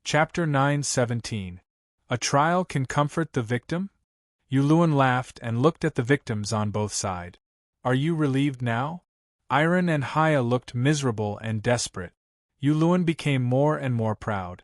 Chapter 9:17. A trial can comfort the victim? Yulun laughed and looked at the victims on both sides. Are you relieved now? Iron and Haya looked miserable and desperate. Yulun became more and more proud.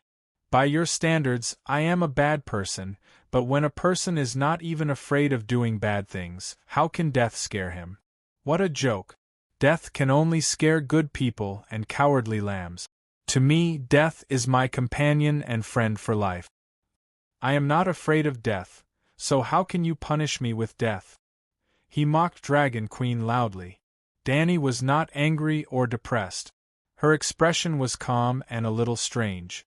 By your standards, I am a bad person, but when a person is not even afraid of doing bad things, how can death scare him? What a joke! Death can only scare good people and cowardly lambs. To me, death is my companion and friend for life. I am not afraid of death, so how can you punish me with death? He mocked Dragon Queen loudly. Dani was not angry or depressed. Her expression was calm and a little strange.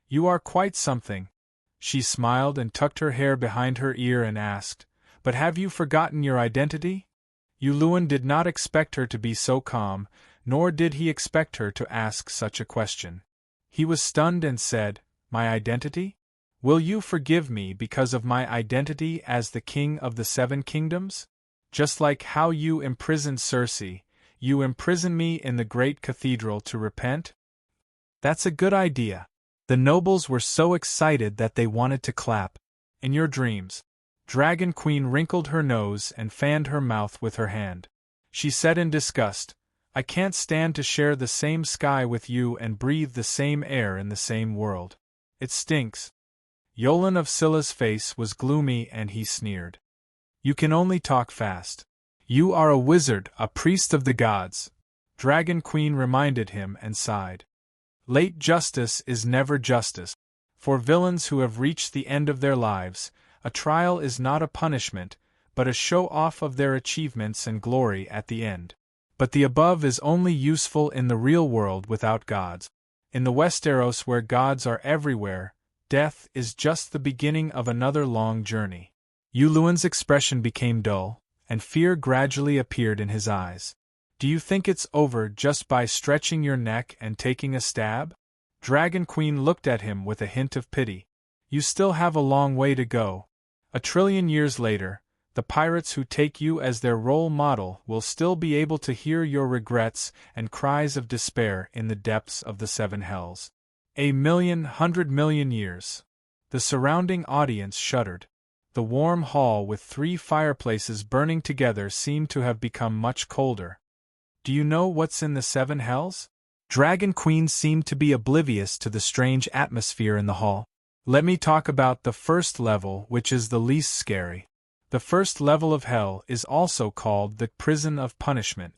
You are quite something. She smiled and tucked her hair behind her ear and asked, but have you forgotten your identity? Yulun did not expect her to be so calm, nor did he expect her to ask such a question. He was stunned and said, My identity? Will you forgive me because of my identity as the king of the seven kingdoms? Just like how you imprisoned Circe, you imprison me in the great cathedral to repent? That's a good idea. The nobles were so excited that they wanted to clap. In your dreams. Dragon Queen wrinkled her nose and fanned her mouth with her hand. She said in disgust, I can't stand to share the same sky with you and breathe the same air in the same world. It stinks. Yolan of Scylla's face was gloomy and he sneered. You can only talk fast. You are a wizard, a priest of the gods. Dragon Queen reminded him and sighed. Late justice is never justice. For villains who have reached the end of their lives, a trial is not a punishment, but a show-off of their achievements and glory at the end. But the above is only useful in the real world without gods. In the Westeros where gods are everywhere, death is just the beginning of another long journey. Yulun's expression became dull, and fear gradually appeared in his eyes. Do you think it's over just by stretching your neck and taking a stab? Dragon Queen looked at him with a hint of pity. You still have a long way to go. 1,000,000,000 years later, the pirates who take you as their role model will still be able to hear your regrets and cries of despair in the depths of the seven hells. 1,000,000 years. The surrounding audience shuddered. The warm hall with 3 fireplaces burning together seemed to have become much colder. Do you know what's in the seven hells? Dragon Queen seemed to be oblivious to the strange atmosphere in the hall. Let me talk about the first level, which is the least scary. The first level of hell is also called the prison of punishment.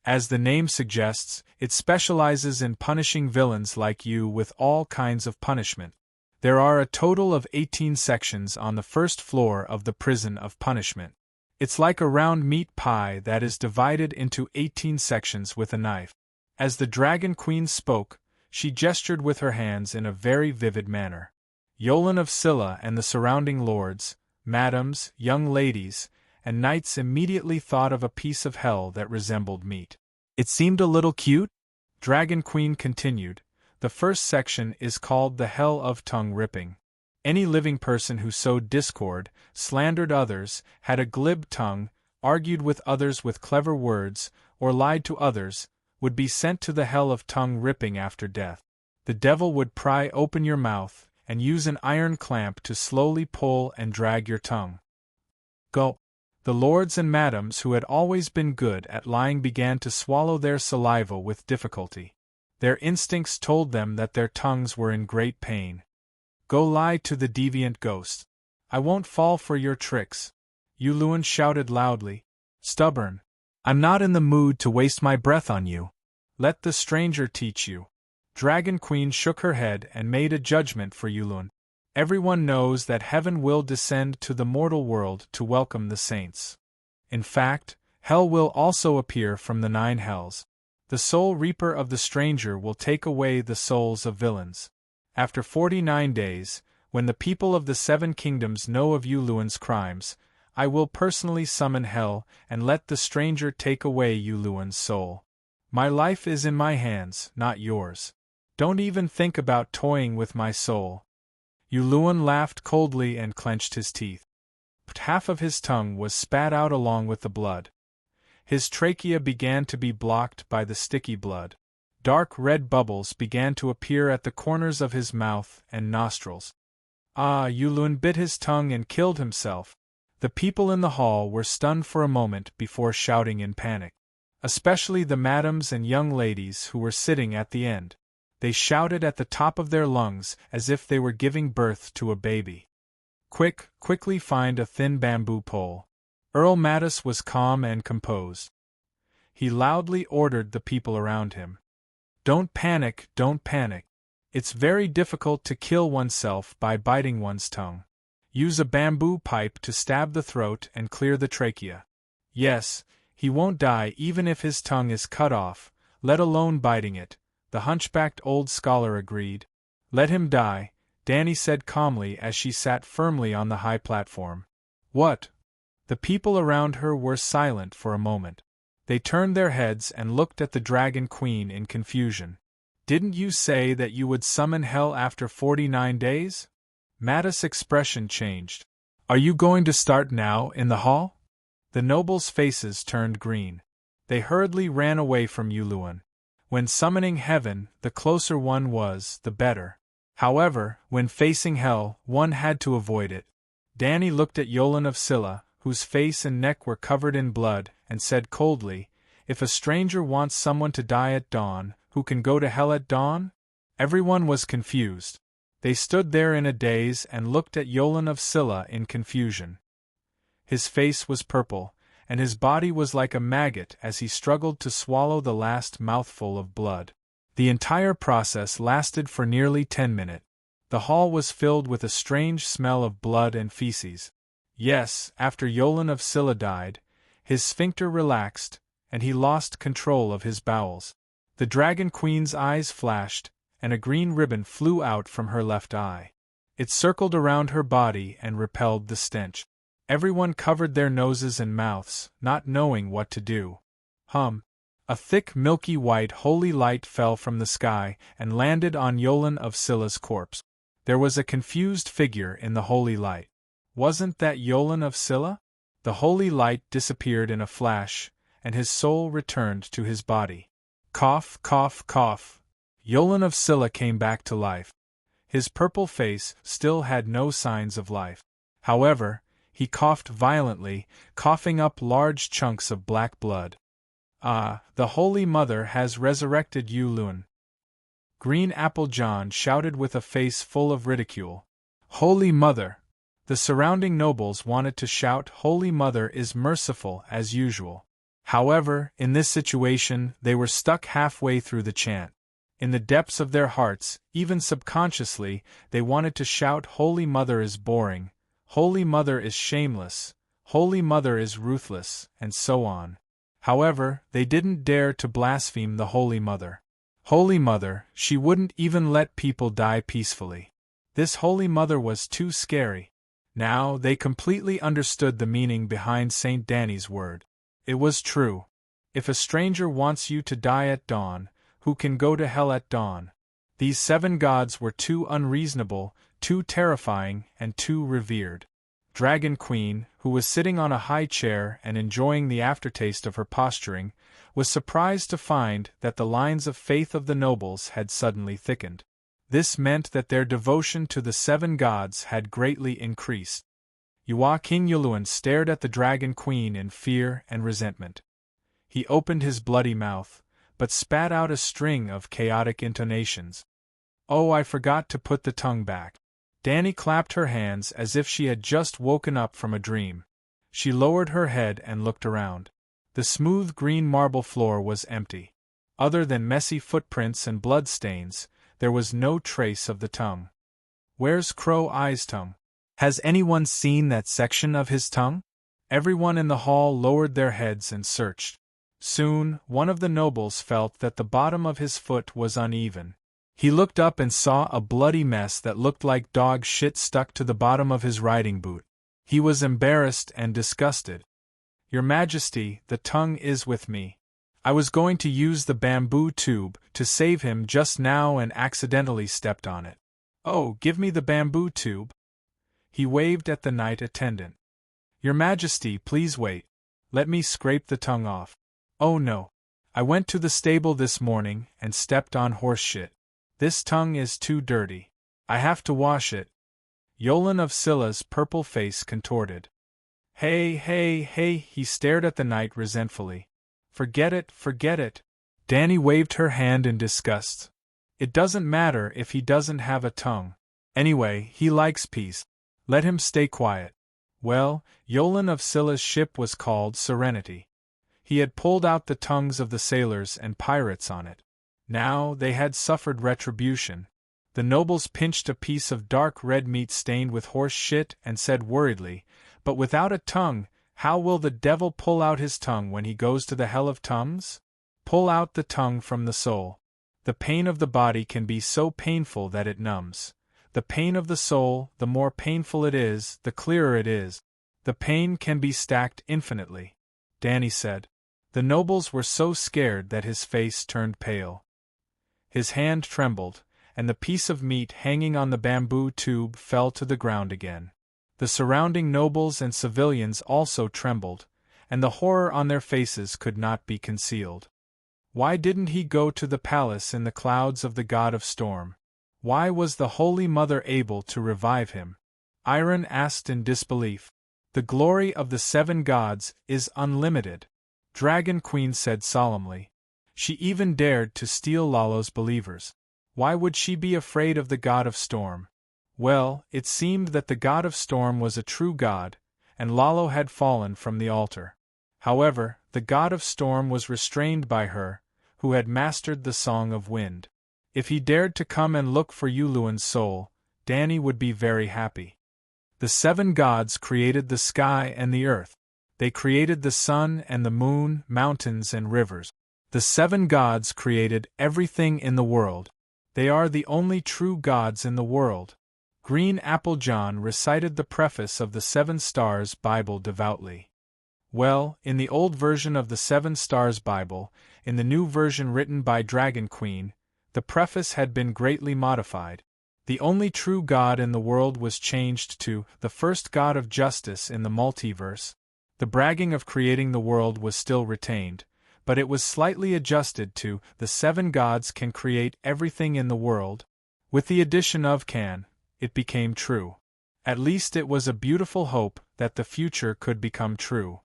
As the name suggests, it specializes in punishing villains like you with all kinds of punishment. There are a total of 18 sections on the first floor of the prison of punishment. It's like a round meat pie that is divided into 18 sections with a knife. As the Dragon Queen spoke, she gestured with her hands in a very vivid manner. Yolan of Scylla and the surrounding lords, madams, young ladies, and knights immediately thought of a piece of hell that resembled meat. It seemed a little cute? Dragon Queen continued. The first section is called the Hell of Tongue Ripping. Any living person who sowed discord, slandered others, had a glib tongue, argued with others with clever words, or lied to others, would be sent to the Hell of Tongue Ripping after death. The devil would pry open your mouth, and use an iron clamp to slowly pull and drag your tongue. Go. The lords and madams who had always been good at lying began to swallow their saliva with difficulty. Their instincts told them that their tongues were in great pain. Go lie to the deviant ghost. I won't fall for your tricks. Yulun shouted loudly. Stubborn. I'm not in the mood to waste my breath on you. Let the stranger teach you. Dragon Queen shook her head and made a judgment for Yulun. Everyone knows that heaven will descend to the mortal world to welcome the saints. In fact, hell will also appear from the 9 hells. The soul reaper of the stranger will take away the souls of villains. After 49 days, when the people of the 7 kingdoms know of Yulun's crimes, I will personally summon hell and let the stranger take away Yulun's soul. My life is in my hands, not yours. Don't even think about toying with my soul. Yulun laughed coldly and clenched his teeth. But half of his tongue was spat out along with the blood. His trachea began to be blocked by the sticky blood. Dark red bubbles began to appear at the corners of his mouth and nostrils. Ah, Yulun bit his tongue and killed himself. The people in the hall were stunned for a moment before shouting in panic. Especially the madams and young ladies who were sitting at the end. They shouted at the top of their lungs as if they were giving birth to a baby. Quickly find a thin bamboo pole. Earl Mattis was calm and composed. He loudly ordered the people around him. Don't panic, don't panic. It's very difficult to kill oneself by biting one's tongue. Use a bamboo pipe to stab the throat and clear the trachea. Yes, he won't die even if his tongue is cut off, let alone biting it, the hunchbacked old scholar agreed. Let him die, Danny said calmly as she sat firmly on the high platform. What? The people around her were silent for a moment. They turned their heads and looked at the Dragon Queen in confusion. Didn't you say that you would summon hell after 49 days? Mattis' expression changed. Are you going to start now in the hall? The nobles' faces turned green. They hurriedly ran away from Yulun. When summoning heaven, the closer one was, the better. However, when facing hell, one had to avoid it. Danny looked at Yolan of Scylla, whose face and neck were covered in blood, and said coldly, If a stranger wants someone to die at dawn, who can go to hell at dawn? Everyone was confused. They stood there in a daze and looked at Yolan of Scylla in confusion. His face was purple, and his body was like a maggot as he struggled to swallow the last mouthful of blood. The entire process lasted for nearly 10 minutes. The hall was filled with a strange smell of blood and feces. Yes, after Yolan of Scylla died, his sphincter relaxed, and he lost control of his bowels. The Dragon Queen's eyes flashed, and a green ribbon flew out from her left eye. It circled around her body and repelled the stench. Everyone covered their noses and mouths, not knowing what to do. A thick milky white holy light fell from the sky and landed on Yolan of Scylla's corpse. There was a confused figure in the holy light. Wasn't that Yolan of Scylla? The holy light disappeared in a flash, and his soul returned to his body. Cough, cough, cough. Yolan of Scylla came back to life. His purple face still had no signs of life. However, he coughed violently, coughing up large chunks of black blood. Ah, the Holy Mother has resurrected Yulun. Green Apple John shouted with a face full of ridicule. Holy Mother! The surrounding nobles wanted to shout Holy Mother is merciful as usual. However, in this situation, they were stuck halfway through the chant. In the depths of their hearts, even subconsciously, they wanted to shout Holy Mother is boring, Holy Mother is shameless, Holy Mother is ruthless, and so on. However, they didn't dare to blaspheme the Holy Mother. Holy Mother, she wouldn't even let people die peacefully. This Holy Mother was too scary. Now they completely understood the meaning behind Saint Danny's word. It was true. If a stranger wants you to die at dawn, who can go to hell at dawn? These 7 gods were too unreasonable, too terrifying, and too revered. Dragon Queen, who was sitting on a high chair and enjoying the aftertaste of her posturing, was surprised to find that the lines of faith of the nobles had suddenly thickened. This meant that their devotion to the 7 gods had greatly increased. King Yulun stared at the Dragon Queen in fear and resentment. He opened his bloody mouth, but spat out a string of chaotic intonations. Oh, I forgot to put the tongue back. Danny clapped her hands as if she had just woken up from a dream. She lowered her head and looked around. The smooth green marble floor was empty. Other than messy footprints and bloodstains, there was no trace of the tongue. Where's Crow Eye's tongue? Has anyone seen that section of his tongue? Everyone in the hall lowered their heads and searched. Soon, one of the nobles felt that the bottom of his foot was uneven. He looked up and saw a bloody mess that looked like dog shit stuck to the bottom of his riding boot. He was embarrassed and disgusted. Your Majesty, the tongue is with me. I was going to use the bamboo tube to save him just now and accidentally stepped on it. Oh, give me the bamboo tube. He waved at the knight attendant. Your Majesty, please wait. Let me scrape the tongue off. Oh no. I went to the stable this morning and stepped on horse shit. This tongue is too dirty. I have to wash it. Yolan of Scylla's purple face contorted. Hey, hey, hey, he stared at the knight resentfully. Forget it, forget it. Dany waved her hand in disgust. It doesn't matter if he doesn't have a tongue. Anyway, he likes peace. Let him stay quiet. Well, Yolan of Scylla's ship was called Serenity. He had pulled out the tongues of the sailors and pirates on it. Now they had suffered retribution. The nobles pinched a piece of dark red meat stained with horse shit and said worriedly, "But without a tongue, how will the devil pull out his tongue when he goes to the hell of tongues? Pull out the tongue from the soul. The pain of the body can be so painful that it numbs. The pain of the soul, the more painful it is, the clearer it is. The pain can be stacked infinitely," Dany said. The nobles were so scared that his face turned pale. His hand trembled, and the piece of meat hanging on the bamboo tube fell to the ground again. The surrounding nobles and civilians also trembled, and the horror on their faces could not be concealed. Why didn't he go to the palace in the clouds of the god of storm? Why was the Holy Mother able to revive him? Iron asked in disbelief. The glory of the 7 gods is unlimited, Dragon Queen said solemnly. She even dared to steal Lalo's believers. Why would she be afraid of the god of storm? Well, it seemed that the god of storm was a true god, and Lalo had fallen from the altar. However, the god of storm was restrained by her, who had mastered the song of wind. If he dared to come and look for Yuluan's soul, Dany would be very happy. The 7 gods created the sky and the earth. They created the sun and the moon, mountains and rivers. The 7 gods created everything in the world. They are the only true gods in the world. Green Apple John recited the preface of the 7 Stars Bible devoutly. Well, in the old version of the 7 Stars Bible, in the new version written by Dragon Queen, the preface had been greatly modified. The only true God in the world was changed to the first God of justice in the multiverse. The bragging of creating the world was still retained, but it was slightly adjusted to the 7 gods can create everything in the world. With the addition of can, it became true. At least it was a beautiful hope that the future could become true.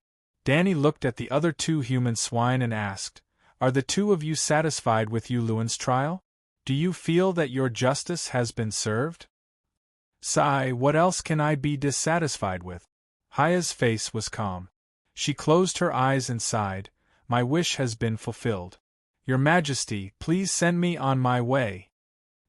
Dany looked at the other 2 human swine and asked, "Are the 2 of you satisfied with Yuluan's trial? Do you feel that your justice has been served?" "Sigh, what else can I be dissatisfied with?" Haya's face was calm. She closed her eyes and sighed, "My wish has been fulfilled. Your Majesty, please send me on my way."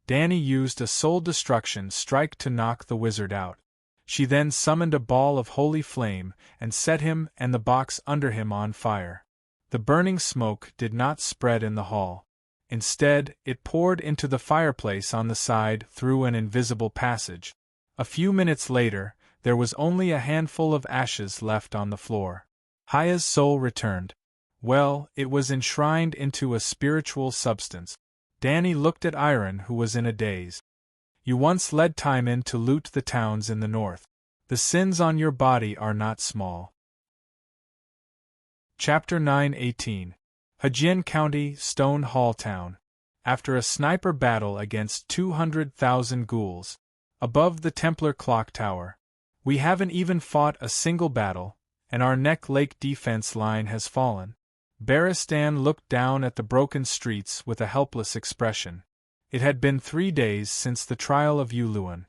Dany used a soul destruction strike to knock the wizard out. She then summoned a ball of holy flame and set him and the box under him on fire. The burning smoke did not spread in the hall. Instead, it poured into the fireplace on the side through an invisible passage. A few minutes later, there was only a handful of ashes left on the floor. Haya's soul returned. Well, it was enshrined into a spiritual substance. Dany looked at Iron, who was in a daze. "You once led Timon to loot the towns in the north. The sins on your body are not small." Chapter 9:18 Hajian County, Stone Hall Town. After a sniper battle against 200,000 ghouls. Above the Templar clock tower. We haven't even fought a single battle, and our Neck Lake defense line has fallen. Barristan looked down at the broken streets with a helpless expression. It had been 3 days since the trial of Yuluan.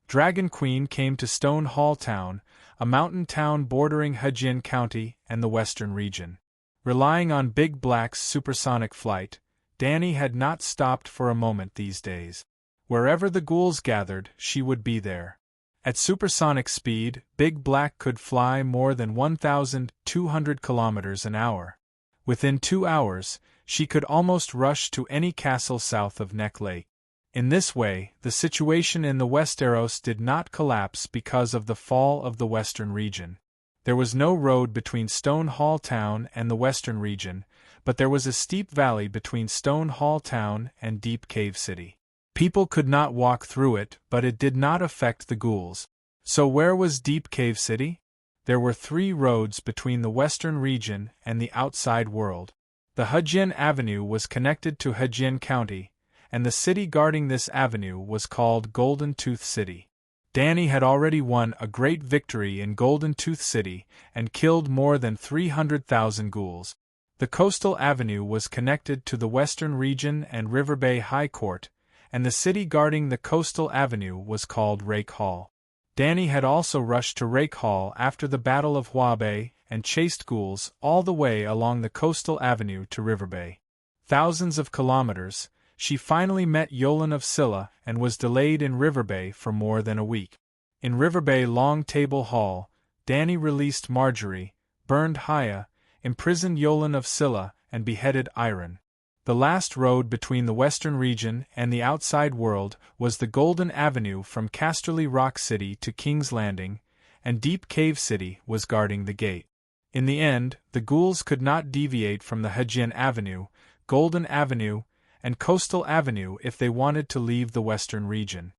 Dragon Queen came to Stone Hall Town, a mountain town bordering Hajian County and the western region. Relying on Big Black's supersonic flight, Dany had not stopped for a moment these days. Wherever the ghouls gathered, she would be there. At supersonic speed, Big Black could fly more than 1,200 kilometers an hour. Within 2 hours, she could almost rush to any castle south of Neck Lake. In this way, the situation in the Westeros did not collapse because of the fall of the western region. There was no road between Stone Hall Town and the western region, but there was a steep valley between Stone Hall Town and Deep Cave City. People could not walk through it, but it did not affect the ghouls. So where was Deep Cave City? There were 3 roads between the western region and the outside world. The Hejian Avenue was connected to Hejian County, and the city guarding this avenue was called Golden Tooth City. Danny had already won a great victory in Golden Tooth City and killed more than 300,000 ghouls. The coastal avenue was connected to the Western Region and River Bay High Court, and the city guarding the coastal avenue was called Rake Hall. Danny had also rushed to Rake Hall after the Battle of Hua Bay and chased ghouls all the way along the coastal avenue to River Bay. Thousands of kilometers, she finally met Yolan of Scylla and was delayed in River Bay for more than a week. In River Bay Long Table Hall, Danny released Marjorie, burned Haya, imprisoned Yolan of Scylla, and beheaded Iron. The last road between the Western Region and the outside world was the Golden Avenue from Casterly Rock City to King's Landing, and Deep Cave City was guarding the gate. In the end, the ghouls could not deviate from the Hejian Avenue, Golden Avenue, and Coastal Avenue if they wanted to leave the Western Region.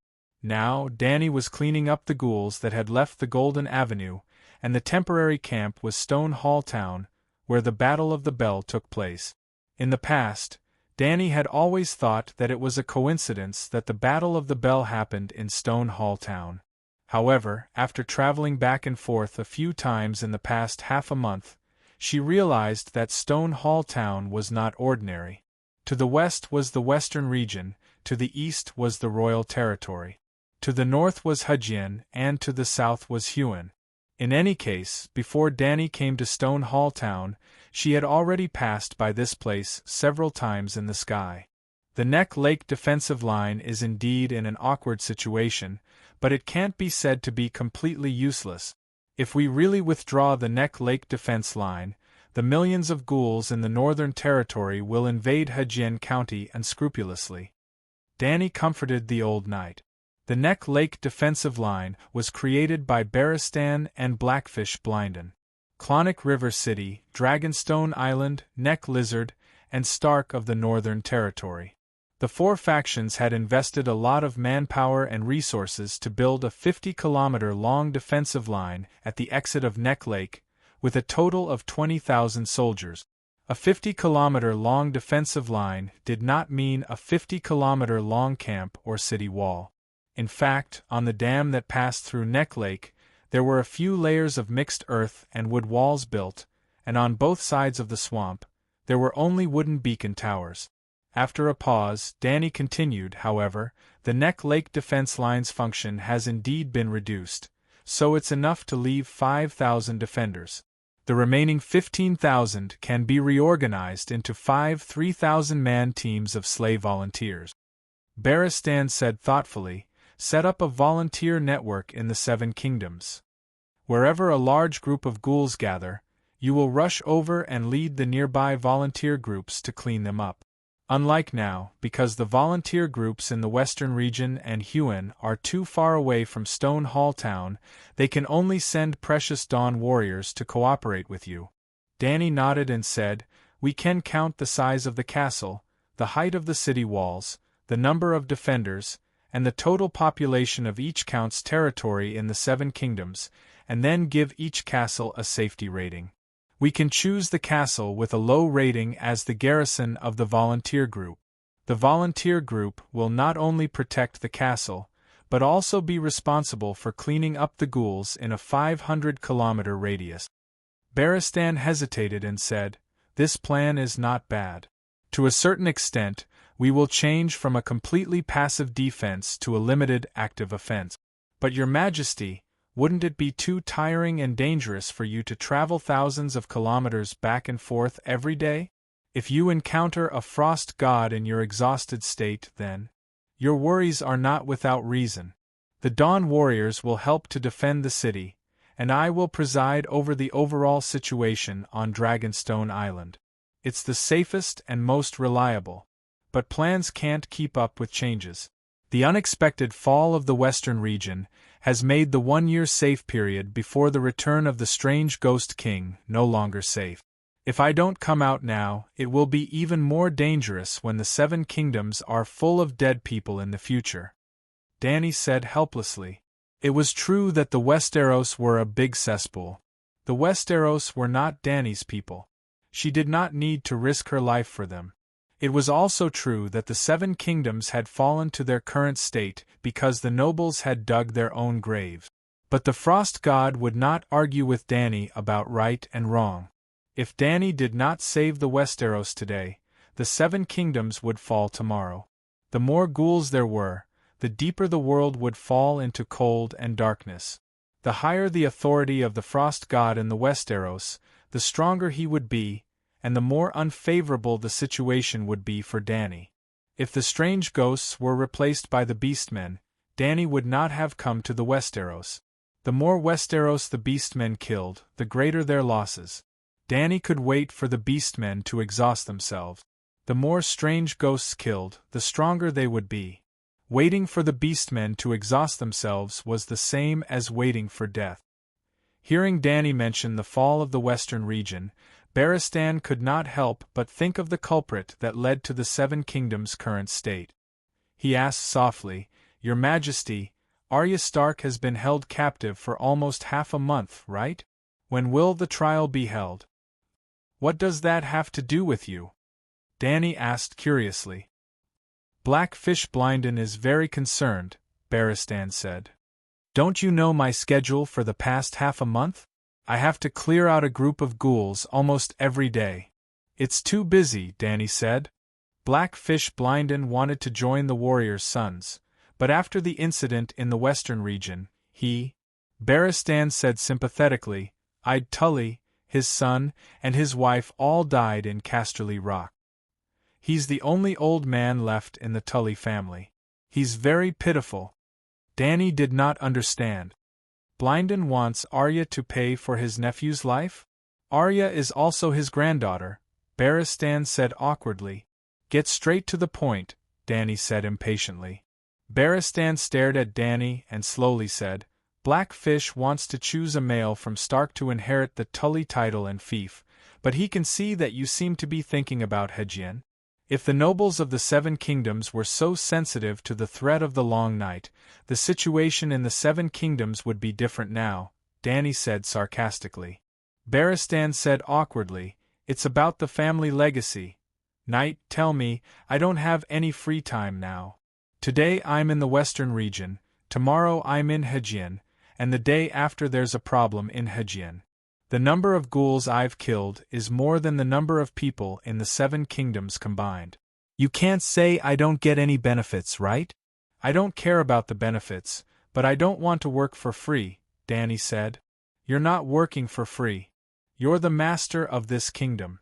Now, Danny was cleaning up the ghouls that had left the Golden Avenue, and the temporary camp was Stone Hall Town, where the Battle of the Bell took place. In the past, Danny had always thought that it was a coincidence that the Battle of the Bell happened in Stone Hall Town. However, after traveling back and forth a few times in the past half a month, she realized that Stone Hall Town was not ordinary. To the west was the Western Region, to the east was the Royal Territory. To the north was Hejian, and to the south was Huan. In any case, before Danny came to Stone Hall Town, she had already passed by this place several times in the sky. The Neck Lake defensive line is indeed in an awkward situation, but it can't be said to be completely useless. If we really withdraw the Neck Lake defense line, the millions of ghouls in the Northern Territory will invade Hejian County unscrupulously. Danny comforted the old knight. The Neck Lake defensive line was created by Barristan and Blackfish Blinden. Clonic River City, Dragonstone Island, Neck Lizard, and Stark of the Northern Territory. The four factions had invested a lot of manpower and resources to build a 50-kilometer-long defensive line at the exit of Neck Lake, with a total of 20,000 soldiers. A 50-kilometer-long defensive line did not mean a 50-kilometer-long camp or city wall. In fact, on the dam that passed through Neck Lake, there were a few layers of mixed earth and wood walls built, and on both sides of the swamp, there were only wooden beacon towers. After a pause, Danny continued, however, the Neck Lake defense line's function has indeed been reduced, so it's enough to leave 5,000 defenders. The remaining 15,000 can be reorganized into 5 3,000-man teams of slave volunteers. Barristan said thoughtfully, set up a volunteer network in the 7 kingdoms. Wherever a large group of ghouls gather, you will rush over and lead the nearby volunteer groups to clean them up. Unlike now, because the volunteer groups in the Western Region and Huan are too far away from Stone Hall Town, they can only send Precious Dawn warriors to cooperate with you. Danny nodded and said, we can count the size of the castle, the height of the city walls, the number of defenders, and the total population of each count's territory in the 7 kingdoms, and then give each castle a safety rating. We can choose the castle with a low rating as the garrison of the volunteer group. The volunteer group will not only protect the castle, but also be responsible for cleaning up the ghouls in a 500-kilometer radius. Barristan hesitated and said, this plan is not bad. To a certain extent, we will change from a completely passive defense to a limited active offense. But Your Majesty, wouldn't it be too tiring and dangerous for you to travel thousands of kilometers back and forth every day? If you encounter a frost god in your exhausted state, then your worries are not without reason. The Dawn Warriors will help to defend the city, and I will preside over the overall situation on Dragonstone Island. It's the safest and most reliable. But plans can't keep up with changes. The unexpected fall of the Western Region has made the 1-year safe period before the return of the strange Ghost King no longer safe. If I don't come out now, it will be even more dangerous when the 7 kingdoms are full of dead people in the future. Danny said helplessly. It was true that the Westeros were a big cesspool. The Westeros were not Danny's people. She did not need to risk her life for them. It was also true that the 7 kingdoms had fallen to their current state because the nobles had dug their own graves. But the Frost God would not argue with Dany about right and wrong. If Dany did not save the Westeros today, the 7 kingdoms would fall tomorrow. The more ghouls there were, the deeper the world would fall into cold and darkness. The higher the authority of the Frost God in the Westeros, the stronger he would be, and the more unfavorable the situation would be for Dany. If the strange ghosts were replaced by the Beastmen, Dany would not have come to the Westeros. The more Westeros the Beastmen killed, the greater their losses. Dany could wait for the Beastmen to exhaust themselves. The more strange ghosts killed, the stronger they would be. Waiting for the Beastmen to exhaust themselves was the same as waiting for death. Hearing Dany mention the fall of the Western region, Barristan could not help but think of the culprit that led to the 7 kingdoms' current state. He asked softly, "Your Majesty, Arya Stark has been held captive for almost half a month, right? When will the trial be held?" "What does that have to do with you?" Dany asked curiously. "Blackfish Blinden is very concerned," Barristan said. "Don't you know my schedule for the past half a month? I have to clear out a group of ghouls almost every day." "It's too busy," Dany said. Blackfish Blinden wanted to join the warriors' sons, but after the incident in the western region, Barristan said sympathetically, "I'd Tully, his son, and his wife all died in Casterly Rock. He's the only old man left in the Tully family. He's very pitiful." Dany did not understand. Blinden wants Arya to pay for his nephew's life? Arya is also his granddaughter, Barristan said awkwardly. "Get straight to the point," Dany said impatiently. Barristan stared at Dany and slowly said, "Blackfish wants to choose a male from Stark to inherit the Tully title and fief, but he can see that you seem to be thinking about Hedgian. If the nobles of the 7 kingdoms were so sensitive to the threat of the Long Night, the situation in the 7 kingdoms would be different now," Dany said sarcastically. Barristan said awkwardly, "It's about the family legacy. Knight, tell me, I don't have any free time now. Today I'm in the western region, tomorrow I'm in Hedgian, and the day after there's a problem in Hedgian. The number of ghouls I've killed is more than the number of people in the 7 kingdoms combined. You can't say I don't get any benefits, right?" "I don't care about the benefits, but I don't want to work for free," Dany said. "You're not working for free. You're the master of this kingdom.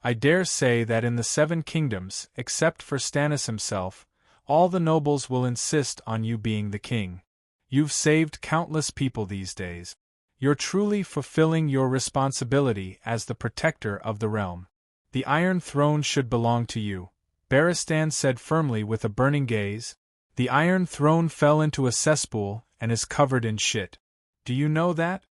I dare say that in the 7 kingdoms, except for Stannis himself, all the nobles will insist on you being the king. You've saved countless people these days. You're truly fulfilling your responsibility as the protector of the realm. The Iron Throne should belong to you," Barristan said firmly with a burning gaze. "The Iron Throne fell into a cesspool and is covered in shit. Do you know that?"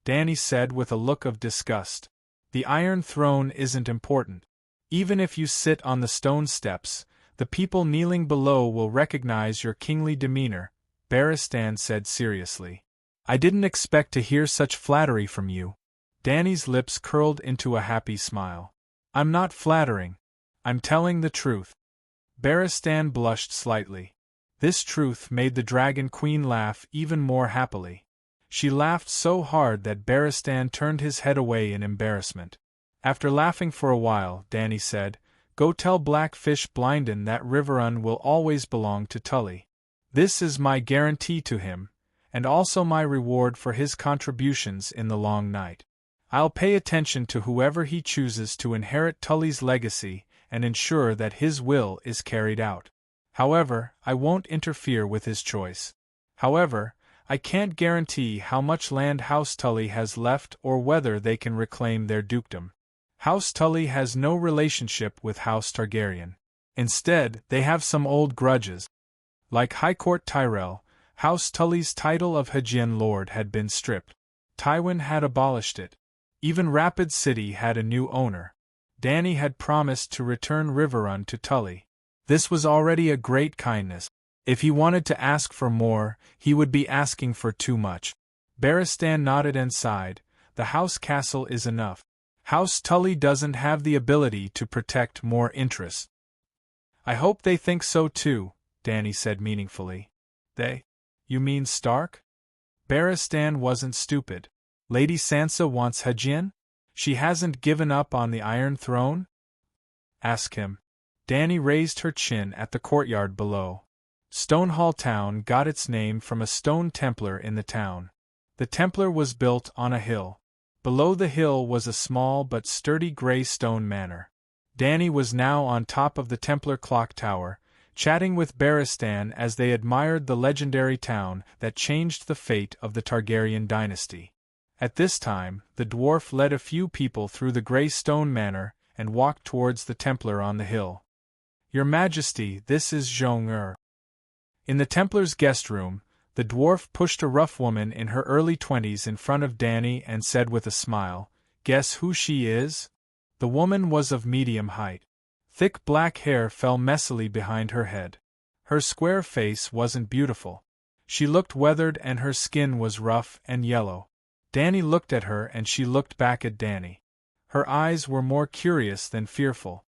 Dany said with a look of disgust. "The Iron Throne isn't important. Even if you sit on the stone steps, the people kneeling below will recognize your kingly demeanor," Barristan said seriously. "I didn't expect to hear such flattery from you." Dany's lips curled into a happy smile. "I'm not flattering. I'm telling the truth." Barristan blushed slightly. This truth made the Dragon Queen laugh even more happily. She laughed so hard that Barristan turned his head away in embarrassment. After laughing for a while, Dany said, "Go tell Blackfish Blinden that Riverrun will always belong to Tully. This is my guarantee to him, and also my reward for his contributions in the Long Night. I'll pay attention to whoever he chooses to inherit Tully's legacy and ensure that his will is carried out. However, I won't interfere with his choice. However, I can't guarantee how much land House Tully has left or whether they can reclaim their dukedom. House Tully has no relationship with House Targaryen. Instead, they have some old grudges. Like High Court Tyrell, House Tully's title of Hedgian Lord had been stripped. Tywin had abolished it. Even Rapid City had a new owner. Dany had promised to return Riverrun to Tully. This was already a great kindness. If he wanted to ask for more, he would be asking for too much. Barristan nodded and sighed. "The house castle is enough." House Tully doesn't have the ability to protect more interests. I hope they think so too, Danny said meaningfully. They? You mean Stark? Barristan wasn't stupid. Lady Sansa wants Hajin? She hasn't given up on the Iron Throne? Ask him. Danny raised her chin at the courtyard below. Stonehall Town got its name from a stone Templar in the town. The Templar was built on a hill. Below the hill was a small but sturdy grey stone manor. Danny was now on top of the Templar clock tower, chatting with Barristan as they admired the legendary town that changed the fate of the Targaryen dynasty. At this time, the dwarf led a few people through the grey stone manor and walked towards the Templar on the hill. Your Majesty, this is Zhong. In the Templar's guest room, the dwarf pushed a rough woman in her early 20s in front of Danny and said with a smile, "Guess who she is?" The woman was of medium height. Thick black hair fell messily behind her head. Her square face wasn't beautiful. She looked weathered and her skin was rough and yellow. Danny looked at her and she looked back at Danny. Her eyes were more curious than fearful.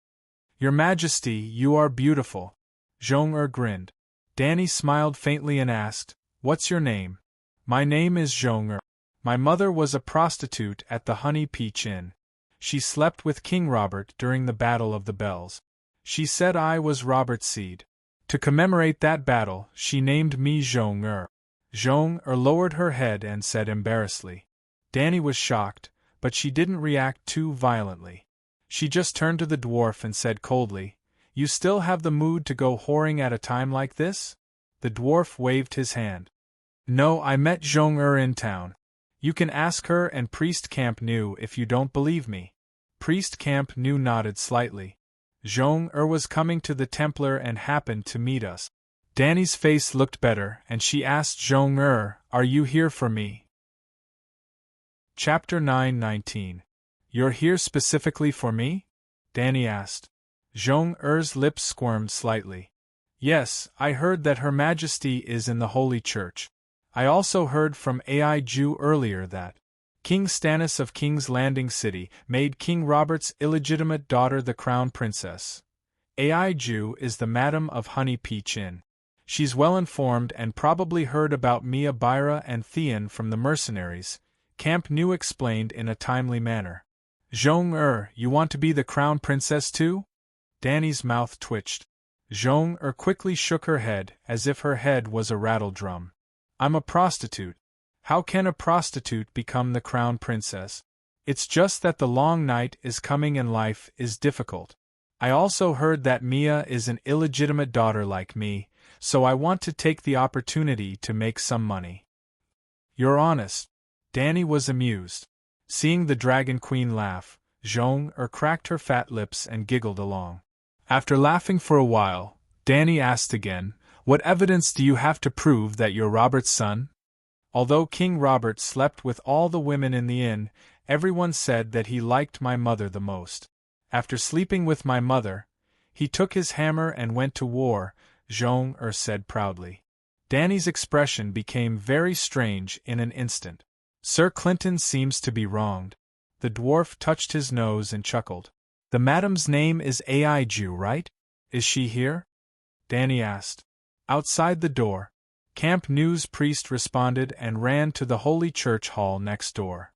"Your Majesty, you are beautiful." Zhong grinned. Danny smiled faintly and asked, "What's your name?" "My name is Zhong. My mother was a prostitute at the Honey Peach Inn. She slept with King Robert during the Battle of the Bells. She said I was Robert's seed. To commemorate that battle, she named me Zhong. Zhong lowered her head and said embarrassedly. Danny was shocked, but she didn't react too violently. She just turned to the dwarf and said coldly, "You still have the mood to go whoring at a time like this?" The dwarf waved his hand. "No, I met Zhong in town. You can ask her and Priest Camp New if you don't believe me." Priest Camp New nodded slightly. "Zhong was coming to the Templar and happened to meet us." Danny's face looked better and she asked Zhong, "Are you here for me?" Chapter 9:19. You're here specifically for me? Danny asked. Zhong lips squirmed slightly. "Yes, I heard that Her Majesty is in the Holy Church. I also heard from Ai Ju earlier that King Stannis of King's Landing City made King Robert's illegitimate daughter the crown princess. Ai Ju is the Madam of Honey Peach Inn. She's well informed and probably heard about Mia Byra and Theon from the mercenaries," Camp New explained in a timely manner. "Zhong, you want to be the crown princess too?" Danny's mouth twitched. Zhong quickly shook her head as if her head was a rattle drum. "I'm a prostitute. How can a prostitute become the crown princess? It's just that the long night is coming and life is difficult. I also heard that Mia is an illegitimate daughter like me, so I want to take the opportunity to make some money." "You're honest." Danny was amused. Seeing the Dragon Queen laugh, Zhong cracked her fat lips and giggled along. After laughing for a while, Danny asked again, "What evidence do you have to prove that you're Robert's son?" Although King Robert slept with all the women in the inn, everyone said that he liked my mother the most. After sleeping with my mother, he took his hammer and went to war, Zhong said proudly. Danny's expression became very strange in an instant. "Sir Clinton seems to be wronged." The dwarf touched his nose and chuckled. "The madam's name is Ai Ju, right? Is she here?" Danny asked. Outside the door, Camp New's priest responded and ran to the Holy Church hall next door.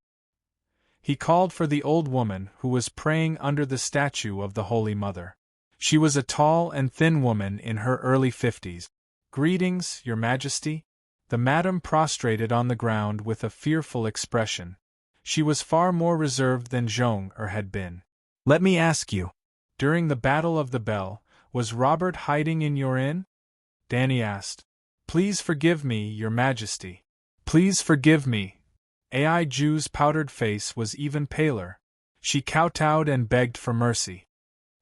He called for the old woman who was praying under the statue of the Holy Mother. She was a tall and thin woman in her early 50s. "Greetings, Your Majesty." The madam prostrated on the ground with a fearful expression. She was far more reserved than Zhong had been. "Let me ask you, during the Battle of the Bell, was Robert hiding in your inn?" Danny asked. "Please forgive me, Your Majesty. Please forgive me." Ai Ju's powdered face was even paler. She kowtowed and begged for mercy.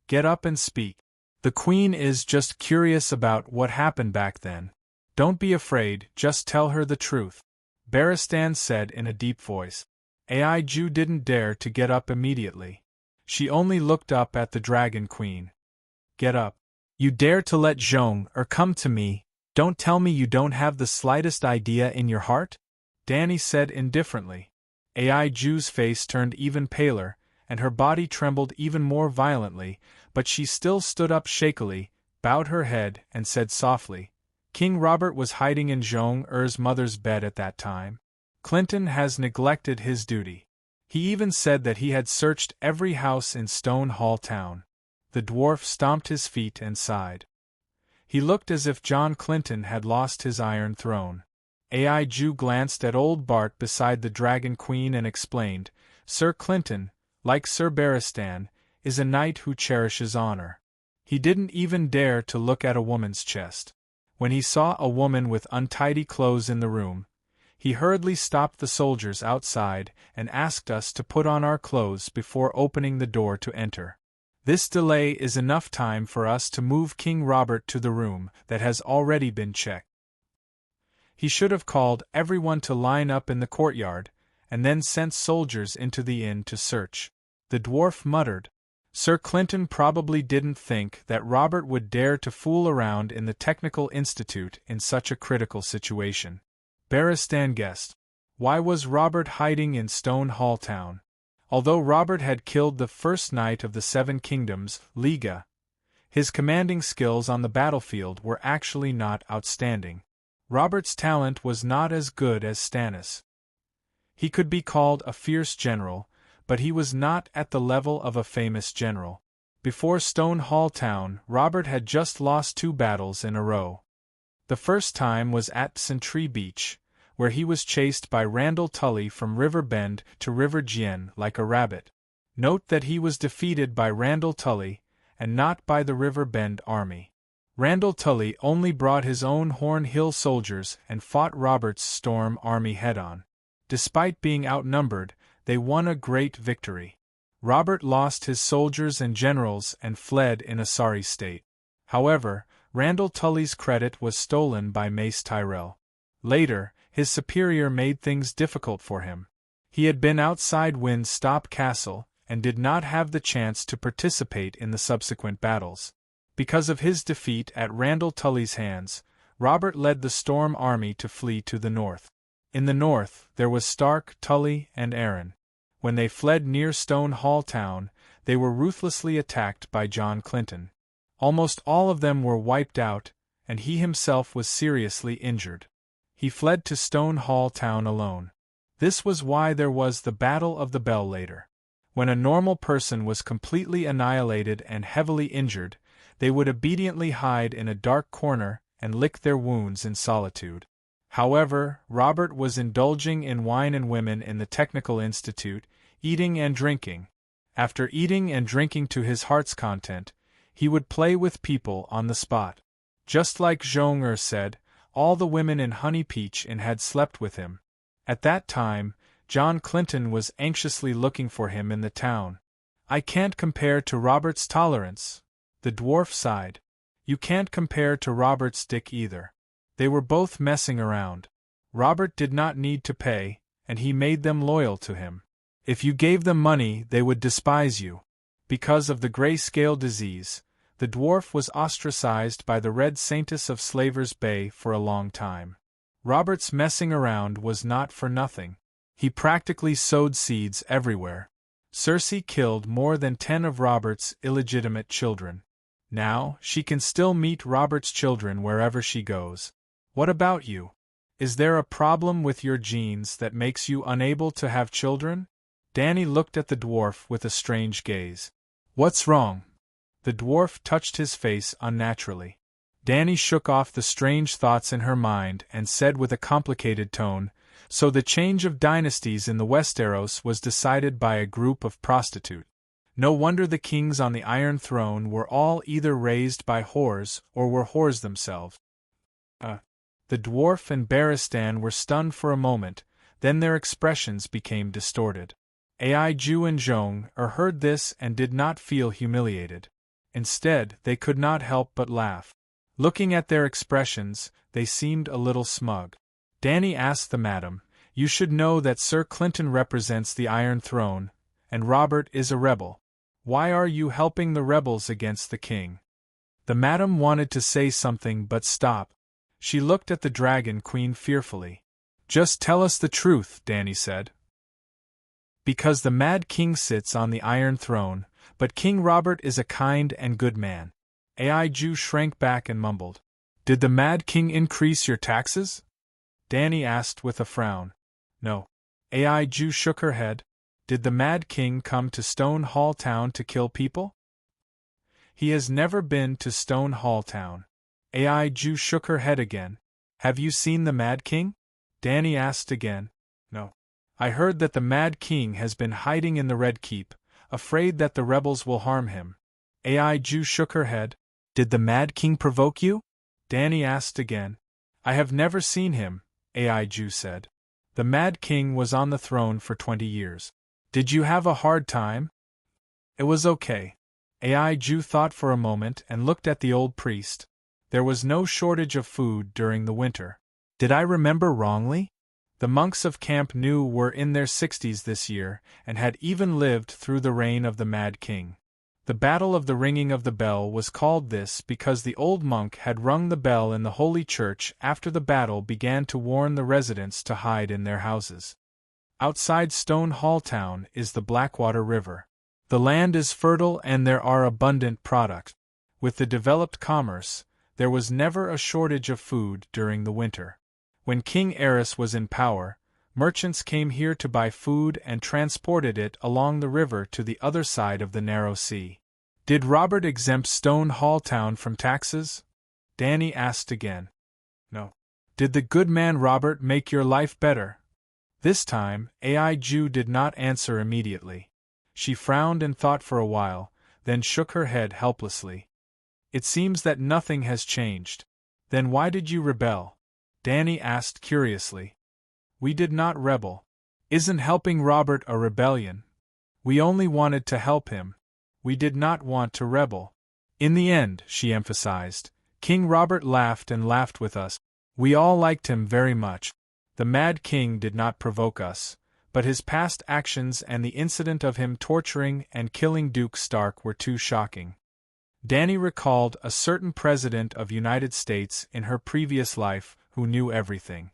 "Get up and speak. The Queen is just curious about what happened back then. Don't be afraid, just tell her the truth," Barristan said in a deep voice. Ai Ju didn't dare to get up immediately. She only looked up at the Dragon Queen. "Get up. You dare to let Zhong come to me? Don't tell me you don't have the slightest idea in your heart?" Danny said indifferently. Ai Ju's face turned even paler, and her body trembled even more violently, but she still stood up shakily, bowed her head, and said softly, "King Robert was hiding in Jong-Er's mother's bed at that time. Clinton has neglected his duty. He even said that he had searched every house in Stonehall town." The dwarf stomped his feet and sighed. He looked as if John Clinton had lost his Iron Throne. Ai Ju glanced at old Bart beside the Dragon Queen and explained, "Sir Clinton, like Sir Barristan, is a knight who cherishes honor. He didn't even dare to look at a woman's chest. When he saw a woman with untidy clothes in the room, he hurriedly stopped the soldiers outside and asked us to put on our clothes before opening the door to enter. This delay is enough time for us to move King Robert to the room that has already been checked. He should have called everyone to line up in the courtyard, and then sent soldiers into the inn to search." The dwarf muttered. Sir Clinton probably didn't think that Robert would dare to fool around in the Technical Institute in such a critical situation. Barristan guessed. Why was Robert hiding in Stonehall town? Although Robert had killed the first knight of the Seven Kingdoms, Liga, his commanding skills on the battlefield were actually not outstanding. Robert's talent was not as good as Stannis. He could be called a fierce general, but he was not at the level of a famous general. Before Stonehall town, Robert had just lost 2 battles in a row. The first time was at Sentry Beach, where he was chased by Randall Tully from River Bend to River Gien like a rabbit. Note that he was defeated by Randall Tully, and not by the River Bend army. Randall Tully only brought his own Horn Hill soldiers and fought Robert's Storm army head-on. Despite being outnumbered, they won a great victory. Robert lost his soldiers and generals and fled in a sorry state. However, Randall Tully's credit was stolen by Mace Tyrell. Later, his superior made things difficult for him. He had been outside Windstop Castle, and did not have the chance to participate in the subsequent battles. Because of his defeat at Randall Tully's hands, Robert led the Storm army to flee to the north. In the north, there was Stark, Tully, and Arryn. When they fled near Stonehall town, they were ruthlessly attacked by John Clinton. Almost all of them were wiped out, and he himself was seriously injured. He fled to Stonehall town alone. This was why there was the Battle of the Bell later. When a normal person was completely annihilated and heavily injured, they would obediently hide in a dark corner and lick their wounds in solitude. However, Robert was indulging in wine and women in the Technical Institute, eating and drinking. After eating and drinking to his heart's content, he would play with people on the spot. Just like Jong-Er said, all the women in Honey Peach Inn had slept with him. At that time, John Clinton was anxiously looking for him in the town. "I can't compare to Robert's tolerance," the dwarf sighed. "You can't compare to Robert's dick either. They were both messing around. Robert did not need to pay, and he made them loyal to him. If you gave them money, they would despise you." Because of the grayscale disease, the dwarf was ostracized by the Red Saintess of Slavers Bay for a long time. Robert's messing around was not for nothing. He practically sowed seeds everywhere. Cersei killed more than 10 of Robert's illegitimate children. Now, she can still meet Robert's children wherever she goes. What about you? Is there a problem with your genes that makes you unable to have children? Danny looked at the dwarf with a strange gaze. What's wrong? The dwarf touched his face unnaturally. Danny shook off the strange thoughts in her mind and said with a complicated tone, "So the change of dynasties in the Westeros was decided by a group of prostitutes. No wonder the kings on the Iron Throne were all either raised by whores or were whores themselves." The dwarf and Barristan were stunned for a moment, then their expressions became distorted. Ai Ju and Jong-Er heard this and did not feel humiliated. Instead, they could not help but laugh. Looking at their expressions, they seemed a little smug. Danny asked the madam, "You should know that Sir Clinton represents the Iron Throne, and Robert is a rebel. Why are you helping the rebels against the king?" The madam wanted to say something but stopped. She looked at the Dragon Queen fearfully. "Just tell us the truth," Danny said. Because the Mad King sits on the Iron Throne, but King Robert is a kind and good man. Ai Ju shrank back and mumbled. Did the Mad King increase your taxes? Danny asked with a frown. No. Ai Ju shook her head. Did the Mad King come to Stone Hall Town to kill people? He has never been to Stone Hall Town. Ai Ju shook her head again. Have you seen the Mad King? Danny asked again. No. I heard that the Mad King has been hiding in the Red Keep, afraid that the rebels will harm him. Ai Ju shook her head. Did the Mad King provoke you? Danny asked again. I have never seen him, Ai Ju said. The Mad King was on the throne for 20 years. Did you have a hard time? It was okay. Ai Ju thought for a moment and looked at the old priest. There was no shortage of food during the winter. Did I remember wrongly? The monks of Camp New were in their 60s this year, and had even lived through the reign of the Mad King. The Battle of the Ringing of the Bell was called this because the old monk had rung the bell in the Holy Church after the battle began to warn the residents to hide in their houses. Outside Stone Hall Town is the Blackwater River. The land is fertile and there are abundant products. With the developed commerce, there was never a shortage of food during the winter. When King Eris was in power, merchants came here to buy food and transported it along the river to the other side of the narrow sea. Did Robert exempt Stone Hall Town from taxes? Danny asked again. No. Did the good man Robert make your life better? This time, Ai Ju did not answer immediately. She frowned and thought for a while, then shook her head helplessly. It seems that nothing has changed. Then why did you rebel? Danny asked curiously. We did not rebel. Isn't helping Robert a rebellion? We only wanted to help him. We did not want to rebel. In the end, she emphasized, King Robert laughed and laughed with us. We all liked him very much. The Mad King did not provoke us, but his past actions and the incident of him torturing and killing Duke Stark were too shocking. Danny recalled a certain president of United States in her previous life who knew everything.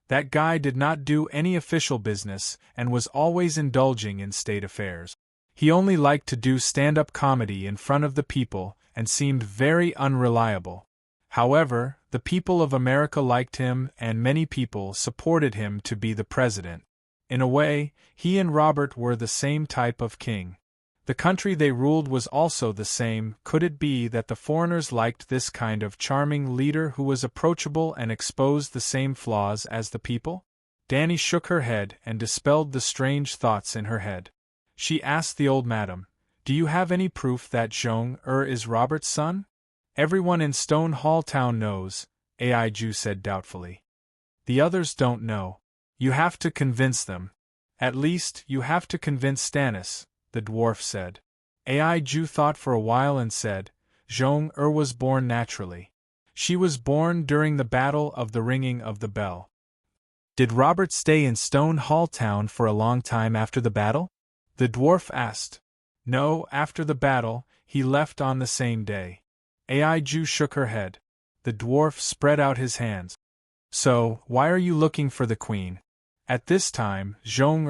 That guy did not do any official business and was always indulging in state affairs. He only liked to do stand-up comedy in front of the people and seemed very unreliable. However, the people of America liked him and many people supported him to be the president. In a way, he and Robert were the same type of king. The country they ruled was also the same. Could it be that the foreigners liked this kind of charming leader who was approachable and exposed the same flaws as the people? Danny shook her head and dispelled the strange thoughts in her head. She asked the old madam, Do you have any proof that Zhong is Robert's son? Everyone in Stone Hall Town knows, Ai Ju said doubtfully. The others don't know. You have to convince them. At least, you have to convince Stannis, the dwarf said. Ai Ju thought for a while and said, Zhong was born naturally. She was born during the Battle of the Ringing of the Bell. Did Robert stay in Stone Hall Town for a long time after the battle? The dwarf asked. No, after the battle, he left on the same day. Ai Ju shook her head. The dwarf spread out his hands. So, why are you looking for the queen? At this time, Zhong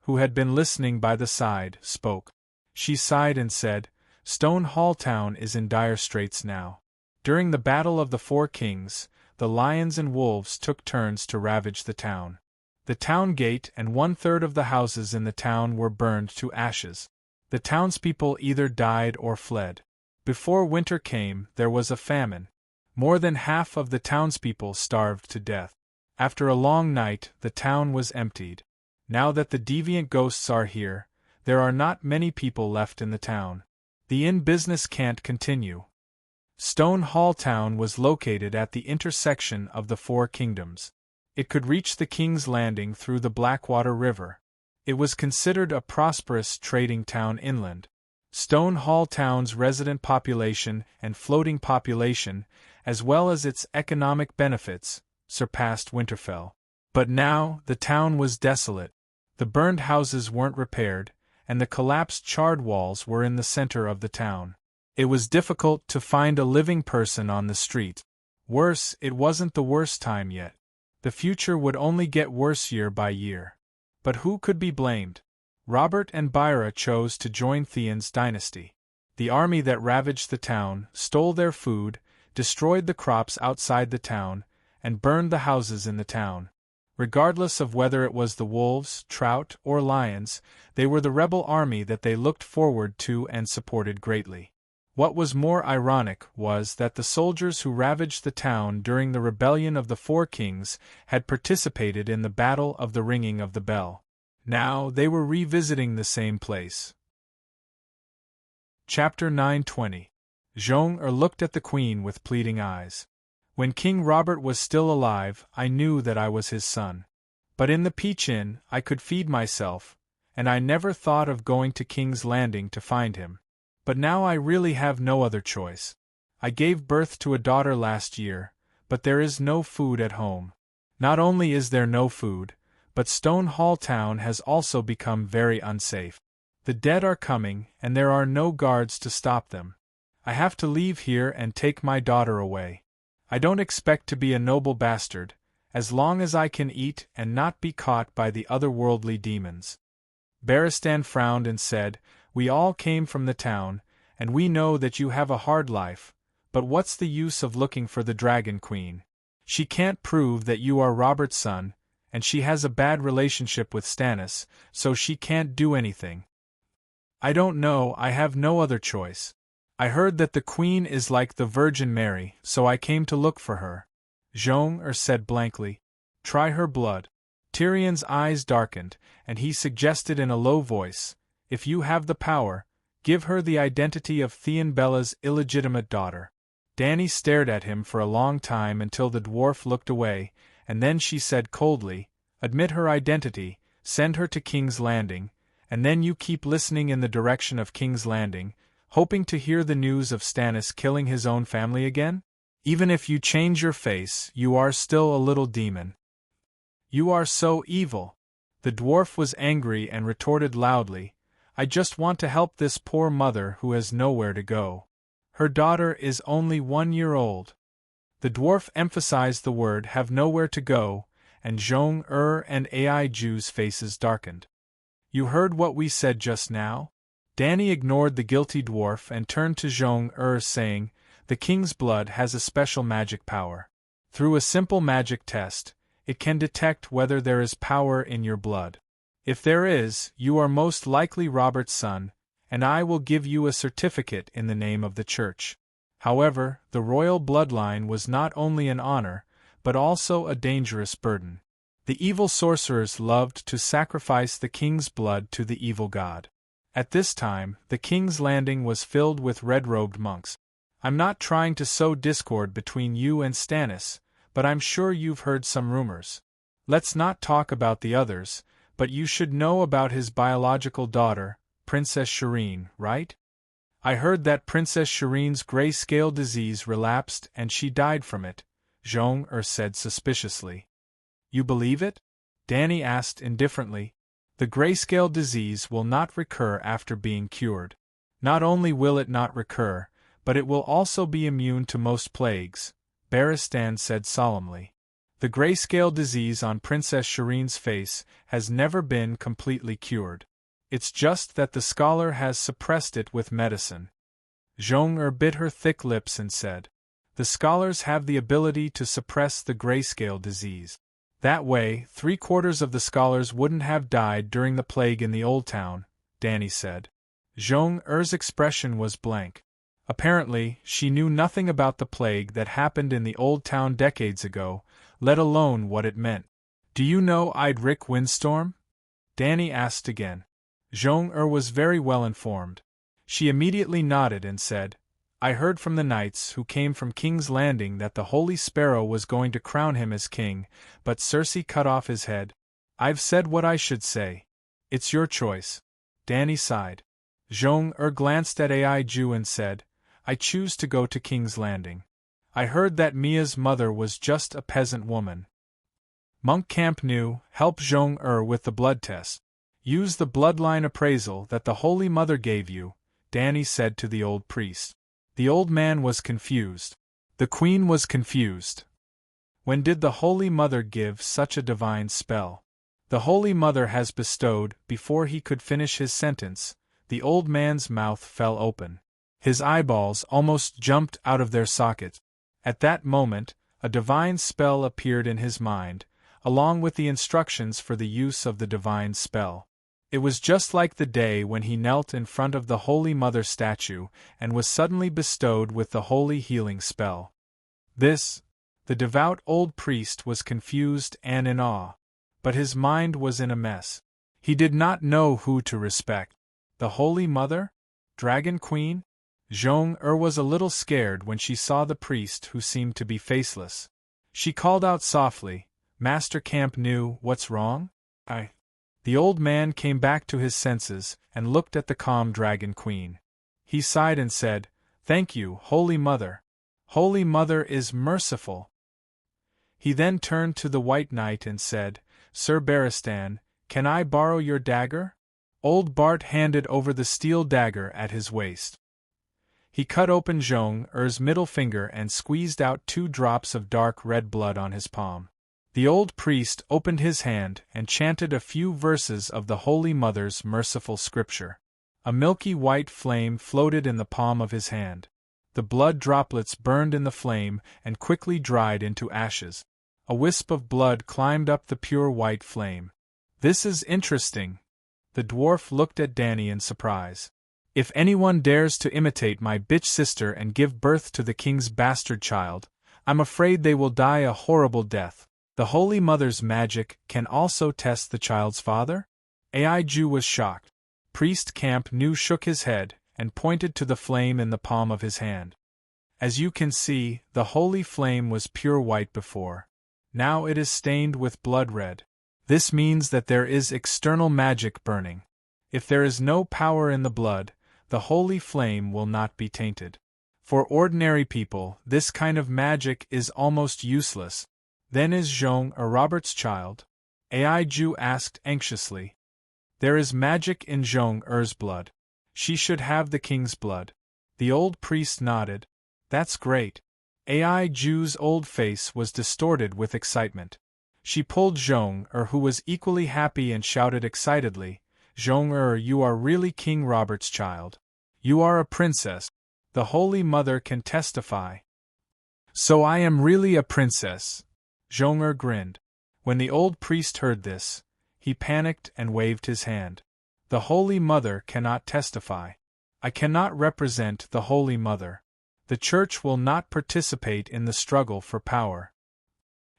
who had been listening by the side, spoke. She sighed and said, Stone Hall Town is in dire straits now. During the Battle of the Four Kings, the lions and wolves took turns to ravage the town. The town gate and 1/3 of the houses in the town were burned to ashes. The townspeople either died or fled. Before winter came, there was a famine. More than half of the townspeople starved to death. After a long night, the town was emptied. Now that the deviant ghosts are here, there are not many people left in the town. The inn business can't continue. Stone Hall Town was located at the intersection of the Four Kingdoms. It could reach the King's Landing through the Blackwater River. It was considered a prosperous trading town inland. Stone Hall Town's resident population and floating population, as well as its economic benefits, surpassed Winterfell. But now, the town was desolate. The burned houses weren't repaired, and the collapsed charred walls were in the center of the town. It was difficult to find a living person on the street. Worse, it wasn't the worst time yet. The future would only get worse year by year. But who could be blamed? Robert and Byra chose to join Theon's dynasty. The army that ravaged the town, stole their food, destroyed the crops outside the town, and burned the houses in the town. Regardless of whether it was the wolves, trout, or lions, they were the rebel army that they looked forward to and supported greatly. What was more ironic was that the soldiers who ravaged the town during the rebellion of the Four Kings had participated in the Battle of the Ringing of the Bell. Now they were revisiting the same place. Chapter 9:20. Jong-er looked at the Queen with pleading eyes. When King Robert was still alive, I knew that I was his son. But in the Peach Inn, I could feed myself, and I never thought of going to King's Landing to find him. But now I really have no other choice. I gave birth to a daughter last year, but there is no food at home. Not only is there no food, but Stone Hall Town has also become very unsafe. The dead are coming, and there are no guards to stop them. I have to leave here and take my daughter away. I don't expect to be a noble bastard, as long as I can eat and not be caught by the otherworldly demons. Barristan frowned and said, "We all came from the town, and we know that you have a hard life, but what's the use of looking for the Dragon Queen? She can't prove that you are Robert's son, and she has a bad relationship with Stannis, so she can't do anything. I don't know, I have no other choice. I heard that the Queen is like the Virgin Mary, so I came to look for her." Jong-er said blankly, "Try her blood." Tyrion's eyes darkened, and he suggested in a low voice, "If you have the power, give her the identity of Theon Bella's illegitimate daughter." Dany stared at him for a long time until the dwarf looked away, and then she said coldly, "Admit her identity, send her to King's Landing, and then you keep listening in the direction of King's Landing, hoping to hear the news of Stannis killing his own family again? Even if you change your face, you are still a little demon. You are so evil." The dwarf was angry and retorted loudly, "I just want to help this poor mother who has nowhere to go. Her daughter is only 1 year old." The dwarf emphasized the word "have nowhere to go," and Jong-er and Ai Ju's faces darkened. "You heard what we said just now?" Dany ignored the guilty dwarf and turned to Jong-er saying, "The king's blood has a special magic power. Through a simple magic test, it can detect whether there is power in your blood. If there is, you are most likely Robert's son, and I will give you a certificate in the name of the church." However, the royal bloodline was not only an honor, but also a dangerous burden. The evil sorcerers loved to sacrifice the king's blood to the evil god. At this time, the King's Landing was filled with red-robed monks. "I'm not trying to sow discord between you and Stannis, but I'm sure you've heard some rumors. Let's not talk about the others, but you should know about his biological daughter, Princess Serene, right? I heard that Princess Serene's grayscale disease relapsed and she died from it," Jong-er said suspiciously. "You believe it?" Dany asked indifferently. "The grayscale disease will not recur after being cured. Not only will it not recur, but it will also be immune to most plagues," Barristan said solemnly. "The grayscale disease on Princess Serene's face has never been completely cured. It's just that the scholar has suppressed it with medicine." Jong-er bit her thick lips and said, "The scholars have the ability to suppress the grayscale disease. That way, 3/4 of the scholars wouldn't have died during the plague in the Old Town," Dany said. Jong-er's expression was blank. Apparently, she knew nothing about the plague that happened in the Old Town decades ago, let alone what it meant. "Do you know Idric Windstorm?" Dany asked again. Jong-er was very well informed. She immediately nodded and said, "I heard from the knights who came from King's Landing that the Holy Sparrow was going to crown him as king, but Cersei cut off his head. I've said what I should say. It's your choice." Dany sighed. Jong-er glanced at Ai Ju and said, "I choose to go to King's Landing. I heard that Mia's mother was just a peasant woman." Monk Camp knew, help Jong-er with the blood test. "Use the bloodline appraisal that the Holy Mother gave you," Dany said to the old priest. The old man was confused. The queen was confused. When did the Holy Mother give such a divine spell? The Holy Mother has bestowed. Before he could finish his sentence, the old man's mouth fell open. His eyeballs almost jumped out of their sockets. At that moment, a divine spell appeared in his mind, along with the instructions for the use of the divine spell. It was just like the day when he knelt in front of the Holy Mother statue and was suddenly bestowed with the holy healing spell. The devout old priest was confused and in awe, but his mind was in a mess. He did not know who to respect. The Holy Mother? Dragon Queen? Zhong-er was a little scared when she saw the priest who seemed to be faceless. She called out softly, "Master Camp Nu, what's wrong?" The old man came back to his senses and looked at the calm Dragon Queen. He sighed and said, "Thank you, Holy Mother. Holy Mother is merciful." He then turned to the White Knight and said, "Sir Barristan, can I borrow your dagger?" Old Bart handed over the steel dagger at his waist. He cut open Zhong-er's middle finger and squeezed out 2 drops of dark red blood on his palm. The old priest opened his hand and chanted a few verses of the Holy Mother's merciful scripture. A milky white flame floated in the palm of his hand. The blood droplets burned in the flame and quickly dried into ashes. A wisp of blood climbed up the pure white flame. "This is interesting." The dwarf looked at Danny in surprise. "If anyone dares to imitate my bitch sister and give birth to the king's bastard child, I'm afraid they will die a horrible death. The Holy Mother's magic can also test the child's father?" Aiju was shocked. Priest Camp Nu shook his head and pointed to the flame in the palm of his hand. "As you can see, the holy flame was pure white before. Now it is stained with blood red. This means that there is external magic burning. If there is no power in the blood, the holy flame will not be tainted. For ordinary people, this kind of magic is almost useless." "Then is Zhong a Robert's child?" Aiju asked anxiously. "There is magic in Zhong-er's blood. She should have the king's blood." The old priest nodded. "That's great." Aiju's old face was distorted with excitement. She pulled Zhong-er, who was equally happy, and shouted excitedly, "Zhong-er, you are really King Robert's child. You are a princess. The Holy Mother can testify." "So I am really a princess." Zhong-er grinned. When the old priest heard this, he panicked and waved his hand. "The Holy Mother cannot testify. I cannot represent the Holy Mother. The Church will not participate in the struggle for power.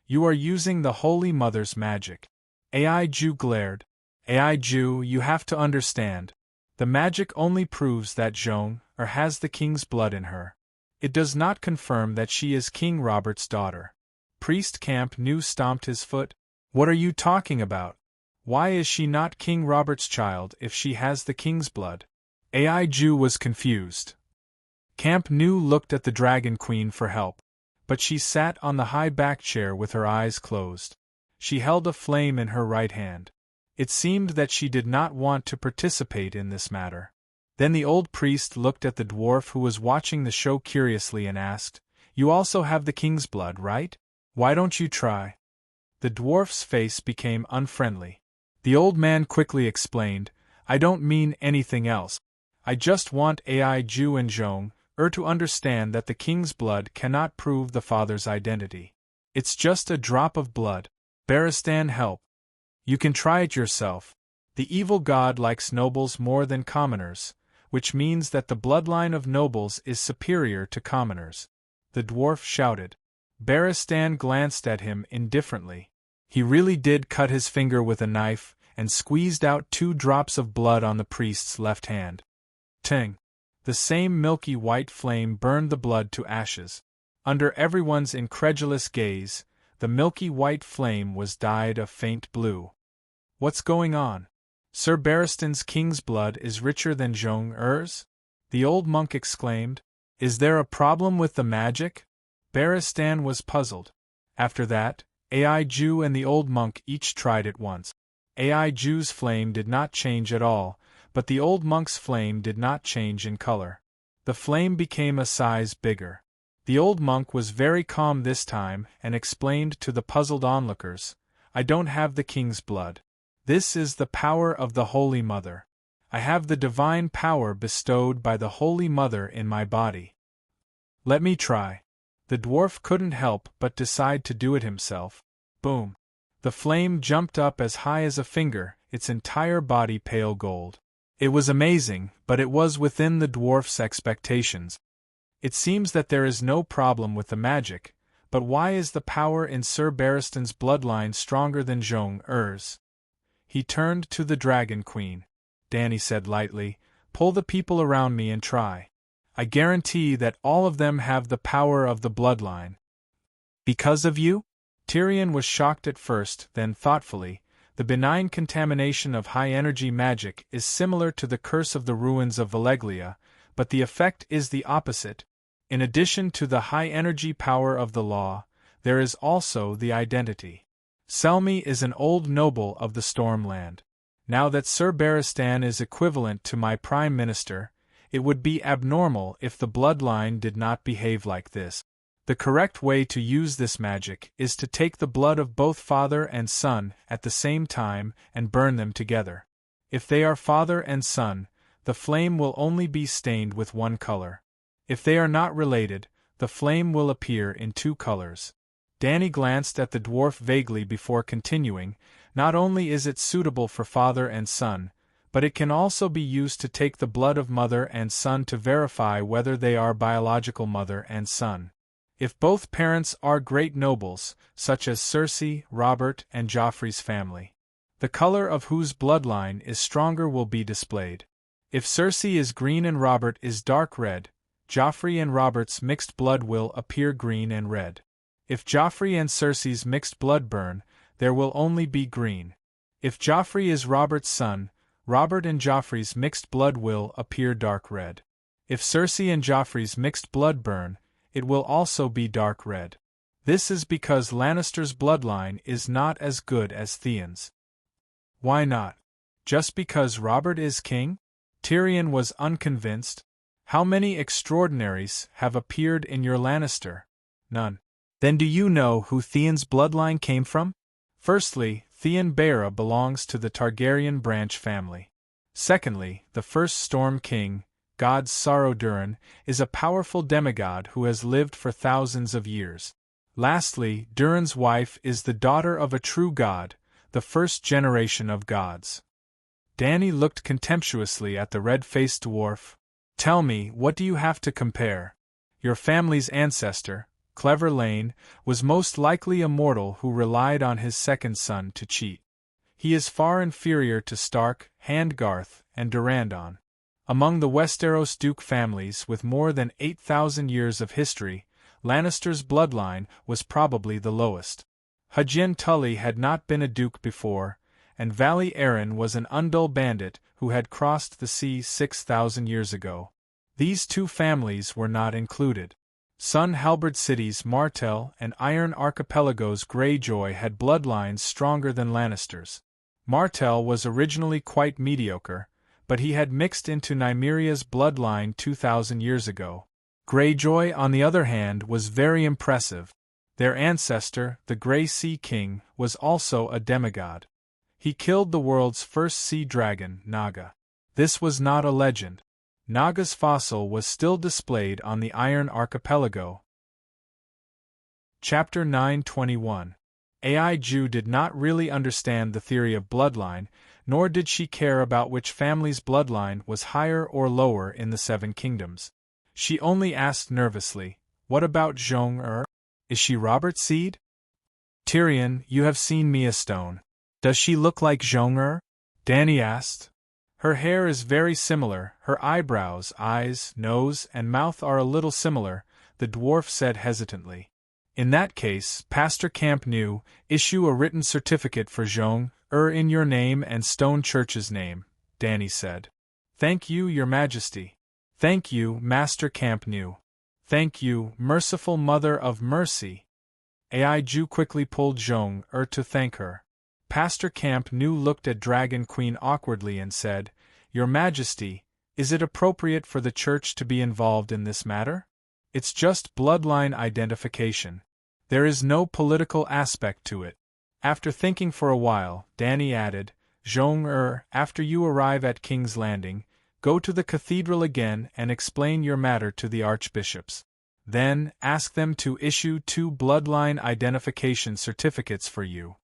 You are using the Holy Mother's magic." Aiju glared. "Aiju, you have to understand. The magic only proves that Zhong-er has the king's blood in her. It does not confirm that she is King Robert's daughter." Priest Camp Nu stomped his foot. "What are you talking about? Why is she not King Robert's child if she has the king's blood?" Aiju was confused. Camp Nu looked at the Dragon Queen for help, but she sat on the high back chair with her eyes closed. She held a flame in her right hand. It seemed that she did not want to participate in this matter. Then the old priest looked at the dwarf who was watching the show curiously and asked, "You also have the king's blood, right? Why don't you try?" The dwarf's face became unfriendly. The old man quickly explained, "I don't mean anything else. I just want Aiju and Zhong-er to understand that the king's blood cannot prove the father's identity. It's just a drop of blood. Barristan, help. You can try it yourself. The evil god likes nobles more than commoners, which means that the bloodline of nobles is superior to commoners." The dwarf shouted. Barristan glanced at him indifferently. He really did cut his finger with a knife and squeezed out 2 drops of blood on the priest's left hand. Ting! The same milky white flame burned the blood to ashes. Under everyone's incredulous gaze, the milky white flame was dyed a faint blue. "What's going on? Sir Barristan's king's blood is richer than Zhong-er's?" the old monk exclaimed. "Is there a problem with the magic?" Barristan was puzzled. After that, Aiju and the old monk each tried it once. Aiju's flame did not change at all, but the old monk's flame did not change in color. The flame became a size bigger. The old monk was very calm this time and explained to the puzzled onlookers, "I don't have the king's blood. This is the power of the Holy Mother. I have the divine power bestowed by the Holy Mother in my body. Let me try. The dwarf couldn't help but decide to do it himself. Boom! The flame jumped up as high as a finger, its entire body pale gold. It was amazing, but it was within the dwarf's expectations. It seems that there is no problem with the magic, but why is the power in Sir Barristan's bloodline stronger than Zhong-Er's? He turned to the Dragon Queen. Danny said lightly, "Pull the people around me and try. I guarantee that all of them have the power of the bloodline." "Because of you?" Tyrion was shocked at first, then thoughtfully, "The benign contamination of high-energy magic is similar to the curse of the ruins of Valeglia, but the effect is the opposite. In addition to the high-energy power of the law, there is also the identity. Selmy is an old noble of the Stormland. Now that Sir Barristan is equivalent to my Prime Minister, it would be abnormal if the bloodline did not behave like this. The correct way to use this magic is to take the blood of both father and son at the same time and burn them together. If they are father and son, the flame will only be stained with one color. If they are not related, the flame will appear in two colors." Danny glanced at the dwarf vaguely before continuing, "Not only is it suitable for father and son, but it can also be used to take the blood of mother and son to verify whether they are biological mother and son. If both parents are great nobles, such as Cersei, Robert, and Joffrey's family, the color of whose bloodline is stronger will be displayed. If Cersei is green and Robert is dark red, Joffrey and Robert's mixed blood will appear green and red. If Joffrey and Cersei's mixed blood burn, there will only be green. If Joffrey is Robert's son, Robert and Joffrey's mixed blood will appear dark red. If Cersei and Joffrey's mixed blood burn, it will also be dark red. This is because Lannister's bloodline is not as good as Theon's." "Why not? Just because Robert is king?" Tyrion was unconvinced. "How many extraordinaries have appeared in your Lannister?" "None." "Then do you know who Theon's bloodline came from?" "Firstly, Theon Beira belongs to the Targaryen branch family. Secondly, the first Storm King, God Sarodurin, is a powerful demigod who has lived for thousands of years. Lastly, Durin's wife is the daughter of a true god, the first generation of gods." Danny looked contemptuously at the red-faced dwarf. "Tell me, what do you have to compare? Your family's ancestor, Clever Lane, was most likely a mortal who relied on his second son to cheat. He is far inferior to Stark, Handgarth, and Durrandon. Among the Westeros Duke families with more than 8,000 years of history, Lannister's bloodline was probably the lowest. Hajin Tully had not been a duke before, and Valley Aaron was an Undul bandit who had crossed the sea 6,000 years ago. These two families were not included. Sun Halberd City's Martell and Iron Archipelago's Greyjoy had bloodlines stronger than Lannister's. Martell was originally quite mediocre, but he had mixed into Nymeria's bloodline 2,000 years ago. Greyjoy, on the other hand, was very impressive. Their ancestor, the Grey Sea King, was also a demigod. He killed the world's first sea dragon, Naga. This was not a legend. Naga's fossil was still displayed on the Iron Archipelago. Chapter 921. Ai Ju did not really understand the theory of bloodline, nor did she care about which family's bloodline was higher or lower in the Seven Kingdoms. She only asked nervously, "What about Zhong-Er? Is she Robert's seed?" "Tyrion, you have seen Mia Stone. Does she look like Zhong-Er?" Danny asked. "Her hair is very similar, her eyebrows, eyes, nose, and mouth are a little similar," the dwarf said hesitantly. "In that case, Pastor Camp New, issue a written certificate for Zhong-Er in your name and Stone Church's name," Danny said. "Thank you, Your Majesty." "Thank you, Master Camp New." "Thank you, Merciful Mother of Mercy." Ai Ju quickly pulled Zhong-Er to thank her. Pastor Camp New looked at Dragon Queen awkwardly and said, "Your Majesty, is it appropriate for the Church to be involved in this matter? It's just bloodline identification. There is no political aspect to it." After thinking for a while, Danny added, Zhong after you arrive at King's Landing, go to the cathedral again and explain your matter to the archbishops. Then, ask them to issue 2 bloodline identification certificates for you.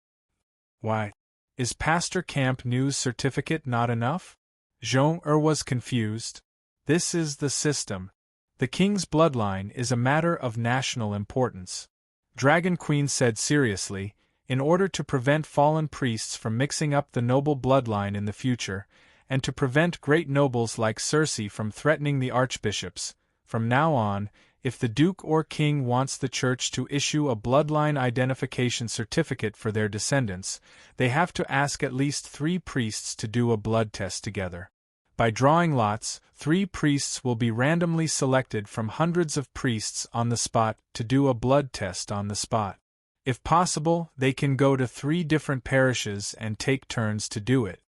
Why? Is Pastor Camp News certificate not enough? Zhong was confused. This is the system. The king's bloodline is a matter of national importance. Dragon Queen said seriously, in order to prevent fallen priests from mixing up the noble bloodline in the future, and to prevent great nobles like Cersei from threatening the archbishops, from now on, if the duke or king wants the church to issue a bloodline identification certificate for their descendants, they have to ask at least 3 priests to do a blood test together. By drawing lots, 3 priests will be randomly selected from hundreds of priests on the spot to do a blood test on the spot. If possible, they can go to 3 different parishes and take turns to do it.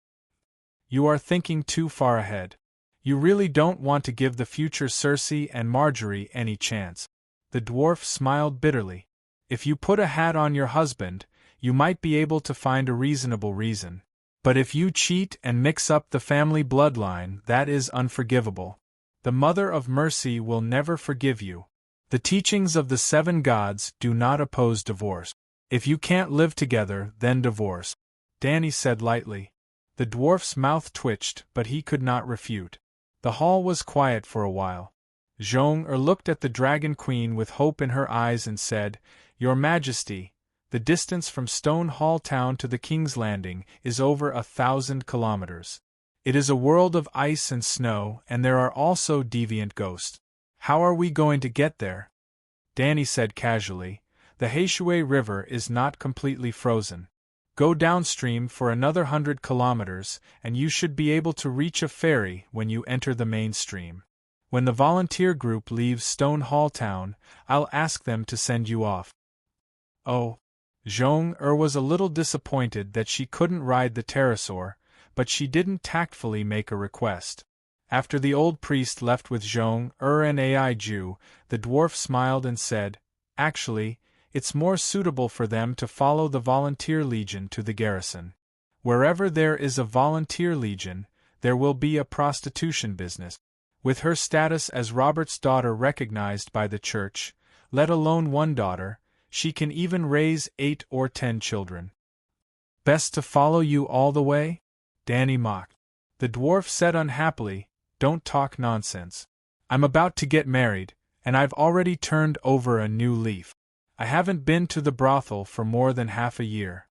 You are thinking too far ahead. You really don't want to give the future Cersei and Marjorie any chance. The dwarf smiled bitterly. If you put a hat on your husband, you might be able to find a reasonable reason. But if you cheat and mix up the family bloodline, that is unforgivable. The Mother of Mercy will never forgive you. The teachings of the 7 gods do not oppose divorce. If you can't live together, then divorce. Danny said lightly. The dwarf's mouth twitched, but he could not refute. The hall was quiet for a while. Zhong looked at the Dragon Queen with hope in her eyes and said, Your Majesty, the distance from Stone Hall Town to the King's Landing is over 1,000 kilometers. It is a world of ice and snow, and there are also deviant ghosts. How are we going to get there? Danny said casually, The Heishui River is not completely frozen. Go downstream for another 100 kilometers, and you should be able to reach a ferry when you enter the main stream. When the volunteer group leaves Stone Hall Town, I'll ask them to send you off. Oh. Zhong was a little disappointed that she couldn't ride the pterosaur, but she didn't tactfully make a request. After the old priest left with Zhong and Ai Ju, the dwarf smiled and said, Actually, it's more suitable for them to follow the volunteer legion to the garrison. Wherever there is a volunteer legion, there will be a prostitution business. With her status as Robert's daughter recognized by the church, let alone 1 daughter, she can even raise 8 or 10 children. Best to follow you all the way? Danny mocked. The dwarf said unhappily, Don't talk nonsense. I'm about to get married, and I've already turned over a new leaf. I haven't been to the brothel for more than half a year.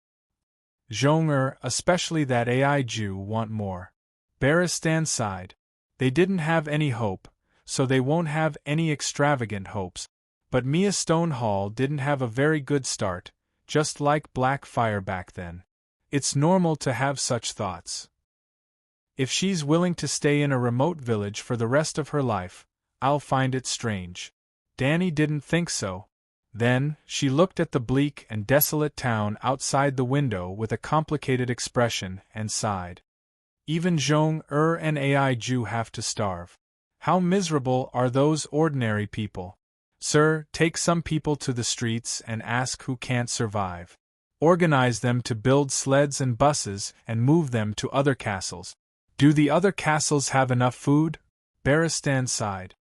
Zhong especially that Ai Ju, want more. Barristan sighed. They didn't have any hope, so they won't have any extravagant hopes. But Mia Stonehall didn't have a very good start, just like Blackfire back then. It's normal to have such thoughts. If she's willing to stay in a remote village for the rest of her life, I'll find it strange. Danny didn't think so. Then, she looked at the bleak and desolate town outside the window with a complicated expression and sighed. Even Zhong and Ai Ju have to starve. How miserable are those ordinary people? Sir, take some people to the streets and ask who can't survive. Organize them to build sleds and buses and move them to other castles. Do the other castles have enough food? Barristan sighed.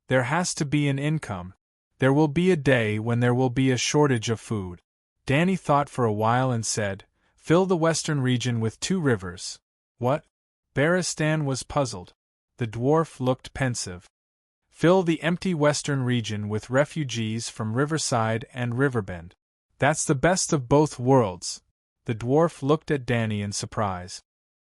There has to be an income. There will be a day when there will be a shortage of food. Danny thought for a while and said, Fill the western region with 2 rivers. What? Barristan was puzzled. The dwarf looked pensive. Fill the empty western region with refugees from Riverside and Riverbend. That's the best of both worlds. The dwarf looked at Danny in surprise.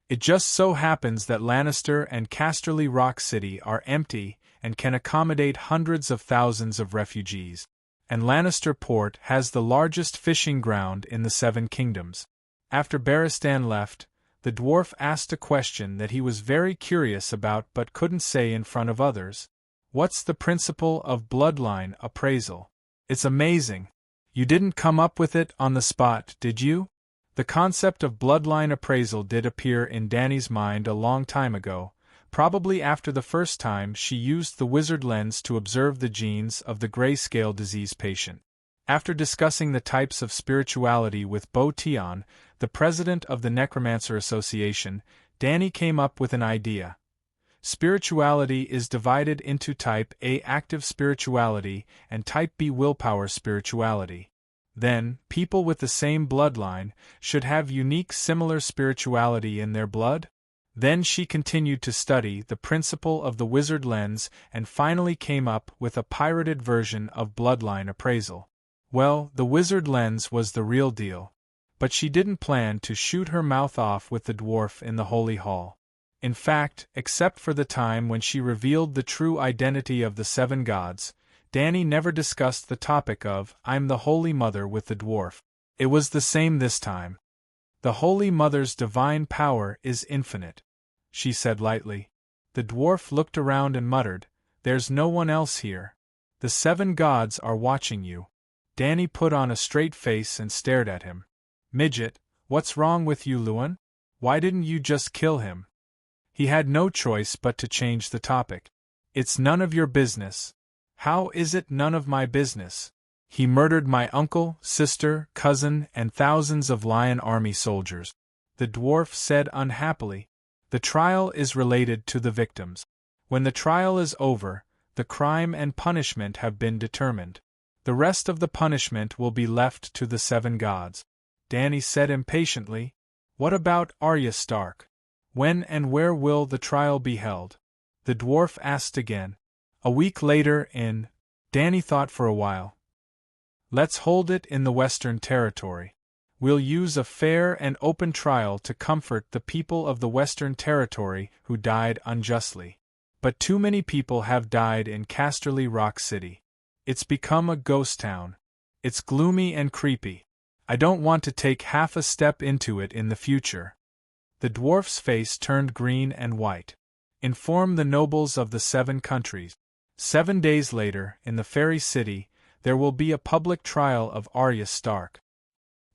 It just so happens that Lannister and Casterly Rock City are empty and can accommodate hundreds of thousands of refugees. And Lannister Port has the largest fishing ground in the 7 kingdoms. After Barristan left, the dwarf asked a question that he was very curious about but couldn't say in front of others. What's the principle of bloodline appraisal? It's amazing. You didn't come up with it on the spot, did you? The concept of bloodline appraisal did appear in Danny's mind a long time ago, probably after the first time she used the wizard lens to observe the genes of the grayscale disease patient. After discussing the types of spirituality with Bo Tian, the president of the Necromancer Association, Danny came up with an idea. Spirituality is divided into Type A active spirituality and Type B willpower spirituality. Then, people with the same bloodline should have unique similar spirituality in their blood? Then she continued to study the principle of the wizard lens and finally came up with a pirated version of bloodline appraisal. Well, the wizard lens was the real deal. But she didn't plan to shoot her mouth off with the dwarf in the Holy Hall. In fact, except for the time when she revealed the true identity of the 7 gods, Danny never discussed the topic of "I'm the Holy Mother" with the dwarf. It was the same this time. "The Holy Mother's divine power is infinite," she said lightly. The dwarf looked around and muttered, "There's no one else here. The 7 gods are watching you." Danny put on a straight face and stared at him. "Midget, what's wrong with you, Luan? Why didn't you just kill him?" He had no choice but to change the topic. "It's none of your business." "How is it none of my business? He murdered my uncle, sister, cousin, and thousands of Lion Army soldiers," the dwarf said unhappily. "The trial is related to the victims. When the trial is over, the crime and punishment have been determined. The rest of the punishment will be left to the 7 gods." Danny said impatiently, "What about Arya Stark? When and where will the trial be held?" The dwarf asked again. "A week later in..." Danny thought for a while. "Let's hold it in the Western Territory. We'll use a fair and open trial to comfort the people of the Western Territory who died unjustly. But too many people have died in Casterly Rock City. It's become a ghost town. It's gloomy and creepy. I don't want to take half a step into it in the future." The dwarf's face turned green and white. "Inform the nobles of the 7 countries. 7 days later, in the fairy city, there will be a public trial of Arya Stark."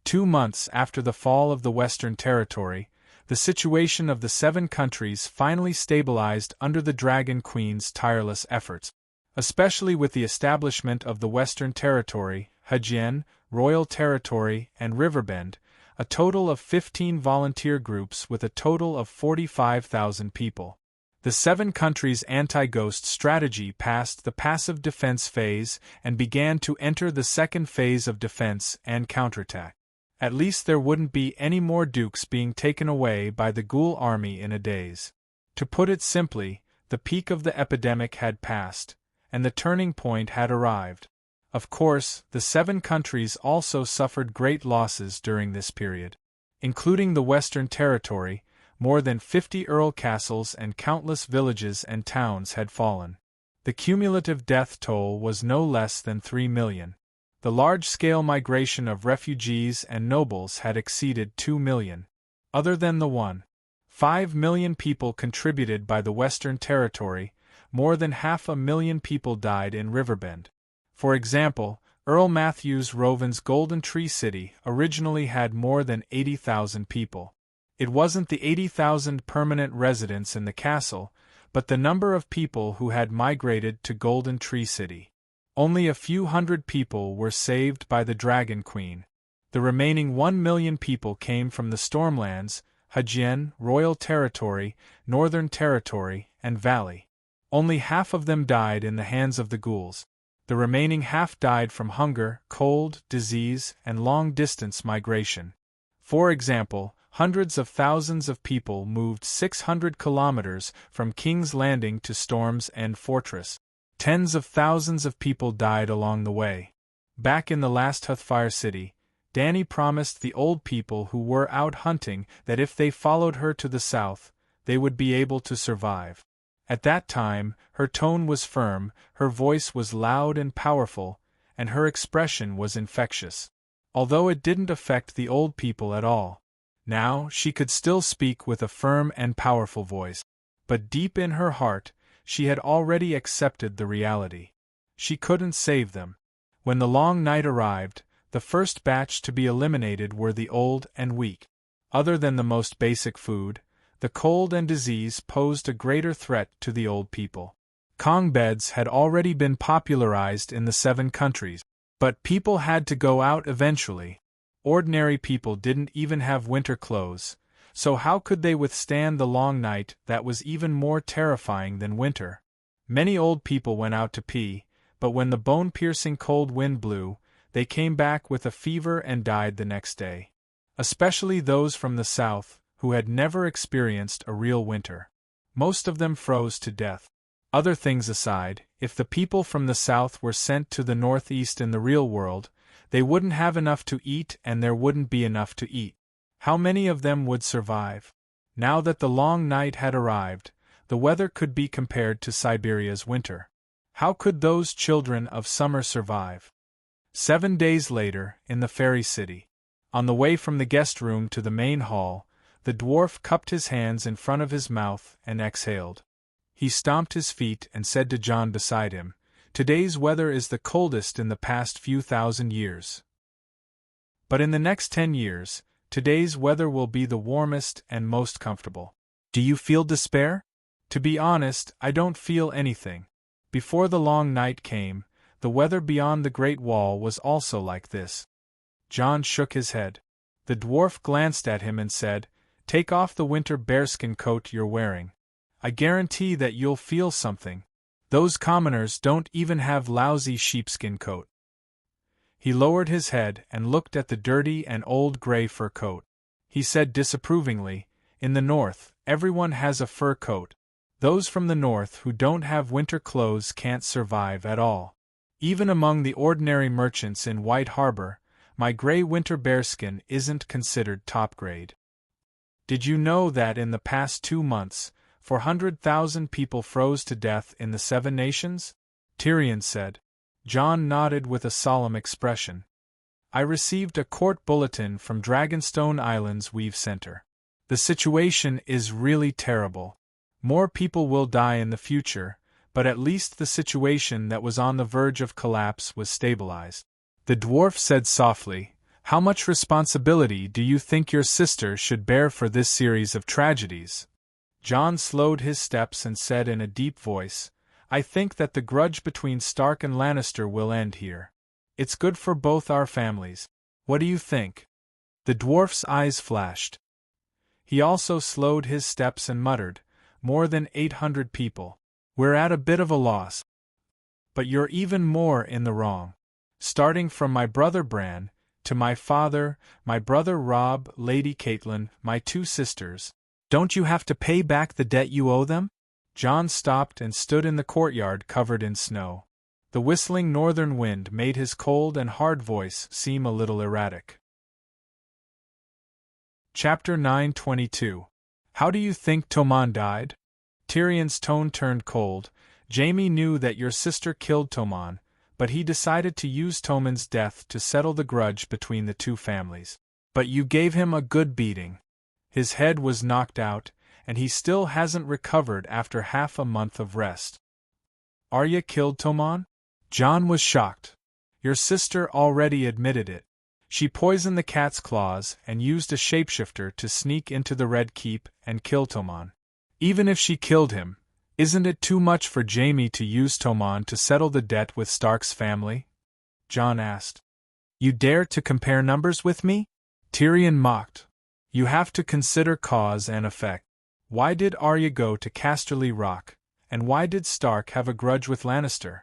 2 months after the fall of the Western Territory, the situation of the 7 countries finally stabilized under the Dragon Queen's tireless efforts. Especially with the establishment of the Western Territory, Hajien, Royal Territory, and Riverbend, a total of 15 volunteer groups with a total of 45,000 people. The 7 countries' anti-ghost strategy passed the passive defense phase and began to enter the second phase of defense and counterattack. At least there wouldn't be any more dukes being taken away by the ghoul army in a daze. To put it simply, the peak of the epidemic had passed, and the turning point had arrived. Of course, the 7 countries also suffered great losses during this period. Including the Western Territory, more than 50 earl castles and countless villages and towns had fallen. The cumulative death toll was no less than 3 million. The large-scale migration of refugees and nobles had exceeded 2 million. Other than the 1.5 million people contributed by the Western Territory, more than 500,000 people died in Riverbend. For example, Earl Matthews Roven's Golden Tree City originally had more than 80,000 people. It wasn't the 80,000 permanent residents in the castle, but the number of people who had migrated to Golden Tree City. Only a few hundred people were saved by the Dragon Queen. The remaining 1 million people came from the Stormlands, Hajien, Royal Territory, Northern Territory, and Valley. Only half of them died in the hands of the ghouls. The remaining half died from hunger, cold, disease, and long-distance migration. For example, hundreds of thousands of people moved 600 kilometers from King's Landing to Storm's End Fortress. Tens of thousands of people died along the way. Back in the last Heathfire City, Danny promised the old people who were out hunting that if they followed her to the south, they would be able to survive. At that time, her tone was firm, her voice was loud and powerful, and her expression was infectious. Although it didn't affect the old people at all. Now, she could still speak with a firm and powerful voice. But deep in her heart, she had already accepted the reality. She couldn't save them. When the long night arrived, the first batch to be eliminated were the old and weak. Other than the most basic food, the cold and disease posed a greater threat to the old people. Kong beds had already been popularized in the 7 countries, but people had to go out eventually. Ordinary people didn't even have winter clothes, so how could they withstand the long night that was even more terrifying than winter? Many old people went out to pee, but when the bone-piercing cold wind blew, they came back with a fever and died the next day. Especially those from the south, who had never experienced a real winter. Most of them froze to death. Other things aside, if the people from the south were sent to the northeast in the real world, they wouldn't have enough to eat and there wouldn't be enough to eat. How many of them would survive? Now that the long night had arrived, the weather could be compared to Siberia's winter. How could those children of summer survive? 7 days later, in the fairy city. On the way from the guest room to the main hall, the dwarf cupped his hands in front of his mouth and exhaled. He stomped his feet and said to John beside him, "Today's weather is the coldest in the past few thousand years. But in the next 10 years, today's weather will be the warmest and most comfortable. Do you feel despair?" "To be honest, I don't feel anything. Before the long night came, the weather beyond the Great Wall was also like this." John shook his head. The dwarf glanced at him and said, "Take off the winter bearskin coat you're wearing. I guarantee that you'll feel something. Those commoners don't even have lousy sheepskin coat." He lowered his head and looked at the dirty and old gray fur coat. He said disapprovingly, "In the north, everyone has a fur coat. Those from the north who don't have winter clothes can't survive at all. Even among the ordinary merchants in White Harbor, my gray winter bearskin isn't considered top grade. Did you know that in the past 2 months, 400,000 people froze to death in the 7 nations?" Tyrion said. John nodded with a solemn expression. "I received a court bulletin from Dragonstone Island's Weave Center. The situation is really terrible. More people will die in the future, but at least the situation that was on the verge of collapse was stabilized." The dwarf said softly, "How much responsibility do you think your sister should bear for this series of tragedies?" John slowed his steps and said in a deep voice, "I think that the grudge between Stark and Lannister will end here. It's good for both our families. What do you think?" The dwarf's eyes flashed. He also slowed his steps and muttered, "More than 800 people. We're at a bit of a loss. But you're even more in the wrong. Starting from my brother Bran, to my father, my brother Robb, Lady Catelyn, my 2 sisters. Don't you have to pay back the debt you owe them?" John stopped and stood in the courtyard covered in snow. The whistling northern wind made his cold and hard voice seem a little erratic. Chapter 9:22. How do you think Tommen died? Tyrion's tone turned cold. "Jaime knew that your sister killed Tommen, but he decided to use Tommen's death to settle the grudge between the 2 families. But you gave him a good beating. His head was knocked out, and he still hasn't recovered after half a month of rest." "Arya killed Tommen?" John was shocked. "Your sister already admitted it. She poisoned the cat's claws and used a shapeshifter to sneak into the Red Keep and kill Tommen. Even if she killed him, isn't it too much for Jaime to use Tommen to settle the debt with Stark's family?" John asked. "You dare to compare numbers with me?" Tyrion mocked. "You have to consider cause and effect. Why did Arya go to Casterly Rock, and why did Stark have a grudge with Lannister?"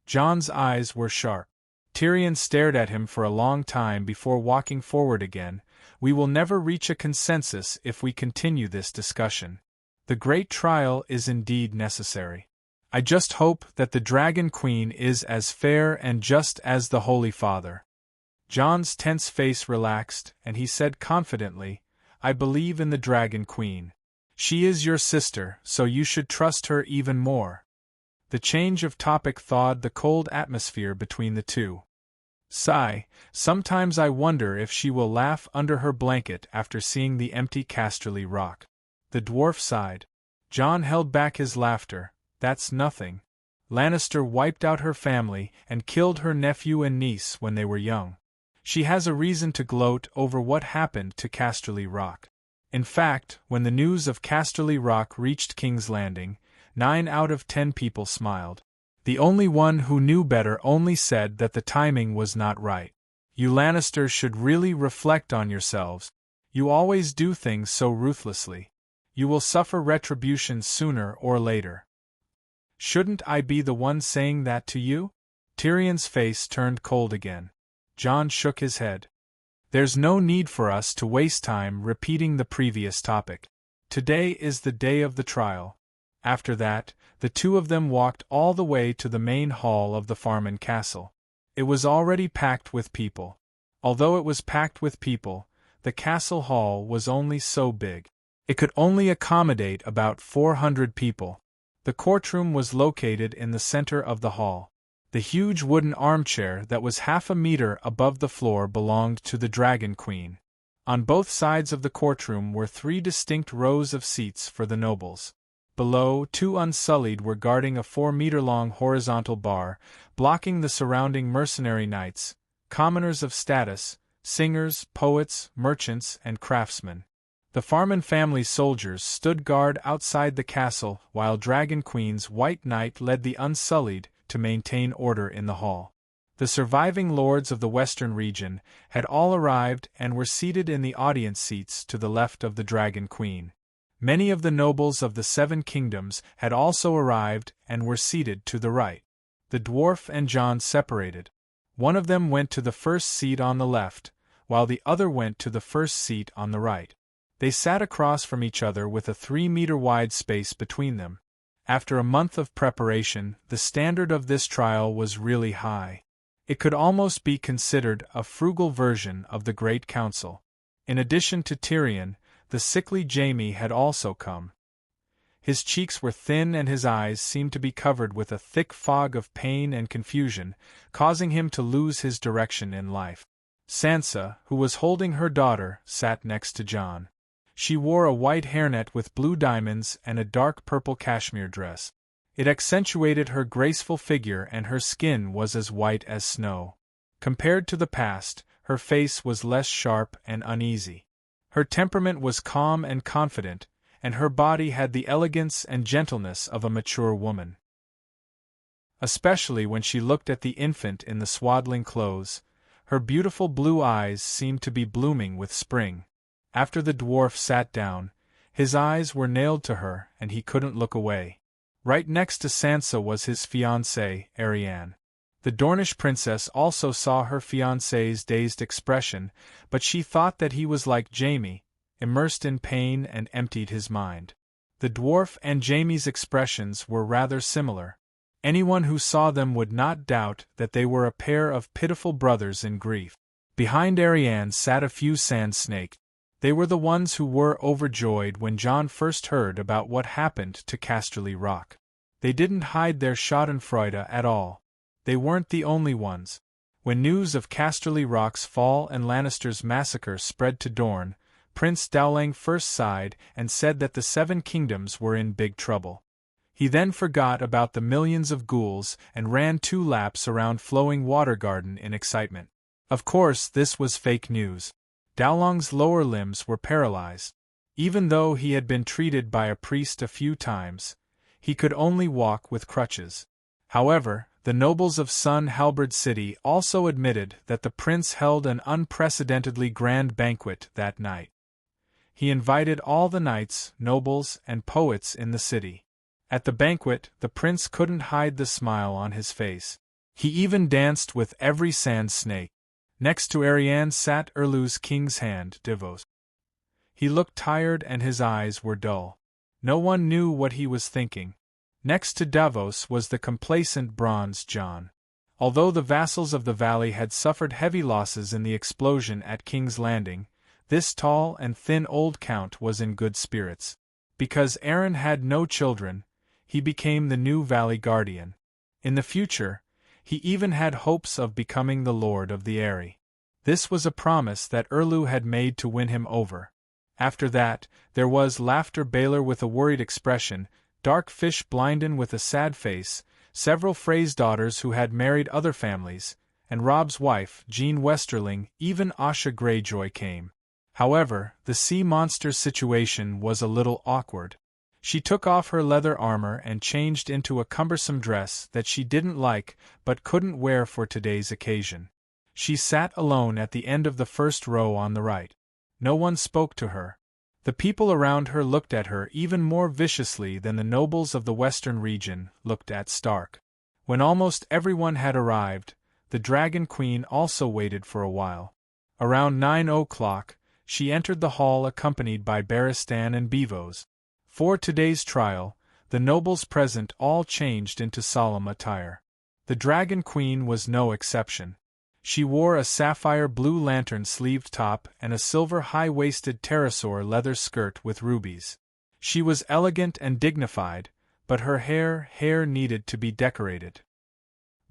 John's eyes were sharp. Tyrion stared at him for a long time before walking forward again. "We will never reach a consensus if we continue this discussion. The great trial is indeed necessary. I just hope that the Dragon Queen is as fair and just as the Holy Father." John's tense face relaxed, and he said confidently, "I believe in the Dragon Queen. She is your sister, so you should trust her even more." The change of topic thawed the cold atmosphere between the two. "Sigh, sometimes I wonder if she will laugh under her blanket after seeing the empty Casterly Rock." The dwarf sighed. John held back his laughter. "That's nothing. Lannister wiped out her family and killed her nephew and niece when they were young. She has a reason to gloat over what happened to Casterly Rock. In fact, when the news of Casterly Rock reached King's Landing, 9 out of 10 people smiled. The only one who knew better only said that the timing was not right. You Lannisters should really reflect on yourselves. You always do things so ruthlessly. You will suffer retribution sooner or later. Shouldn't I be the one saying that to you? Tyrion's face turned cold again. Jon shook his head. There's no need for us to waste time repeating the previous topic. Today is the day of the trial. After that, the two of them walked all the way to the main hall of the Farman Castle. It was already packed with people. Although it was packed with people, the castle hall was only so big. It could only accommodate about 400 people. The courtroom was located in the center of the hall. The huge wooden armchair that was half a meter above the floor belonged to the Dragon Queen. On both sides of the courtroom were 3 distinct rows of seats for the nobles. Below, 2 Unsullied were guarding a 4-meter-long horizontal bar, blocking the surrounding mercenary knights, commoners of status, singers, poets, merchants, and craftsmen. The Farman family soldiers stood guard outside the castle while Dragon Queen's White Knight led the Unsullied to maintain order in the hall. The surviving lords of the western region had all arrived and were seated in the audience seats to the left of the Dragon Queen. Many of the nobles of the 7 kingdoms had also arrived and were seated to the right. The dwarf and Jon separated. One of them went to the first seat on the left, while the other went to the first seat on the right. They sat across from each other with a 3-meter-wide space between them. After a month of preparation, the standard of this trial was really high. It could almost be considered a frugal version of the Great Council. In addition to Tyrion, the sickly Jaime had also come. His cheeks were thin and his eyes seemed to be covered with a thick fog of pain and confusion, causing him to lose his direction in life. Sansa, who was holding her daughter, sat next to Jon. She wore a white hairnet with blue diamonds and a dark purple cashmere dress. It accentuated her graceful figure and her skin was as white as snow. Compared to the past, her face was less sharp and uneasy. Her temperament was calm and confident, and her body had the elegance and gentleness of a mature woman. Especially when she looked at the infant in the swaddling clothes, her beautiful blue eyes seemed to be blooming with spring. After the dwarf sat down, his eyes were nailed to her and he couldn't look away. Right next to Sansa was his fiancée, Arianne. The Dornish princess also saw her fiancé's dazed expression, but she thought that he was like Jaime, immersed in pain and emptied his mind. The dwarf and Jaime's expressions were rather similar. Anyone who saw them would not doubt that they were a pair of pitiful brothers in grief. Behind Arianne sat a few sand snakes. They were the ones who were overjoyed when Jon first heard about what happened to Casterly Rock. They didn't hide their schadenfreude at all. They weren't the only ones. When news of Casterly Rock's fall and Lannister's massacre spread to Dorne, Prince Dowling first sighed and said that the 7 kingdoms were in big trouble. He then forgot about the millions of ghouls and ran 2 laps around Flowing Water Garden in excitement. Of course, this was fake news. Dowling's lower limbs were paralyzed. Even though he had been treated by a priest a few times, he could only walk with crutches. However, the nobles of Sun Halberd City also admitted that the prince held an unprecedentedly grand banquet that night. He invited all the knights, nobles, and poets in the city. At the banquet, the prince couldn't hide the smile on his face. He even danced with every sand snake. Next to Arianne sat Erlu's king's hand, Davos. He looked tired and his eyes were dull. No one knew what he was thinking. Next to Davos was the complacent Bronze Jon. Although the vassals of the valley had suffered heavy losses in the explosion at King's Landing, this tall and thin old count was in good spirits. Because Aeron had no children, he became the new Valley Guardian. In the future, he even had hopes of becoming the Lord of the Eyrie. This was a promise that Erlu had made to win him over. After that, there was Laughter Baylor with a worried expression, Dark Fish Blinden with a sad face, several Frey's daughters who had married other families, and Robb's wife, Jean Westerling. Even Asha Greyjoy came. However, the sea monster's situation was a little awkward. She took off her leather armor and changed into a cumbersome dress that she didn't like but couldn't wear for today's occasion. She sat alone at the end of the first row on the right. No one spoke to her. The people around her looked at her even more viciously than the nobles of the western region looked at Stark. When almost everyone had arrived, the Dragon Queen also waited for a while. Around 9 o'clock, she entered the hall accompanied by Barristan and Beevos. For today's trial, the nobles present all changed into solemn attire. The Dragon Queen was no exception. She wore a sapphire blue lantern-sleeved top and a silver high-waisted pterosaur leather skirt with rubies. She was elegant and dignified, but her hair needed to be decorated.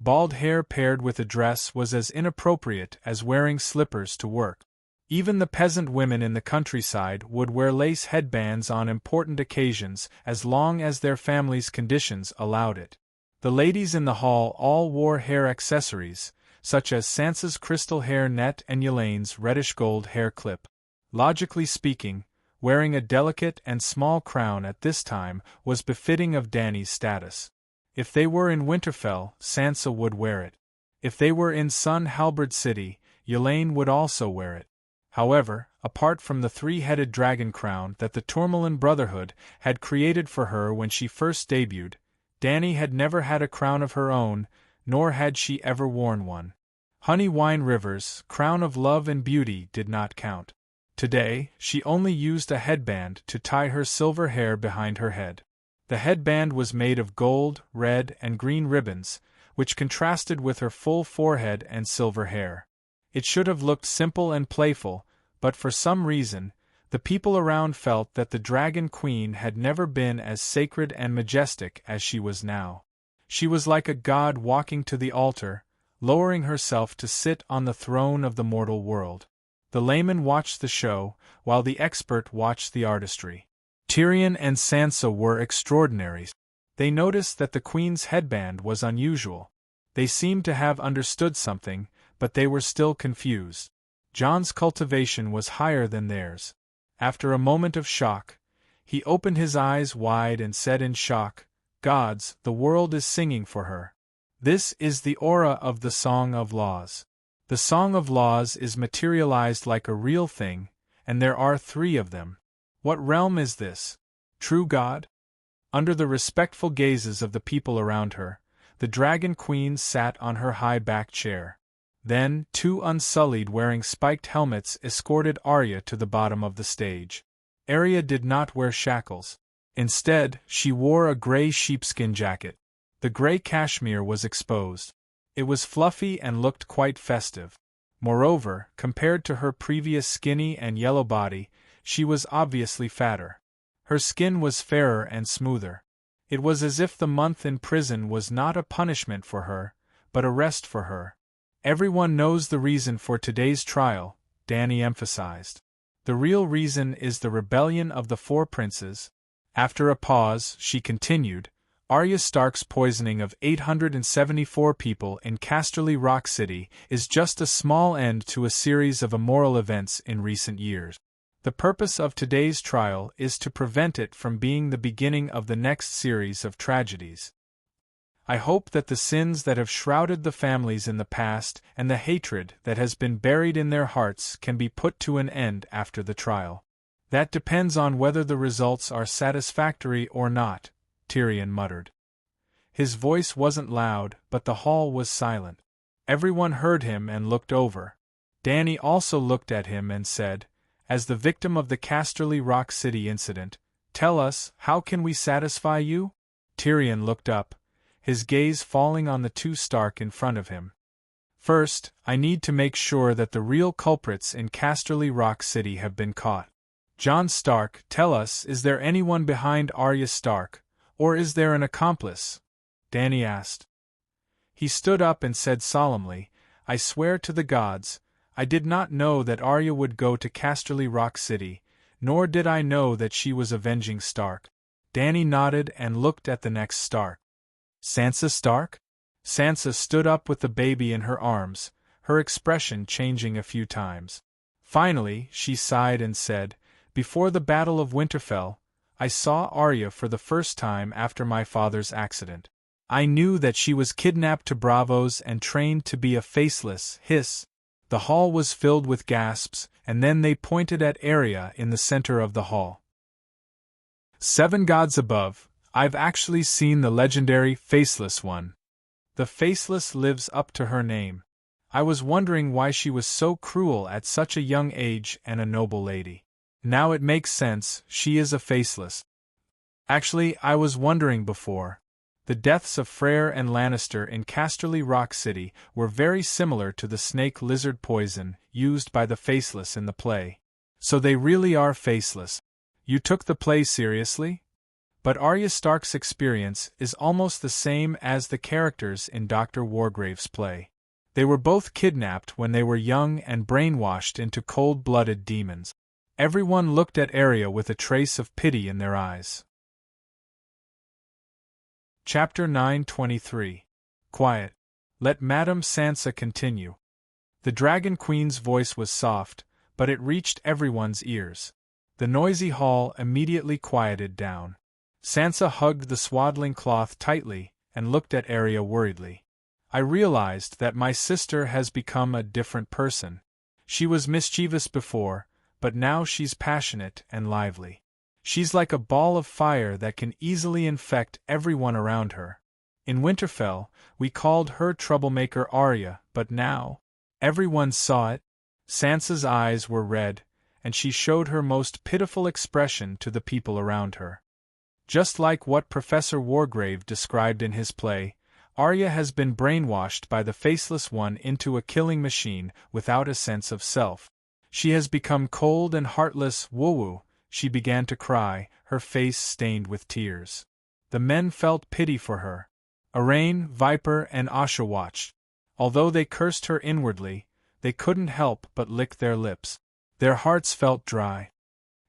Bald hair paired with a dress was as inappropriate as wearing slippers to work. Even the peasant women in the countryside would wear lace headbands on important occasions as long as their families' conditions allowed it. The ladies in the hall all wore hair accessories, such as Sansa's crystal hair net and Yelene's reddish-gold hair clip. Logically speaking, wearing a delicate and small crown at this time was befitting of Dany's status. If they were in Winterfell, Sansa would wear it. If they were in Sun Halberd City, Yelene would also wear it. However, apart from the three-headed dragon crown that the Tourmaline Brotherhood had created for her when she first debuted, Dany had never had a crown of her own, nor had she ever worn one. Honey Wine River's crown of love and beauty did not count. Today, she only used a headband to tie her silver hair behind her head. The headband was made of gold, red, and green ribbons, which contrasted with her full forehead and silver hair. It should have looked simple and playful, but for some reason, the people around felt that the Dragon Queen had never been as sacred and majestic as she was now. She was like a god walking to the altar, lowering herself to sit on the throne of the mortal world. The layman watched the show, while the expert watched the artistry. Tyrion and Sansa were extraordinary. They noticed that the Queen's headband was unusual. They seemed to have understood something, but they were still confused. Jon's cultivation was higher than theirs. After a moment of shock, he opened his eyes wide and said in shock, "Gods, the world is singing for her. This is the aura of the Song of Laws. The Song of Laws is materialized like a real thing, and there are 3 of them. What realm is this? True God?" Under the respectful gazes of the people around her, the Dragon Queen sat on her high back chair. Then, 2 Unsullied wearing spiked helmets escorted Arya to the bottom of the stage. Arya did not wear shackles. Instead, she wore a gray sheepskin jacket. The gray cashmere was exposed. It was fluffy and looked quite festive. Moreover, compared to her previous skinny and yellow body, she was obviously fatter. Her skin was fairer and smoother. It was as if the month in prison was not a punishment for her, but a rest for her. "Everyone knows the reason for today's trial," Dany emphasized. "The real reason is the rebellion of the 4 princes." After a pause, she continued, "Arya Stark's poisoning of 874 people in Casterly Rock City is just a small end to a series of immoral events in recent years. The purpose of today's trial is to prevent it from being the beginning of the next series of tragedies. I hope that the sins that have shrouded the families in the past and the hatred that has been buried in their hearts can be put to an end after the trial. That depends on whether the results are satisfactory or not," Tyrion muttered. His voice wasn't loud, but the hall was silent. Everyone heard him and looked over. Dany also looked at him and said, "As the victim of the Casterly Rock City incident, tell us, how can we satisfy you?" Tyrion looked up, his gaze falling on the 2 Stark in front of him. "First, I need to make sure that the real culprits in Casterly Rock City have been caught. Jon Stark, tell us, is there anyone behind Arya Stark, or is there an accomplice?" Dany asked. He stood up and said solemnly, "I swear to the gods, I did not know that Arya would go to Casterly Rock City, nor did I know that she was avenging Stark." Dany nodded and looked at the next Stark. "Sansa Stark?" Sansa stood up with the baby in her arms, her expression changing a few times. Finally, she sighed and said, "Before the Battle of Winterfell, I saw Arya for the first time after my father's accident. I knew that she was kidnapped to Braavos and trained to be a faceless hiss The hall was filled with gasps, and then they pointed at Arya in the center of the hall. 7 gods above, I've actually seen the legendary Faceless One. The Faceless lives up to her name. I was wondering why she was so cruel at such a young age and a noble lady. Now it makes sense, she is a Faceless. Actually, I was wondering before. The deaths of Freyr and Lannister in Casterly Rock City were very similar to the snake lizard poison used by the Faceless in the play. So they really are faceless. You took the play seriously? But Arya Stark's experience is almost the same as the characters in Dr. Wargrave's play. They were both kidnapped when they were young and brainwashed into cold-blooded demons. Everyone looked at Arya with a trace of pity in their eyes. Chapter 9:23. Quiet. Let Madame Sansa continue. The Dragon Queen's voice was soft, but it reached everyone's ears. The noisy hall immediately quieted down. Sansa hugged the swaddling cloth tightly and looked at Arya worriedly. I realized that my sister has become a different person. She was mischievous before, but now she's passionate and lively. She's like a ball of fire that can easily infect everyone around her. In Winterfell, we called her troublemaker Arya, but now, everyone saw it. Sansa's eyes were red, and she showed her most pitiful expression to the people around her. Just like what Professor Wargrave described in his play, Arya has been brainwashed by the Faceless One into a killing machine without a sense of self. She has become cold and heartless. Woo-woo. She began to cry, her face stained with tears. The men felt pity for her. Arain, Viper, and Asha watched. Although they cursed her inwardly, they couldn't help but lick their lips. Their hearts felt dry.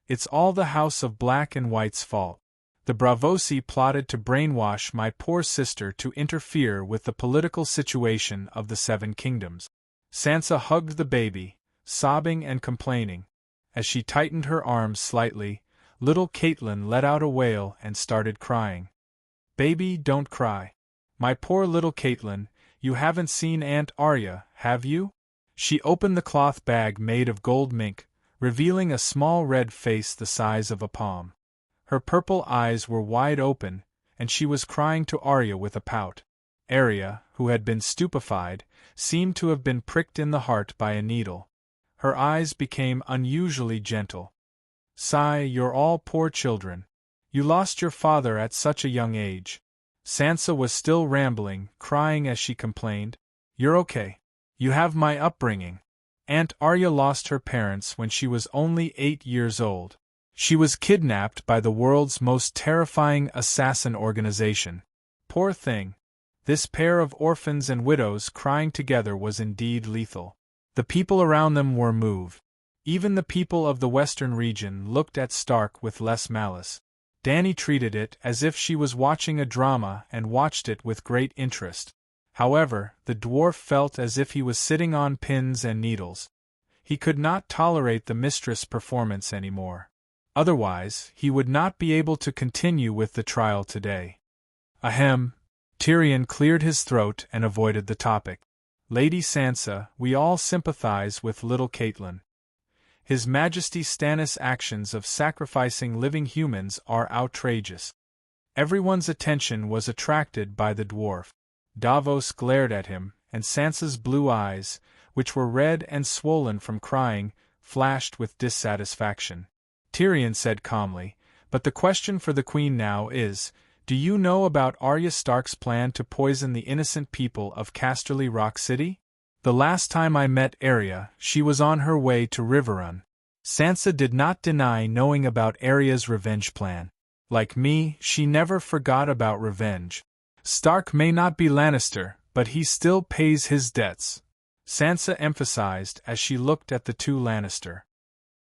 It's all the House of Black and White's fault. The Bravosi plotted to brainwash my poor sister to interfere with the political situation of the 7 kingdoms. Sansa hugged the baby, sobbing and complaining. As she tightened her arms slightly, little Catelyn let out a wail and started crying. Baby, don't cry. My poor little Catelyn, you haven't seen Aunt Arya, have you? She opened the cloth bag made of gold mink, revealing a small red face the size of a palm. Her purple eyes were wide open, and she was crying to Arya with a pout. Arya, who had been stupefied, seemed to have been pricked in the heart by a needle. Her eyes became unusually gentle. Sigh, you're all poor children. You lost your father at such a young age. Sansa was still rambling, crying as she complained. You're okay. You have my upbringing. Aunt Arya lost her parents when she was only 8 years old. She was kidnapped by the world's most terrifying assassin organization. Poor thing. This pair of orphans and widows crying together was indeed lethal. The people around them were moved. Even the people of the western region looked at Stark with less malice. Dany treated it as if she was watching a drama and watched it with great interest. However, the dwarf felt as if he was sitting on pins and needles. He could not tolerate the mistress' performance anymore. Otherwise, he would not be able to continue with the trial today. Ahem. Tyrion cleared his throat and avoided the topic. Lady Sansa, we all sympathize with little Catelyn. His Majesty Stannis' actions of sacrificing living humans are outrageous. Everyone's attention was attracted by the dwarf. Davos glared at him, and Sansa's blue eyes, which were red and swollen from crying, flashed with dissatisfaction. Tyrion said calmly, but the question for the Queen now is, do you know about Arya Stark's plan to poison the innocent people of Casterly Rock City? The last time I met Arya, she was on her way to Riverrun. Sansa did not deny knowing about Arya's revenge plan. Like me, she never forgot about revenge. Stark may not be Lannister, but he still pays his debts, Sansa emphasized as she looked at the 2 Lannister.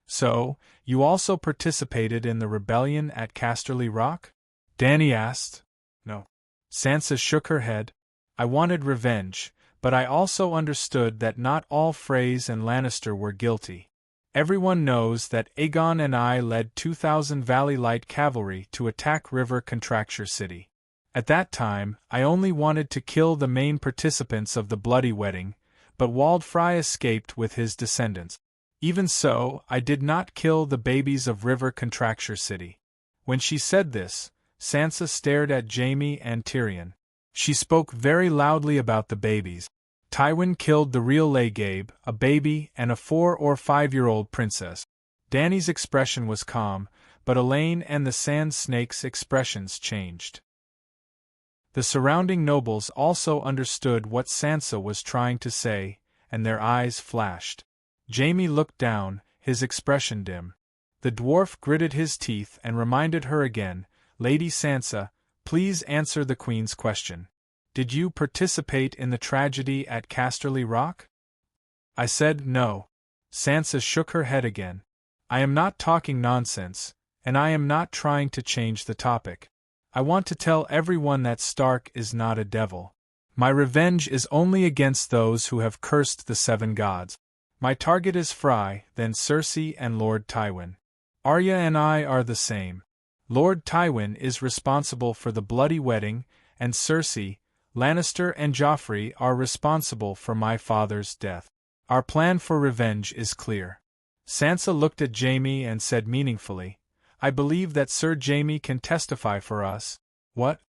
So, you also participated in the rebellion at Casterly Rock? Dany asked. No. Sansa shook her head. I wanted revenge, but I also understood that not all Freys and Lannister were guilty. Everyone knows that Aegon and I led 2,000 Valley Light cavalry to attack River Contracture City. At that time, I only wanted to kill the main participants of the bloody wedding, but Waldfrei escaped with his descendants. Even so, I did not kill the babies of River Contracture City. When she said this, Sansa stared at Jaime and Tyrion. She spoke very loudly about the babies. Tywin killed the real Legabe, a baby, and a 4 or 5-year-old princess. Dany's expression was calm, but Elaine and the Sand Snake's expressions changed. The surrounding nobles also understood what Sansa was trying to say, and their eyes flashed. Jaime looked down, his expression dim. The dwarf gritted his teeth and reminded her again, "Lady Sansa, please answer the Queen's question. Did you participate in the tragedy at Casterly Rock?" I said no. Sansa shook her head again. "I am not talking nonsense, and I am not trying to change the topic. I want to tell everyone that Stark is not a devil. My revenge is only against those who have cursed the 7 gods. My target is Frey, then Cersei and Lord Tywin. Arya and I are the same. Lord Tywin is responsible for the bloody wedding, and Cersei, Lannister and Joffrey are responsible for my father's death. Our plan for revenge is clear." Sansa looked at Jaime and said meaningfully, "I believe that Sir Jaime can testify for us." What?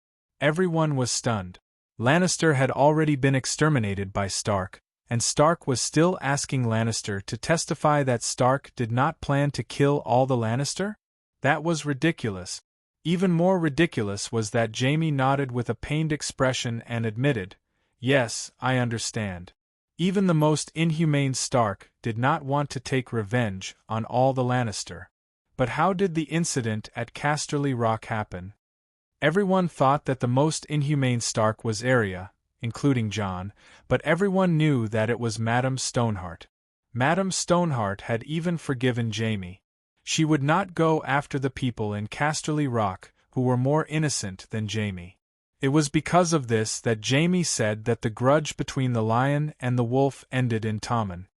Everyone was stunned. Lannister had already been exterminated by Stark, and Stark was still asking Lannister to testify that Stark did not plan to kill all the Lannister? That was ridiculous. Even more ridiculous was that Jaime nodded with a pained expression and admitted, "Yes, I understand. Even the most inhumane Stark did not want to take revenge on all the Lannister. But how did the incident at Casterly Rock happen?" Everyone thought that the most inhumane Stark was Arya, including Jon, but everyone knew that it was Madame Stoneheart. Madame Stoneheart had even forgiven Jaime. She would not go after the people in Casterly Rock who were more innocent than Jaime. It was because of this that Jaime said that the grudge between the lion and the wolf ended in Tommen.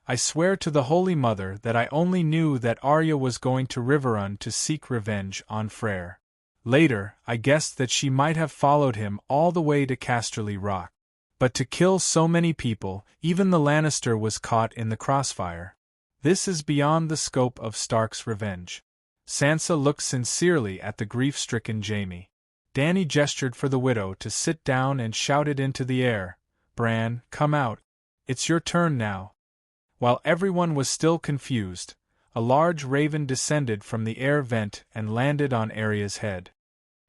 I swear to the Holy Mother that I only knew that Arya was going to Riverrun to seek revenge on Freyr. Later, I guessed that she might have followed him all the way to Casterly Rock. But to kill so many people, even the Lannister was caught in the crossfire. This is beyond the scope of Stark's revenge. Sansa looked sincerely at the grief-stricken Jaime. Dany gestured for the widow to sit down and shouted into the air, "Bran, come out. It's your turn now." While everyone was still confused, a large raven descended from the air vent and landed on Arya's head.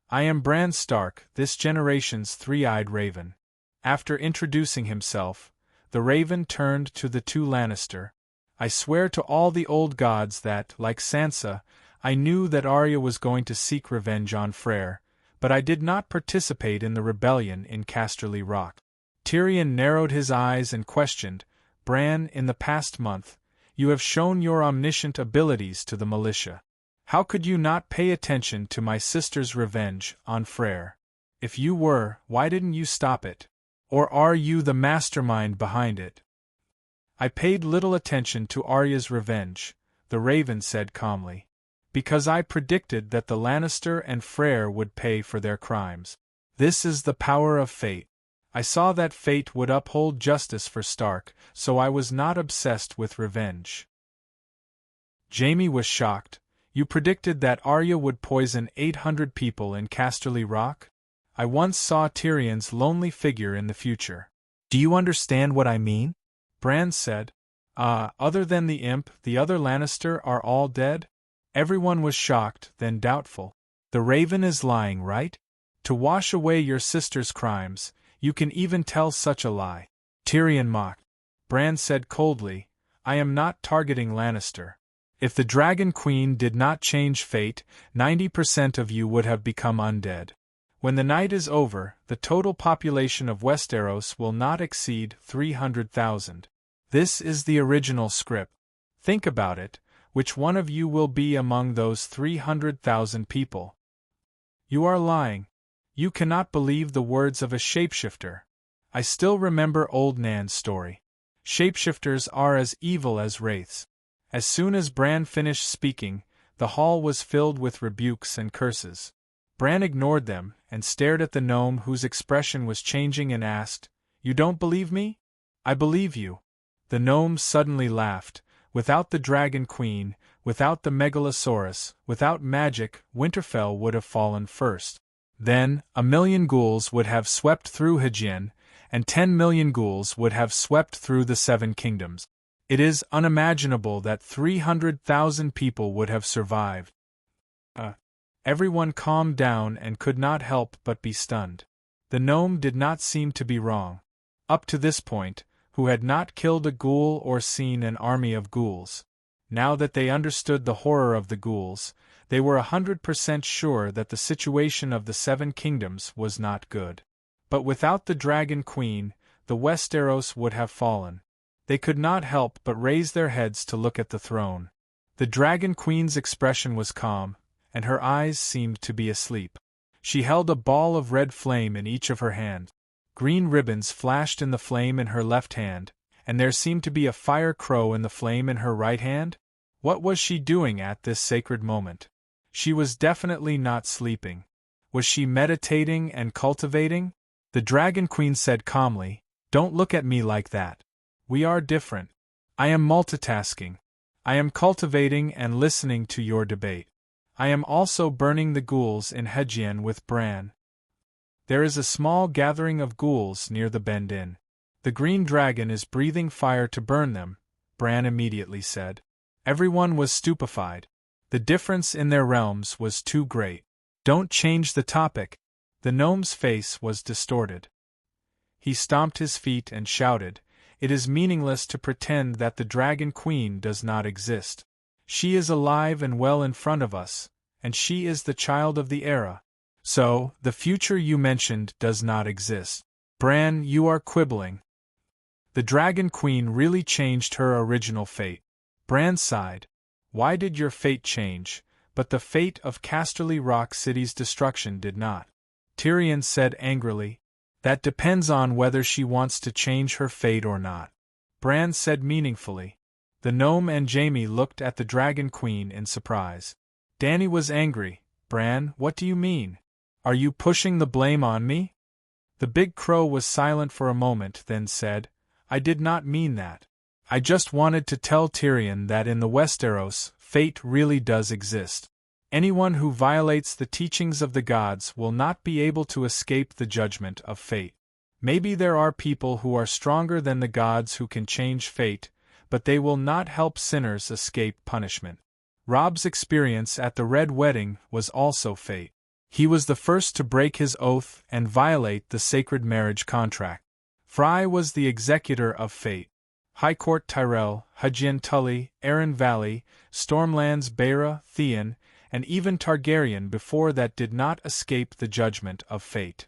"I am Bran Stark, this generation's three-eyed raven." After introducing himself, the raven turned to the 2 Lannister. "I swear to all the old gods that, like Sansa, I knew that Arya was going to seek revenge on Freyr, but I did not participate in the rebellion in Casterly Rock." Tyrion narrowed his eyes and questioned, "Bran, in the past month, you have shown your omniscient abilities to the militia. How could you not pay attention to my sister's revenge on Freyr? If you were, why didn't you stop it? Or are you the mastermind behind it?" "I paid little attention to Arya's revenge," the raven said calmly, "because I predicted that the Lannister and Freyr would pay for their crimes. This is the power of fate. I saw that fate would uphold justice for Stark, so I was not obsessed with revenge." Jaime was shocked. "You predicted that Arya would poison 800 people in Casterly Rock? I once saw Tyrion's lonely figure in the future." "Do you understand what I mean?" Bran said. Other than the imp, the other Lannister are all dead?" Everyone was shocked, then doubtful. "The raven is lying, right? To wash away your sister's crimes, you can even tell such a lie." Tyrion mocked. Bran said coldly, "I am not targeting Lannister. If the Dragon Queen did not change fate, 90% of you would have become undead. When the night is over, the total population of Westeros will not exceed 300,000. This is the original script. Think about it, which one of you will be among those 300,000 people?" "You are lying. You cannot believe the words of a shapeshifter." I still remember old Nan's story. Shapeshifters are as evil as wraiths. As soon as Bran finished speaking, the hall was filled with rebukes and curses. Bran ignored them and stared at the gnome whose expression was changing and asked, "You don't believe me? I believe you. The gnomes suddenly laughed. Without the Dragon Queen, without the Megalosaurus, without magic, Winterfell would have fallen first. Then, 1,000,000 ghouls would have swept through Hejien, and 10,000,000 ghouls would have swept through the Seven Kingdoms. It is unimaginable that 300,000 people would have survived. Everyone calmed down and could not help but be stunned. The gnome did not seem to be wrong. Up to this point, who had not killed a ghoul or seen an army of ghouls. Now that they understood the horror of the ghouls, they were 100% sure that the situation of the Seven Kingdoms was not good. But without the Dragon Queen, the Westeros would have fallen. They could not help but raise their heads to look at the throne. The Dragon Queen's expression was calm, and her eyes seemed to be asleep. She held a ball of red flame in each of her hands. Green ribbons flashed in the flame in her left hand, and there seemed to be a fire crow in the flame in her right hand. What was she doing at this sacred moment? She was definitely not sleeping. Was she meditating and cultivating? The Dragon Queen said calmly, "Don't look at me like that. We are different. I am multitasking. I am cultivating and listening to your debate. I am also burning the ghouls in Hejien with Bran. There is a small gathering of ghouls near the Bend Inn. The green dragon is breathing fire to burn them," Bran immediately said. Everyone was stupefied. The difference in their realms was too great. "Don't change the topic." The gnome's face was distorted. He stomped his feet and shouted, "It is meaningless to pretend that the Dragon Queen does not exist. She is alive and well in front of us, and she is the child of the era. So, the future you mentioned does not exist. Bran, you are quibbling. The Dragon Queen really changed her original fate." Bran sighed. "Why did your fate change, but the fate of Casterly Rock City's destruction did not?" Tyrion said angrily. "That depends on whether she wants to change her fate or not," Bran said meaningfully. The gnome and Jaime looked at the Dragon Queen in surprise. Dany was angry. "Bran, what do you mean? Are you pushing the blame on me?" The big crow was silent for a moment, then said, "I did not mean that. I just wanted to tell Tyrion that in the Westeros, fate really does exist. Anyone who violates the teachings of the gods will not be able to escape the judgment of fate. Maybe there are people who are stronger than the gods who can change fate, but they will not help sinners escape punishment." Robb's experience at the Red Wedding was also fate. He was the first to break his oath and violate the sacred marriage contract. Fry was the executor of fate. Highcourt Tyrell, Hejien Tully, Arryn Valley, Stormlands Beira, Theon, and even Targaryen before that did not escape the judgment of fate.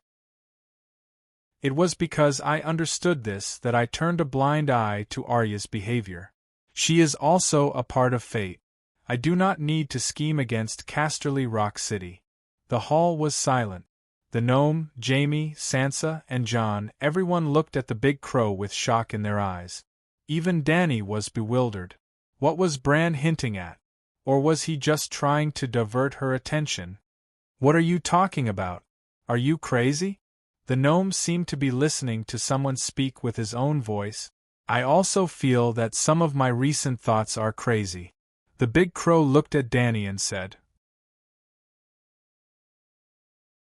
It was because I understood this that I turned a blind eye to Arya's behavior. She is also a part of fate. I do not need to scheme against Casterly Rock City. The hall was silent. The gnome, Jaime, Sansa, and Jon, everyone looked at the big crow with shock in their eyes. Even Dany was bewildered. What was Bran hinting at? Or was he just trying to divert her attention? "What are you talking about? Are you crazy?" The gnome seemed to be listening to someone speak with his own voice. "I also feel that some of my recent thoughts are crazy." The big crow looked at Dany and said.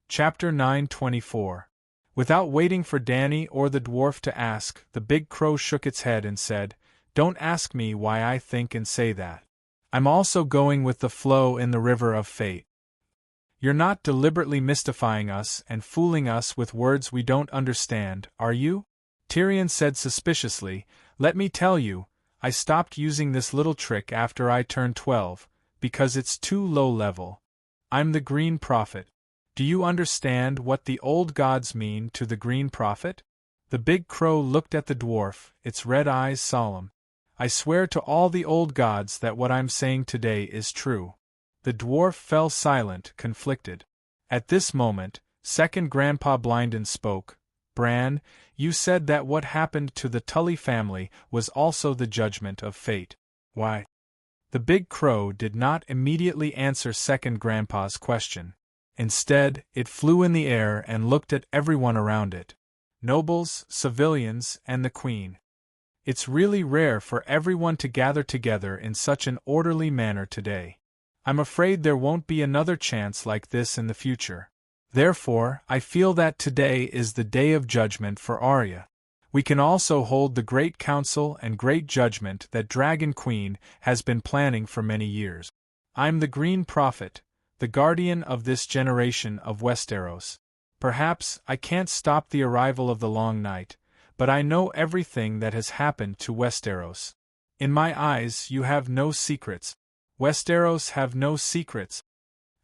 Chapter 9:24. Without waiting for Dany or the dwarf to ask, the big crow shook its head and said, "Don't ask me why I think and say that. I'm also going with the flow in the river of fate. You're not deliberately mystifying us and fooling us with words we don't understand, are you?" Tyrion said suspiciously, "Let me tell you, I stopped using this little trick after I turned 12, because it's too low level. I'm the Green Prophet. Do you understand what the old gods mean to the Green Prophet?" The big crow looked at the dwarf, its red eyes solemn. "I swear to all the old gods that what I'm saying today is true." The dwarf fell silent, conflicted. At this moment, second Grandpa Blynden spoke. "Bran, you said that what happened to the Tully family was also the judgment of fate. Why?" The big crow did not immediately answer second Grandpa's question. Instead, it flew in the air and looked at everyone around it. Nobles, civilians, and the Queen. It's really rare for everyone to gather together in such an orderly manner today. I'm afraid there won't be another chance like this in the future. Therefore, I feel that today is the day of judgment for Arya. We can also hold the great council and great judgment that Dragon Queen has been planning for many years. I'm the Green Prophet, the guardian of this generation of Westeros. Perhaps I can't stop the arrival of the Long Night, but I know everything that has happened to Westeros. In my eyes you have no secrets. Westeros have no secrets.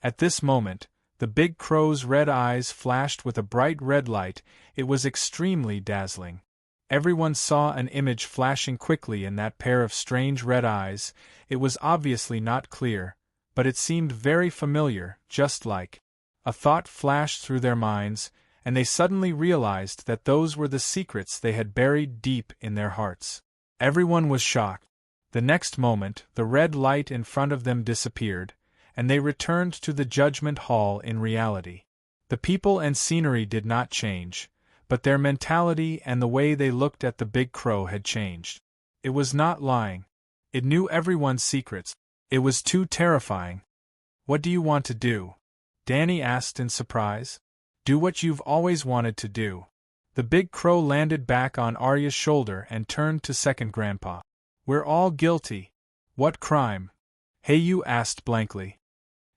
At this moment, the big crow's red eyes flashed with a bright red light. It was extremely dazzling. Everyone saw an image flashing quickly in that pair of strange red eyes. It was obviously not clear, but it seemed very familiar, just like. A thought flashed through their minds, and they suddenly realized that those were the secrets they had buried deep in their hearts. Everyone was shocked. The next moment, the red light in front of them disappeared, and they returned to the judgment hall in reality. The people and scenery did not change, but their mentality and the way they looked at the big crow had changed. It was not lying. It knew everyone's secrets. It was too terrifying. "What do you want to do?" Dany asked in surprise. "Do what you've always wanted to do." The big crow landed back on Arya's shoulder and turned to Second Grandpa. "We're all guilty." "What crime?" Hayu asked blankly.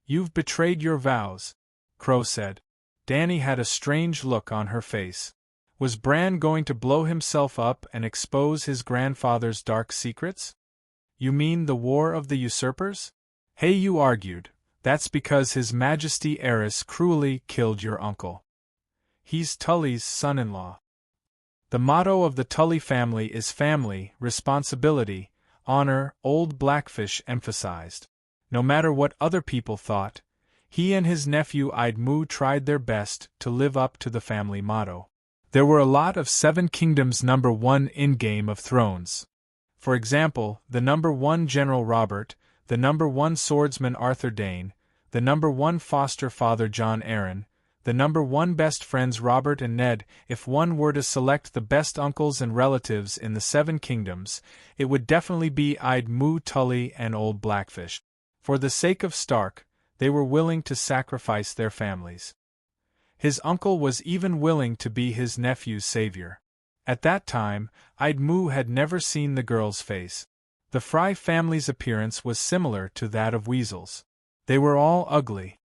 "You've betrayed your vows," Crow said. Dany had a strange look on her face. Was Bran going to blow himself up and expose his grandfather's dark secrets? "You mean the War of the Usurpers?" Hayu argued. "That's because His Majesty Aerys cruelly killed your uncle. He's Tully's son-in-law." The motto of the Tully family is family, responsibility, honor, old Blackfish emphasized. No matter what other people thought, he and his nephew Idmu tried their best to live up to the family motto. There were a lot of Seven Kingdoms number 1 in Game of Thrones. For example, the number 1 General Robert, the number 1 Swordsman Arthur Dane, the number 1 Foster Father Jon Arryn, the number 1 Best Friends Robert and Ned. If one were to select the best uncles and relatives in the Seven Kingdoms, it would definitely be Idmu Tully and Old Blackfish. For the sake of Stark, they were willing to sacrifice their families. His uncle was even willing to be his nephew's savior. At that time, Idmu had never seen the girl's face. The Fry family's appearance was similar to that of Weasel's. They were all ugly.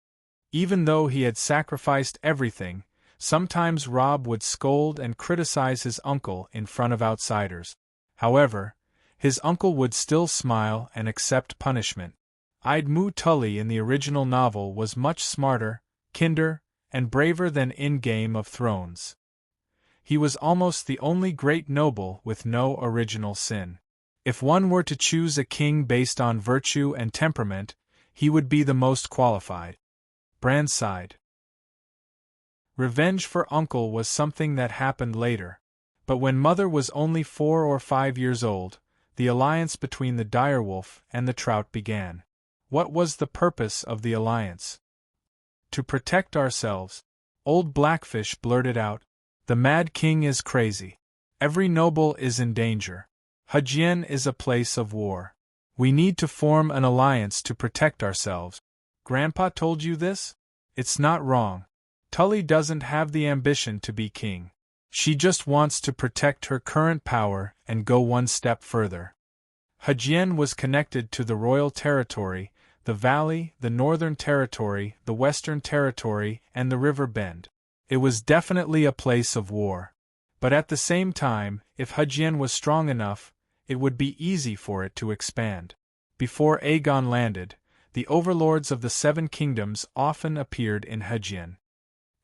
Even though he had sacrificed everything, sometimes Robb would scold and criticize his uncle in front of outsiders. However, his uncle would still smile and accept punishment. Idmu Tully in the original novel was much smarter, kinder, and braver than in Game of Thrones. He was almost the only great noble with no original sin. If one were to choose a king based on virtue and temperament, he would be the most qualified. Bran sighed. Revenge for Uncle was something that happened later. But when Mother was only 4 or 5 years old, the alliance between the direwolf and the trout began. What was the purpose of the alliance? To protect ourselves. Old Blackfish blurted out. The Mad King is crazy. Every noble is in danger. Hajien is a place of war. We need to form an alliance to protect ourselves. Grandpa told you this? It's not wrong. Tully doesn't have the ambition to be king. She just wants to protect her current power and go one step further. Hajien was connected to the royal territory, the valley, the northern territory, the western territory, and the river bend. It was definitely a place of war. But at the same time, if Hajien was strong enough, it would be easy for it to expand. Before Aegon landed, the overlords of the Seven Kingdoms often appeared in Hajien.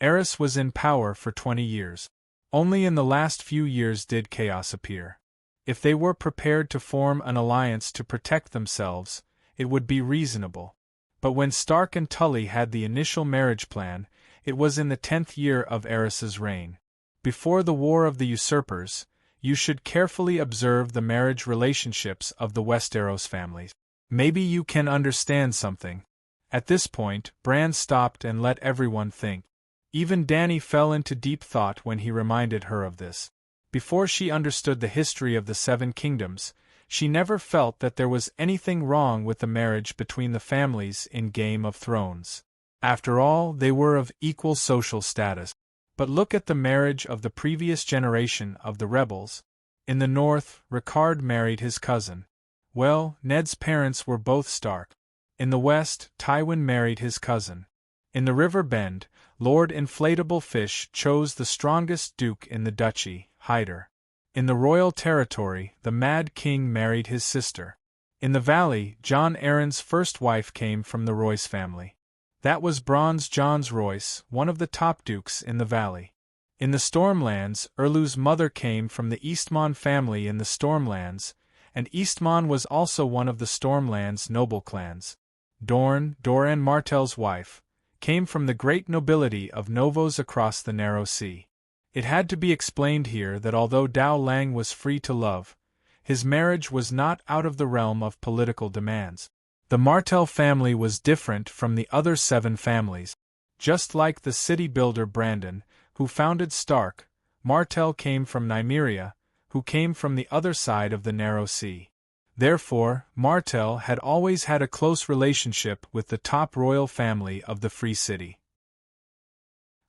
Aerys was in power for 20 years. Only in the last few years did chaos appear. If they were prepared to form an alliance to protect themselves, it would be reasonable. But when Stark and Tully had the initial marriage plan, it was in the 10th year of Aerys's reign. Before the War of the Usurpers, you should carefully observe the marriage relationships of the Westeros families. Maybe you can understand something. At this point, Bran stopped and let everyone think. Even Dany fell into deep thought when he reminded her of this. Before she understood the history of the Seven Kingdoms, she never felt that there was anything wrong with the marriage between the families in Game of Thrones. After all, they were of equal social status. But look at the marriage of the previous generation of the rebels. In the north, Rickard married his cousin. Well, Ned's parents were both Stark. In the west, Tywin married his cousin. In the River Bend, Lord Inflatable Fish chose the strongest duke in the duchy, Hyder. In the royal territory, the Mad King married his sister. In the valley, Jon Arryn's first wife came from the Royce family. That was Bronze John's Royce, one of the top dukes in the valley. In the Stormlands, Erlu's mother came from the Eastmon family in the Stormlands, and Eastmon was also one of the Stormlands' noble clans. Dorne, Doran Martell's wife, came from the great nobility of Novos across the narrow sea. It had to be explained here that although Dao Lang was free to love, his marriage was not out of the realm of political demands. The Martell family was different from the other 7 families. Just like the city builder Brandon, who founded Stark, Martell came from Nymeria, who came from the other side of the narrow sea. Therefore, Martell had always had a close relationship with the top royal family of the Free City.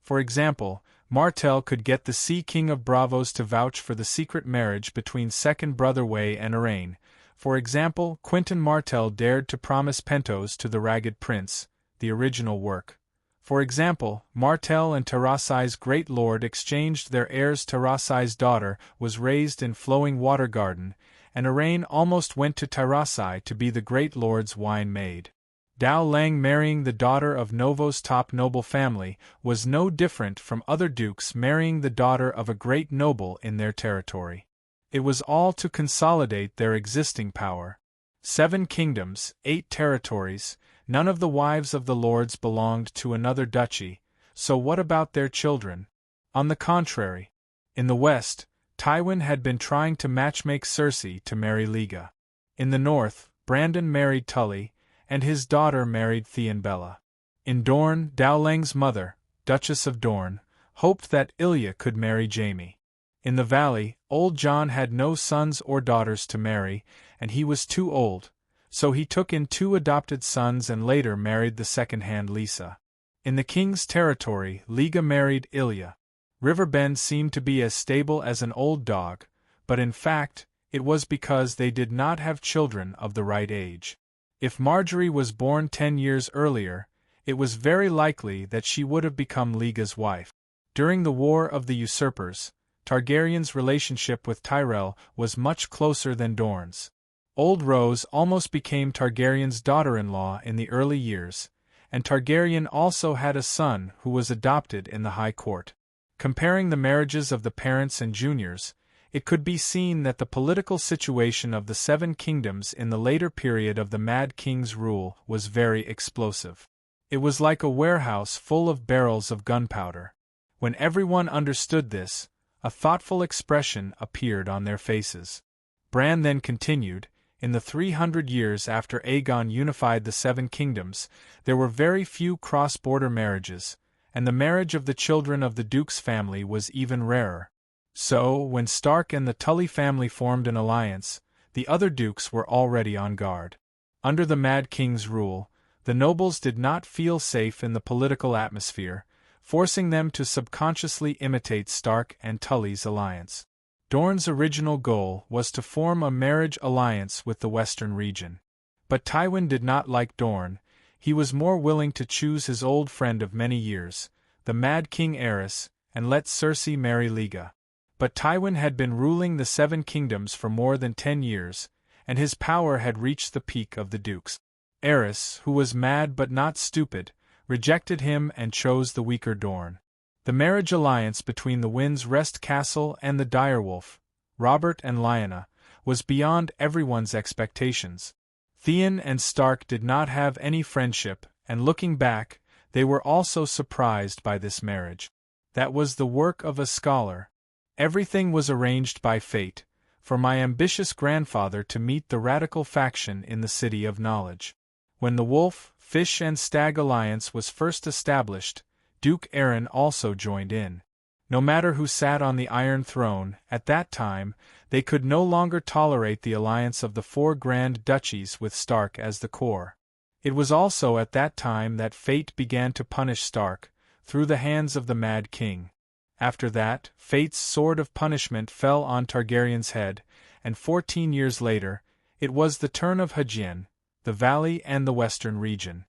For example, Martell could get the Sea King of Bravos to vouch for the secret marriage between second brother Way and Arain. For example, Quentin Martell dared to promise Pentos to the Ragged Prince, the original work. For example, Martell and Tarasai's great lord exchanged their heirs. Tarasai's daughter was raised in Flowing Water Garden, and Arain almost went to Tarasai to be the great lord's wine maid. Dao Lang marrying the daughter of Novo's top noble family was no different from other dukes marrying the daughter of a great noble in their territory. It was all to consolidate their existing power. 7 kingdoms, 8 territories, none of the wives of the lords belonged to another duchy, so what about their children? On the contrary, in the west, Tywin had been trying to matchmake Cersei to marry Liga. In the north, Brandon married Tully, and his daughter married Theon-Bella. In Dorne, Dao Lang's mother, Duchess of Dorne, hoped that Ilya could marry Jaime. In the valley, old Jon had no sons or daughters to marry, and he was too old, so he took in 2 adopted sons and later married the second-hand Lisa. In the king's territory, Liga married Ilya. Riverbend seemed to be as stable as an old dog, but in fact, it was because they did not have children of the right age. If Marjorie was born 10 years earlier, it was very likely that she would have become Liga's wife. During the War of the Usurpers, Targaryen's relationship with Tyrell was much closer than Dorne's. Old Rose almost became Targaryen's daughter-in-law in the early years, and Targaryen also had a son who was adopted in the High Court. Comparing the marriages of the parents and juniors, it could be seen that the political situation of the 7 kingdoms in the later period of the Mad King's rule was very explosive. It was like a warehouse full of barrels of gunpowder. When everyone understood this, a thoughtful expression appeared on their faces. Bran then continued, in the 300 years after Aegon unified the 7 kingdoms, there were very few cross-border marriages, and the marriage of the children of the Duke's family was even rarer. So, when Stark and the Tully family formed an alliance, the other dukes were already on guard. Under the Mad King's rule, the nobles did not feel safe in the political atmosphere, forcing them to subconsciously imitate Stark and Tully's alliance. Dorne's original goal was to form a marriage alliance with the western region. But Tywin did not like Dorne. He was more willing to choose his old friend of many years, the Mad King Aerys, and let Cersei marry Liga. But Tywin had been ruling the 7 kingdoms for more than 10 years, and his power had reached the peak of the dukes. Aerys, who was mad but not stupid, rejected him and chose the weaker Dorne. The marriage alliance between the Wind's Rest Castle and the Direwolf, Robert and Lyanna, was beyond everyone's expectations. Theon and Stark did not have any friendship, and looking back, they were also surprised by this marriage. That was the work of a scholar. Everything was arranged by fate, for my ambitious grandfather to meet the radical faction in the City of Knowledge. When the Wolf, Fish and Stag alliance was first established, Duke Aeron also joined in. No matter who sat on the Iron Throne, at that time, they could no longer tolerate the alliance of the 4 grand duchies with Stark as the core. It was also at that time that fate began to punish Stark, through the hands of the Mad King. After that, fate's sword of punishment fell on Targaryen's head, and 14 years later, it was the turn of Hajin, the valley and the western region.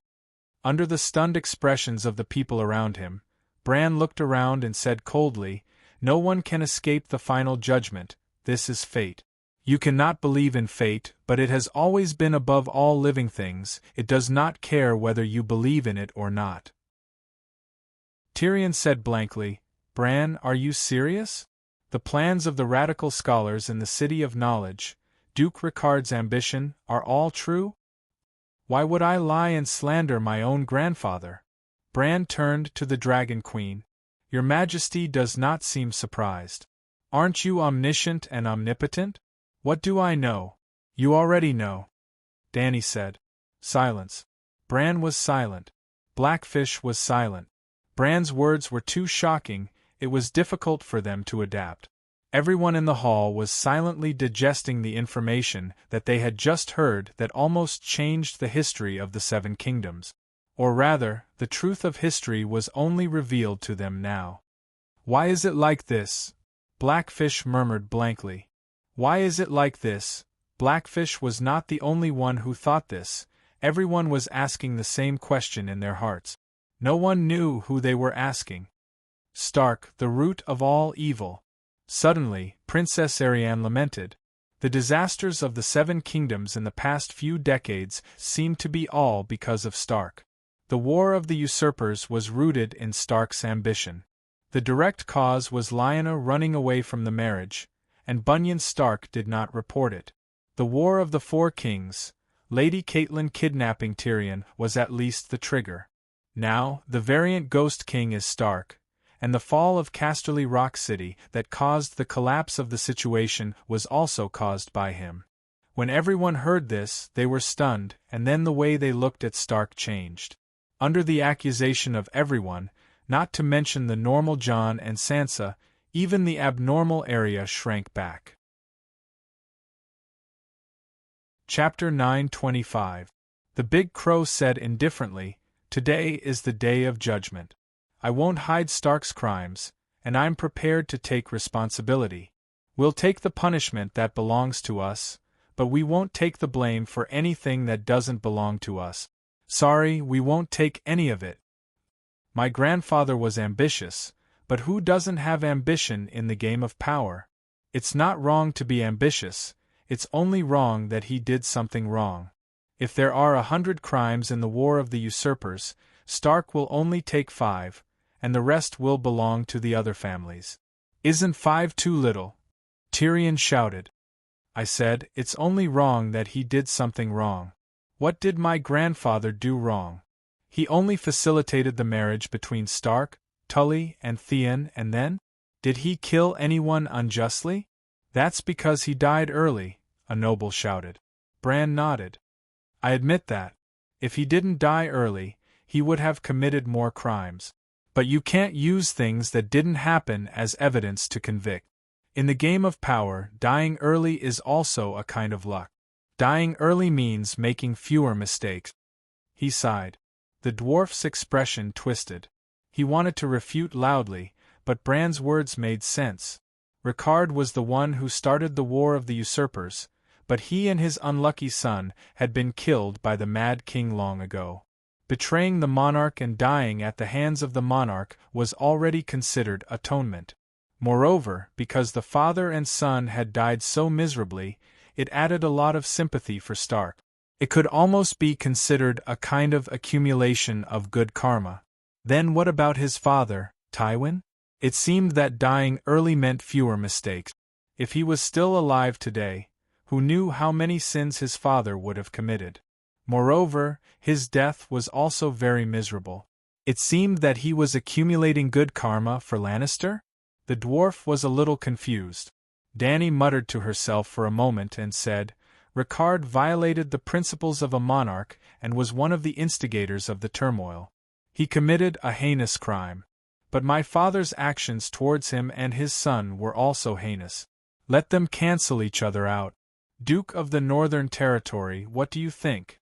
Under the stunned expressions of the people around him, Bran looked around and said coldly, "No one can escape the final judgment, this is fate. You cannot believe in fate, but it has always been above all living things, it does not care whether you believe in it or not." Tyrion said blankly, "Bran, are you serious? The plans of the radical scholars in the City of Knowledge, Duke Ricard's ambition, are all true? Why would I lie and slander my own grandfather?" Bran turned to the Dragon Queen. "Your Majesty does not seem surprised. Aren't you omniscient and omnipotent? What do I know? You already know." Dany said. Silence. Bran was silent. Blackfish was silent. Bran's words were too shocking, it was difficult for them to adapt. Everyone in the hall was silently digesting the information that they had just heard that almost changed the history of the 7 kingdoms. Or rather, the truth of history was only revealed to them now. "Why is it like this?" Blackfish murmured blankly. "Why is it like this?" Blackfish was not the only one who thought this, everyone was asking the same question in their hearts. No one knew who they were asking. Stark, the root of all evil. Suddenly, Princess Arianne lamented. The disasters of the 7 kingdoms in the past few decades seemed to be all because of Stark. The War of the Usurpers was rooted in Stark's ambition. The direct cause was Lyanna running away from the marriage, and Bunyan Stark did not report it. The War of the 4 Kings, Lady Catelyn kidnapping Tyrion, was at least the trigger. Now, the variant Ghost King is Stark, and the fall of Casterly Rock City that caused the collapse of the situation was also caused by him. When everyone heard this, they were stunned, and then the way they looked at Stark changed. Under the accusation of everyone, not to mention the normal Jon and Sansa, even the abnormal Arya shrank back. Chapter 9:25. The Big Crow said indifferently, "Today is the day of judgment. I won't hide Stark's crimes, and I'm prepared to take responsibility. We'll take the punishment that belongs to us, but we won't take the blame for anything that doesn't belong to us. Sorry, we won't take any of it. My grandfather was ambitious, but who doesn't have ambition in the game of power? It's not wrong to be ambitious, it's only wrong that he did something wrong. If there are 100 crimes in the War of the Usurpers, Stark will only take 5, and the rest will belong to the other families. Isn't 5 too little?" Tyrion shouted. "I said, it's only wrong that he did something wrong. What did my grandfather do wrong? He only facilitated the marriage between Stark, Tully, and Theon, and then? Did he kill anyone unjustly? That's because he died early," a noble shouted. Bran nodded. "I admit that. If he didn't die early, he would have committed more crimes. But you can't use things that didn't happen as evidence to convict. In the game of power, dying early is also a kind of luck. Dying early means making fewer mistakes." He sighed. The dwarf's expression twisted. He wanted to refute loudly, but Bran's words made sense. Ricard was the one who started the War of the Usurpers, but he and his unlucky son had been killed by the Mad King long ago. Betraying the monarch and dying at the hands of the monarch was already considered atonement. Moreover, because the father and son had died so miserably, it added a lot of sympathy for Stark. It could almost be considered a kind of accumulation of good karma. Then what about his father, Tywin? It seemed that dying early meant fewer mistakes. If he was still alive today, who knew how many sins his father would have committed? Moreover, his death was also very miserable. It seemed that he was accumulating good karma for Lannister? The dwarf was a little confused. Dany muttered to herself for a moment and said, "Ricard violated the principles of a monarch and was one of the instigators of the turmoil. He committed a heinous crime. But my father's actions towards him and his son were also heinous. Let them cancel each other out. Duke of the Northern Territory, what do you think?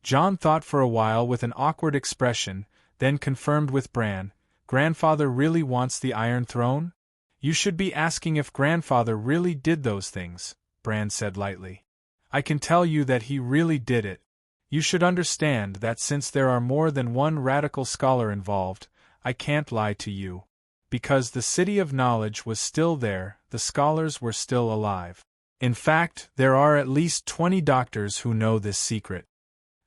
John thought for a while with an awkward expression, then confirmed with Bran, Grandfather really wants the Iron Throne? You should be asking if Grandfather really did those things, Bran said lightly. I can tell you that he really did it. You should understand that since there are more than one radical scholar involved, I can't lie to you. Because the City of Knowledge was still there, the scholars were still alive. In fact, there are at least 20 doctors who know this secret.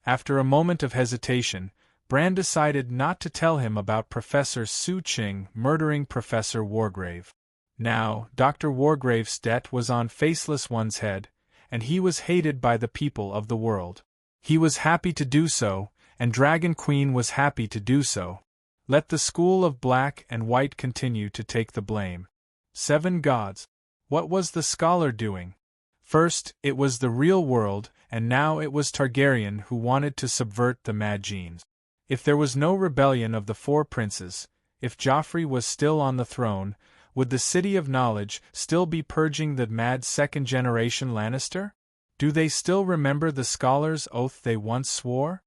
After a moment of hesitation, Bran decided not to tell him about Professor Su Ching murdering Professor Wargrave. Now, Dr. Wargrave's debt was on Faceless One's head, and he was hated by the people of the world. He was happy to do so, and Dragon Queen was happy to do so. Let the school of Black and White continue to take the blame. 7 gods. What was the scholar doing? First, it was the real world, and now it was Targaryen who wanted to subvert the Mad Genes. If there was no rebellion of the 4 princes, if Joffrey was still on the throne, would the City of Knowledge still be purging the mad second-generation Lannister? Do they still remember the scholars' oath they once swore?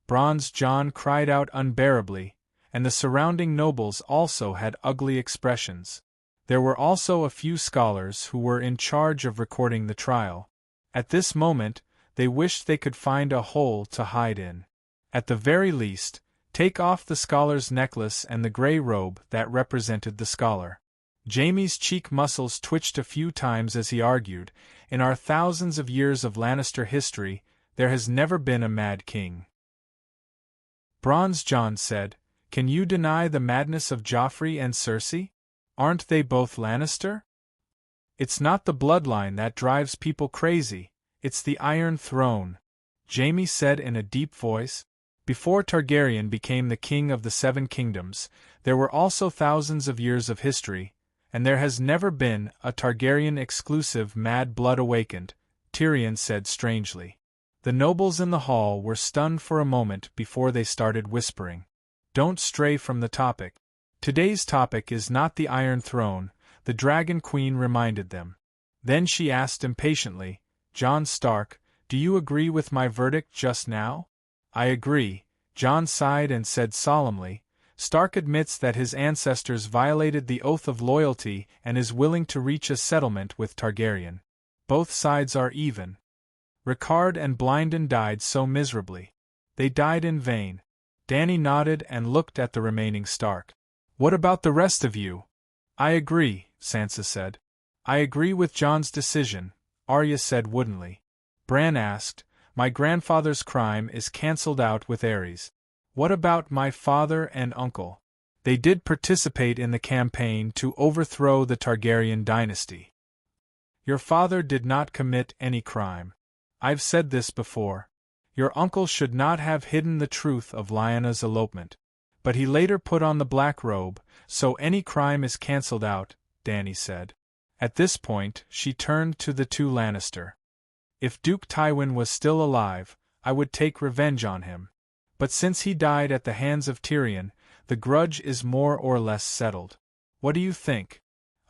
Bronze John cried out unbearably, and the surrounding nobles also had ugly expressions. There were also a few scholars who were in charge of recording the trial. At this moment, they wished they could find a hole to hide in. At the very least, take off the scholar's necklace and the grey robe that represented the scholar. Jaime's cheek muscles twitched a few times as he argued, in our thousands of years of Lannister history, there has never been a mad king. Bronze John said, Can you deny the madness of Joffrey and Cersei? Aren't they both Lannister? It's not the bloodline that drives people crazy, it's the Iron Throne, Jaime said in a deep voice. Before Targaryen became the king of the 7 kingdoms, there were also thousands of years of history, and there has never been a Targaryen-exclusive mad blood awakened, Tyrion said strangely. The nobles in the hall were stunned for a moment before they started whispering. Don't stray from the topic. Today's topic is not the Iron Throne, the Dragon Queen reminded them. Then she asked impatiently, Jon Stark, do you agree with my verdict just now? I agree, Jon sighed and said solemnly. Stark admits that his ancestors violated the oath of loyalty and is willing to reach a settlement with Targaryen. Both sides are even. Rickard and Blynden died so miserably. They died in vain. Dany nodded and looked at the remaining Stark. What about the rest of you? I agree, Sansa said. I agree with Jon's decision, Arya said woodenly. Bran asked, My grandfather's crime is cancelled out with Aerys. What about my father and uncle? They did participate in the campaign to overthrow the Targaryen dynasty. Your father did not commit any crime. I've said this before. Your uncle should not have hidden the truth of Lyanna's elopement. But he later put on the black robe, so any crime is cancelled out, Dany said. At this point, she turned to the 2 Lannister. If Duke Tywin was still alive, I would take revenge on him. But since he died at the hands of Tyrion, the grudge is more or less settled. What do you think?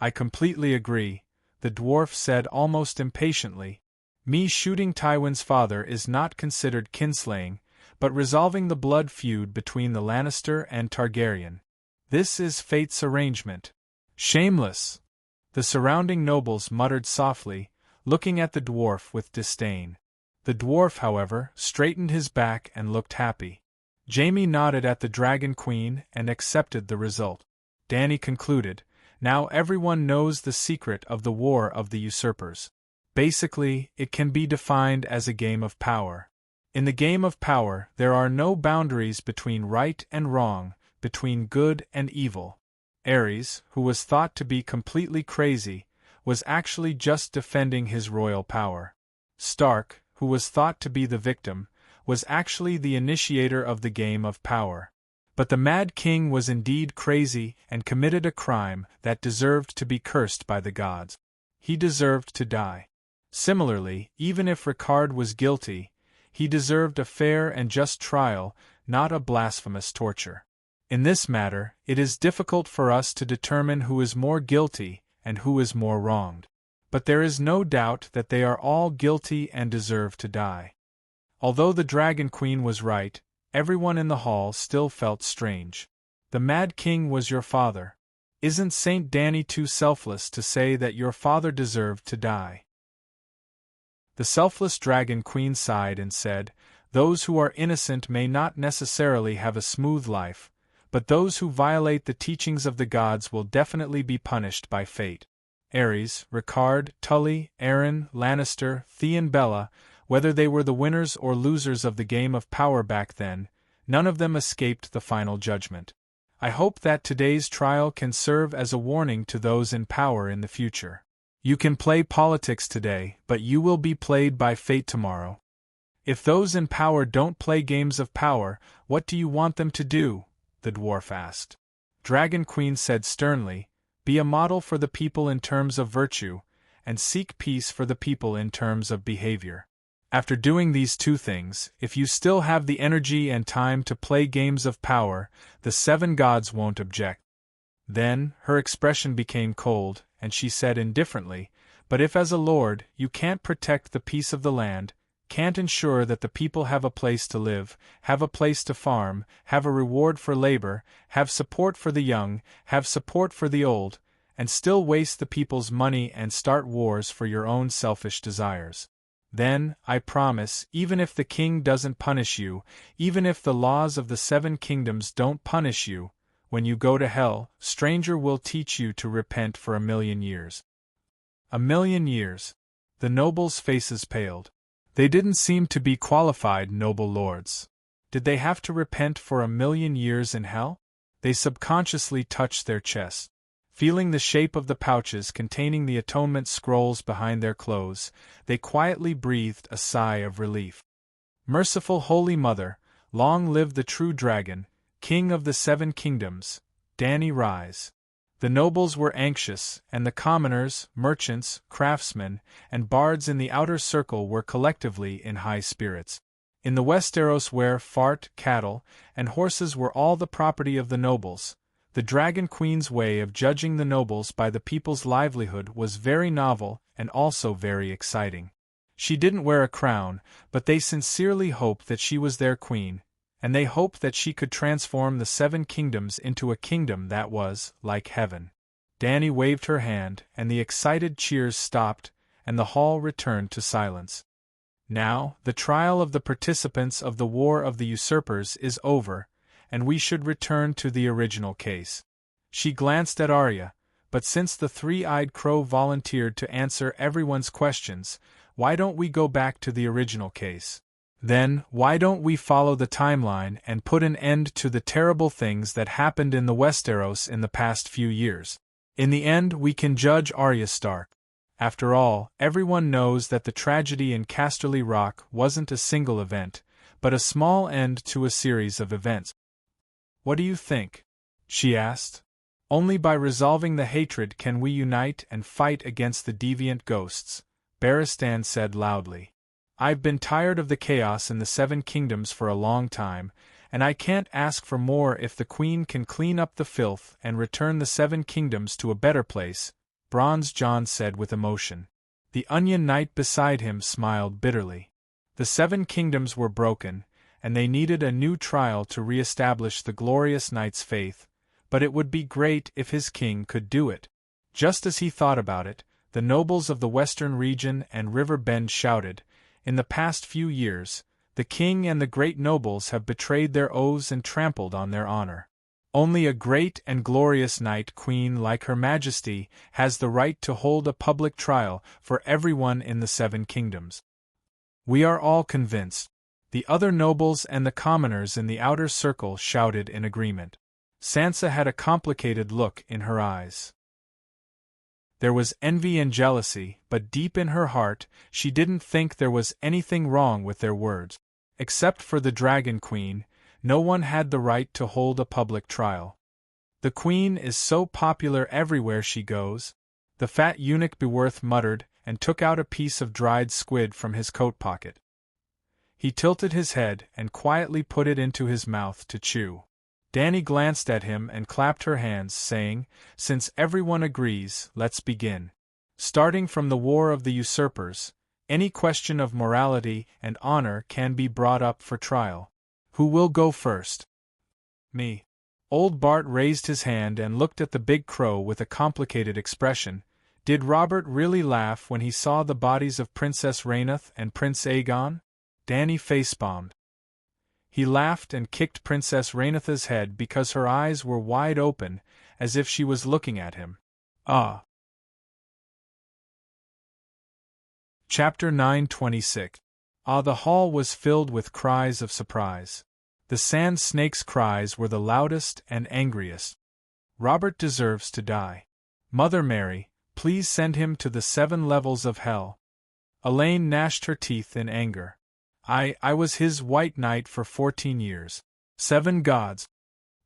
I completely agree, the dwarf said almost impatiently. Me shooting Tywin's father is not considered kinslaying, but resolving the blood feud between the Lannister and Targaryen. This is fate's arrangement. Shameless! The surrounding nobles muttered softly, looking at the dwarf with disdain. The dwarf, however, straightened his back and looked happy. Jaime nodded at the Dragon Queen and accepted the result. Dany concluded, Now everyone knows the secret of the War of the Usurpers. Basically, it can be defined as a game of power. In the game of power, there are no boundaries between right and wrong, between good and evil. Aerys, who was thought to be completely crazy, was actually just defending his royal power. Stark, who was thought to be the victim, was actually the initiator of the game of power. But the Mad King was indeed crazy and committed a crime that deserved to be cursed by the gods. He deserved to die. Similarly, even if Rickard was guilty, he deserved a fair and just trial, not a blasphemous torture. In this matter, it is difficult for us to determine who is more guilty and who is more wronged. But there is no doubt that they are all guilty and deserve to die. Although the Dragon Queen was right, everyone in the hall still felt strange. The Mad King was your father. Isn't Saint Danny too selfless to say that your father deserved to die? The selfless Dragon Queen sighed and said, "Those who are innocent may not necessarily have a smooth life, but those who violate the teachings of the gods will definitely be punished by fate." Ares, Ricard, Tully, Aaron, Lannister, Theon Bella, whether they were the winners or losers of the game of power back then, none of them escaped the final judgment. I hope that today's trial can serve as a warning to those in power in the future. You can play politics today, but you will be played by fate tomorrow. If those in power don't play games of power, what do you want them to do? The dwarf asked. Dragon Queen said sternly, "Be a model for the people in terms of virtue, and seek peace for the people in terms of behavior. After doing these two things, if you still have the energy and time to play games of power, the seven gods won't object." Then, her expression became cold, and she said indifferently, "But if as a lord, you can't protect the peace of the land, can't ensure that the people have a place to live, have a place to farm, have a reward for labor, have support for the young, have support for the old, and still waste the people's money and start wars for your own selfish desires, then, I promise, even if the king doesn't punish you, even if the laws of the seven kingdoms don't punish you, when you go to hell, stranger will teach you to repent for 1,000,000 years. 1,000,000 years. The nobles' faces paled. They didn't seem to be qualified, noble lords. Did they have to repent for 1,000,000 years in hell? They subconsciously touched their chests. Feeling the shape of the pouches containing the atonement scrolls behind their clothes, they quietly breathed a sigh of relief. Merciful Holy Mother, long live the true dragon, King of the Seven Kingdoms, Danny rise. The nobles were anxious, and the commoners, merchants, craftsmen, and bards in the outer circle were collectively in high spirits. In the Westeros where fart, cattle, and horses were all the property of the nobles, the Dragon Queen's way of judging the nobles by the people's livelihood was very novel and also very exciting. She didn't wear a crown, but they sincerely hoped that she was their queen, and they hoped that she could transform the seven kingdoms into a kingdom that was like heaven. Danny waved her hand, and the excited cheers stopped, and the hall returned to silence. Now, the trial of the participants of the War of the Usurpers is over, and we should return to the original case. She glanced at Arya, but since the three-eyed crow volunteered to answer everyone's questions, why don't we go back to the original case? Then, why don't we follow the timeline and put an end to the terrible things that happened in the Westeros in the past few years? In the end, we can judge Arya Stark. After all, everyone knows that the tragedy in Casterly Rock wasn't a single event, but a small end to a series of events. What do you think? She asked. Only by resolving the hatred can we unite and fight against the deviant ghosts, Barristan said loudly. I've been tired of the chaos in the Seven Kingdoms for a long time, and I can't ask for more if the Queen can clean up the filth and return the Seven Kingdoms to a better place, Bronze John said with emotion. The Onion Knight beside him smiled bitterly. The Seven Kingdoms were broken, and they needed a new trial to re-establish the glorious knight's faith, but it would be great if his king could do it. Just as he thought about it, the nobles of the western region and River Bend shouted, "In the past few years, the king and the great nobles have betrayed their oaths and trampled on their honor. Only a great and glorious knight queen like Her Majesty has the right to hold a public trial for everyone in the Seven Kingdoms." We are all convinced. The other nobles and the commoners in the outer circle shouted in agreement. Sansa had a complicated look in her eyes. There was envy and jealousy, but deep in her heart, she didn't think there was anything wrong with their words. Except for the Dragon Queen, no one had the right to hold a public trial. The Queen is so popular everywhere she goes, the fat eunuch Beworth muttered and took out a piece of dried squid from his coat pocket. He tilted his head and quietly put it into his mouth to chew. Dany glanced at him and clapped her hands, saying, "Since everyone agrees, let's begin. Starting from the War of the Usurpers, any question of morality and honor can be brought up for trial. Who will go first?" "Me." Old Bart raised his hand and looked at the big crow with a complicated expression. Did Robert really laugh when he saw the bodies of Princess Rhaenys and Prince Aegon? Dany facepalmed. He laughed and kicked Princess Rhaenys's head because her eyes were wide open, as if she was looking at him. Ah! Chapter 9:26. The hall was filled with cries of surprise. The sand snake's cries were the loudest and angriest. "Robert deserves to die. Mother Mary, please send him to the 7 levels of hell." Elaine gnashed her teeth in anger. I was his white knight for 14 years. 7 gods.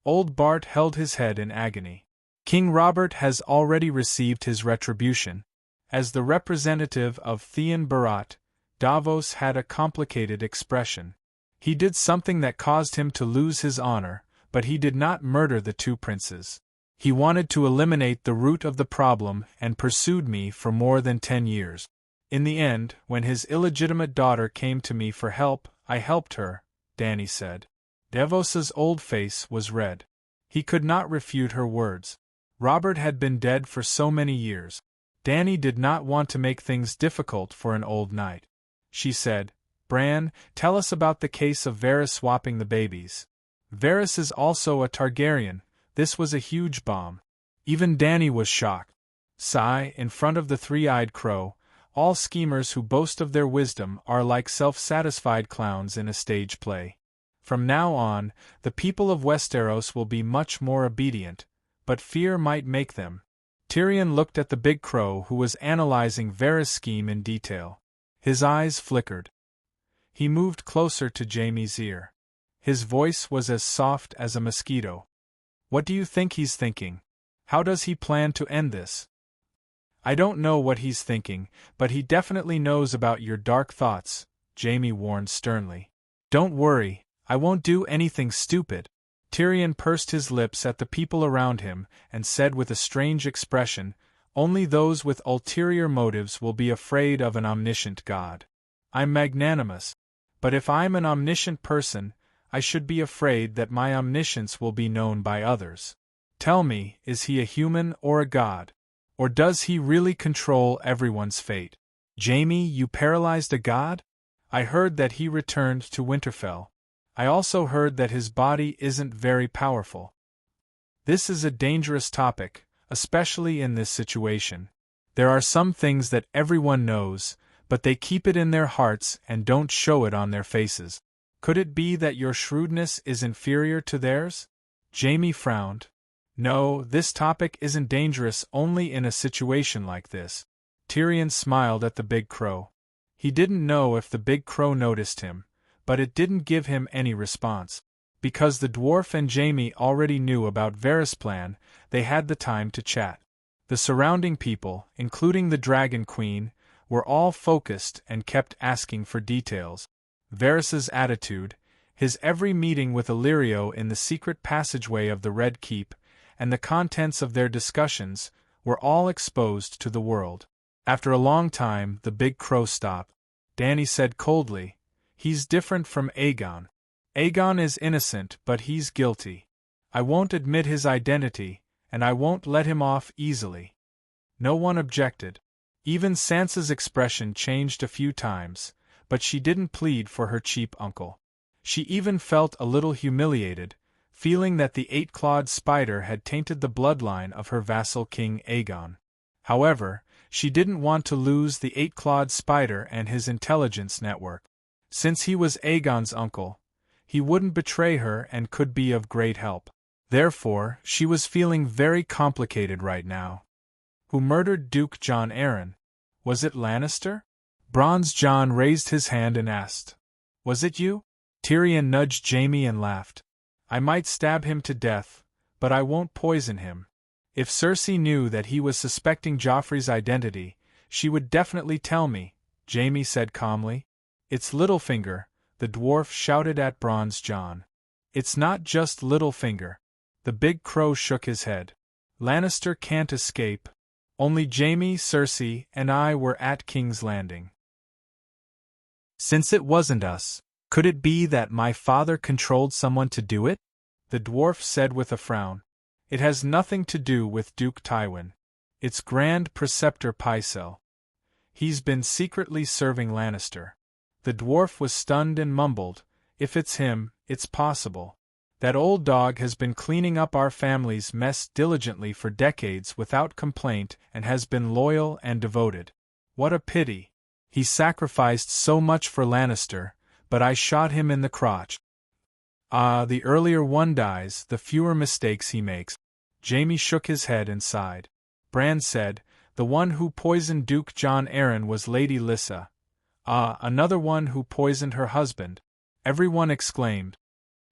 Old Bart held his head in agony. King Robert has already received his retribution. As the representative of Theon Barat, Davos had a complicated expression. He did something that caused him to lose his honor, but he did not murder the 2 princes. He wanted to eliminate the root of the problem and pursued me for more than 10 years. In the end, when his illegitimate daughter came to me for help, I helped her, Dany said. Davos's old face was red. He could not refute her words. Robert had been dead for so many years. Dany did not want to make things difficult for an old knight. She said, "Bran, tell us about the case of Varys swapping the babies." "Varys is also a Targaryen." This was a huge bomb. Even Dany was shocked. Sigh, in front of the 3-eyed crow, all schemers who boast of their wisdom are like self-satisfied clowns in a stage play. From now on, the people of Westeros will be much more obedient, but fear might make them. Tyrion looked at the big crow who was analyzing Varys' scheme in detail. His eyes flickered. He moved closer to Jaime's ear. His voice was as soft as a mosquito. "What do you think he's thinking? How does he plan to end this?" "I don't know what he's thinking, but he definitely knows about your dark thoughts," Jaime warned sternly. "Don't worry, I won't do anything stupid." Tyrion pursed his lips at the people around him and said with a strange expression, "Only those with ulterior motives will be afraid of an omniscient god. I'm magnanimous, but if I'm an omniscient person, I should be afraid that my omniscience will be known by others. Tell me, is he a human or a god? Or does he really control everyone's fate?" "Jaime, you paralyzed a god? I heard that he returned to Winterfell. I also heard that his body isn't very powerful." This is a dangerous topic, especially in this situation. There are some things that everyone knows, but they keep it in their hearts and don't show it on their faces. Could it be that your shrewdness is inferior to theirs? Jaime frowned. "No, this topic isn't dangerous only in a situation like this." Tyrion smiled at the big crow. He didn't know if the big crow noticed him, but it didn't give him any response. Because the dwarf and Jaime already knew about Varys' plan, they had the time to chat. The surrounding people, including the Dragon Queen, were all focused and kept asking for details. Varys's attitude, his every meeting with Illyrio in the secret passageway of the Red Keep, and the contents of their discussions, were all exposed to the world. After a long time, the big crow stopped. Dany said coldly, "He's different from Aegon. Aegon is innocent, but he's guilty. I won't admit his identity, and I won't let him off easily." No one objected. Even Sansa's expression changed a few times, but she didn't plead for her cheap uncle. She even felt a little humiliated, feeling that the 8-clawed spider had tainted the bloodline of her vassal King Aegon. However, she didn't want to lose the 8-clawed spider and his intelligence network. Since he was Aegon's uncle, he wouldn't betray her and could be of great help. Therefore, she was feeling very complicated right now. Who murdered Duke Jon Arryn? Was it Lannister? Bronze John raised his hand and asked, "Was it you?" Tyrion nudged Jaime and laughed. "I might stab him to death, but I won't poison him. If Cersei knew that he was suspecting Joffrey's identity, she would definitely tell me," Jaime said calmly. "It's Littlefinger," the dwarf shouted at Bronze John. It's not just Littlefinger. The big crow shook his head. Lannister can't escape. Only Jaime, Cersei, and I were at King's Landing. Since it wasn't us, could it be that my father controlled someone to do it? The dwarf said with a frown. It has nothing to do with Duke Tywin. It's Grand Preceptor Pycelle. He's been secretly serving Lannister. The dwarf was stunned and mumbled, if it's him, it's possible. That old dog has been cleaning up our family's mess diligently for decades without complaint and has been loyal and devoted. What a pity. He sacrificed so much for Lannister, but I shot him in the crotch. Ah, the earlier one dies, the fewer mistakes he makes. Jaime shook his head and sighed. Bran said, the one who poisoned Duke Jon Arryn was Lady Lysa. Ah, another one who poisoned her husband. Everyone exclaimed.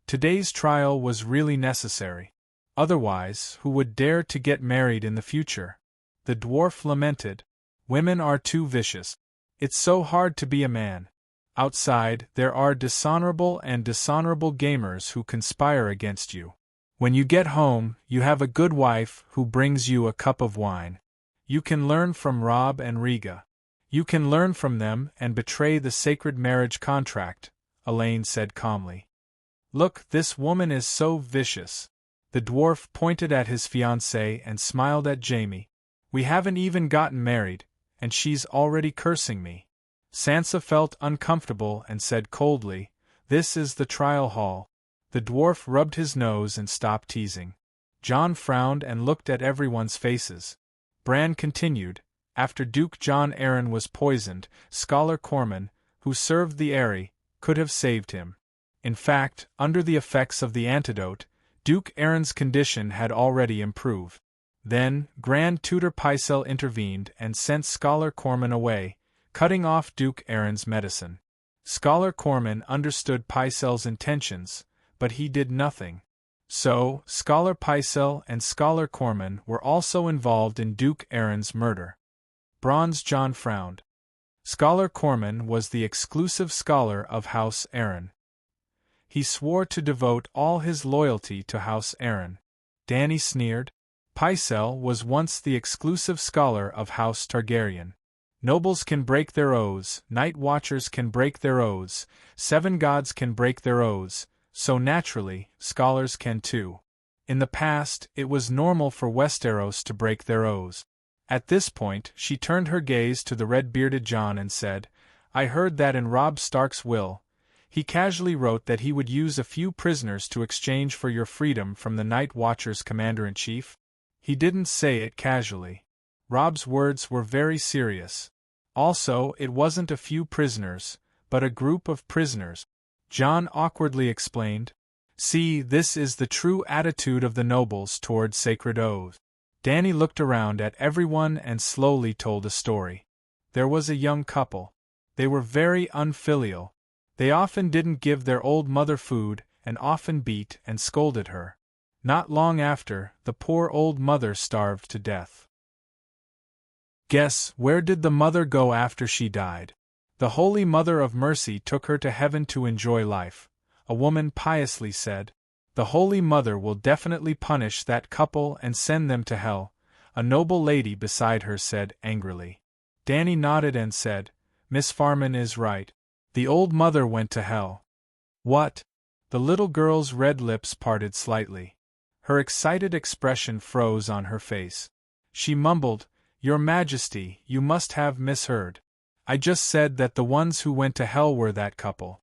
Today's trial was really necessary. Otherwise, who would dare to get married in the future? The dwarf lamented. Women are too vicious. It's so hard to be a man. Outside, there are dishonorable and dishonorable gamers who conspire against you. When you get home, you have a good wife who brings you a cup of wine. You can learn from Robb and Rhaega. You can learn from them and betray the sacred marriage contract, Elaine said calmly. Look, this woman is so vicious. The dwarf pointed at his fiancée and smiled at Jaime. We haven't even gotten married, and she's already cursing me. Sansa felt uncomfortable and said coldly, This is the trial hall. The dwarf rubbed his nose and stopped teasing. Jon frowned and looked at everyone's faces. Bran continued, After Duke Jon Arryn was poisoned, Scholar Corman, who served the Eyrie, could have saved him. In fact, under the effects of the antidote, Duke Arryn's condition had already improved. Then, Grand Tutor Pycelle intervened and sent Scholar Corman away, cutting off Duke Arryn's medicine. Scholar Corman understood Pycelle's intentions, but he did nothing. So, Scholar Pycelle and Scholar Corman were also involved in Duke Arryn's murder. Bronze John frowned. Scholar Corman was the exclusive scholar of House Arryn. He swore to devote all his loyalty to House Arryn. Dany sneered. Pycelle was once the exclusive scholar of House Targaryen. Nobles can break their oaths, Night Watchers can break their oaths, 7 gods can break their oaths, so naturally, scholars can too. In the past, it was normal for Westeros to break their oaths. At this point, she turned her gaze to the red-bearded Jon and said, I heard that in Robb Stark's will, he casually wrote that he would use a few prisoners to exchange for your freedom from the Night Watchers Commander-in-Chief. He didn't say it casually. Robb's words were very serious. Also, it wasn't a few prisoners, but a group of prisoners. Jon awkwardly explained, See, this is the true attitude of the nobles toward sacred oaths. Dany looked around at everyone and slowly told a story. There was a young couple. They were very unfilial. They often didn't give their old mother food and often beat and scolded her. Not long after, the poor old mother starved to death. Guess, where did the mother go after she died? The Holy Mother of Mercy took her to heaven to enjoy life, a woman piously said. The Holy Mother will definitely punish that couple and send them to hell, a noble lady beside her said angrily. Dany nodded and said, Miss Farman is right. The old mother went to hell. What? The little girl's red lips parted slightly. Her excited expression froze on her face. She mumbled, Your Majesty, you must have misheard. I just said that the ones who went to hell were that couple.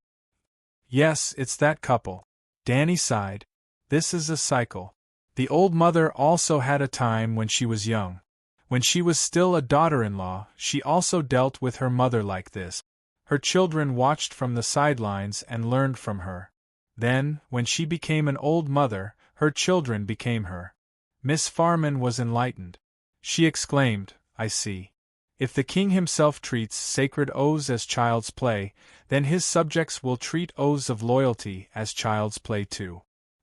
Yes, it's that couple. Dany sighed. This is a cycle. The old mother also had a time when she was young. When she was still a daughter-in-law, she also dealt with her mother like this. Her children watched from the sidelines and learned from her. Then, when she became an old mother, her children became her. Miss Farman was enlightened. She exclaimed, I see. If the king himself treats sacred oaths as child's play, then his subjects will treat oaths of loyalty as child's play too.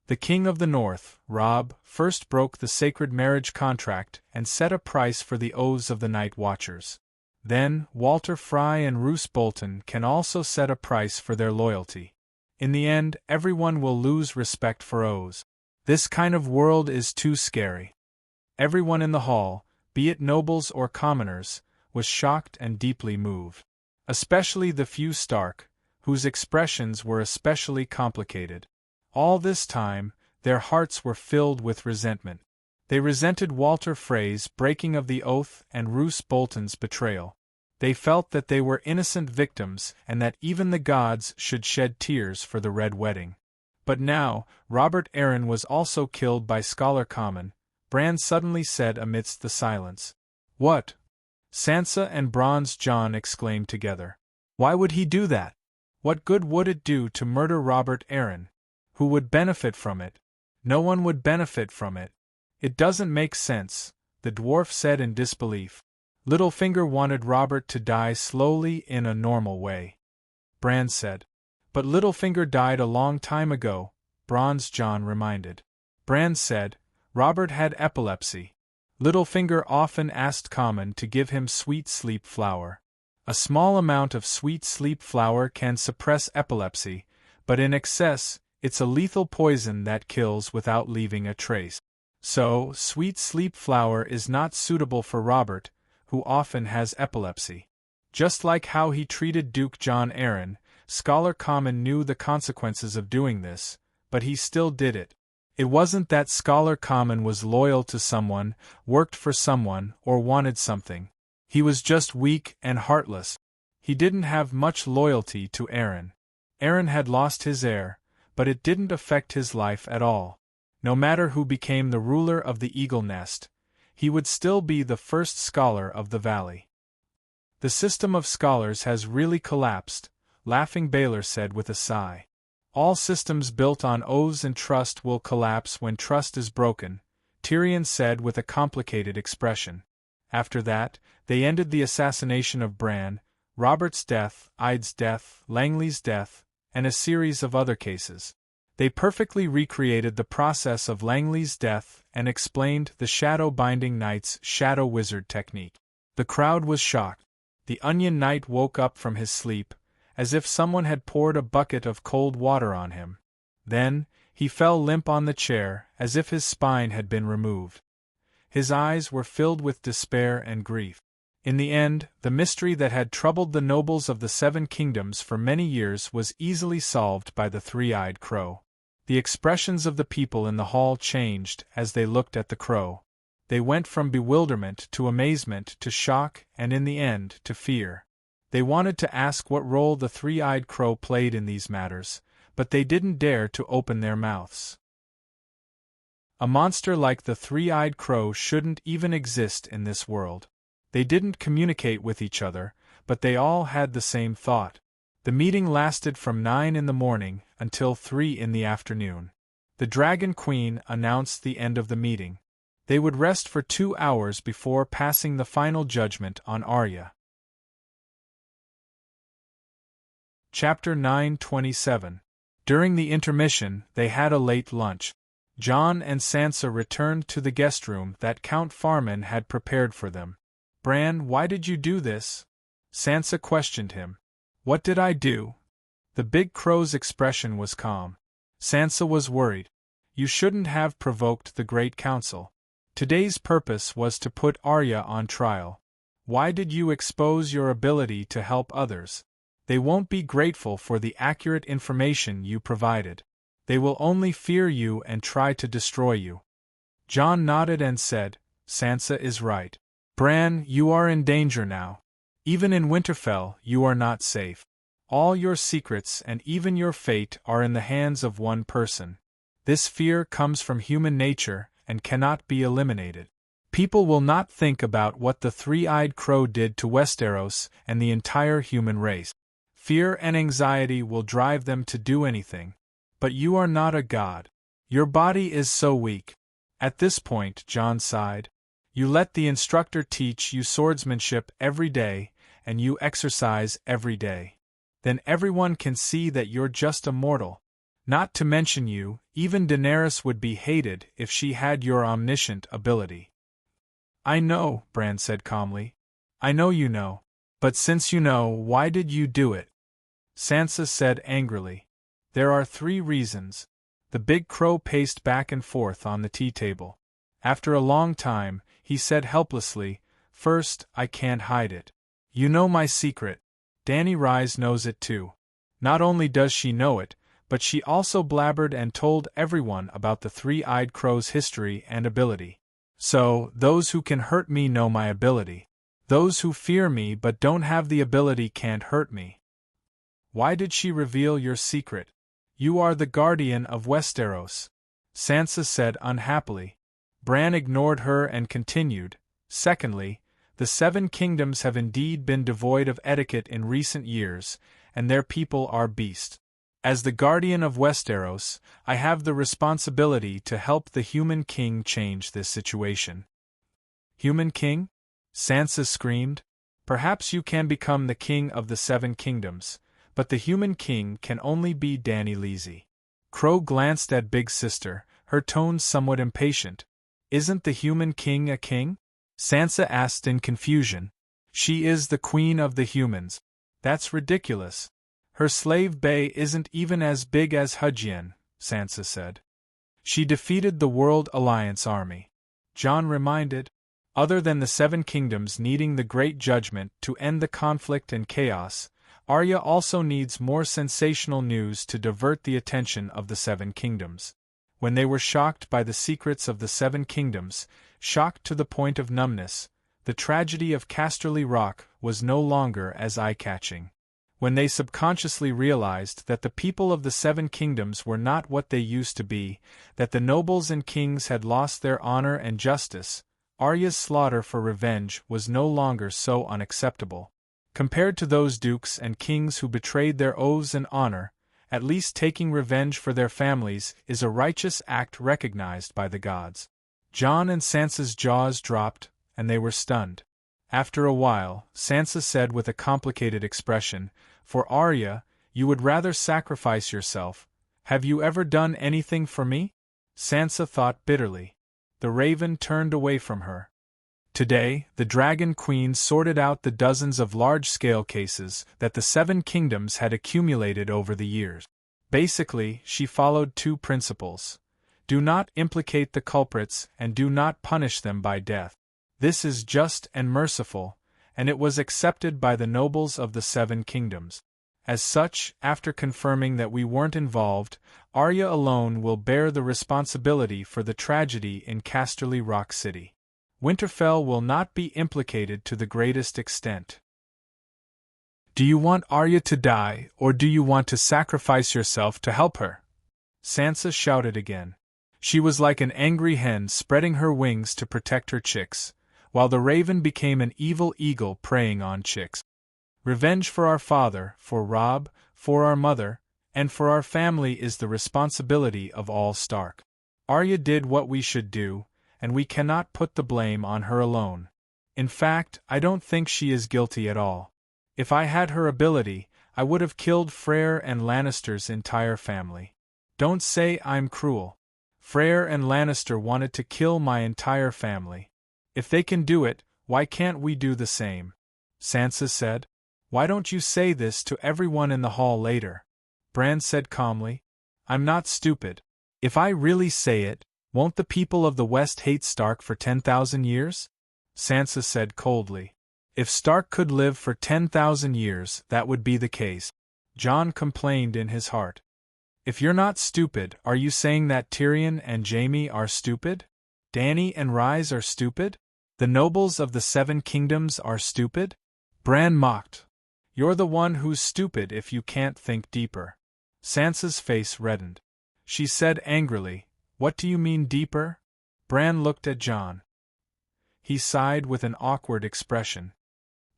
The king of the north, Robb, first broke the sacred marriage contract and set a price for the oaths of the Night Watchers. Then, Walter Frye and Roose Bolton can also set a price for their loyalty. In the end, everyone will lose respect for oaths. This kind of world is too scary. Everyone in the hall, be it nobles or commoners, was shocked and deeply moved. Especially the few Stark, whose expressions were especially complicated. All this time, their hearts were filled with resentment. They resented Walter Frey's breaking of the oath and Roose Bolton's betrayal. They felt that they were innocent victims and that even the gods should shed tears for the Red Wedding. But now, Robert Arryn was also killed by Scholar Common, Bran suddenly said amidst the silence. What? Sansa and Bronze John exclaimed together. Why would he do that? What good would it do to murder Robert Arryn? Who would benefit from it? No one would benefit from it. It doesn't make sense, the dwarf said in disbelief. Littlefinger wanted Robert to die slowly in a normal way. Bran said. But Littlefinger died a long time ago, Bronze John reminded. Bran said, Robert had epilepsy. Littlefinger often asked Common to give him sweet sleep flower. A small amount of sweet sleep flower can suppress epilepsy, but in excess, it's a lethal poison that kills without leaving a trace. So, sweet sleep flower is not suitable for Robert, who often has epilepsy. Just like how he treated Duke John Arryn, Scholar Common knew the consequences of doing this, but he still did it. It wasn't that Scholar Common was loyal to someone, worked for someone, or wanted something. He was just weak and heartless. He didn't have much loyalty to Arryn. Arryn had lost his heir, but it didn't affect his life at all. No matter who became the ruler of the Eagle Nest, he would still be the first scholar of the valley. The system of scholars has really collapsed, Laughing Baylor said with a sigh. All systems built on oaths and trust will collapse when trust is broken, Tyrion said with a complicated expression. After that, they ended the assassination of Bran, Robert's death, Eid's death, Langley's death, and a series of other cases. They perfectly recreated the process of Langley's death and explained the Shadow Binding Knight's Shadow Wizard technique. The crowd was shocked. The Onion Knight woke up from his sleep, as if someone had poured a bucket of cold water on him. Then, he fell limp on the chair, as if his spine had been removed. His eyes were filled with despair and grief. In the end, the mystery that had troubled the nobles of the Seven Kingdoms for many years was easily solved by the three-eyed crow. The expressions of the people in the hall changed as they looked at the crow. They went from bewilderment to amazement to shock and in the end to fear. They wanted to ask what role the three-eyed crow played in these matters, but they didn't dare to open their mouths. A monster like the three-eyed crow shouldn't even exist in this world. They didn't communicate with each other, but they all had the same thought. The meeting lasted from 9 in the morning until 3 in the afternoon. The Dragon Queen announced the end of the meeting. They would rest for 2 hours before passing the final judgment on Arya. Chapter 9:27. During the intermission, they had a late lunch. Jon and Sansa returned to the guest room that Count Farman had prepared for them. Bran, why did you do this? Sansa questioned him. What did I do? The big crow's expression was calm. Sansa was worried. You shouldn't have provoked the Great Council. Today's purpose was to put Arya on trial. Why did you expose your ability to help others? They won't be grateful for the accurate information you provided. They will only fear you and try to destroy you. Jon nodded and said, Sansa is right. Bran, you are in danger now. Even in Winterfell, you are not safe. All your secrets and even your fate are in the hands of one person. This fear comes from human nature and cannot be eliminated. People will not think about what the three-eyed crow did to Westeros and the entire human race. Fear and anxiety will drive them to do anything. But you are not a god. Your body is so weak. At this point, Jon sighed. You let the instructor teach you swordsmanship every day, and you exercise every day. Then everyone can see that you're just a mortal. Not to mention you, even Daenerys would be hated if she had your omniscient ability. I know, Bran said calmly. I know you know. But since you know, why did you do it? Sansa said angrily. There are 3 reasons. The big crow paced back and forth on the tea table. After a long time, he said helplessly, "First, I can't hide it. You know my secret. Danny Rise knows it too. Not only does she know it, but she also blabbered and told everyone about the 3-eyed crow's history and ability. So, those who can hurt me know my ability. Those who fear me but don't have the ability can't hurt me." "Why did she reveal your secret?" "You are the guardian of Westeros," Sansa said unhappily. Bran ignored her and continued, "Secondly, the 7 kingdoms have indeed been devoid of etiquette in recent years, and their people are beasts. As the guardian of Westeros, I have the responsibility to help the human king change this situation." "Human king?" Sansa screamed. "Perhaps you can become the king of the 7 kingdoms, but the human king can only be Danny Leasy." Crow glanced at Big Sister, her tone somewhat impatient. "Isn't the human king a king?" Sansa asked in confusion. "She is the queen of the humans." "That's ridiculous. Her slave bay isn't even as big as Hujien," Sansa said. "She defeated the World Alliance army," Jon reminded. "Other than the 7 kingdoms needing the Great Judgment to end the conflict and chaos, Arya also needs more sensational news to divert the attention of the 7 kingdoms." When they were shocked by the secrets of the 7 kingdoms, shocked to the point of numbness, the tragedy of Casterly Rock was no longer as eye-catching. When they subconsciously realized that the people of the 7 kingdoms were not what they used to be, that the nobles and kings had lost their honor and justice, Arya's slaughter for revenge was no longer so unacceptable. Compared to those dukes and kings who betrayed their oaths and honor, at least taking revenge for their families is a righteous act recognized by the gods. Jon and Sansa's jaws dropped, and they were stunned. After a while, Sansa said with a complicated expression, "For Arya, you would rather sacrifice yourself. Have you ever done anything for me?" Sansa thought bitterly. The raven turned away from her. Today, the Dragon Queen sorted out the dozens of large-scale cases that the 7 kingdoms had accumulated over the years. Basically, she followed 2 principles. Do not implicate the culprits and do not punish them by death. This is just and merciful, and it was accepted by the nobles of the 7 kingdoms. As such, after confirming that we weren't involved, Arya alone will bear the responsibility for the tragedy in Casterly Rock City. Winterfell will not be implicated to the greatest extent. "Do you want Arya to die, or do you want to sacrifice yourself to help her?" Sansa shouted again. She was like an angry hen spreading her wings to protect her chicks, while the raven became an evil eagle preying on chicks. "Revenge for our father, for Robb, for our mother, and for our family is the responsibility of all Stark. Arya did what we should do, and we cannot put the blame on her alone. In fact, I don't think she is guilty at all. If I had her ability, I would have killed Freyr and Lannister's entire family. Don't say I'm cruel. Freyr and Lannister wanted to kill my entire family. If they can do it, why can't we do the same?" Sansa said. "Why don't you say this to everyone in the hall later?" Bran said calmly. "I'm not stupid. If I really say it, won't the people of the West hate Stark for 10,000 years? Sansa said coldly. "If Stark could live for 10,000 years, that would be the case." Jon complained in his heart. "If you're not stupid, are you saying that Tyrion and Jaime are stupid? Dany and Rhys are stupid? The nobles of the 7 kingdoms are stupid?" Bran mocked. "You're the one who's stupid if you can't think deeper." Sansa's face reddened. She said angrily, "What do you mean deeper?" Bran looked at Jon. He sighed with an awkward expression.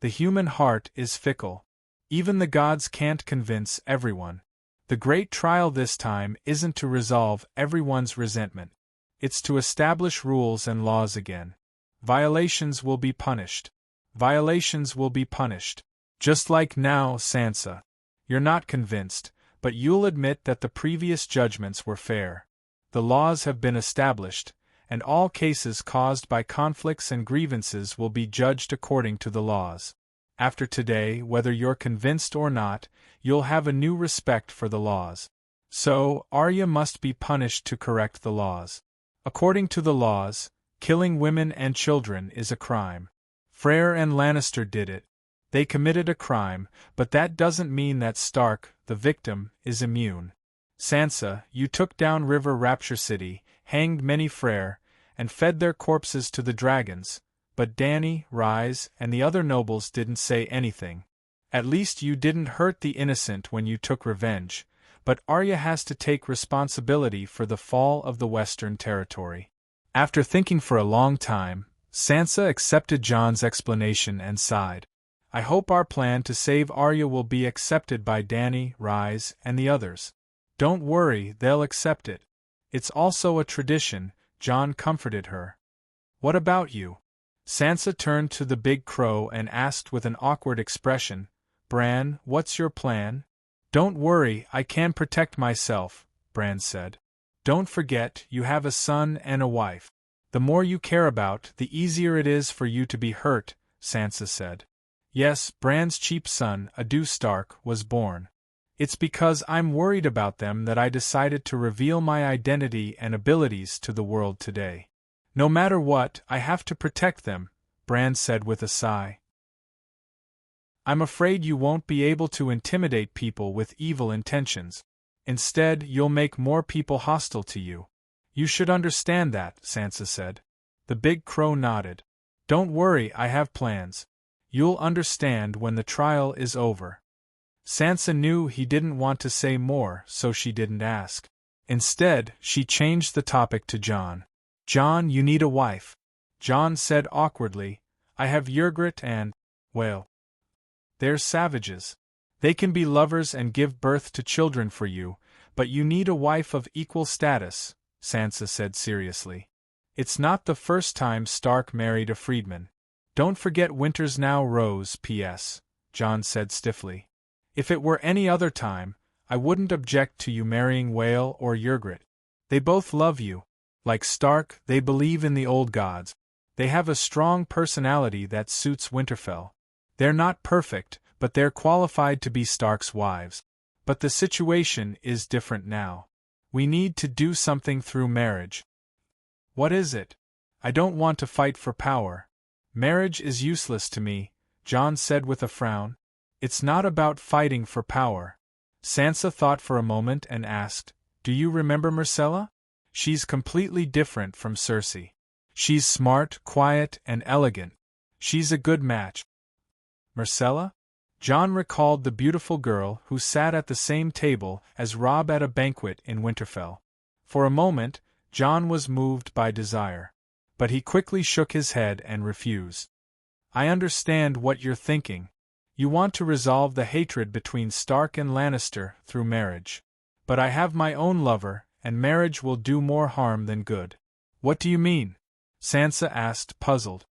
"The human heart is fickle. Even the gods can't convince everyone. The great trial this time isn't to resolve everyone's resentment. It's to establish rules and laws again. Violations will be punished. Violations will be punished. Just like now, Sansa. You're not convinced, but you'll admit that the previous judgments were fair. The laws have been established, and all cases caused by conflicts and grievances will be judged according to the laws. After today, whether you're convinced or not, you'll have a new respect for the laws." So, Arya must be punished to correct the laws. According to the laws, killing women and children is a crime. Freyr and Lannister did it. They committed a crime, but that doesn't mean that Stark, the victim, is immune. Sansa, you took down River Rapture City, hanged many Freyr, and fed their corpses to the dragons, but Dany, Rhys, and the other nobles didn't say anything. At least you didn't hurt the innocent when you took revenge, but Arya has to take responsibility for the fall of the Western Territory. After thinking for a long time, Sansa accepted Jon's explanation and sighed. I hope our plan to save Arya will be accepted by Dany, Rhys, and the others. Don't worry, they'll accept it. It's also a tradition, Jon comforted her. What about you? Sansa turned to the big crow and asked with an awkward expression, Bran, what's your plan? Don't worry, I can protect myself, Bran said. Don't forget, you have a son and a wife. The more you care about, the easier it is for you to be hurt, Sansa said. Yes, Bran's cheap son, Adu Stark, was born. It's because I'm worried about them that I decided to reveal my identity and abilities to the world today. No matter what, I have to protect them, Bran said with a sigh. I'm afraid you won't be able to intimidate people with evil intentions. Instead, you'll make more people hostile to you. You should understand that, Sansa said. The big crow nodded. Don't worry, I have plans. You'll understand when the trial is over. Sansa knew he didn't want to say more, so she didn't ask. Instead, she changed the topic to Jon. Jon, you need a wife. Jon said awkwardly, I have Ygritte and, well, they're savages. They can be lovers and give birth to children for you, but you need a wife of equal status, Sansa said seriously. It's not the first time Stark married a freedman. Don't forget Winter's now Rose, P.S., Jon said stiffly. If it were any other time, I wouldn't object to you marrying Whale or Ygritte. They both love you. Like Stark, they believe in the old gods. They have a strong personality that suits Winterfell. They're not perfect, but they're qualified to be Stark's wives. But the situation is different now. We need to do something through marriage. What is it? I don't want to fight for power. Marriage is useless to me, Jon said with a frown. It's not about fighting for power. Sansa thought for a moment and asked, Do you remember Myrcella? She's completely different from Cersei. She's smart, quiet, and elegant. She's a good match. Myrcella? Jon recalled the beautiful girl who sat at the same table as Robb at a banquet in Winterfell. For a moment, Jon was moved by desire. But he quickly shook his head and refused. I understand what you're thinking. You want to resolve the hatred between Stark and Lannister through marriage. But I have my own lover, and marriage will do more harm than good. What do you mean? Sansa asked, puzzled.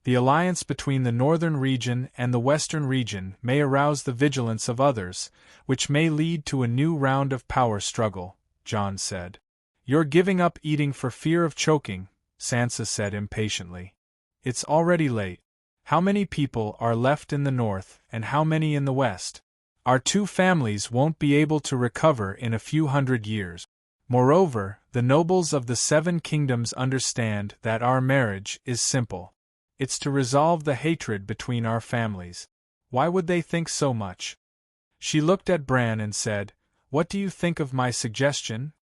The alliance between the northern region and the western region may arouse the vigilance of others, which may lead to a new round of power struggle, Jon said. You're giving up eating for fear of choking, Sansa said impatiently. It's already late. How many people are left in the north and how many in the west? Our two families won't be able to recover in a few hundred years. Moreover, the nobles of the Seven Kingdoms understand that our marriage is simple. It's to resolve the hatred between our families. Why would they think so much? She looked at Bran and said, What do you think of my suggestion?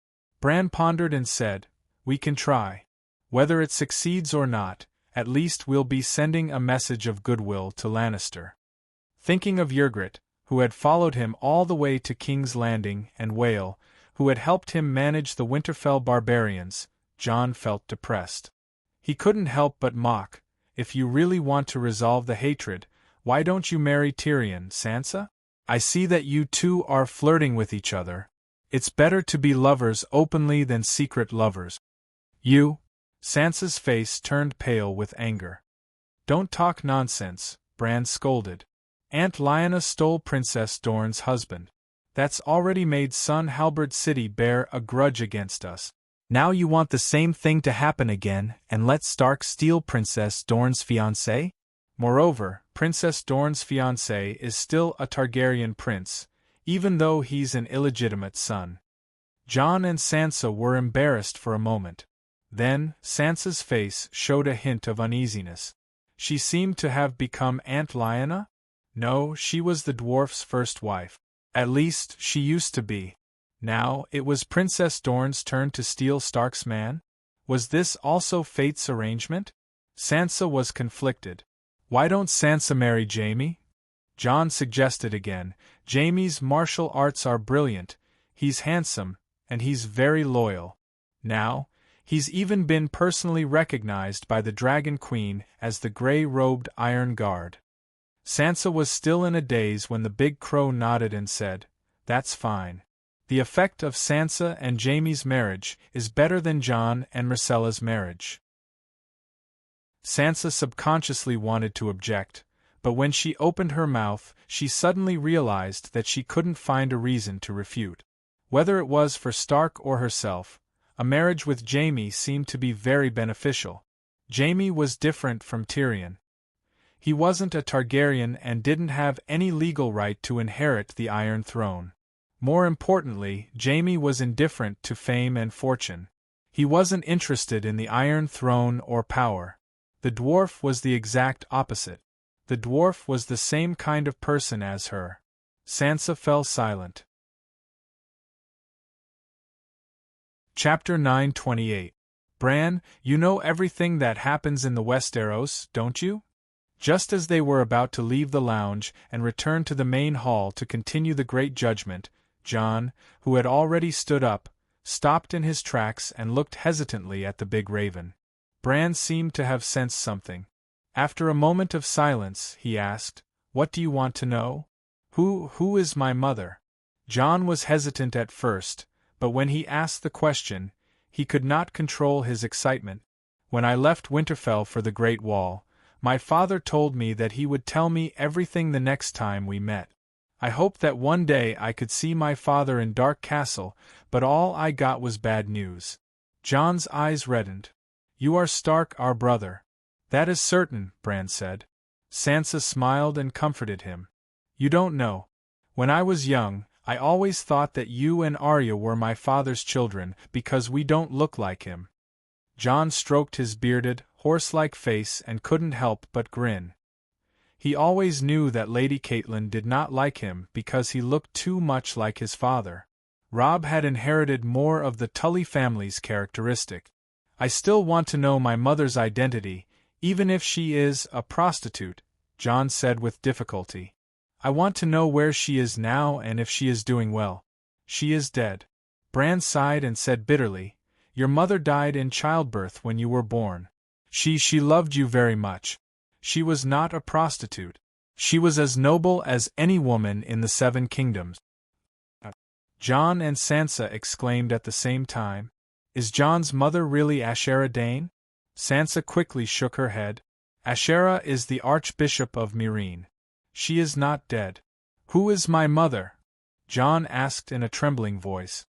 Bran pondered and said, We can try. Whether it succeeds or not, at least we'll be sending a message of goodwill to Lannister. Thinking of Ygritte, who had followed him all the way to King's Landing, and Whale, who had helped him manage the Winterfell barbarians, Jon felt depressed. He couldn't help but mock. If you really want to resolve the hatred, why don't you marry Tyrion, Sansa? I see that you two are flirting with each other. It's better to be lovers openly than secret lovers. You? Sansa's face turned pale with anger. Don't talk nonsense, Bran scolded. Aunt Lyanna stole Princess Dorne's husband. That's already made son Halberd City bear a grudge against us. Now you want the same thing to happen again and let Stark steal Princess Dorne's fiancé? Moreover, Princess Dorne's fiancé is still a Targaryen prince, even though he's an illegitimate son. Jon and Sansa were embarrassed for a moment. Then, Sansa's face showed a hint of uneasiness. She seemed to have become Aunt Lyanna? No, she was the dwarf's first wife. At least, she used to be. Now, it was Princess Dorne's turn to steal Stark's man? Was this also fate's arrangement? Sansa was conflicted. Why don't Sansa marry Jaime? Jon suggested again. Jaime's martial arts are brilliant, he's handsome, and he's very loyal. Now, he's even been personally recognized by the Dragon Queen as the grey-robed Iron Guard. Sansa was still in a daze when the big crow nodded and said, "That's fine. The effect of Sansa and Jaime's marriage is better than Jon and Myrcella's marriage." Sansa subconsciously wanted to object, but when she opened her mouth, she suddenly realized that she couldn't find a reason to refute. Whether it was for Stark or herself, a marriage with Jaime seemed to be very beneficial. Jaime was different from Tyrion. He wasn't a Targaryen and didn't have any legal right to inherit the Iron Throne. More importantly, Jaime was indifferent to fame and fortune. He wasn't interested in the Iron Throne or power. The dwarf was the exact opposite. The dwarf was the same kind of person as her. Sansa fell silent. Chapter 9:28. Bran, you know everything that happens in the Westeros, don't you? Just as they were about to leave the lounge and return to the main hall to continue the Great Judgment, Jon, who had already stood up, stopped in his tracks and looked hesitantly at the big raven. Bran seemed to have sensed something. After a moment of silence, he asked, "What do you want to know?" Who is my mother?" Jon was hesitant at first, but when he asked the question, he could not control his excitement. "When I left Winterfell for the Great Wall, my father told me that he would tell me everything the next time we met. I hoped that one day I could see my father in Dark Castle, but all I got was bad news." Jon's eyes reddened. "You are Stark, our brother." "That is certain," Bran said. Sansa smiled and comforted him. "You don't know. When I was young, I always thought that you and Arya were my father's children because we don't look like him." Jon stroked his bearded, horse-like face and couldn't help but grin. He always knew that Lady Catelyn did not like him because he looked too much like his father. Robb had inherited more of the Tully family's characteristic. "I still want to know my mother's identity, even if she is a prostitute," Jon said with difficulty. "I want to know where she is now and if she is doing well." "She is dead." Bran sighed and said bitterly, "Your mother died in childbirth when you were born. She loved you very much. She was not a prostitute. She was as noble as any woman in the Seven Kingdoms." Jon and Sansa exclaimed at the same time. "Is Jon's mother really Ashera Dane?" Sansa quickly shook her head. "Ashera is the Archbishop of Meereen. She is not dead." "Who is my mother?" Jon asked in a trembling voice.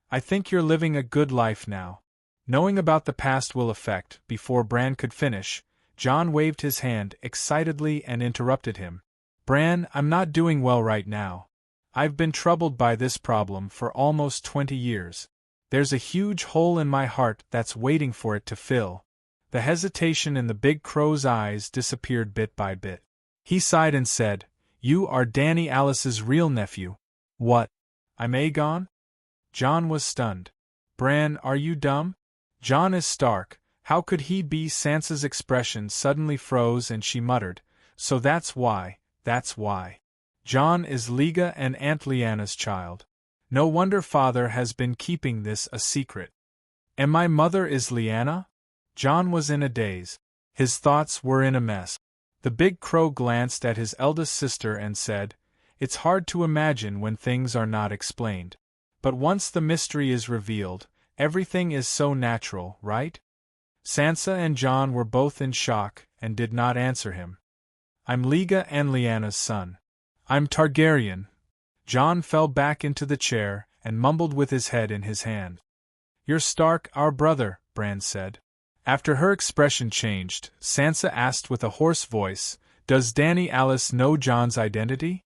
"I think you're living a good life now. Knowing about the past will affect." Before Bran could finish, Jon waved his hand excitedly and interrupted him. "Bran, I'm not doing well right now. I've been troubled by this problem for almost 20 years. There's a huge hole in my heart that's waiting for it to fill." The hesitation in the big crow's eyes disappeared bit by bit. He sighed and said, "You are Dany Alice's real nephew." "What? I'm Aegon?" Jon was stunned. "Bran, are you dumb? Jon is Stark. How could he be?" Sansa's expression suddenly froze and she muttered, "So that's why. Jon is Liga and Aunt Lyanna's child. No wonder father has been keeping this a secret." "And my mother is Lyanna?" Jon was in a daze. His thoughts were in a mess. The big crow glanced at his eldest sister and said, "It's hard to imagine when things are not explained. But once the mystery is revealed, everything is so natural, right?" Sansa and Jon were both in shock and did not answer him. "I'm Liga and Lyanna's son. I'm Targaryen." Jon fell back into the chair and mumbled with his head in his hand. "You're Stark, our brother," Bran said. After her expression changed, Sansa asked with a hoarse voice, "Does Dany Alice know Jon's identity?"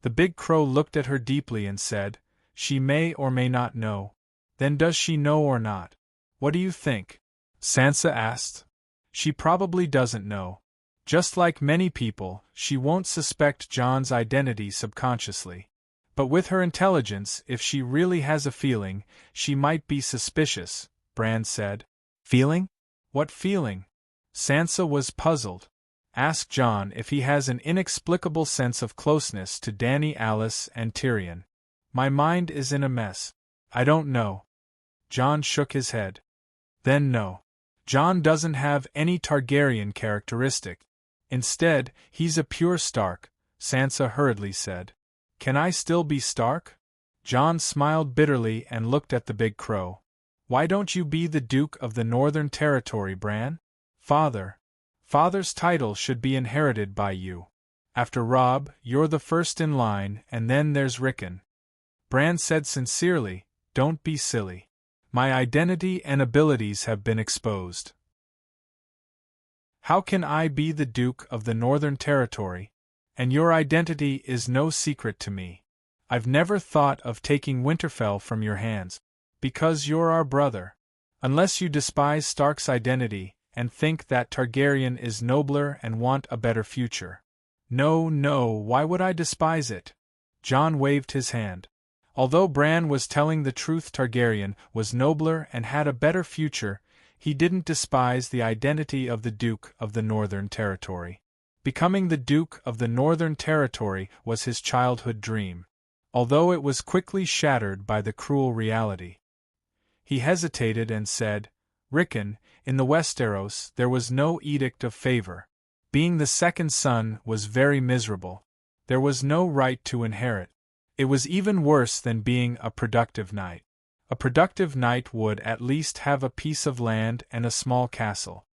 The big crow looked at her deeply and said, "She may or may not know. Then does she know or not? What do you think? Sansa asked. She probably doesn't know. Just like many people, she won't suspect Jon's identity subconsciously. But with her intelligence, if she really has a feeling, she might be suspicious, Bran said. Feeling? What feeling? Sansa was puzzled. Ask Jon if he has an inexplicable sense of closeness to Dany, Alice, and Tyrion. My mind is in a mess. I don't know. Jon shook his head. Then no. Jon doesn't have any Targaryen characteristic. Instead, he's a pure Stark, Sansa hurriedly said. Can I still be Stark? Jon smiled bitterly and looked at the big crow. Why don't you be the Duke of the Northern Territory, Bran? Father's title should be inherited by you. After Robb, you're the first in line, and then there's Rickon. Bran said sincerely, don't be silly. My identity and abilities have been exposed. How can I be the Duke of the Northern Territory? And your identity is no secret to me. I've never thought of taking Winterfell from your hands. Because you're our brother. Unless you despise Stark's identity, and think that Targaryen is nobler and want a better future. No, why would I despise it? Jon waved his hand. Although Bran was telling the truth, Targaryen was nobler and had a better future, he didn't despise the identity of the Duke of the Northern Territory. Becoming the Duke of the Northern Territory was his childhood dream, although it was quickly shattered by the cruel reality. He hesitated and said, Rickon, in the Westeros there was no edict of favor. Being the second son was very miserable. There was no right to inherit. It was even worse than being a productive knight. A productive knight would at least have a piece of land and a small castle.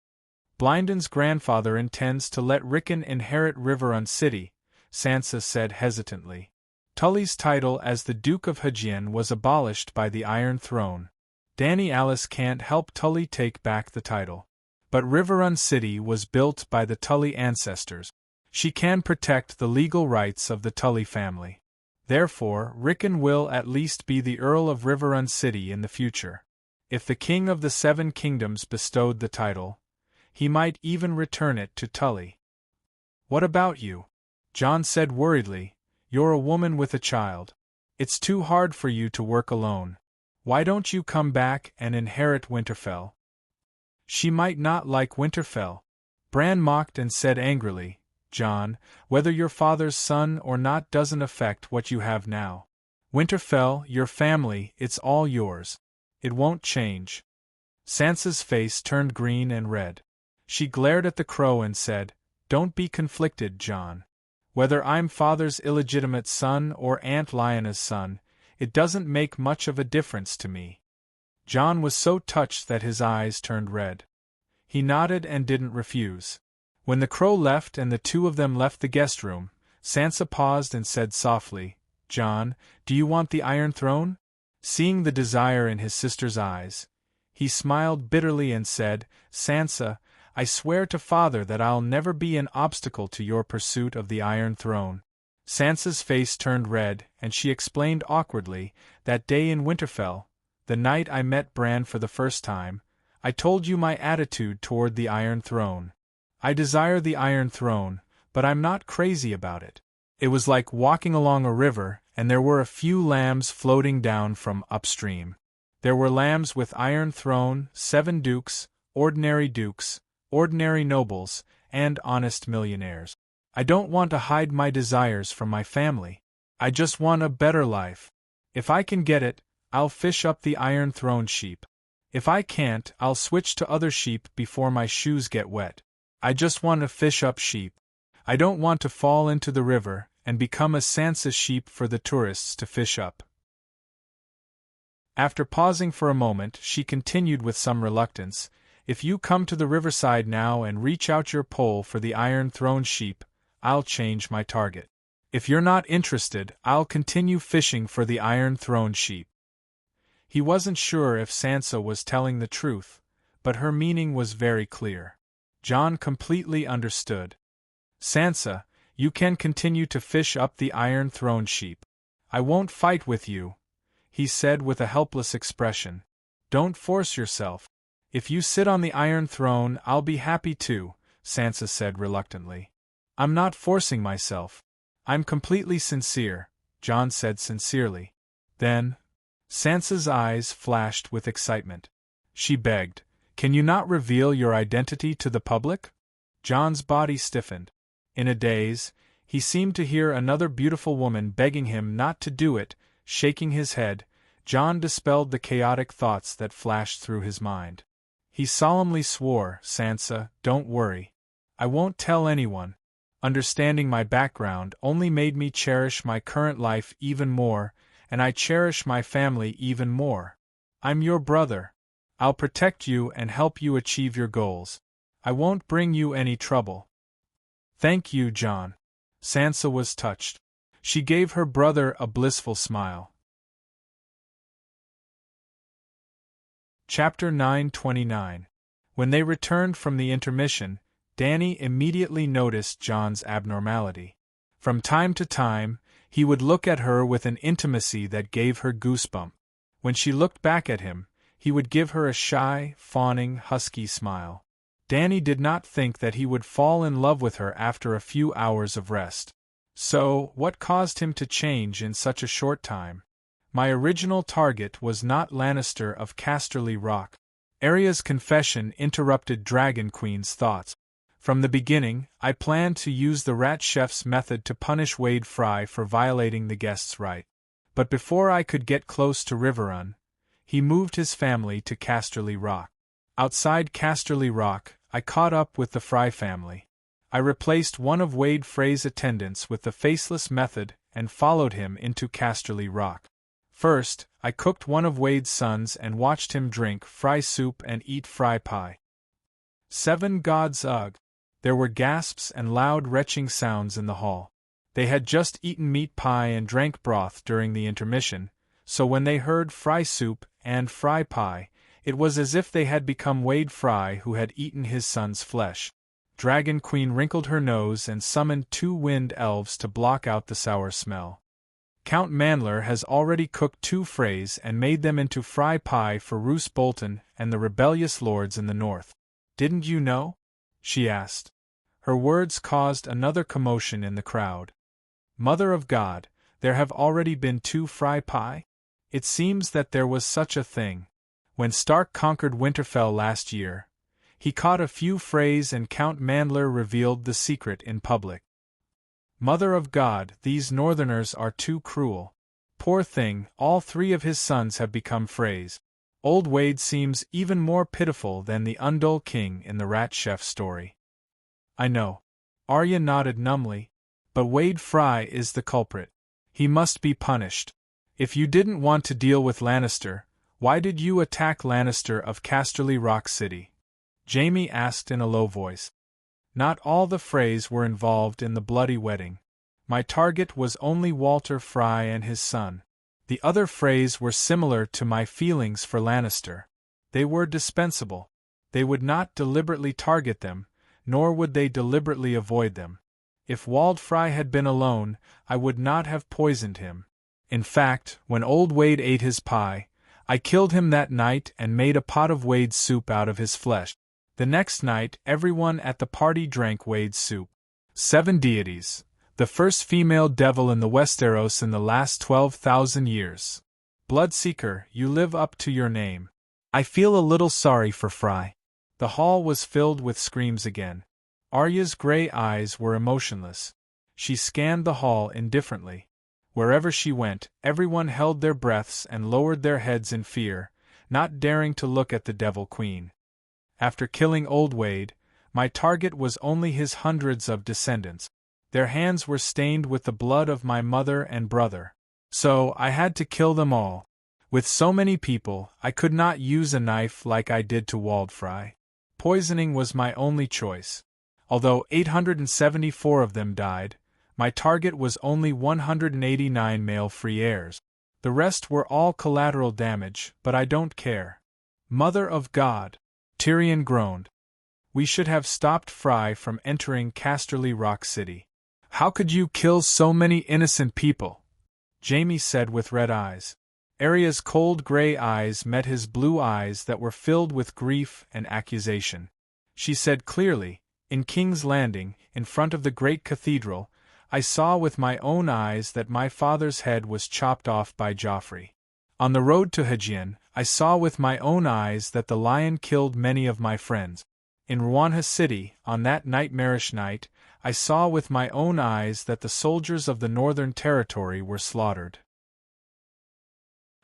Blyndon's grandfather intends to let Rickon inherit Riverrun City, Sansa said hesitantly. Tully's title as the Duke of Hygien was abolished by the Iron Throne. Dany Alice can't help Tully take back the title. But Riverrun City was built by the Tully ancestors. She can protect the legal rights of the Tully family. Therefore, Rickon will at least be the Earl of Riverrun City in the future. If the King of the Seven Kingdoms bestowed the title, he might even return it to Tully. What about you? Jon said worriedly. You're a woman with a child. It's too hard for you to work alone. Why don't you come back and inherit Winterfell? She might not like Winterfell. Bran mocked and said angrily, Jon, whether you're father's son or not doesn't affect what you have now. Winterfell, your family, it's all yours. It won't change. Sansa's face turned green and red. She glared at the crow and said, Don't be conflicted, Jon. Whether I'm father's illegitimate son or Aunt Lyanna's son, it doesn't make much of a difference to me. Jon was so touched that his eyes turned red. He nodded and didn't refuse. When the crow left and the two of them left the guest room, Sansa paused and said softly, Jon, do you want the Iron Throne? Seeing the desire in his sister's eyes, he smiled bitterly and said, Sansa, I swear to father that I'll never be an obstacle to your pursuit of the Iron Throne. Sansa's face turned red, and she explained awkwardly, that day in Winterfell, the night I met Bran for the first time, I told you my attitude toward the Iron Throne. I desire the Iron Throne, but I'm not crazy about it. It was like walking along a river, and there were a few lambs floating down from upstream. There were lambs with Iron Throne, 7 dukes, ordinary nobles, and honest millionaires. I don't want to hide my desires from my family. I just want a better life. If I can get it, I'll fish up the Iron Throne sheep. If I can't, I'll switch to other sheep before my shoes get wet. I just want to fish up sheep. I don't want to fall into the river and become a Sansa sheep for the tourists to fish up. After pausing for a moment, she continued with some reluctance, If you come to the riverside now and reach out your pole for the Iron Throne sheep, I'll change my target. If you're not interested, I'll continue fishing for the Iron Throne sheep. He wasn't sure if Sansa was telling the truth, but her meaning was very clear. Jon completely understood. Sansa, you can continue to fish up the Iron Throne sheep. I won't fight with you. he said with a helpless expression. Don't force yourself. If you sit on the Iron Throne, I'll be happy too, Sansa said reluctantly. I'm not forcing myself. I'm completely sincere, Jon said sincerely. Then, Sansa's eyes flashed with excitement. She begged, Can you not reveal your identity to the public? Jon's body stiffened. In a daze, he seemed to hear another beautiful woman begging him not to do it. Shaking his head, Jon dispelled the chaotic thoughts that flashed through his mind. He solemnly swore, Sansa, don't worry. I won't tell anyone. Understanding my background only made me cherish my current life even more, and I cherish my family even more. I'm your brother. I'll protect you and help you achieve your goals. I won't bring you any trouble. Thank you, Jon. Sansa was touched. She gave her brother a blissful smile. Chapter 9:29. When they returned from the intermission, Dany immediately noticed Jon's abnormality. From time to time, he would look at her with an intimacy that gave her goosebumps. When she looked back at him, he would give her a shy, fawning, husky smile. Dany did not think that he would fall in love with her after a few hours of rest. So, what caused him to change in such a short time? My original target was not Lannister of Casterly Rock. Arya's confession interrupted Dragon Queen's thoughts. From the beginning, I planned to use the Rat Chef's method to punish Wade Fry for violating the guest's right. But before I could get close to Riverrun, he moved his family to Casterly Rock. Outside Casterly Rock, I caught up with the Fry family. I replaced one of Wade Frey's attendants with the Faceless method and followed him into Casterly Rock. First, I cooked one of Wade's sons and watched him drink fry soup and eat fry pie. 7 gods ugh! There were gasps and loud retching sounds in the hall. They had just eaten meat pie and drank broth during the intermission, so when they heard fry soup and fry pie, it was as if they had become Wade Fry who had eaten his son's flesh. Dragon Queen wrinkled her nose and summoned 2 wind elves to block out the sour smell. Count Mandler has already cooked 2 Freys and made them into fry pie for Roose Bolton and the rebellious lords in the north. Didn't you know? She asked. Her words caused another commotion in the crowd. Mother of God, there have already been 2 fry pie? It seems that there was such a thing. When Stark conquered Winterfell last year, he caught a few Freys and Count Mandler revealed the secret in public. Mother of God, these northerners are too cruel. Poor thing, all 3 of his sons have become Freys. Old Wade seems even more pitiful than the Undul King in the Rat Chef story. I know. Arya nodded numbly. But Wade Fry is the culprit. He must be punished. If you didn't want to deal with Lannister, why did you attack Lannister of Casterly Rock City? Jaime asked in a low voice. Not all the Freys were involved in the bloody wedding. My target was only Walter Fry and his son. The other Freys were similar to my feelings for Lannister. They were dispensable. They would not deliberately target them, nor would they deliberately avoid them. If Wald Fry had been alone, I would not have poisoned him. In fact, when old Wade ate his pie, I killed him that night and made a pot of Wade's soup out of his flesh. The next night, everyone at the party drank Wade's soup. 7 deities. The first female devil in the Westeros in the last 12,000 years. Bloodseeker, you live up to your name. I feel a little sorry for Fry. The hall was filled with screams again. Arya's gray eyes were emotionless. She scanned the hall indifferently. Wherever she went, everyone held their breaths and lowered their heads in fear, not daring to look at the Devil Queen. After killing old Wade, my target was only his hundreds of descendants. Their hands were stained with the blood of my mother and brother. So, I had to kill them all. With so many people, I could not use a knife like I did to Wald Fry. Poisoning was my only choice. Although 874 of them died, my target was only 189 male free heirs. The rest were all collateral damage, but I don't care. Mother of God! Tyrion groaned. We should have stopped Fry from entering Casterly Rock City. How could you kill so many innocent people? Jaime said with red eyes. Arya's cold gray eyes met his blue eyes that were filled with grief and accusation. She said clearly, "In King's Landing, in front of the great cathedral, I saw with my own eyes that my father's head was chopped off by Joffrey. On the road to Hajian, I saw with my own eyes that the lion killed many of my friends. In Rwanha City, on that nightmarish night, I saw with my own eyes that the soldiers of the Northern Territory were slaughtered.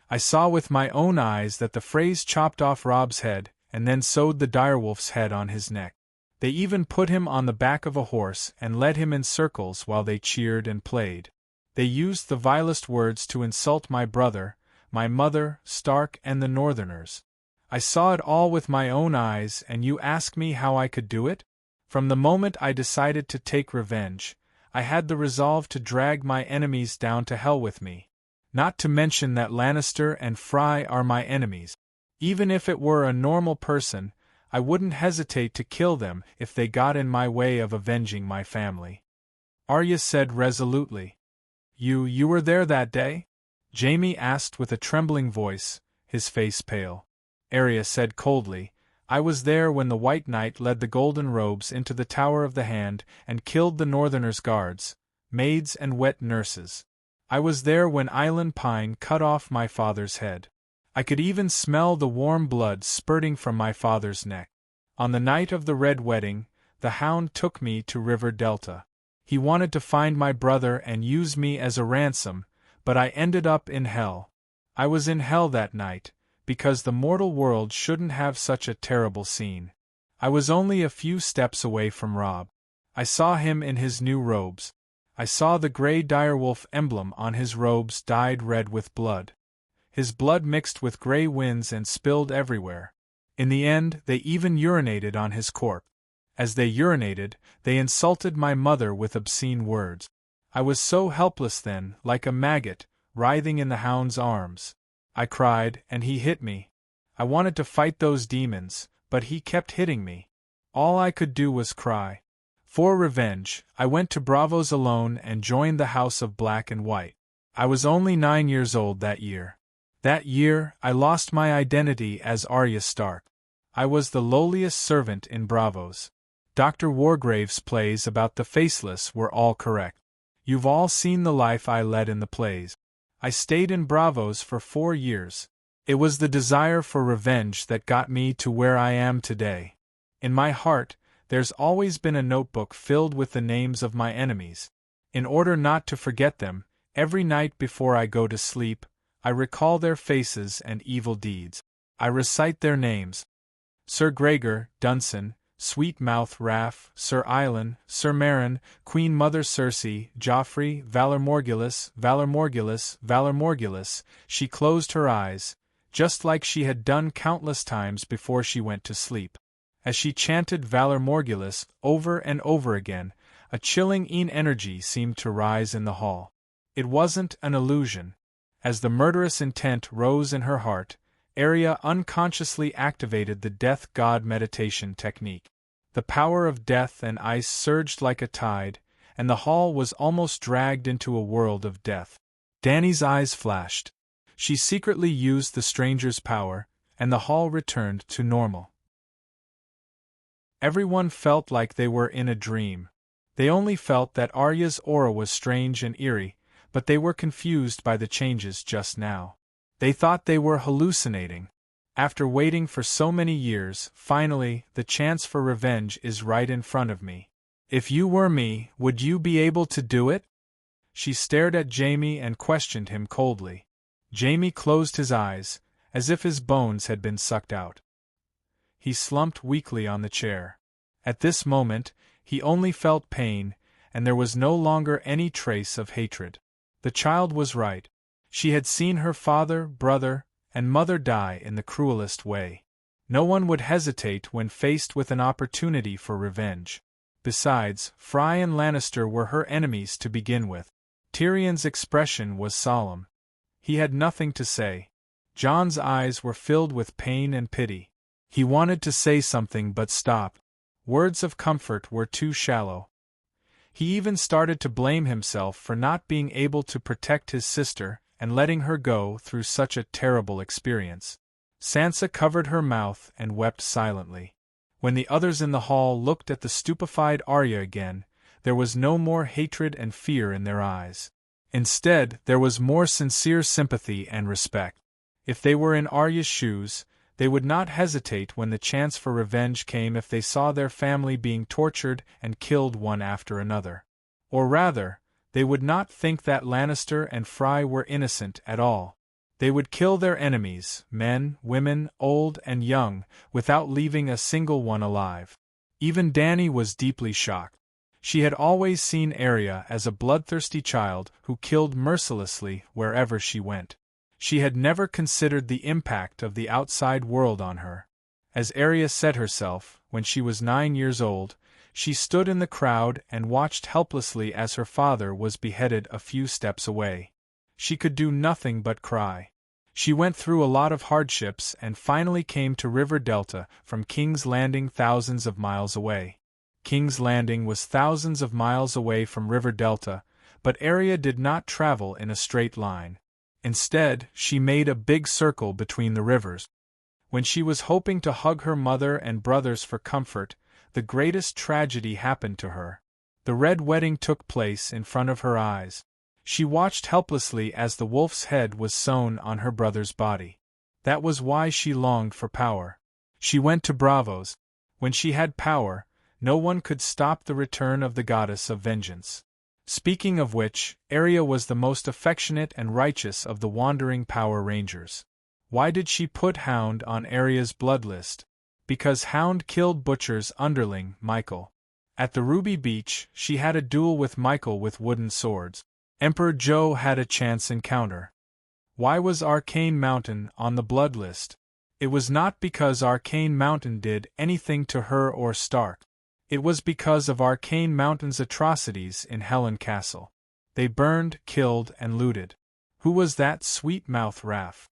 I saw with my own eyes that the Freys chopped off Robb's head, and then sewed the direwolf's head on his neck. They even put him on the back of a horse and led him in circles while they cheered and played. They used the vilest words to insult my brother, my mother, Stark, and the Northerners. I saw it all with my own eyes, and you ask me how I could do it? From the moment I decided to take revenge, I had the resolve to drag my enemies down to hell with me. Not to mention that Lannister and Fry are my enemies. Even if it were a normal person, I wouldn't hesitate to kill them if they got in my way of avenging my family." Arya said resolutely. You were there that day?" Jaime asked with a trembling voice, his face pale. Arya said coldly, "I was there when the White Knight led the Golden Robes into the Tower of the Hand and killed the Northerners' guards, maids and wet nurses. I was there when Island Pine cut off my father's head. I could even smell the warm blood spurting from my father's neck. On the night of the Red Wedding, the Hound took me to River Delta. He wanted to find my brother and use me as a ransom, but I ended up in hell. I was in hell that night, because the mortal world shouldn't have such a terrible scene. I was only a few steps away from Robb. I saw him in his new robes. I saw the gray direwolf emblem on his robes dyed red with blood. His blood mixed with gray winds and spilled everywhere. In the end, they even urinated on his corpse. As they urinated, they insulted my mother with obscene words. I was so helpless then, like a maggot, writhing in the Hound's arms. I cried, and he hit me. I wanted to fight those demons, but he kept hitting me. All I could do was cry. For revenge, I went to Braavos alone and joined the House of Black and White. I was only 9 years old that year. That year, I lost my identity as Arya Stark. I was the lowliest servant in Braavos. Dr. Wargrave's plays about the faceless were all correct. You've all seen the life I led in the plays. I stayed in Braavos for 4 years. It was the desire for revenge that got me to where I am today. In my heart, there's always been a notebook filled with the names of my enemies. In order not to forget them, every night before I go to sleep, I recall their faces and evil deeds. I recite their names. Sir Gregor, Dunson, Sweetmouth Raff, Sir Ilan, Sir Meryn, Queen Mother Cersei, Joffrey, Valor Morgulus, Valor Morgulus, Valor Morgulus. She closed her eyes, just like she had done countless times before she went to sleep. As she chanted Valor Morgulus over and over again, a chilling energy seemed to rise in the hall. It wasn't an illusion. As the murderous intent rose in her heart, Arya unconsciously activated the Death God meditation technique. The power of death and ice surged like a tide, and the hall was almost dragged into a world of death. Dany's eyes flashed. She secretly used the stranger's power, and the hall returned to normal. Everyone felt like they were in a dream. They only felt that Arya's aura was strange and eerie, but they were confused by the changes just now. They thought they were hallucinating. After waiting for so many years, finally, the chance for revenge is right in front of me. If you were me, would you be able to do it? She stared at Jaime and questioned him coldly. Jaime closed his eyes, as if his bones had been sucked out. He slumped weakly on the chair. At this moment, he only felt pain, and there was no longer any trace of hatred. The child was right. She had seen her father, brother, and mother die in the cruelest way. No one would hesitate when faced with an opportunity for revenge. Besides, Fry and Lannister were her enemies to begin with. Tyrion's expression was solemn. He had nothing to say. Jon's eyes were filled with pain and pity. He wanted to say something but stopped. Words of comfort were too shallow. He even started to blame himself for not being able to protect his sister, and letting her go through such a terrible experience. Sansa covered her mouth and wept silently. When the others in the hall looked at the stupefied Arya again, there was no more hatred and fear in their eyes. Instead, there was more sincere sympathy and respect. If they were in Arya's shoes, they would not hesitate when the chance for revenge came if they saw their family being tortured and killed one after another. Or rather, they would not think that Lannister and Frey were innocent at all. They would kill their enemies, men, women, old and young, without leaving a single one alive. Even Dany was deeply shocked. She had always seen Arya as a bloodthirsty child who killed mercilessly wherever she went. She had never considered the impact of the outside world on her. As Arya said herself, when she was 9 years old, she stood in the crowd and watched helplessly as her father was beheaded a few steps away. She could do nothing but cry. She went through a lot of hardships and finally came to River Delta from King's Landing, thousands of miles away. King's Landing was thousands of miles away from River Delta, but Arya did not travel in a straight line. Instead, she made a big circle between the rivers. When she was hoping to hug her mother and brothers for comfort, the greatest tragedy happened to her. The Red Wedding took place in front of her eyes. She watched helplessly as the wolf's head was sewn on her brother's body. That was why she longed for power. She went to Braavos. When she had power, no one could stop the return of the goddess of vengeance. Speaking of which, Arya was the most affectionate and righteous of the wandering Power Rangers. Why did she put Hound on Arya's blood list? Because Hound killed Butcher's underling, Michael. At the Ruby Beach, she had a duel with Michael with wooden swords. Emperor Joe had a chance encounter. Why was Arcane Mountain on the blood list? It was not because Arcane Mountain did anything to her or Stark. It was because of Arcane Mountain's atrocities in Helen Castle. They burned, killed, and looted. Who was that sweet-mouthed Raff?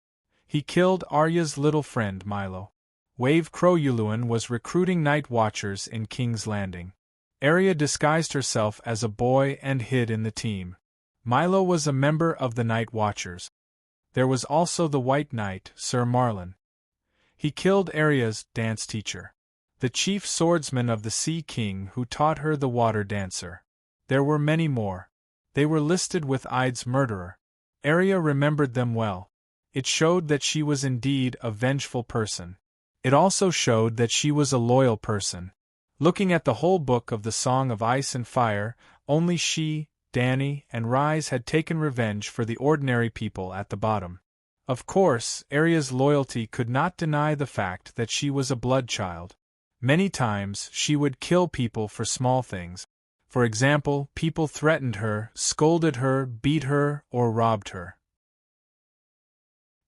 He killed Arya's little friend Milo. Wave Crowuluan was recruiting night watchers in King's Landing. Arya disguised herself as a boy and hid in the team. Milo was a member of the Night Watchers. There was also the White Knight, Sir Marlon. He killed Arya's dance teacher, the chief swordsman of the Sea King who taught her the water dancer. There were many more. They were listed with Ida's murderer. Arya remembered them well. It showed that she was indeed a vengeful person. It also showed that she was a loyal person. Looking at the whole book of the Song of Ice and Fire, only she, Dany, and Rhys had taken revenge for the ordinary people at the bottom. Of course, Arya's loyalty could not deny the fact that she was a blood child. Many times, she would kill people for small things. For example, people threatened her, scolded her, beat her, or robbed her.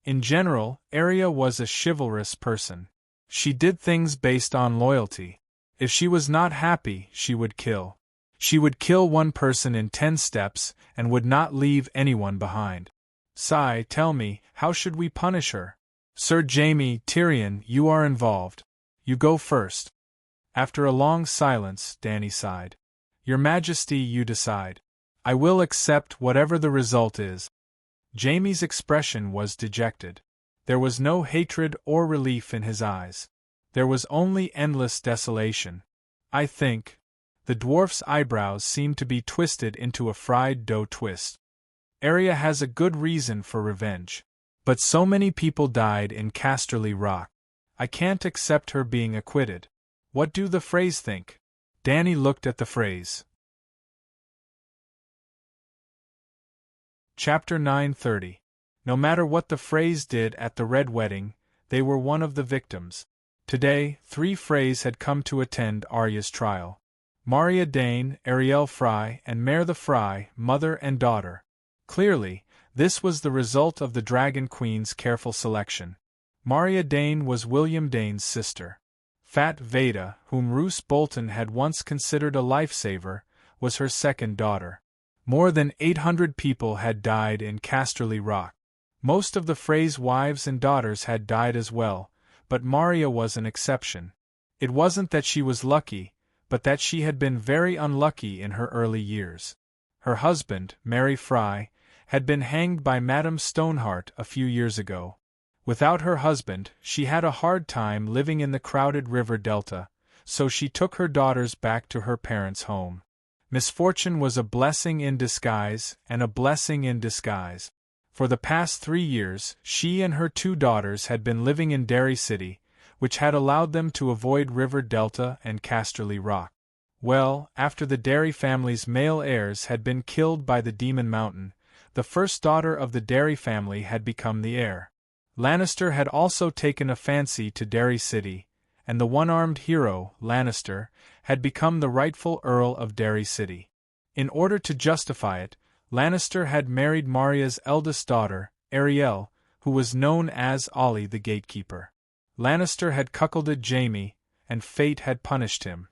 In general, Arya was a chivalrous person. She did things based on loyalty. If she was not happy, she would kill. She would kill one person in 10 steps and would not leave anyone behind. Sai, tell me, how should we punish her? Sir Jaime, Tyrion, you are involved. You go first. After a long silence, Dany sighed. Your Majesty, you decide. I will accept whatever the result is. Jaime's expression was dejected. There was no hatred or relief in his eyes. There was only endless desolation. I think. The dwarf's eyebrows seemed to be twisted into a fried dough twist. Arya has a good reason for revenge. But so many people died in Casterly Rock. I can't accept her being acquitted. What do the Freys think? Dany looked at the Freys. Chapter 9:30. No matter what the Freys did at the Red Wedding, they were one of the victims. Today, 3 Freys had come to attend Arya's trial. Marya Dane, Arielle Frey, and Mare the Frey, mother and daughter. Clearly, this was the result of the Dragon Queen's careful selection. Marya Dane was William Dane's sister. Fat Veda, whom Roose Bolton had once considered a lifesaver, was her second daughter. More than 800 people had died in Casterly Rock. Most of the Freys' wives and daughters had died as well, but Marya was an exception. It wasn't that she was lucky, but that she had been very unlucky in her early years. Her husband, Merry Frey, had been hanged by Madame Stoneheart a few years ago. Without her husband, she had a hard time living in the crowded river delta, so she took her daughters back to her parents' home. Misfortune was a blessing in disguise, and a blessing in disguise. For the past 3 years, she and her 2 daughters had been living in Derry City, which had allowed them to avoid River Delta and Casterly Rock. Well, after the Derry family's male heirs had been killed by the Demon Mountain, the first daughter of the Derry family had become the heir. Lannister had also taken a fancy to Derry City, and the one-armed hero, Lannister, had become the rightful Earl of Derry City. In order to justify it, Lannister had married Maria's eldest daughter, Arielle, who was known as Ollie the Gatekeeper. Lannister had cuckolded Jaime, and fate had punished him.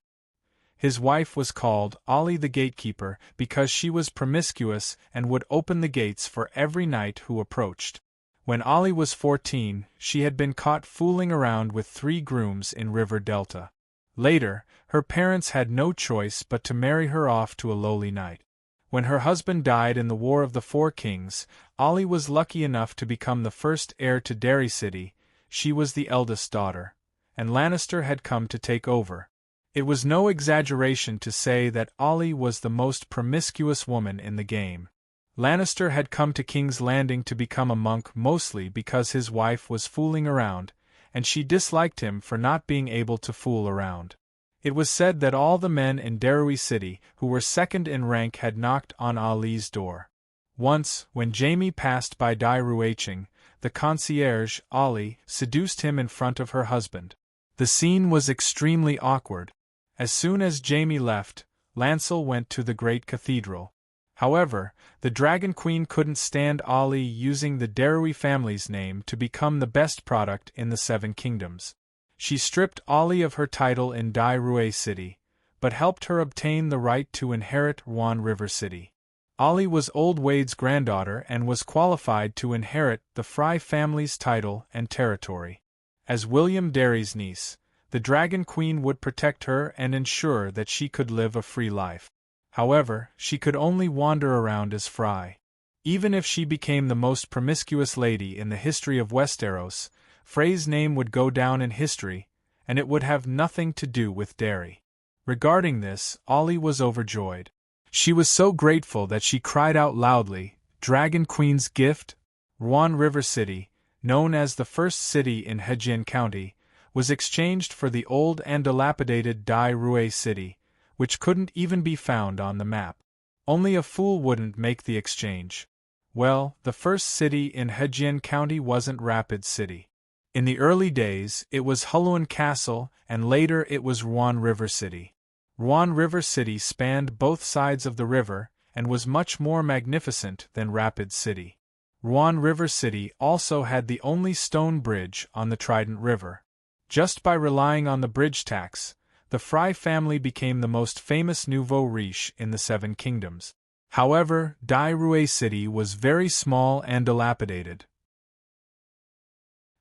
His wife was called Ollie the Gatekeeper because she was promiscuous and would open the gates for every knight who approached. When Ollie was 14, she had been caught fooling around with 3 grooms in River Delta. Later, her parents had no choice but to marry her off to a lowly knight. When her husband died in the War of the Four Kings, Ollie was lucky enough to become the first heir to Derry City. She was the eldest daughter, and Lannister had come to take over. It was no exaggeration to say that Ollie was the most promiscuous woman in the game. Lannister had come to King's Landing to become a monk mostly because his wife was fooling around, and she disliked him for not being able to fool around. It was said that all the men in Derry City who were second in rank had knocked on Ollie's door. Once, when Jaime passed by Dai Ruaching, the concierge, Ollie, seduced him in front of her husband. The scene was extremely awkward. As soon as Jaime left, Lancel went to the great cathedral. However, the Dragon Queen couldn't stand Ollie using the Derry family's name to become the best product in the 7 Kingdoms. She stripped Ollie of her title in Dai Rue City, but helped her obtain the right to inherit Ruan River City. Ollie was Old Wade's granddaughter and was qualified to inherit the Fry family's title and territory. As William Derry's niece, the Dragon Queen would protect her and ensure that she could live a free life. However, she could only wander around as Fry. Even if she became the most promiscuous lady in the history of Westeros, Frey's name would go down in history, and it would have nothing to do with Derry. Regarding this, Ollie was overjoyed. She was so grateful that she cried out loudly, "Dragon Queen's gift!" Ruan River City, known as the first city in Hedgeon County, was exchanged for the old and dilapidated Dai Rue City, which couldn't even be found on the map. Only a fool wouldn't make the exchange. Well, the first city in Hedgeon County wasn't Rapid City. In the early days, it was Hulluin Castle, and later it was Ruan River City. Ruan River City spanned both sides of the river, and was much more magnificent than Rapid City. Ruan River City also had the only stone bridge on the Trident River. Just by relying on the bridge tax, the Fry family became the most famous nouveau riche in the 7 Kingdoms. However, Dai Rue City was very small and dilapidated.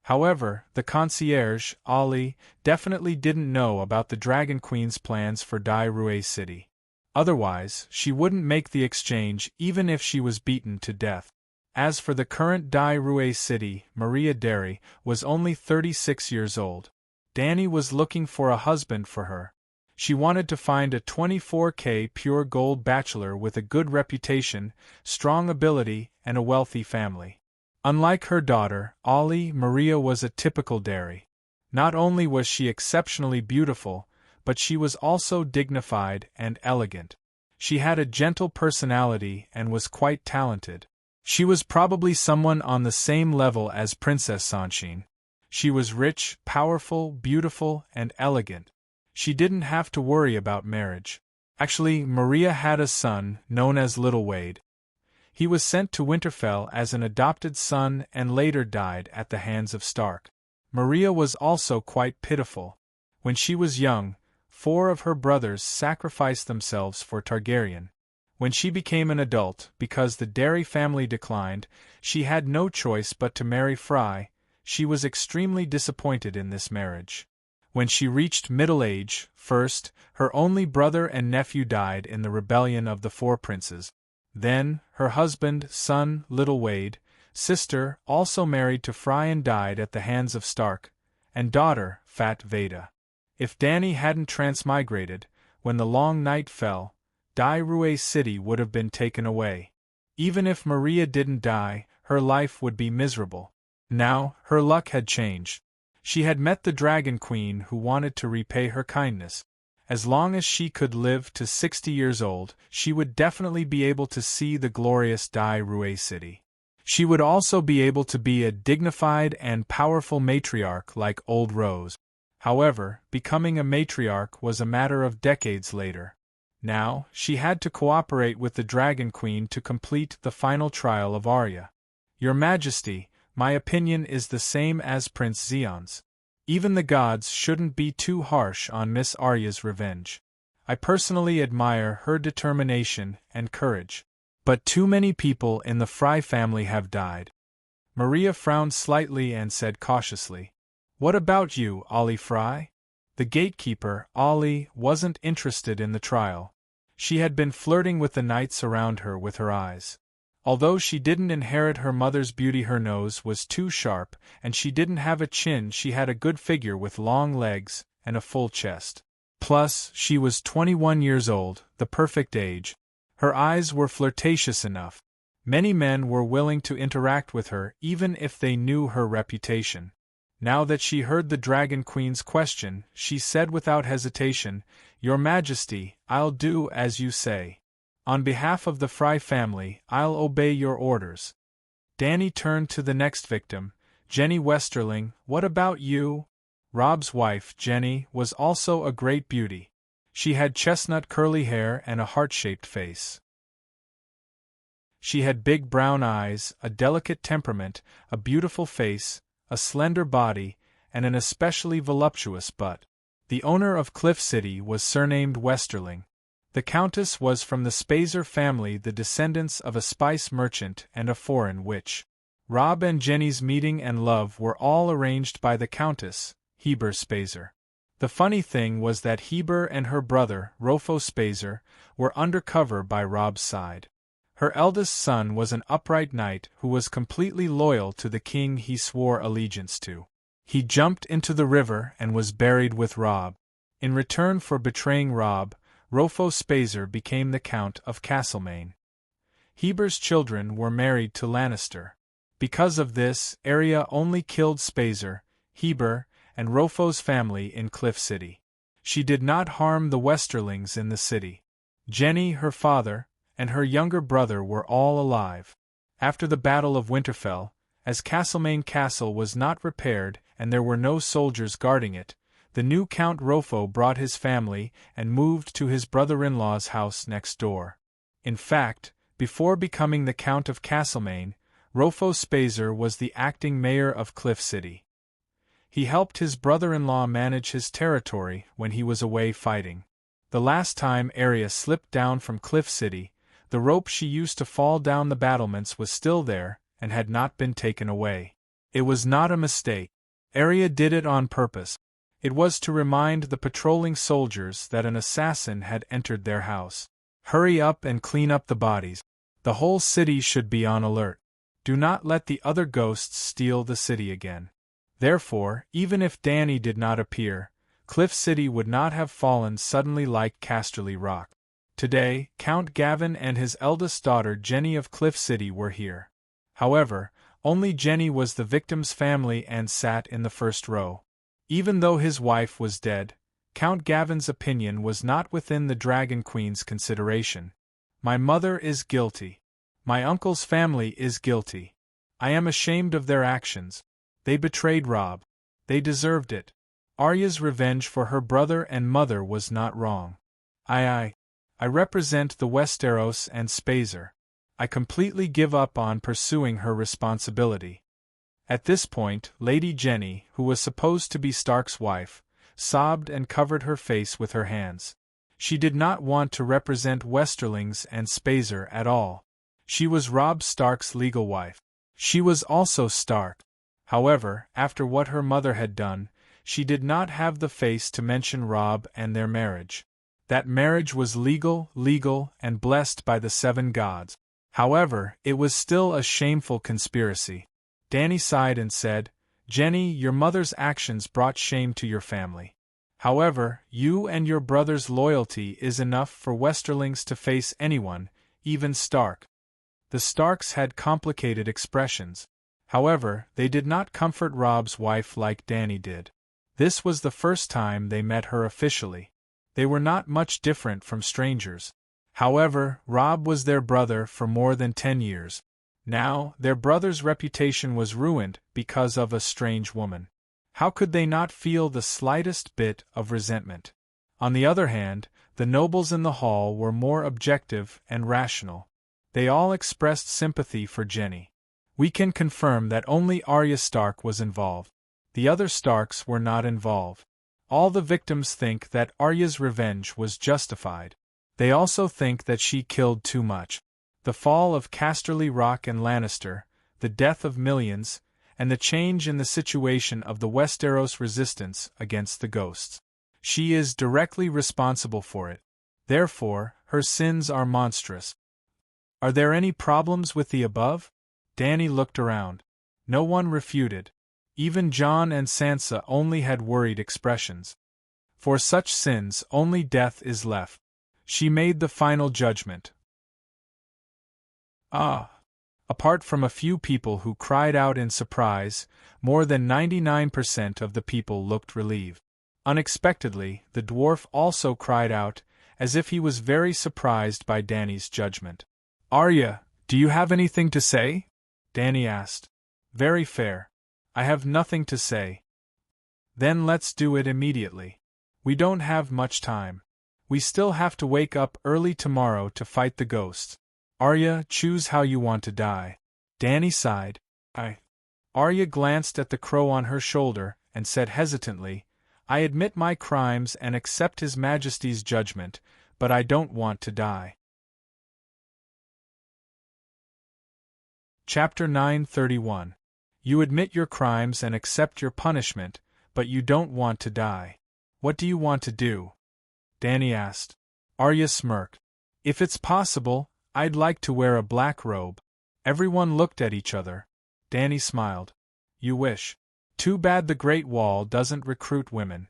However, the concierge, Ollie, definitely didn't know about the Dragon Queen's plans for Dai Rue City. Otherwise, she wouldn't make the exchange even if she was beaten to death. As for the current Dai Rue City, Maria Derry was only 36 years old. Dany was looking for a husband for her. She wanted to find a 24K pure gold bachelor with a good reputation, strong ability, and a wealthy family. Unlike her daughter, Ollie, Maria was a typical Derry. Not only was she exceptionally beautiful, but she was also dignified and elegant. She had a gentle personality and was quite talented. She was probably someone on the same level as Princess Sanshine. She was rich, powerful, beautiful, and elegant. She didn't have to worry about marriage. Actually, Maria had a son, known as Little Wade. He was sent to Winterfell as an adopted son and later died at the hands of Stark. Maria was also quite pitiful. When she was young, 4 of her brothers sacrificed themselves for Targaryen. When she became an adult, because the Derry family declined, she had no choice but to marry Fry. She was extremely disappointed in this marriage. When she reached middle age, first, her only brother and nephew died in the rebellion of the 4 princes. Then, her husband, son, little Wade, sister, also married to Fry and died at the hands of Stark, and daughter, Fat Veda. If Dany hadn't transmigrated, when the long night fell, Dai Rue City would have been taken away. Even if Maria didn't die, her life would be miserable. Now, her luck had changed. She had met the Dragon Queen who wanted to repay her kindness. As long as she could live to 60 years old, she would definitely be able to see the glorious Dai Rue City. She would also be able to be a dignified and powerful matriarch like Old Rose. However, becoming a matriarch was a matter of decades later. Now, she had to cooperate with the Dragon Queen to complete the final trial of Arya. Your Majesty, my opinion is the same as Prince Xion's. Even the gods shouldn't be too harsh on Miss Arya's revenge. I personally admire her determination and courage. But too many people in the Fry family have died. Maria frowned slightly and said cautiously, "What about you, Ollie Fry?" The gatekeeper, Ollie, wasn't interested in the trial. She had been flirting with the knights around her with her eyes. Although she didn't inherit her mother's beauty, her nose was too sharp, and she didn't have a chin. She had a good figure with long legs and a full chest. Plus, she was 21 years old, the perfect age. Her eyes were flirtatious enough. Many men were willing to interact with her even if they knew her reputation. Now that she heard the Dragon Queen's question, she said without hesitation, "Your Majesty, I'll do as you say. On behalf of the Fry family, I'll obey your orders." Dany turned to the next victim, Jenny Westerling. "What about you?" Robb's wife, Jenny, was also a great beauty. She had chestnut curly hair and a heart-shaped face. She had big brown eyes, a delicate temperament, a beautiful face, a slender body, and an especially voluptuous butt. The owner of Cliff City was surnamed Westerling. The Countess was from the Spazer family, the descendants of a spice merchant and a foreign witch. Robb and Jenny's meeting and love were all arranged by the Countess, Heber Spazer. The funny thing was that Heber and her brother, Rofo Spazer, were undercover by Robb's side. Her eldest son was an upright knight who was completely loyal to the king he swore allegiance to. He jumped into the river and was buried with Robb. In return for betraying Robb, Rofo Spazer became the Count of Castlemaine. Heber's children were married to Lannister. Because of this, Arya only killed Spazer, Heber, and Rofo's family in Cliff City. She did not harm the Westerlings in the city. Jenny, her father, and her younger brother were all alive. After the Battle of Winterfell, as Castlemaine Castle was not repaired and there were no soldiers guarding it, the new Count Rofo brought his family and moved to his brother-in-law's house next door. In fact, before becoming the Count of Castlemaine, Rofo Spazer was the acting mayor of Cliff City. He helped his brother-in-law manage his territory when he was away fighting. The last time Arya slipped down from Cliff City, the rope she used to fall down the battlements was still there and had not been taken away. It was not a mistake. Arya did it on purpose. It was to remind the patrolling soldiers that an assassin had entered their house. Hurry up and clean up the bodies. The whole city should be on alert. Do not let the other ghosts steal the city again. Therefore, even if Dany did not appear, Cliff City would not have fallen suddenly like Casterly Rock. Today, Count Gavin and his eldest daughter Jenny of Cliff City were here. However, only Jenny was the victim's family and sat in the first row. Even though his wife was dead, Count Gavin's opinion was not within the Dragon Queen's consideration. My mother is guilty. My uncle's family is guilty. I am ashamed of their actions. They betrayed Robb. They deserved it. Arya's revenge for her brother and mother was not wrong. I represent the Westeros and Spazer. I completely give up on pursuing her responsibility. At this point, Lady Jenny, who was supposed to be Stark's wife, sobbed and covered her face with her hands. She did not want to represent Westerlings and Spazer at all. She was Robb Stark's legal wife. She was also Stark. However, after what her mother had done, she did not have the face to mention Robb and their marriage. That marriage was legal, and blessed by the seven gods. However, it was still a shameful conspiracy. Danny sighed and said, "Jenny, your mother's actions brought shame to your family. However, you and your brother's loyalty is enough for Westerlings to face anyone, even Stark." The Starks had complicated expressions. However, they did not comfort Robb's wife like Danny did. This was the first time they met her officially. They were not much different from strangers. However, Robb was their brother for more than 10 years. Now, their brother's reputation was ruined because of a strange woman. How could they not feel the slightest bit of resentment? On the other hand, the nobles in the hall were more objective and rational. They all expressed sympathy for Jenny. We can confirm that only Arya Stark was involved. The other Starks were not involved. All the victims think that Arya's revenge was justified. They also think that she killed too much. The fall of Casterly Rock and Lannister, the death of millions, and the change in the situation of the Westeros resistance against the ghosts. She is directly responsible for it. Therefore, her sins are monstrous. Are there any problems with the above? Danny looked around. No one refuted. Even Jon and Sansa only had worried expressions. For such sins, only death is left. She made the final judgment. Apart from a few people who cried out in surprise, more than 99% of the people looked relieved. Unexpectedly, the dwarf also cried out, as if he was very surprised by Danny's judgment. "Arya, do you have anything to say?" Danny asked. "Very fair. I have nothing to say." "Then let's do it immediately. We don't have much time. We still have to wake up early tomorrow to fight the ghosts. Arya, choose how you want to die." Danny sighed. Arya glanced at the crow on her shoulder and said hesitantly, "I admit my crimes and accept His Majesty's judgment, but I don't want to die." Chapter 931. You admit your crimes and accept your punishment, but you don't want to die. What do you want to do? Danny asked. Arya smirked. "If it's possible, I'd like to wear a black robe." Everyone looked at each other. Danny smiled. "You wish. Too bad the Great Wall doesn't recruit women."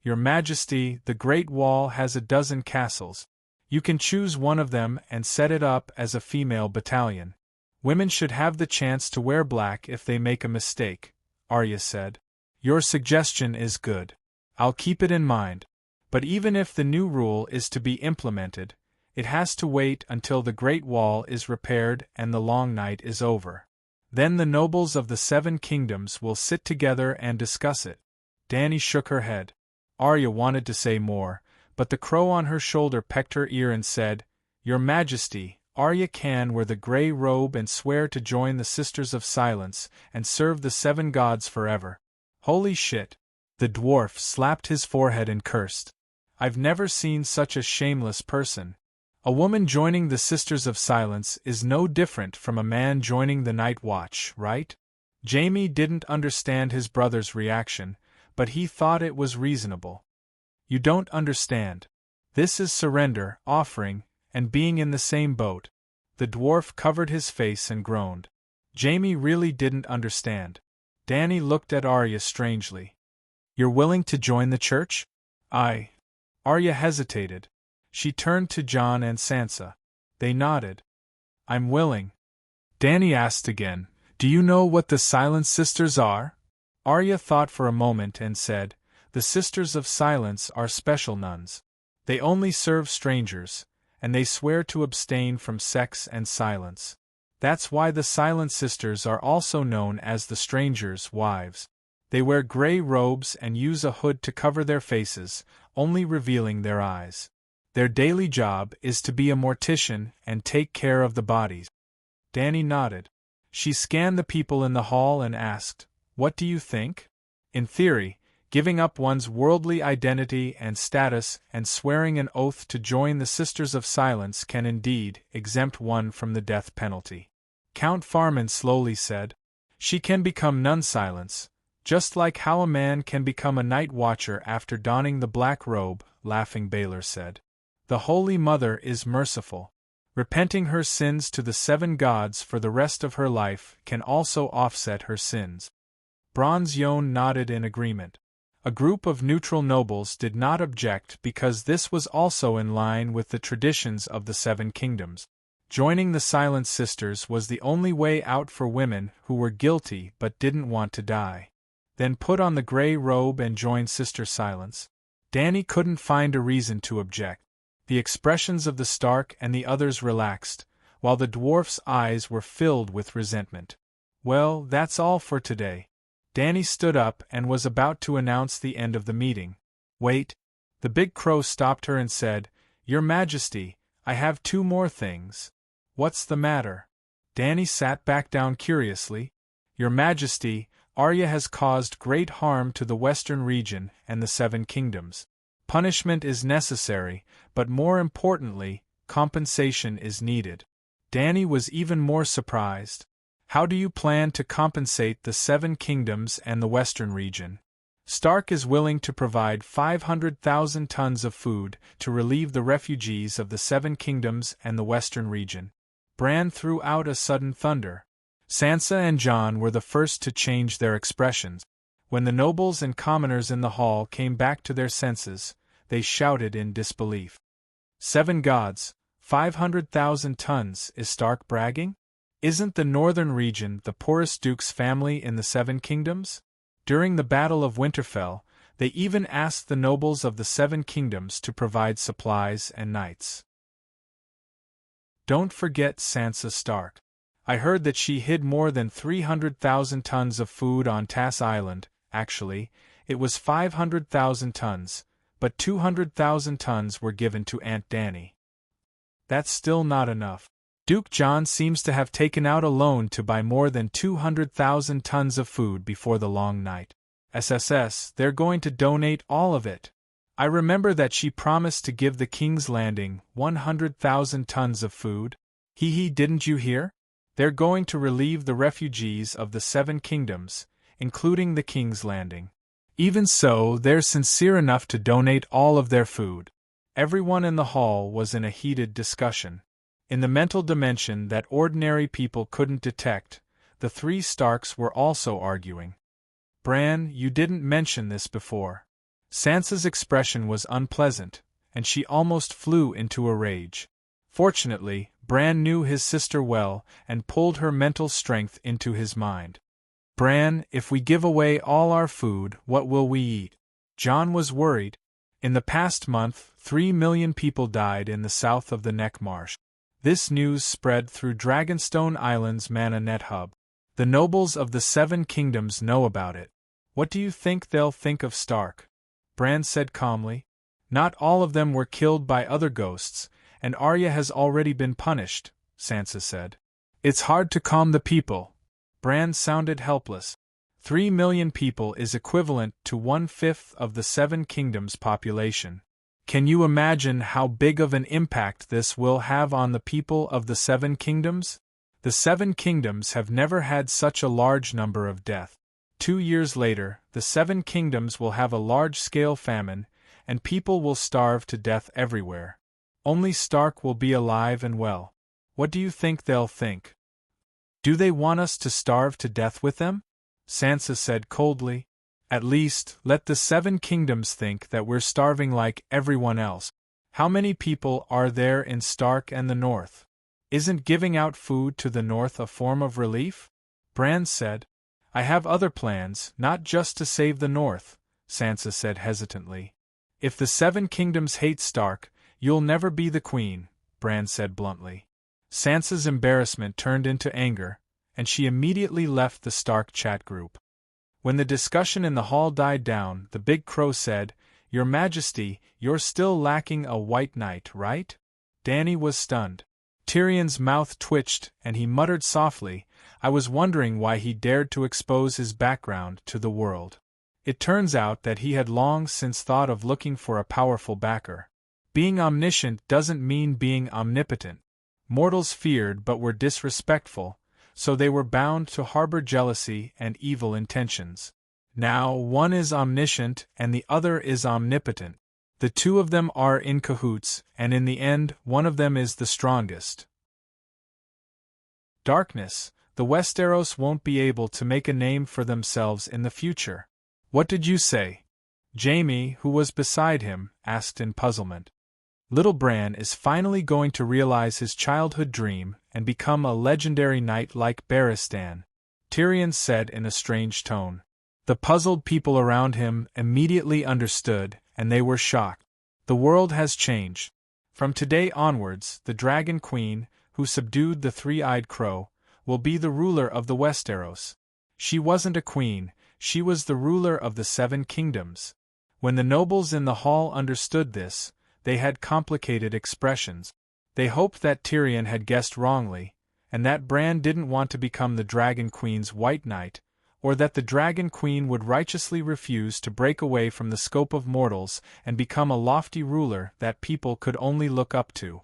"Your Majesty, the Great Wall has a dozen castles. You can choose one of them and set it up as a female battalion. Women should have the chance to wear black if they make a mistake," Arya said. "Your suggestion is good. I'll keep it in mind. But even if the new rule is to be implemented, it has to wait until the Great Wall is repaired and the long night is over. Then the nobles of the 7 kingdoms will sit together and discuss it." Danny shook her head. Arya wanted to say more, but the crow on her shoulder pecked her ear and said, "Your Majesty, Arya can wear the grey robe and swear to join the Sisters of Silence and serve the 7 gods forever." Holy shit! The dwarf slapped his forehead and cursed. "I've never seen such a shameless person. A woman joining the Sisters of Silence is no different from a man joining the Night Watch, right?" Jaime didn't understand his brother's reaction, but he thought it was reasonable. "You don't understand. This is surrender, offering, and being in the same boat." The dwarf covered his face and groaned. Jaime really didn't understand. Danny looked at Arya strangely. "You're willing to join the church?" Arya hesitated. She turned to Jon and Sansa. They nodded. "I'm willing." Danny asked again, "Do you know what the Silence Sisters are?" Arya thought for a moment and said, "The Sisters of Silence are special nuns. They only serve strangers, and they swear to abstain from sex and silence. That's why the Silent Sisters are also known as the Strangers' Wives. They wear grey robes and use a hood to cover their faces, only revealing their eyes. Their daily job is to be a mortician and take care of the bodies." Danny nodded. She scanned the people in the hall and asked, "What do you think?" In theory, giving up one's worldly identity and status and swearing an oath to join the Sisters of Silence can indeed exempt one from the death penalty. Count Farman slowly said, "She can become Nun Silence, just like how a man can become a Night Watcher after donning the black robe," laughing Baylor said. "The Holy Mother is merciful. Repenting her sins to the 7 gods for the rest of her life can also offset her sins. Bronze Yon nodded in agreement. A group of neutral nobles did not object because this was also in line with the traditions of the 7 kingdoms. Joining the Silent Sisters was the only way out for women who were guilty but didn't want to die. Then put on the gray robe and join Sister Silence. Danny couldn't find a reason to object. The expressions of the Stark and the others relaxed, while the dwarf's eyes were filled with resentment. Well, that's all for today. Danny stood up and was about to announce the end of the meeting. Wait. The big crow stopped her and said, Your Majesty, I have 2 more things. What's the matter? Danny sat back down curiously. Your Majesty, Arya has caused great harm to the western region and the 7 kingdoms. Punishment is necessary, but more importantly, compensation is needed. Danny was even more surprised. How do you plan to compensate the 7 kingdoms and the western region? Stark is willing to provide 500,000 tons of food to relieve the refugees of the 7 kingdoms and the western region. Bran threw out a sudden thunder. Sansa and Jon were the first to change their expressions. When the nobles and commoners in the hall came back to their senses, they shouted in disbelief. 7 gods, 500,000 tons, is Stark bragging? Isn't the northern region the poorest duke's family in the 7 kingdoms? During the Battle of Winterfell, they even asked the nobles of the 7 kingdoms to provide supplies and knights. Don't forget Sansa Stark. I heard that she hid more than 300,000 tons of food on Tass Island. Actually, it was 500,000 tons, but 200,000 tons were given to Aunt Dany. That's still not enough. Duke Jon seems to have taken out a loan to buy more than 200,000 tons of food before the long night. SSS, they're going to donate all of it. I remember that she promised to give the King's Landing 100,000 tons of food. Didn't you hear? They're going to relieve the refugees of the 7 kingdoms, including the King's Landing. Even so, they're sincere enough to donate all of their food. Everyone in the hall was in a heated discussion. In the mental dimension that ordinary people couldn't detect, the 3 Starks were also arguing. Bran, you didn't mention this before. Sansa's expression was unpleasant, and she almost flew into a rage. Fortunately, Bran knew his sister well and pulled her mental strength into his mind. Bran, if we give away all our food, what will we eat? Jon was worried. In the past month, 3 million people died in the south of the Neck Marsh. This news spread through Dragonstone Island's Mana-Net hub. The nobles of the 7 kingdoms know about it. What do you think they'll think of Stark? Bran said calmly. Not all of them were killed by other ghosts, and Arya has already been punished, Sansa said. It's hard to calm the people. Bran sounded helpless. 3 million people is equivalent to 1/5 of the 7 kingdoms' population. Can you imagine how big of an impact this will have on the people of the 7 kingdoms? The 7 kingdoms have never had such a large number of deaths. 2 years later, the 7 kingdoms will have a large-scale famine, and people will starve to death everywhere. Only Stark will be alive and well. What do you think they'll think? Do they want us to starve to death with them? Sansa said coldly. At least, let the 7 kingdoms think that we're starving like everyone else. How many people are there in Stark and the North? Isn't giving out food to the North a form of relief? Bran said. I have other plans, not just to save the North, Sansa said hesitantly. If the 7 kingdoms hate Stark, you'll never be the queen, Bran said bluntly. Sansa's embarrassment turned into anger, and she immediately left the Stark chat group. When the discussion in the hall died down, the big crow said, Your Majesty, you're still lacking a white knight, right? Dany was stunned. Tyrion's mouth twitched, and he muttered softly, I was wondering why he dared to expose his background to the world. It turns out that he had long since thought of looking for a powerful backer. Being omniscient doesn't mean being omnipotent. Mortals feared but were disrespectful, so they were bound to harbor jealousy and evil intentions. Now one is omniscient and the other is omnipotent. The two of them are in cahoots, and in the end, one of them is the strongest. Darkness, the Westeros won't be able to make a name for themselves in the future. What did you say? Jaime, who was beside him, asked in puzzlement. Little Bran is finally going to realize his childhood dream and become a legendary knight like Barristan, Tyrion said in a strange tone. The puzzled people around him immediately understood, and they were shocked. The world has changed. From today onwards, the Dragon Queen, who subdued the three-eyed crow, will be the ruler of the Westeros. She wasn't a queen, she was the ruler of the Seven Kingdoms. When the nobles in the hall understood this, they had complicated expressions. They hoped that Tyrion had guessed wrongly, and that Bran didn't want to become the Dragon Queen's White Knight, or that the Dragon Queen would righteously refuse to break away from the scope of mortals and become a lofty ruler that people could only look up to.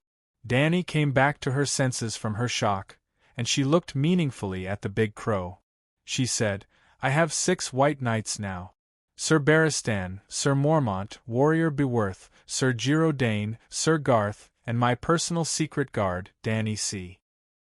Dany came back to her senses from her shock, and she looked meaningfully at the big crow. She said, "I have 6 White Knights now. Sir Barristan, Sir Mormont, Warrior Beworth, Sir Girrodane, Sir Garth, and my personal secret guard, Dany C."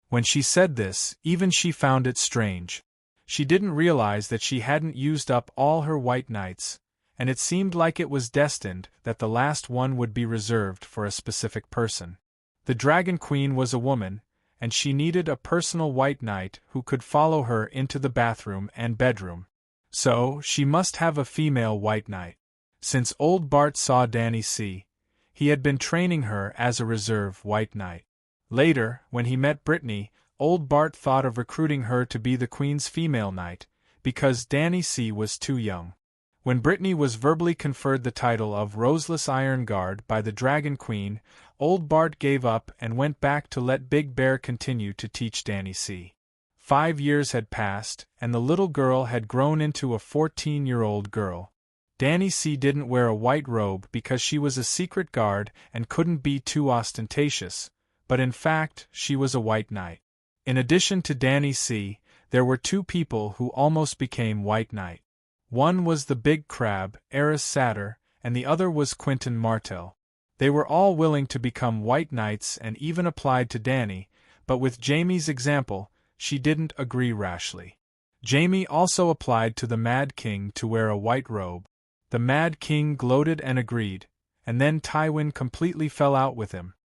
When she said this, even she found it strange. She didn't realize that she hadn't used up all her White Knights, and it seemed like it was destined that the last one would be reserved for a specific person. The Dragon Queen was a woman, and she needed a personal White Knight who could follow her into the bathroom and bedroom. So, she must have a female White Knight. Since old Bart saw Dany C., he had been training her as a reserve White Knight. Later, when he met Brittany, old Bart thought of recruiting her to be the Queen's female knight, because Dany C. was too young. When Brittany was verbally conferred the title of Roseless Iron Guard by the Dragon Queen, old Bart gave up and went back to let Big Bear continue to teach Dany C. 5 years had passed, and the little girl had grown into a 14-year-old girl. Dany C. didn't wear a white robe because she was a secret guard and couldn't be too ostentatious, but in fact, she was a White Knight. In addition to Dany C., there were 2 people who almost became White Knight. One was the Big Crab, Eris Satter, and the other was Quentyn Martell. They were all willing to become White Knights and even applied to Dany, but with Jaime's example, she didn't agree rashly. Jaime also applied to the Mad King to wear a white robe. The Mad King gloated and agreed, and then Tywin completely fell out with him.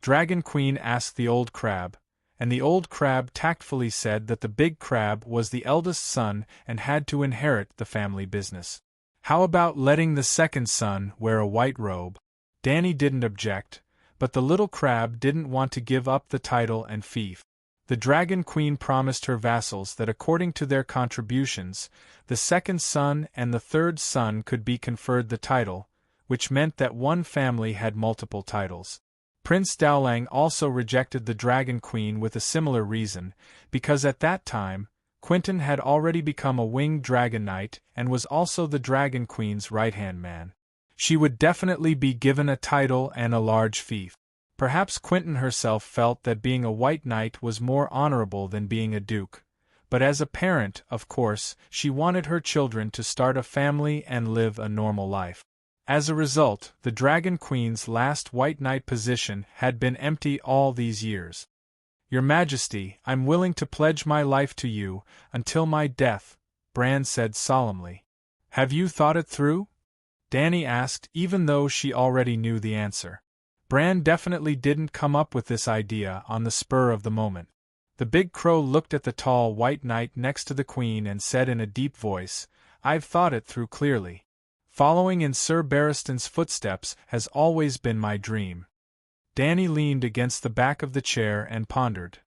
Dragon Queen asked the old crab, and the old crab tactfully said that the Big Crab was the eldest son and had to inherit the family business. How about letting the second son wear a white robe? Dany didn't object, but the little crab didn't want to give up the title and fief. The Dragon Queen promised her vassals that according to their contributions, the second son and the third son could be conferred the title, which meant that one family had multiple titles. Prince Dowling also rejected the Dragon Queen with a similar reason, because at that time, Quentyn had already become a winged dragon knight and was also the Dragon Queen's right-hand man. She would definitely be given a title and a large fief. Perhaps Quentyn herself felt that being a White Knight was more honorable than being a duke, but as a parent, of course, she wanted her children to start a family and live a normal life. As a result, the Dragon Queen's last White Knight position had been empty all these years. "Your Majesty, I'm willing to pledge my life to you, until my death," Bran said solemnly. "Have you thought it through?" Dany asked, even though she already knew the answer. Bran definitely didn't come up with this idea on the spur of the moment. The Big Crow looked at the tall White Knight next to the Queen and said in a deep voice, "I've thought it through clearly. Following in Sir Barristan's footsteps has always been my dream." Dany leaned against the back of the chair and pondered.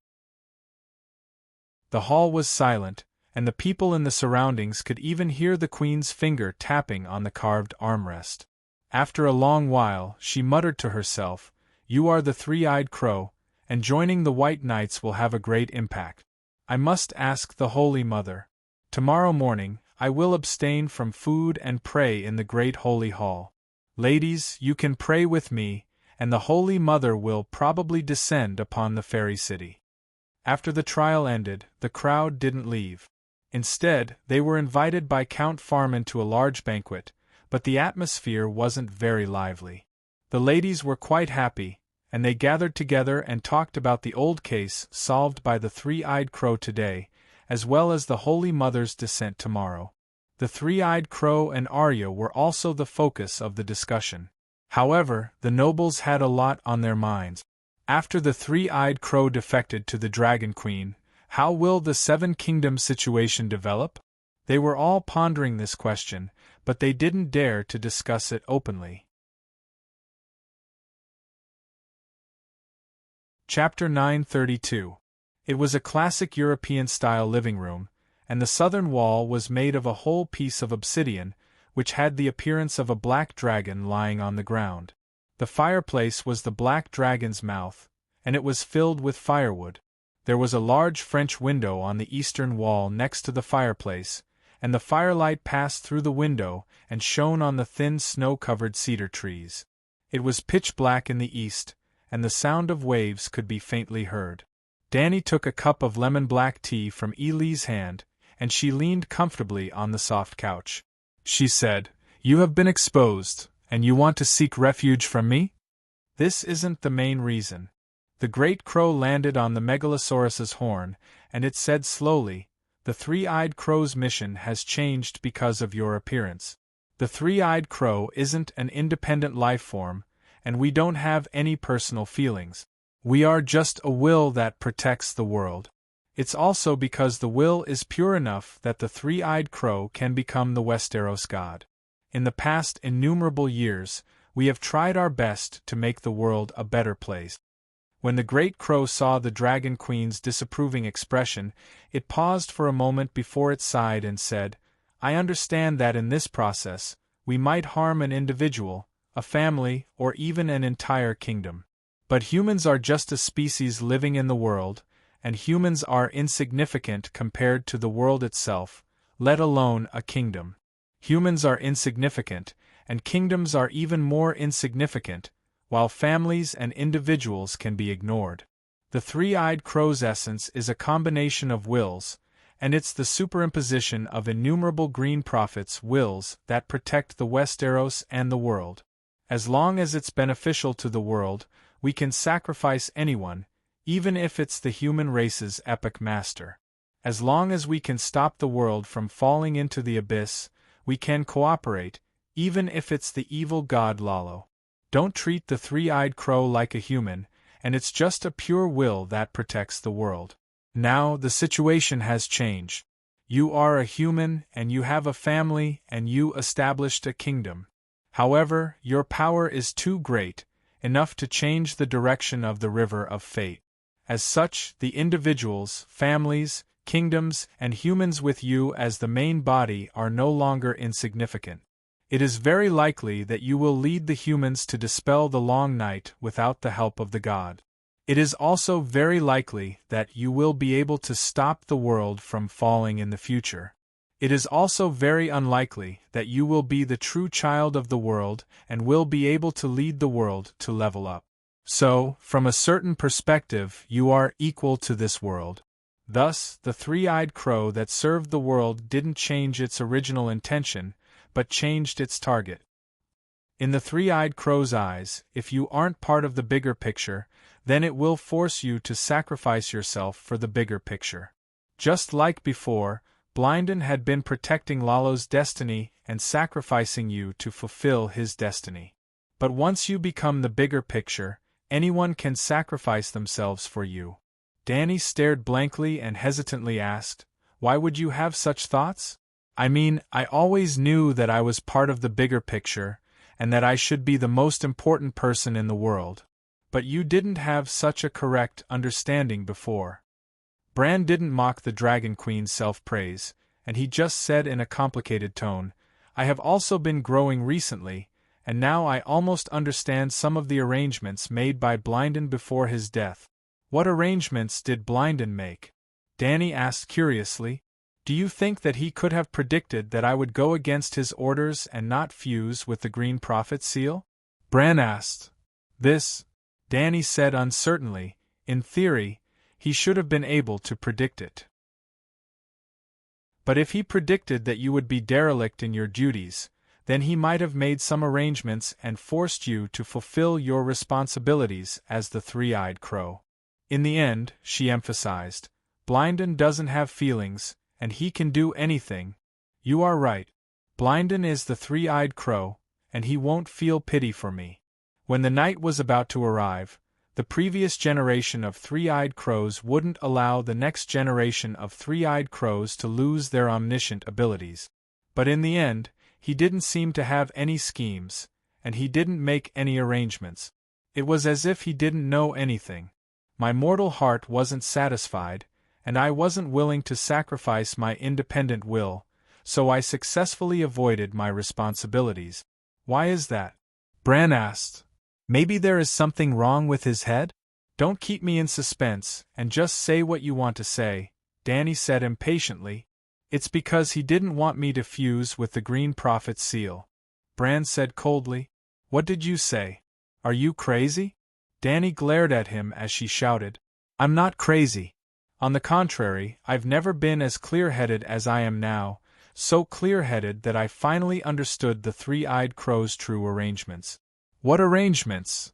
The hall was silent, and the people in the surroundings could even hear the Queen's finger tapping on the carved armrest. After a long while, she muttered to herself, "You are the three-eyed crow, and joining the White Knights will have a great impact. I must ask the Holy Mother. Tomorrow morning, I will abstain from food and pray in the great holy hall. Ladies, you can pray with me, and the Holy Mother will probably descend upon the fairy city." After the trial ended, the crowd didn't leave. Instead, they were invited by Count Farman to a large banquet, but the atmosphere wasn't very lively. The ladies were quite happy, and they gathered together and talked about the old case solved by the three-eyed crow today, as well as the Holy Mother's descent tomorrow. The three-eyed crow and Arya were also the focus of the discussion. However, the nobles had a lot on their minds. After the three-eyed crow defected to the Dragon Queen, how will the Seven Kingdoms situation develop? They were all pondering this question, but they didn't dare to discuss it openly. Chapter 932. It was a classic European-style living room, and the southern wall was made of a whole piece of obsidian, which had the appearance of a black dragon lying on the ground. The fireplace was the black dragon's mouth, and it was filled with firewood. There was a large French window on the eastern wall next to the fireplace, and the firelight passed through the window and shone on the thin snow-covered cedar trees. It was pitch black in the east, and the sound of waves could be faintly heard. Danny took a cup of lemon-black tea from Elie's hand, and she leaned comfortably on the soft couch. She said, "You have been exposed, and you want to seek refuge from me?" "This isn't the main reason." The great crow landed on the Megalosaurus's horn, and it said slowly, "The three-eyed crow's mission has changed because of your appearance. The three-eyed crow isn't an independent life form, and we don't have any personal feelings. We are just a will that protects the world. It's also because the will is pure enough that the three-eyed crow can become the Westeros god. In the past innumerable years, we have tried our best to make the world a better place." When the great crow saw the Dragon Queen's disapproving expression, it paused for a moment before it sighed and said, "I understand that in this process, we might harm an individual, a family, or even an entire kingdom. But humans are just a species living in the world, and humans are insignificant compared to the world itself, let alone a kingdom. Humans are insignificant, and kingdoms are even more insignificant, while families and individuals can be ignored. The three-eyed crow's essence is a combination of wills, and it's the superimposition of innumerable green prophets' wills that protect the Westeros and the world. As long as it's beneficial to the world, we can sacrifice anyone, even if it's the human race's epic master. As long as we can stop the world from falling into the abyss, we can cooperate, even if it's the evil god Lalo. Don't treat the three-eyed crow like a human, and it's just a pure will that protects the world. Now the situation has changed. You are a human, and you have a family, and you established a kingdom. However, your power is too great, enough to change the direction of the river of fate. As such, the individuals, families, kingdoms, and humans with you as the main body are no longer insignificant. It is very likely that you will lead the humans to dispel the long night without the help of the god. It is also very likely that you will be able to stop the world from falling in the future. It is also very unlikely that you will be the true child of the world and will be able to lead the world to level up. So, from a certain perspective, you are equal to this world. Thus, the three-eyed crow that served the world didn't change its original intention, but changed its target. In the three-eyed crow's eyes, if you aren't part of the bigger picture, then it will force you to sacrifice yourself for the bigger picture. Just like before, Blynden had been protecting Lalo's destiny and sacrificing you to fulfill his destiny. But once you become the bigger picture, anyone can sacrifice themselves for you. Danny stared blankly and hesitantly asked, "Why would you have such thoughts?" "I mean, I always knew that I was part of the bigger picture, and that I should be the most important person in the world. But you didn't have such a correct understanding before." Bran didn't mock the Dragon Queen's self-praise, and he just said in a complicated tone, "I have also been growing recently, and now I almost understand some of the arrangements made by Blynden before his death." "What arrangements did Blynden make?" Danny asked curiously. "Do you think that he could have predicted that I would go against his orders and not fuse with the Green Prophet seal?" Bran asked. "This," Danny said uncertainly, "in theory, he should have been able to predict it. But if he predicted that you would be derelict in your duties, then he might have made some arrangements and forced you to fulfill your responsibilities as the three-eyed crow. In the end, she emphasized, Blynden doesn't have feelings, and he can do anything. You are right. Blynden is the three-eyed crow, and he won't feel pity for me. When the night was about to arrive, the previous generation of three-eyed crows wouldn't allow the next generation of three-eyed crows to lose their omniscient abilities. But in the end, he didn't seem to have any schemes, and he didn't make any arrangements. It was as if he didn't know anything. My mortal heart wasn't satisfied, and I wasn't willing to sacrifice my independent will, so I successfully avoided my responsibilities. Why is that? Bran asked. Maybe there is something wrong with his head? Don't keep me in suspense, and just say what you want to say, Dany said impatiently. It's because he didn't want me to fuse with the Green Prophet's seal. Bran said coldly. What did you say? Are you crazy? Dany glared at him as she shouted. I'm not crazy. On the contrary, I've never been as clear-headed as I am now, so clear-headed that I finally understood the three-eyed crow's true arrangements. What arrangements?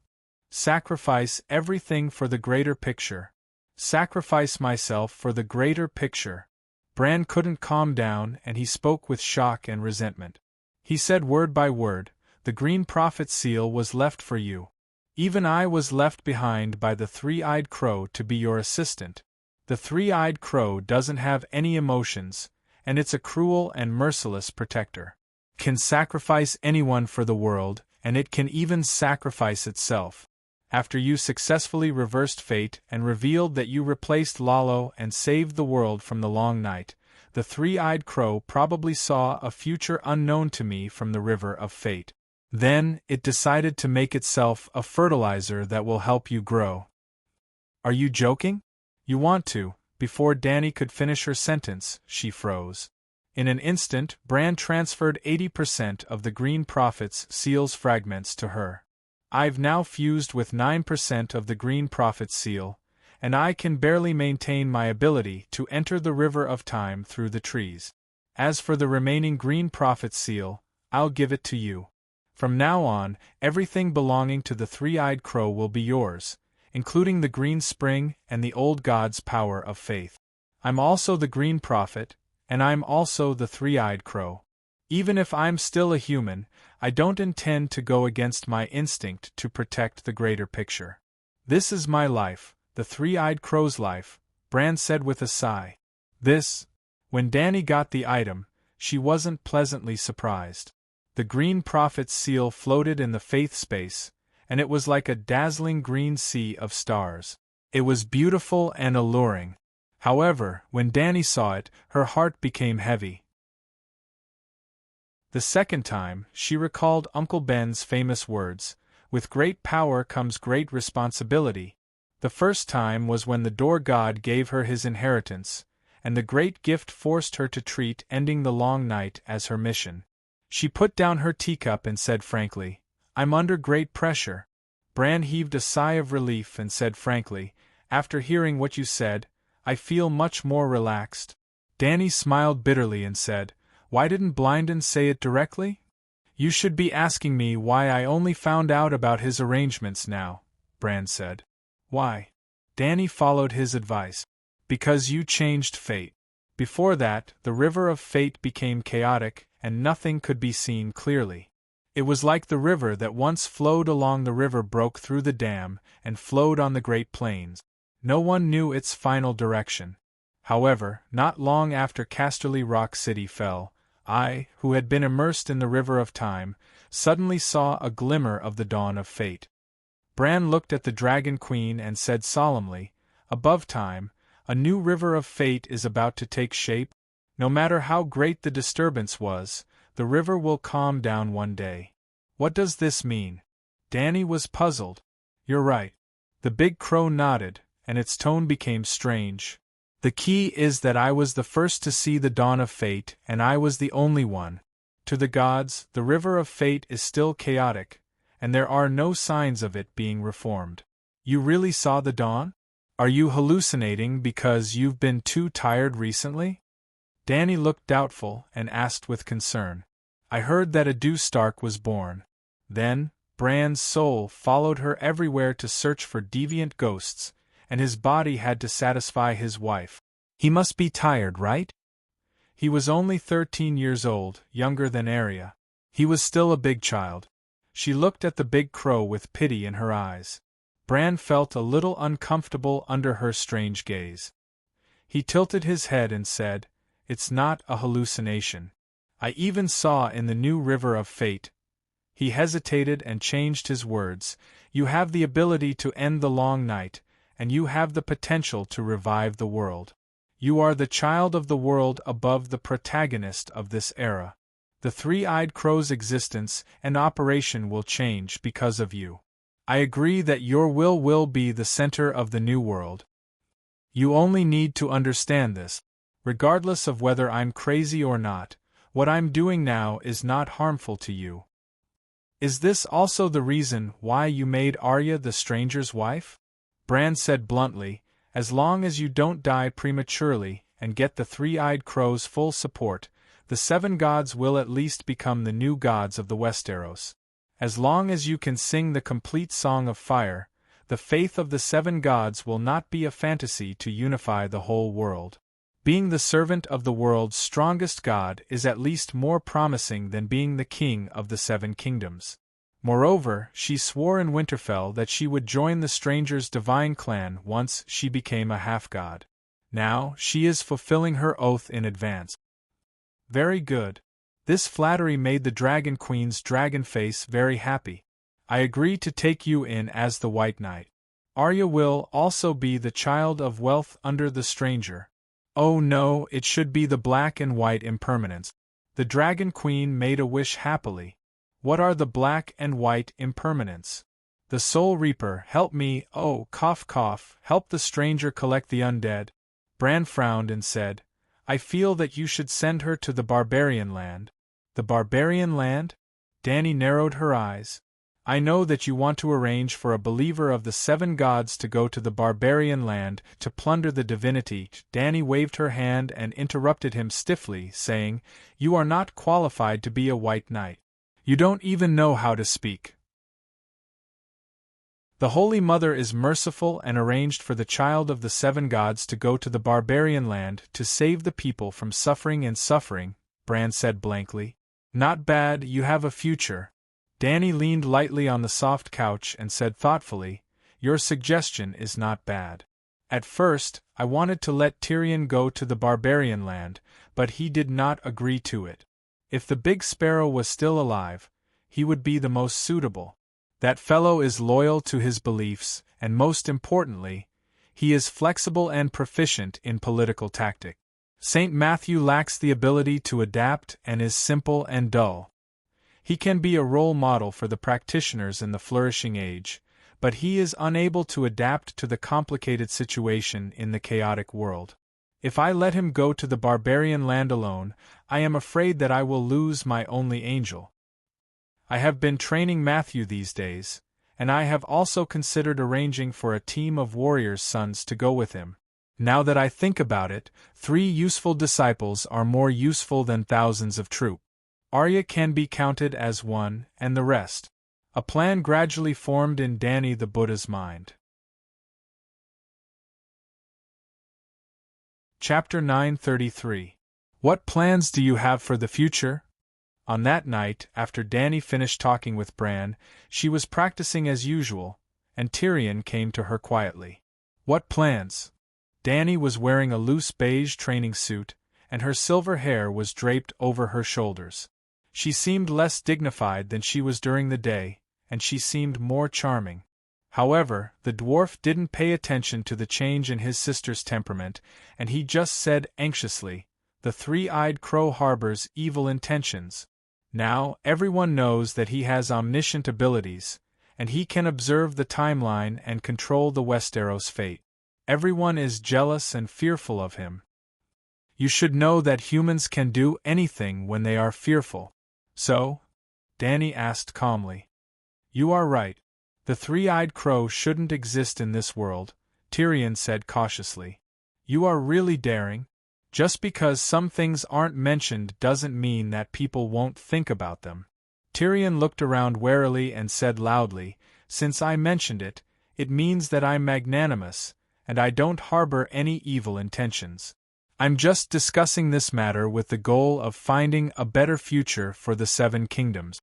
Sacrifice everything for the greater picture. Sacrifice myself for the greater picture. Bran couldn't calm down, and he spoke with shock and resentment. He said word by word, the Green Prophet's seal was left for you. Even I was left behind by the three-eyed crow to be your assistant. The three-eyed crow doesn't have any emotions, and it's a cruel and merciless protector. Can sacrifice anyone for the world, and it can even sacrifice itself. After you successfully reversed fate and revealed that you replaced Lalo and saved the world from the long night, the three-eyed crow probably saw a future unknown to me from the river of fate. Then, it decided to make itself a fertilizer that will help you grow. Are you joking? You want to. Before Dany could finish her sentence, she froze. In an instant, Bran transferred 80% of the Green Prophet's seal's fragments to her. I've now fused with 9% of the Green Prophet's seal, and I can barely maintain my ability to enter the River of Time through the trees. As for the remaining Green Prophet's seal, I'll give it to you. From now on, everything belonging to the three-eyed crow will be yours, including the Green Spring and the old god's power of faith. I'm also the Green Prophet, and I'm also the three-eyed crow. Even if I'm still a human, I don't intend to go against my instinct to protect the greater picture. This is my life, the three-eyed crow's life, Bran said with a sigh. When Dany got the item, she wasn't pleasantly surprised. The Green Prophet's seal floated in the faith space, and it was like a dazzling green sea of stars. It was beautiful and alluring. However, when Dany saw it, her heart became heavy. The second time, she recalled Uncle Ben's famous words, "With great power comes great responsibility." The first time was when the Door God gave her his inheritance, and the great gift forced her to treat ending the long night as her mission. She put down her teacup and said frankly, "I'm under great pressure." Bran heaved a sigh of relief and said frankly, "After hearing what you said, I feel much more relaxed." Dany smiled bitterly and said, "Why didn't Blynden say it directly?" "You should be asking me why I only found out about his arrangements now," Bran said. "Why?" Dany followed his advice. "Because you changed fate. Before that, the river of fate became chaotic, and nothing could be seen clearly. It was like the river that once flowed along the river broke through the dam and flowed on the Great Plains. No one knew its final direction. However, not long after Casterly Rock City fell, I, who had been immersed in the river of time, suddenly saw a glimmer of the dawn of fate." Bran looked at the Dragon Queen and said solemnly, "Above time, a new river of fate is about to take shape. No matter how great the disturbance was, the river will calm down one day." "What does this mean?" Dany was puzzled. "You're right." The big crow nodded, and its tone became strange. "The key is that I was the first to see the dawn of fate, and I was the only one. To the gods, the river of fate is still chaotic, and there are no signs of it being reformed." "You really saw the dawn? Are you hallucinating because you've been too tired recently?" Dany looked doubtful and asked with concern. I heard that a Dew Stark was born. Then, Bran's soul followed her everywhere to search for deviant ghosts, and his body had to satisfy his wife. He must be tired, right? He was only 13 years old, younger than Arya. He was still a big child. She looked at the big crow with pity in her eyes. Bran felt a little uncomfortable under her strange gaze. He tilted his head and said, "It's not a hallucination. I even saw in the new river of fate." He hesitated and changed his words. "You have the ability to end the long night, and you have the potential to revive the world. You are the child of the world above the protagonist of this era. The three-eyed crow's existence and operation will change because of you. I agree that your will be the center of the new world. You only need to understand this. Regardless of whether I'm crazy or not, what I'm doing now is not harmful to you." "Is this also the reason why you made Arya the stranger's wife?" Bran said bluntly, "As long as you don't die prematurely and get the three-eyed crow's full support, the seven gods will at least become the new gods of the Westeros. As long as you can sing the complete Song of Fire, the faith of the seven gods will not be a fantasy to unify the whole world. Being the servant of the world's strongest god is at least more promising than being the king of the seven kingdoms." Moreover, she swore in Winterfell that she would join the stranger's divine clan once she became a half-god. Now, she is fulfilling her oath in advance. Very good. This flattery made the Dragon Queen's dragon face very happy. "I agree to take you in as the White Knight. Arya will also be the child of wealth under the stranger." "Oh no, it should be the black and white impermanence." The Dragon Queen made a wish happily. "What are the black and white impermanents?" "The Soul Reaper, help me, oh, cough cough, help the stranger collect the undead." Bran frowned and said, "I feel that you should send her to the Barbarian Land." "The Barbarian Land?" Dany narrowed her eyes. "I know that you want to arrange for a believer of the seven gods to go to the Barbarian Land to plunder the divinity." Dany waved her hand and interrupted him stiffly, saying, "You are not qualified to be a White Knight. You don't even know how to speak. The Holy Mother is merciful and arranged for the child of the seven gods to go to the Barbarian Land to save the people from suffering and suffering," Bran said blankly. "Not bad, you have a future." Dany leaned lightly on the soft couch and said thoughtfully, "Your suggestion is not bad. At first, I wanted to let Tyrion go to the Barbarian Land, but he did not agree to it. If the Big Sparrow was still alive, he would be the most suitable. That fellow is loyal to his beliefs, and most importantly, he is flexible and proficient in political tactics. St. Matthew lacks the ability to adapt and is simple and dull. He can be a role model for the practitioners in the flourishing age, but he is unable to adapt to the complicated situation in the chaotic world. If I let him go to the Barbarian Land alone, I am afraid that I will lose my only angel. I have been training Matthew these days, and I have also considered arranging for a team of warriors' sons to go with him. Now that I think about it, 3 useful disciples are more useful than thousands of troops. Arya can be counted as one, and the rest." A plan gradually formed in Dany the Buddha's mind. Chapter 933. What plans do you have for the future? On that night, after Dany finished talking with Bran, she was practicing as usual, and Tyrion came to her quietly. "What plans?" Dany was wearing a loose beige training suit, and her silver hair was draped over her shoulders. She seemed less dignified than she was during the day, and she seemed more charming. However, the dwarf didn't pay attention to the change in his sister's temperament, and he just said anxiously, "The three-eyed crow harbors evil intentions. Now, everyone knows that he has omniscient abilities, and he can observe the timeline and control the Westeros' fate. Everyone is jealous and fearful of him. You should know that humans can do anything when they are fearful." "So?" Dany asked calmly. "You are right. The three-eyed crow shouldn't exist in this world," Tyrion said cautiously. "You are really daring." Just because some things aren't mentioned doesn't mean that people won't think about them. Tyrion looked around warily and said loudly, "Since I mentioned it, it means that I'm magnanimous, and I don't harbor any evil intentions. I'm just discussing this matter with the goal of finding a better future for the Seven Kingdoms.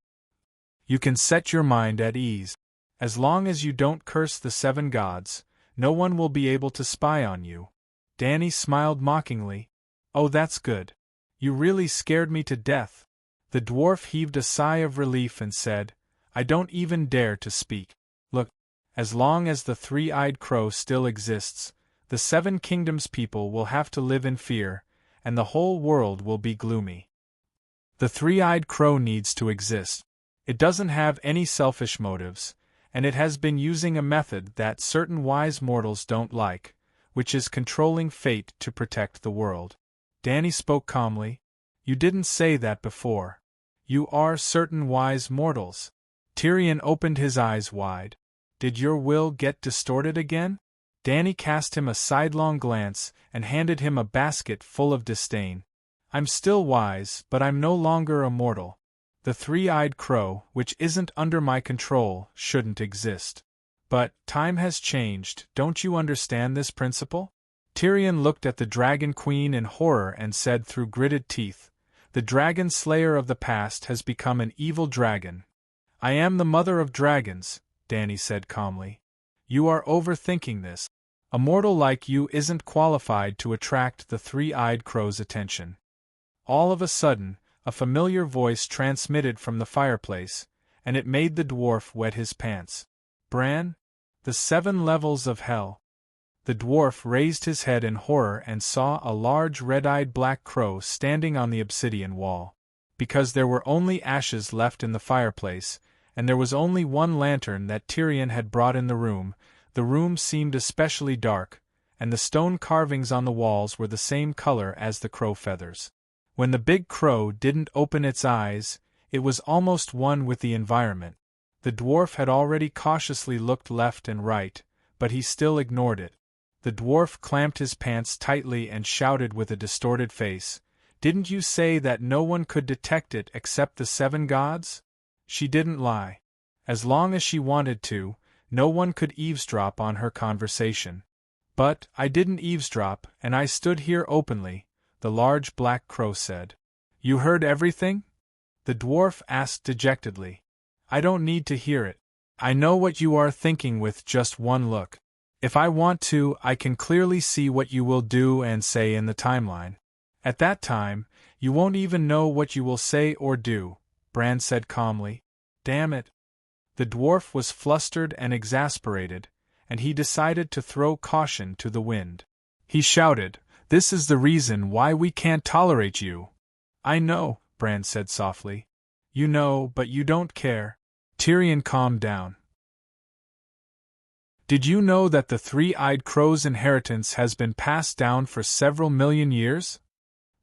You can set your mind at ease. As long as you don't curse the seven gods, no one will be able to spy on you." Dany smiled mockingly. "Oh, that's good. You really scared me to death." The dwarf heaved a sigh of relief and said, "I don't even dare to speak. Look, as long as the three-eyed crow still exists, the Seven Kingdoms people will have to live in fear, and the whole world will be gloomy. The three-eyed crow needs to exist. It doesn't have any selfish motives, and it has been using a method that certain wise mortals don't like, which is controlling fate to protect the world." Dany spoke calmly. "You didn't say that before. You are certain wise mortals." Tyrion opened his eyes wide. "Did your will get distorted again?" Dany cast him a sidelong glance and handed him a basket full of disdain. "I'm still wise, but I'm no longer a mortal. The three-eyed crow, which isn't under my control, shouldn't exist. But time has changed, don't you understand this principle?" Tyrion looked at the Dragon Queen in horror and said through gritted teeth, "The dragon slayer of the past has become an evil dragon." "I am the mother of dragons," Dany said calmly. "You are overthinking this. A mortal like you isn't qualified to attract the three-eyed crow's attention." All of a sudden, a familiar voice transmitted from the fireplace, and it made the dwarf wet his pants. "Bran? The 7 levels of hell." The dwarf raised his head in horror and saw a large red-eyed black crow standing on the obsidian wall. Because there were only ashes left in the fireplace, and there was only one lantern that Tyrion had brought in the room seemed especially dark, and the stone carvings on the walls were the same color as the crow feathers. When the big crow didn't open its eyes, it was almost one with the environment. The dwarf had already cautiously looked left and right, but he still ignored it. The dwarf clamped his pants tightly and shouted with a distorted face, "Didn't you say that no one could detect it except the 7 gods?" She didn't lie. As long as she wanted to, no one could eavesdrop on her conversation. "But I didn't eavesdrop, and I stood here openly," the large black crow said. "You heard everything?" The dwarf asked dejectedly. "I don't need to hear it. I know what you are thinking with just one look. If I want to, I can clearly see what you will do and say in the timeline. At that time, you won't even know what you will say or do," Bran said calmly. "Damn it." The dwarf was flustered and exasperated, and he decided to throw caution to the wind. He shouted, "This is the reason why we can't tolerate you." "I know," Bran said softly. "You know, but you don't care." Tyrion calmed down. "Did you know that the three-eyed crow's inheritance has been passed down for several million years?"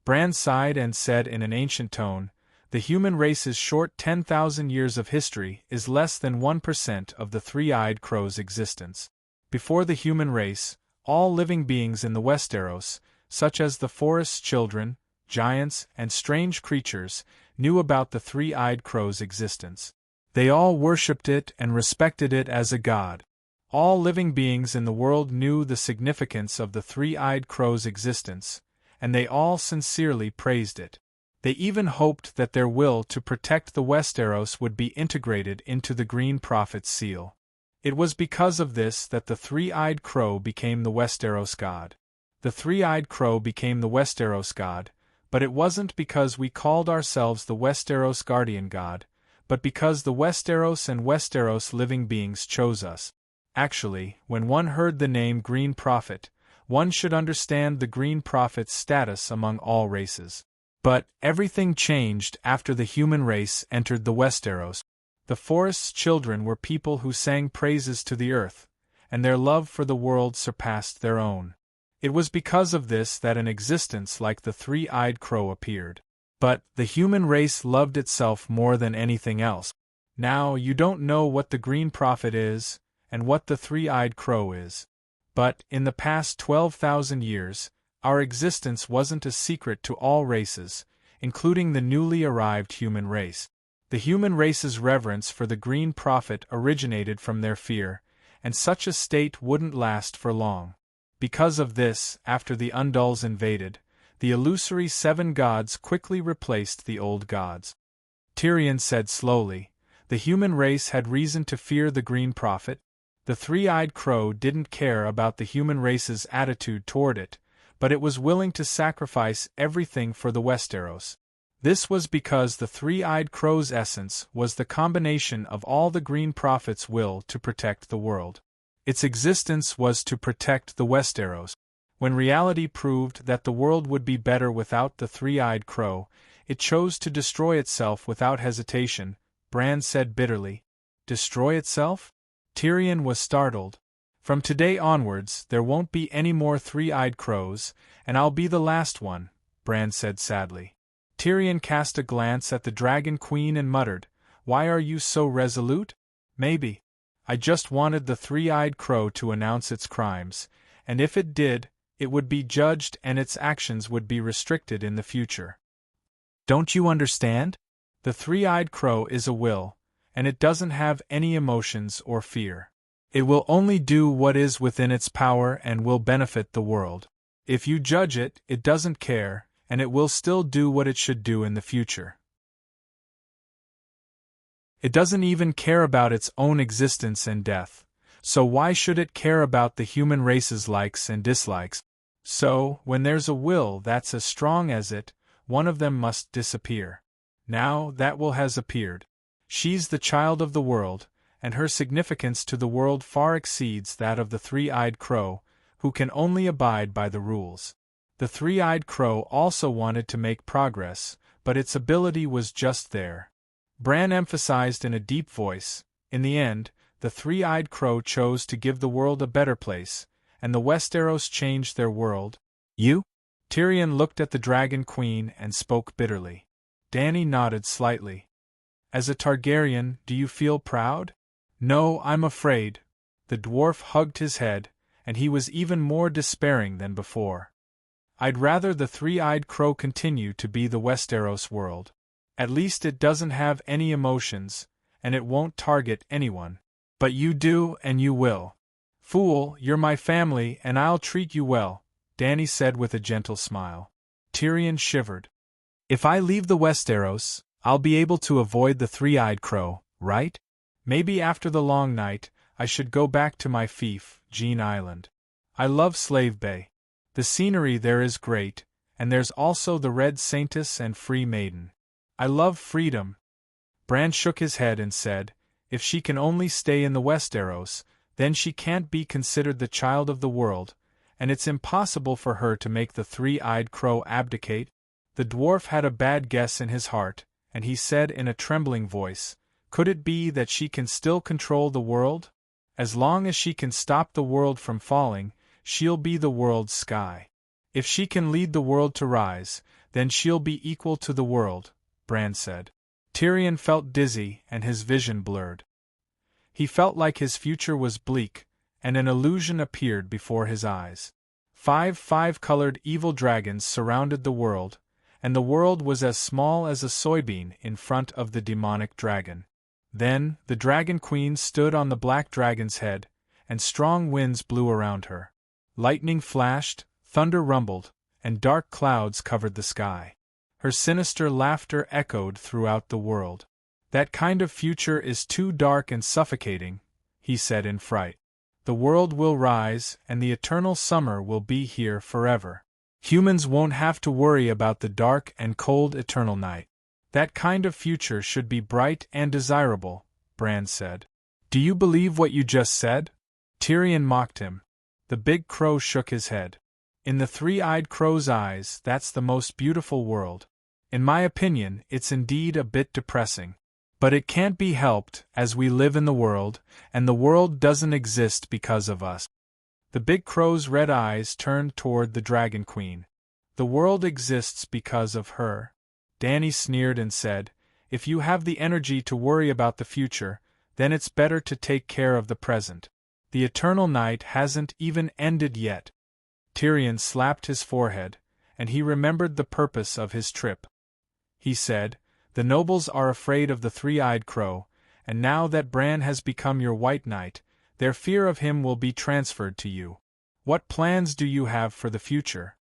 Bran sighed and said in an ancient tone, "The human race's short 10,000 years of history is less than 1% of the three-eyed crow's existence. Before the human race, all living beings in the Westeros, such as the forest's children, giants, and strange creatures, knew about the three-eyed crow's existence. They all worshipped it and respected it as a god. All living beings in the world knew the significance of the three-eyed crow's existence, and they all sincerely praised it. They even hoped that their will to protect the Westeros would be integrated into the Green Prophet's seal. It was because of this that the three-eyed crow became the Westeros god. The three-eyed crow became the Westeros god, but it wasn't because we called ourselves the Westeros guardian god, but because the Westeros and Westeros living beings chose us. Actually, when one heard the name Green Prophet, one should understand the Green Prophet's status among all races. But everything changed after the human race entered the Westeros. The forest's children were people who sang praises to the earth, and their love for the world surpassed their own. It was because of this that an existence like the three-eyed crow appeared. But the human race loved itself more than anything else. Now you don't know what the Green Prophet is, and what the three-eyed crow is. But in the past 12,000 years, Our existence wasn't a secret to all races, including the newly arrived human race. The human race's reverence for the green prophet originated from their fear, and such a state wouldn't last for long. Because of this, after the Undulls invaded, the illusory 7 gods quickly replaced the old gods. Tyrion said slowly, the human race had reason to fear the green prophet. The three-eyed crow didn't care about the human race's attitude toward it, but it was willing to sacrifice everything for the Westeros. This was because the three-eyed crow's essence was the combination of all the green prophet's will to protect the world. Its existence was to protect the Westeros. When reality proved that the world would be better without the three-eyed crow, it chose to destroy itself without hesitation, Bran said bitterly. Destroy itself? Tyrion was startled. From today onwards, there won't be any more three-eyed crows, and I'll be the last one, Bran said sadly. Tyrion cast a glance at the Dragon Queen and muttered, Why are you so resolute? Maybe. I just wanted the three-eyed crow to announce its crimes, and if it did, it would be judged and its actions would be restricted in the future. Don't you understand? The three-eyed crow is a will, and it doesn't have any emotions or fear. It will only do what is within its power and will benefit the world. If you judge it, it doesn't care, and it will still do what it should do in the future. It doesn't even care about its own existence and death, so why should it care about the human race's likes and dislikes? So, when there's a will that's as strong as it, one of them must disappear. Now that will has appeared. She's the child of the world, and her significance to the world far exceeds that of the three-eyed crow, who can only abide by the rules. The three-eyed crow also wanted to make progress, but its ability was just there. Bran emphasized in a deep voice, in the end, the three-eyed crow chose to give the world a better place, and the Westeros changed their world. You? Tyrion looked at the Dragon Queen and spoke bitterly. Dany nodded slightly. As a Targaryen, do you feel proud? No, I'm afraid. The dwarf hugged his head, and he was even more despairing than before. I'd rather the three-eyed crow continue to be the Westeros world. At least it doesn't have any emotions, and it won't target anyone. But you do and you will. Fool, you're my family and I'll treat you well, Dany said with a gentle smile. Tyrion shivered. If I leave the Westeros, I'll be able to avoid the three-eyed crow, right? Maybe after the long night, I should go back to my fief, Jean Island. I love Slave Bay. The scenery there is great, and there's also the Red Saintess and Free Maiden. I love freedom. Bran shook his head and said, if she can only stay in the Westeros, then she can't be considered the child of the world, and it's impossible for her to make the three-eyed crow abdicate. The dwarf had a bad guess in his heart, and he said in a trembling voice, could it be that she can still control the world? As long as she can stop the world from falling, she'll be the world's sky. If she can lead the world to rise, then she'll be equal to the world, Bran said. Tyrion felt dizzy and his vision blurred. He felt like his future was bleak, and an illusion appeared before his eyes. 5 colored evil dragons surrounded the world, and the world was as small as a soybean in front of the demonic dragon. Then, the Dragon Queen stood on the black dragon's head, and strong winds blew around her. Lightning flashed, thunder rumbled, and dark clouds covered the sky. Her sinister laughter echoed throughout the world. That kind of future is too dark and suffocating, he said in fright. The world will rise, and the eternal summer will be here forever. Humans won't have to worry about the dark and cold eternal night. That kind of future should be bright and desirable, Bran said. Do you believe what you just said? Tyrion mocked him. The big crow shook his head. In the three-eyed crow's eyes, that's the most beautiful world. In my opinion, it's indeed a bit depressing. But it can't be helped, as we live in the world, and the world doesn't exist because of us. The big crow's red eyes turned toward the Dragon Queen. The world exists because of her. Dany sneered and said, if you have the energy to worry about the future, then it's better to take care of the present. The eternal night hasn't even ended yet. Tyrion slapped his forehead, and he remembered the purpose of his trip. He said, "The nobles are afraid of the three-eyed crow, and now that Bran has become your White Knight, their fear of him will be transferred to you. What plans do you have for the future?"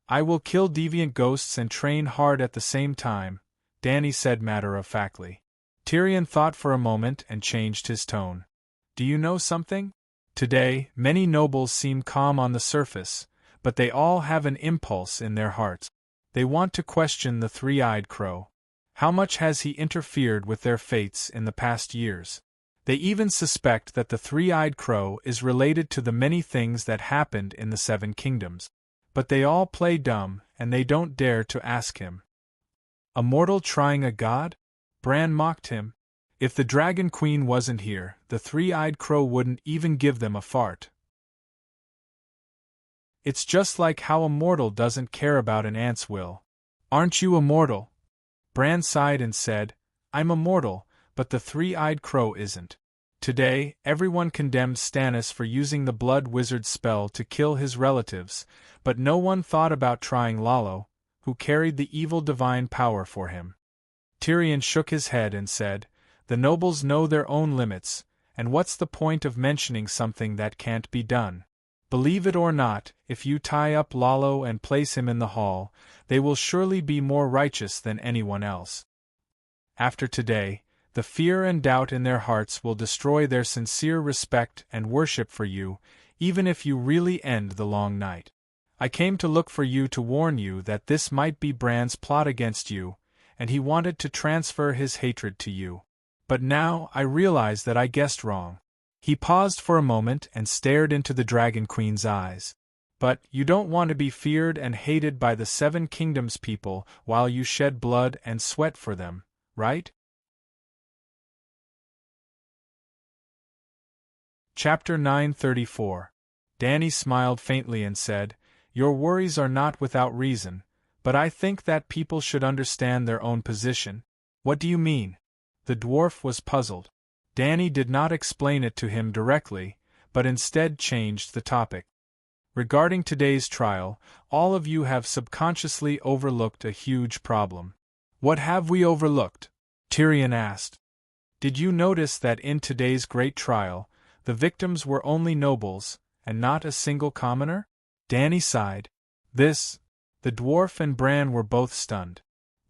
"I will kill deviant ghosts and train hard at the same time," Dany said matter-of-factly. Tyrion thought for a moment and changed his tone. "Do you know something? Today, many nobles seem calm on the surface, but they all have an impulse in their hearts. They want to question the three-eyed crow. How much has he interfered with their fates in the past years? They even suspect that the three-eyed crow is related to the many things that happened in the Seven Kingdoms. But they all play dumb, and they don't dare to ask him." "A mortal trying a god?" Bran mocked him. "If the Dragon Queen wasn't here, the three-eyed crow wouldn't even give them a fart. It's just like how a mortal doesn't care about an ant's will." "Aren't you a mortal?" Bran sighed and said, "I'm a mortal, but the three-eyed crow isn't. Today, everyone condemned Stannis for using the Blood Wizard's spell to kill his relatives, but no one thought about trying Lalo, who carried the evil divine power for him." Tyrion shook his head and said, "The nobles know their own limits, and what's the point of mentioning something that can't be done? Believe it or not, if you tie up Lalo and place him in the hall, they will surely be more righteous than anyone else. After today, the fear and doubt in their hearts will destroy their sincere respect and worship for you, even if you really end the long night. I came to look for you to warn you that this might be Bran's plot against you, and he wanted to transfer his hatred to you. But now I realize that I guessed wrong." He paused for a moment and stared into the Dragon Queen's eyes. "But you don't want to be feared and hated by the Seven Kingdoms people while you shed blood and sweat for them, right?" Chapter 934. Dany smiled faintly and said, "Your worries are not without reason, but I think that people should understand their own position." "What do you mean?" The dwarf was puzzled. Dany did not explain it to him directly, but instead changed the topic. "Regarding today's trial, all of you have subconsciously overlooked a huge problem." "What have we overlooked?" Tyrion asked. "Did you notice that in today's great trial, the victims were only nobles, and not a single commoner?" Dany sighed. The dwarf and Bran were both stunned.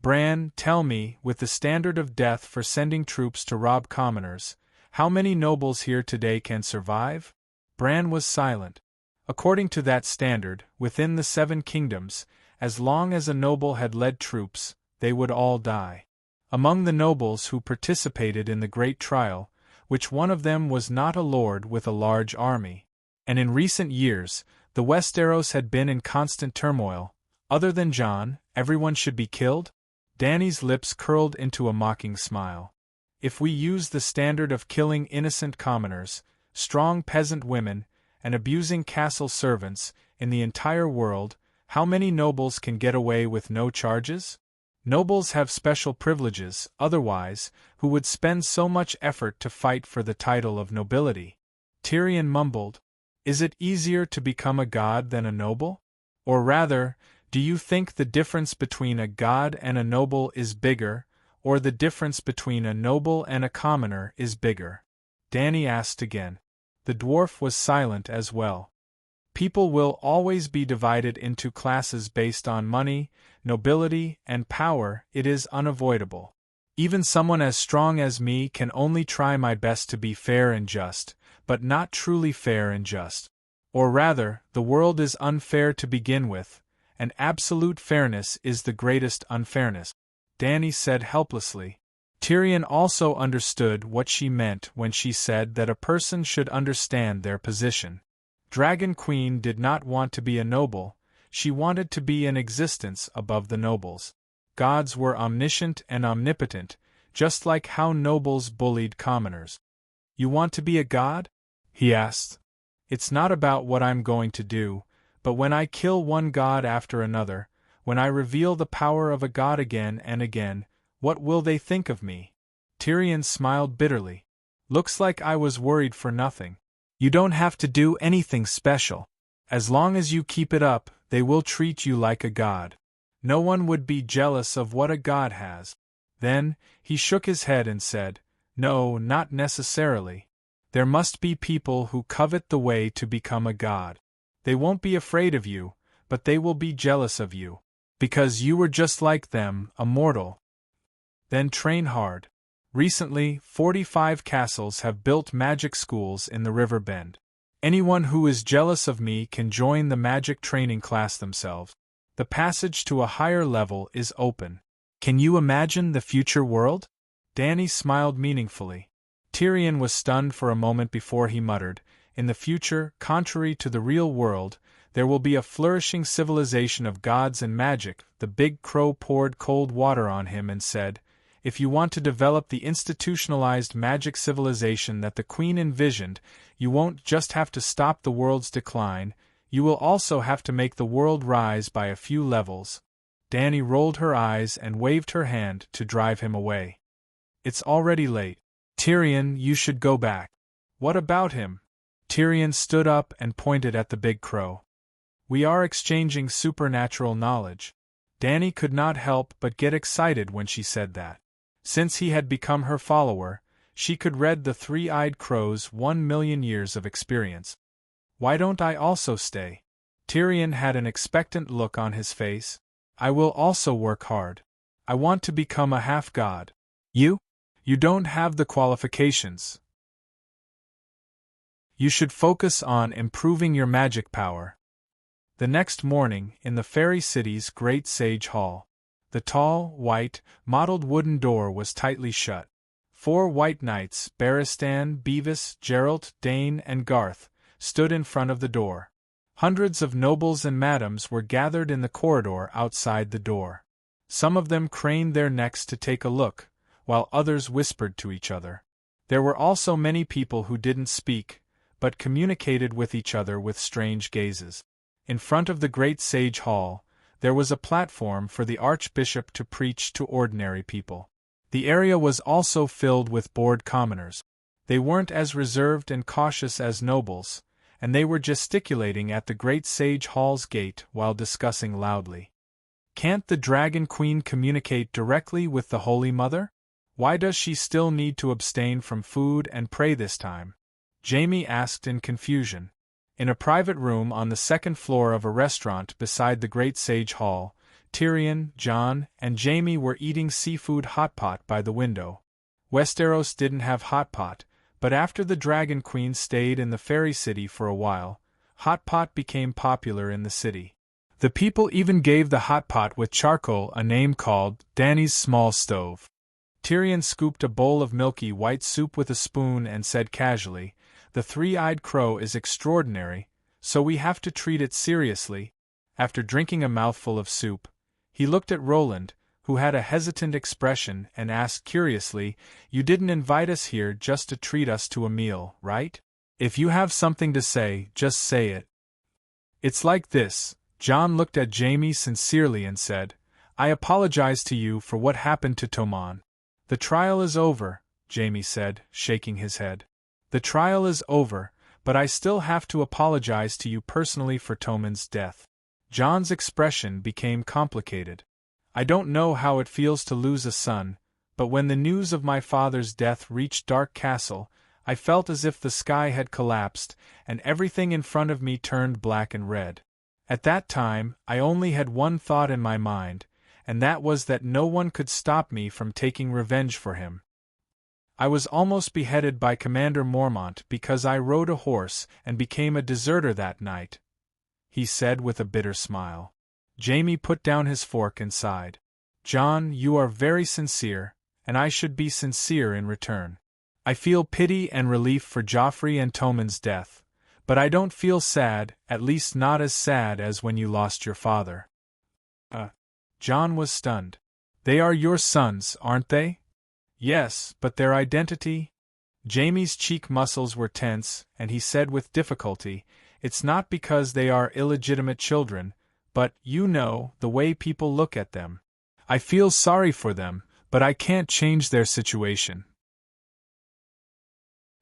"Bran, tell me, with the standard of death for sending troops to rob commoners, how many nobles here today can survive?" Bran was silent. According to that standard, within the Seven Kingdoms, as long as a noble had led troops, they would all die. Among the nobles who participated in the great trial, which one of them was not a lord with a large army? And in recent years, the Westeros had been in constant turmoil. Other than Jon, everyone should be killed? Dany's lips curled into a mocking smile. "If we use the standard of killing innocent commoners, strong peasant women, and abusing castle servants, in the entire world, how many nobles can get away with no charges? Nobles have special privileges, otherwise, who would spend so much effort to fight for the title of nobility?" Tyrion mumbled, "Is it easier to become a god than a noble? Or rather, do you think the difference between a god and a noble is bigger, or the difference between a noble and a commoner is bigger?" Dany asked again. The dwarf was silent as well. "People will always be divided into classes based on money, nobility, and power. It is unavoidable. Even someone as strong as me can only try my best to be fair and just, but not truly fair and just. Or rather, the world is unfair to begin with, and absolute fairness is the greatest unfairness," Dany said helplessly. Tyrion also understood what she meant when she said that a person should understand their position. Dragon Queen did not want to be a noble, she wanted to be an existence above the nobles. Gods were omniscient and omnipotent, just like how nobles bullied commoners. "You want to be a god?" he asked. "It's not about what I'm going to do, but when I kill one god after another, when I reveal the power of a god again and again, what will they think of me?" Tyrion smiled bitterly. "Looks like I was worried for nothing. You don't have to do anything special. As long as you keep it up, they will treat you like a god. No one would be jealous of what a god has. Then, he shook his head and said, No, not necessarily. There must be people who covet the way to become a god. They won't be afraid of you, but they will be jealous of you. Because you were just like them, a mortal. Then train hard. Recently, 45 castles have built magic schools in the river bend. Anyone who is jealous of me can join the magic training class themselves. The passage to a higher level is open. Can you imagine the future world? Danny smiled meaningfully. Tyrion was stunned for a moment before he muttered, In the future, contrary to the real world, there will be a flourishing civilization of gods and magic. The big crow poured cold water on him and said, If you want to develop the institutionalized magic civilization that the Queen envisioned, you won't just have to stop the world's decline, you will also have to make the world rise by a few levels. Danny rolled her eyes and waved her hand to drive him away. It's already late. Tyrion, you should go back. What about him? Tyrion stood up and pointed at the big crow. We are exchanging supernatural knowledge. Danny could not help but get excited when she said that. Since he had become her follower, she could read the three-eyed crow's 1,000,000 years of experience. Why don't I also stay? Tyrion had an expectant look on his face. I will also work hard. I want to become a half-god. You? You don't have the qualifications. You should focus on improving your magic power. The next morning, in the fairy city's great sage hall, the tall, white, mottled wooden door was tightly shut. 4 white knights, Barristan, Beavis, Geralt, Dane, and Garth, stood in front of the door. Hundreds of nobles and madams were gathered in the corridor outside the door. Some of them craned their necks to take a look, while others whispered to each other. There were also many people who didn't speak, but communicated with each other with strange gazes. In front of the great sage hall, there was a platform for the archbishop to preach to ordinary people. The area was also filled with bored commoners. They weren't as reserved and cautious as nobles, and they were gesticulating at the great sage hall's gate while discussing loudly. Can't the Dragon Queen communicate directly with the Holy Mother? Why does she still need to abstain from food and pray this time? Jaime asked in confusion. In a private room on the second floor of a restaurant beside the great sage hall, Tyrion, Jon, and Jaime were eating seafood hot pot by the window. Westeros didn't have hot pot, but after the Dragon Queen stayed in the fairy city for a while, hot pot became popular in the city. The people even gave the hot pot with charcoal a name called Danny's Small Stove. Tyrion scooped a bowl of milky white soup with a spoon and said casually, The three-eyed crow is extraordinary, so we have to treat it seriously. After drinking a mouthful of soup, he looked at Roland, who had a hesitant expression, and asked curiously, You didn't invite us here just to treat us to a meal, right? If you have something to say, just say it. It's like this. Jon looked at Jaime sincerely and said, I apologize to you for what happened to Tommen. The trial is over, Jaime said, shaking his head. The trial is over, but I still have to apologize to you personally for Tommen's death. Jon's expression became complicated. I don't know how it feels to lose a son, but when the news of my father's death reached Dark Castle, I felt as if the sky had collapsed, and everything in front of me turned black and red. At that time, I only had one thought in my mind, and that was that no one could stop me from taking revenge for him. I was almost beheaded by Commander Mormont because I rode a horse and became a deserter that night, he said with a bitter smile. Jaime put down his fork and sighed. Jon, you are very sincere, and I should be sincere in return. I feel pity and relief for Joffrey and Tommen's death, but I don't feel sad, at least not as sad as when you lost your father. Jon was stunned. They are your sons, aren't they? Yes, but their identity? Jaime's cheek muscles were tense, and he said with difficulty, It's not because they are illegitimate children, but, you know, the way people look at them. I feel sorry for them, but I can't change their situation.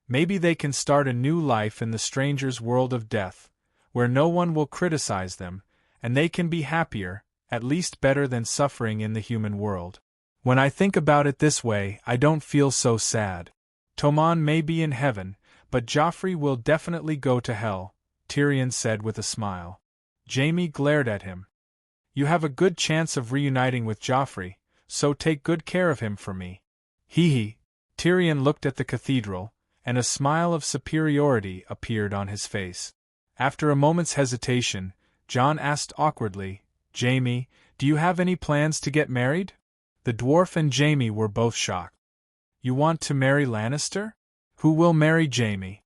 Maybe they can start a new life in the stranger's world of death, where no one will criticize them, and they can be happier, at least better than suffering in the human world. When I think about it this way, I don't feel so sad. Tommen may be in heaven, but Joffrey will definitely go to hell, Tyrion said with a smile. Jaime glared at him. You have a good chance of reuniting with Joffrey, so take good care of him for me. Hee. Tyrion looked at the cathedral, and a smile of superiority appeared on his face. After a moment's hesitation, Jon asked awkwardly, Jaime, do you have any plans to get married? The dwarf and Jaime were both shocked. You want to marry Lannister? Who will marry Jaime?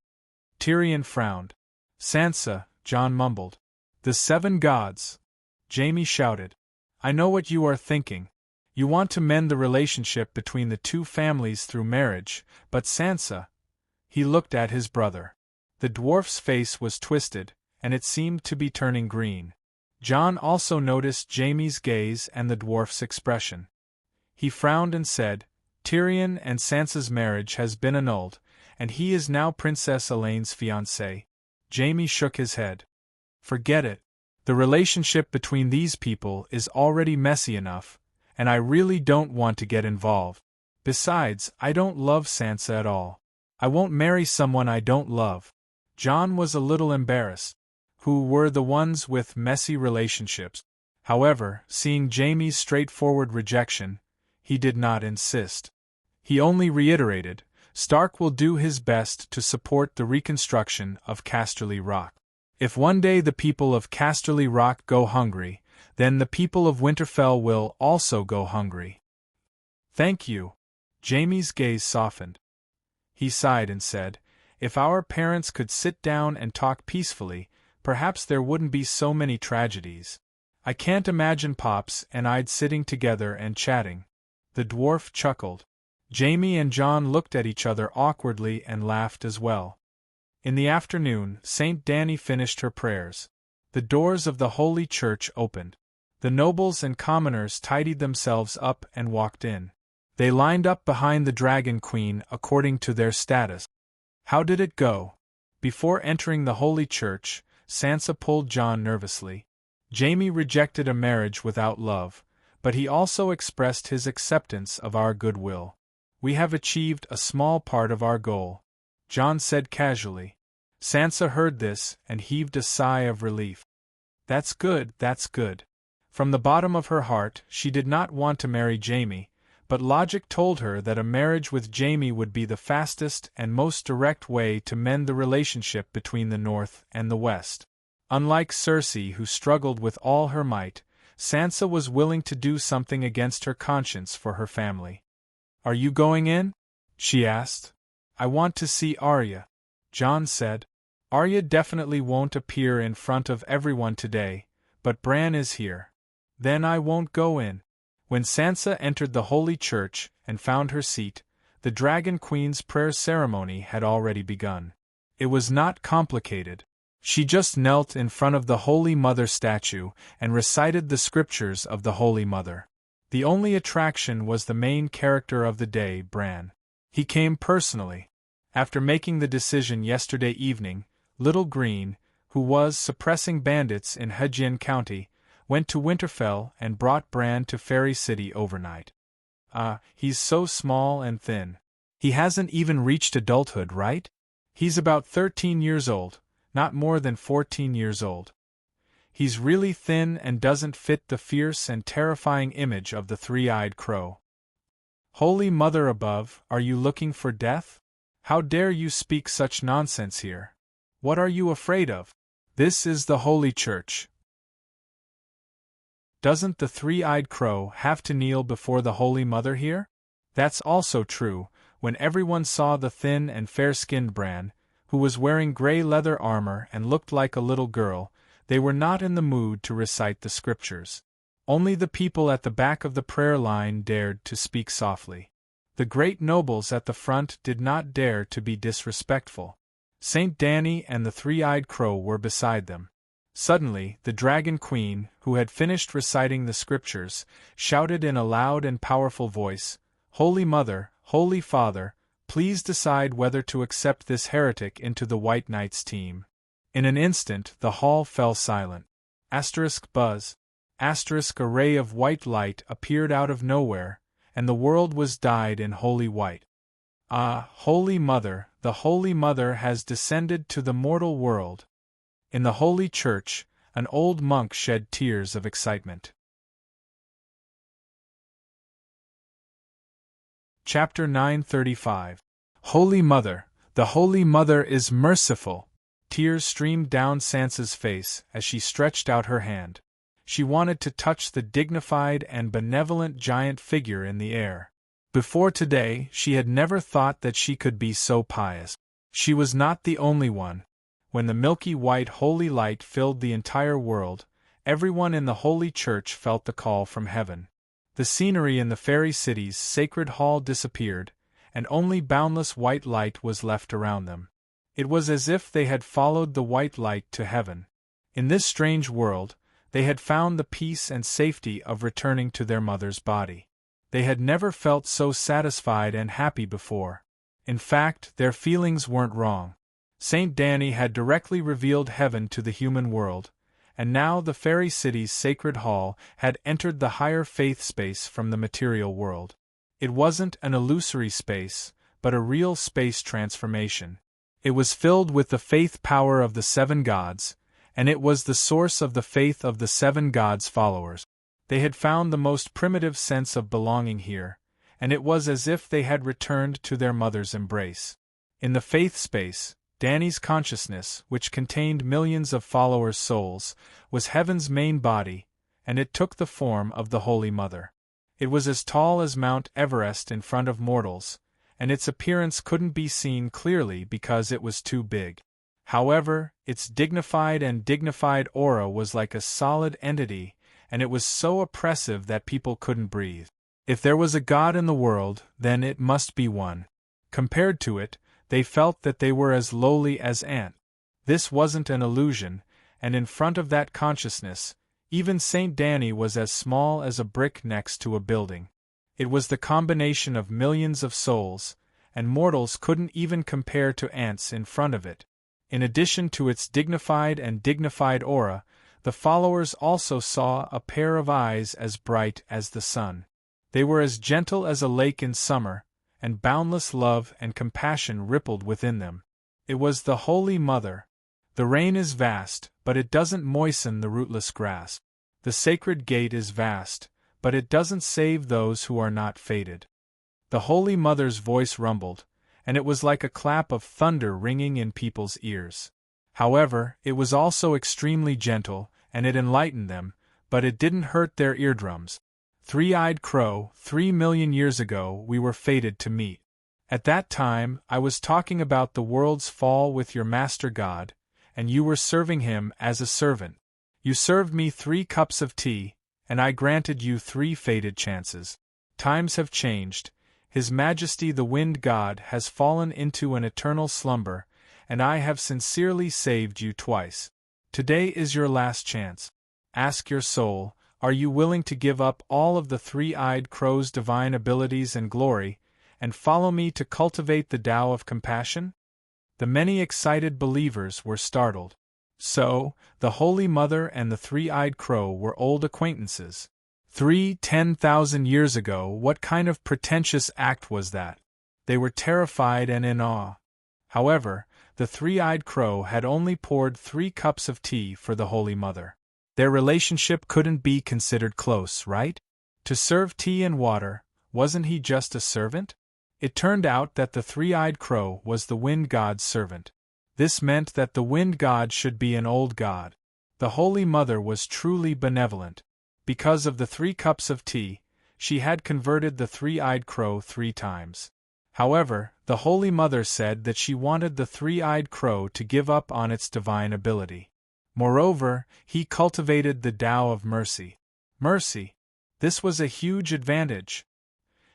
Tyrion frowned. Sansa, Jon mumbled. The 7 gods. Jaime shouted. I know what you are thinking. You want to mend the relationship between the two families through marriage, but Sansa. He looked at his brother. The dwarf's face was twisted, and it seemed to be turning green. Jon also noticed Jaime's gaze and the dwarf's expression. He frowned and said, Tyrion and Sansa's marriage has been annulled, and he is now Princess Elaine's fiancé. Jaime shook his head. Forget it. The relationship between these people is already messy enough, and I really don't want to get involved. Besides, I don't love Sansa at all. I won't marry someone I don't love. Jon was a little embarrassed. Who were the ones with messy relationships? However, seeing Jaime's straightforward rejection, he did not insist. He only reiterated, Stark will do his best to support the reconstruction of Casterly Rock. If one day the people of Casterly Rock go hungry, then the people of Winterfell will also go hungry. Thank you. Jaime's gaze softened. He sighed and said, If our parents could sit down and talk peacefully, perhaps there wouldn't be so many tragedies. I can't imagine Pops and I'd sitting together and chatting. The dwarf chuckled. Jaime and Jon looked at each other awkwardly and laughed as well. In the afternoon, Saint Dany finished her prayers. The doors of the Holy Church opened. The nobles and commoners tidied themselves up and walked in. They lined up behind the Dragon Queen according to their status. How did it go? Before entering the Holy Church, Sansa pulled Jon nervously. Jaime rejected a marriage without love, but he also expressed his acceptance of our goodwill. We have achieved a small part of our goal, Jon said casually. Sansa heard this and heaved a sigh of relief. That's good, that's good. From the bottom of her heart, she did not want to marry Jaime, but logic told her that a marriage with Jaime would be the fastest and most direct way to mend the relationship between the North and the West. Unlike Cersei, who struggled with all her might, Sansa was willing to do something against her conscience for her family. Are you going in? She asked. I want to see Arya, Jon said. Arya definitely won't appear in front of everyone today, but Bran is here. Then I won't go in. When Sansa entered the Holy Church and found her seat, the Dragon Queen's prayer ceremony had already begun. It was not complicated. She just knelt in front of the Holy Mother statue and recited the scriptures of the Holy Mother. The only attraction was the main character of the day, Bran. He came personally. After making the decision yesterday evening, Little Green, who was suppressing bandits in Hedgian County, went to Winterfell and brought Bran to Fairy City overnight. He's so small and thin. He hasn't even reached adulthood, right? He's about 13 years old, not more than 14 years old. He's really thin and doesn't fit the fierce and terrifying image of the three-eyed crow. Holy Mother above, are you looking for death? How dare you speak such nonsense here? What are you afraid of? This is the Holy Church. Doesn't the three-eyed crow have to kneel before the Holy Mother here? That's also true. When everyone saw the thin and fair-skinned Bran, who was wearing gray leather armor and looked like a little girl, they were not in the mood to recite the scriptures. Only the people at the back of the prayer line dared to speak softly. The great nobles at the front did not dare to be disrespectful. Saint Dany and the three-eyed crow were beside them. Suddenly, the Dragon Queen, who had finished reciting the scriptures, shouted in a loud and powerful voice, Holy Mother, Holy Father, please decide whether to accept this heretic into the White Knights team. In an instant the hall fell silent. Buzz. A ray of white light appeared out of nowhere, and the world was dyed in holy white. Ah, Holy Mother, the Holy Mother has descended to the mortal world. In the Holy Church, an old monk shed tears of excitement. Chapter 935. Holy Mother, the Holy Mother is merciful! Tears streamed down Sansa's face as she stretched out her hand. She wanted to touch the dignified and benevolent giant figure in the air. Before today, she had never thought that she could be so pious. She was not the only one. When the milky white holy light filled the entire world, everyone in the Holy Church felt the call from heaven. The scenery in the fairy city's sacred hall disappeared, and only boundless white light was left around them. It was as if they had followed the white light to heaven. In this strange world, they had found the peace and safety of returning to their mother's body. They had never felt so satisfied and happy before. In fact, their feelings weren't wrong. Saint Danny had directly revealed heaven to the human world, and now the fairy city's sacred hall had entered the higher faith space from the material world. It wasn't an illusory space, but a real space transformation. It was filled with the faith power of the seven gods, and it was the source of the faith of the seven gods' followers. They had found the most primitive sense of belonging here, and it was as if they had returned to their mother's embrace. In the faith space, Danny's consciousness, which contained millions of followers' souls, was heaven's main body, and it took the form of the Holy Mother. It was as tall as Mount Everest in front of mortals, and its appearance couldn't be seen clearly because it was too big. However, its dignified aura was like a solid entity, and it was so oppressive that people couldn't breathe. If there was a god in the world, then it must be one. Compared to it, they felt that they were as lowly as ants. This wasn't an illusion, and in front of that consciousness, even Saint Danny was as small as a brick next to a building. It was the combination of millions of souls, and mortals couldn't even compare to ants in front of it. In addition to its dignified aura, the followers also saw a pair of eyes as bright as the sun. They were as gentle as a lake in summer, and boundless love and compassion rippled within them. It was the Holy Mother. The rain is vast, but it doesn't moisten the rootless grass. The sacred gate is vast, but it doesn't save those who are not fated. The Holy Mother's voice rumbled, and it was like a clap of thunder ringing in people's ears. However, it was also extremely gentle, and it enlightened them, but it didn't hurt their eardrums. Three-eyed crow, 3 million years ago we were fated to meet. At that time, I was talking about the world's fall with your master god, and you were serving him as a servant. You served me 3 cups of tea, and I granted you 3 fated chances. Times have changed. His Majesty the Wind God has fallen into an eternal slumber, and I have sincerely saved you twice. Today is your last chance. Ask your soul, are you willing to give up all of the three-eyed crow's divine abilities and glory, and follow me to cultivate the Tao of compassion? The many excited believers were startled. So, the Holy Mother and the three-eyed crow were old acquaintances. 10,000 years ago, what kind of pretentious act was that? They were terrified and in awe. However, the three-eyed crow had only poured 3 cups of tea for the Holy Mother. Their relationship couldn't be considered close, right? To serve tea and water, wasn't he just a servant? It turned out that the three-eyed crow was the wind god's servant. This meant that the wind god should be an old god. The Holy Mother was truly benevolent. Because of the 3 cups of tea, she had converted the three-eyed crow 3 times. However, the Holy Mother said that she wanted the three-eyed crow to give up on its divine ability. Moreover, he cultivated the Tao of mercy. Mercy. This was a huge advantage.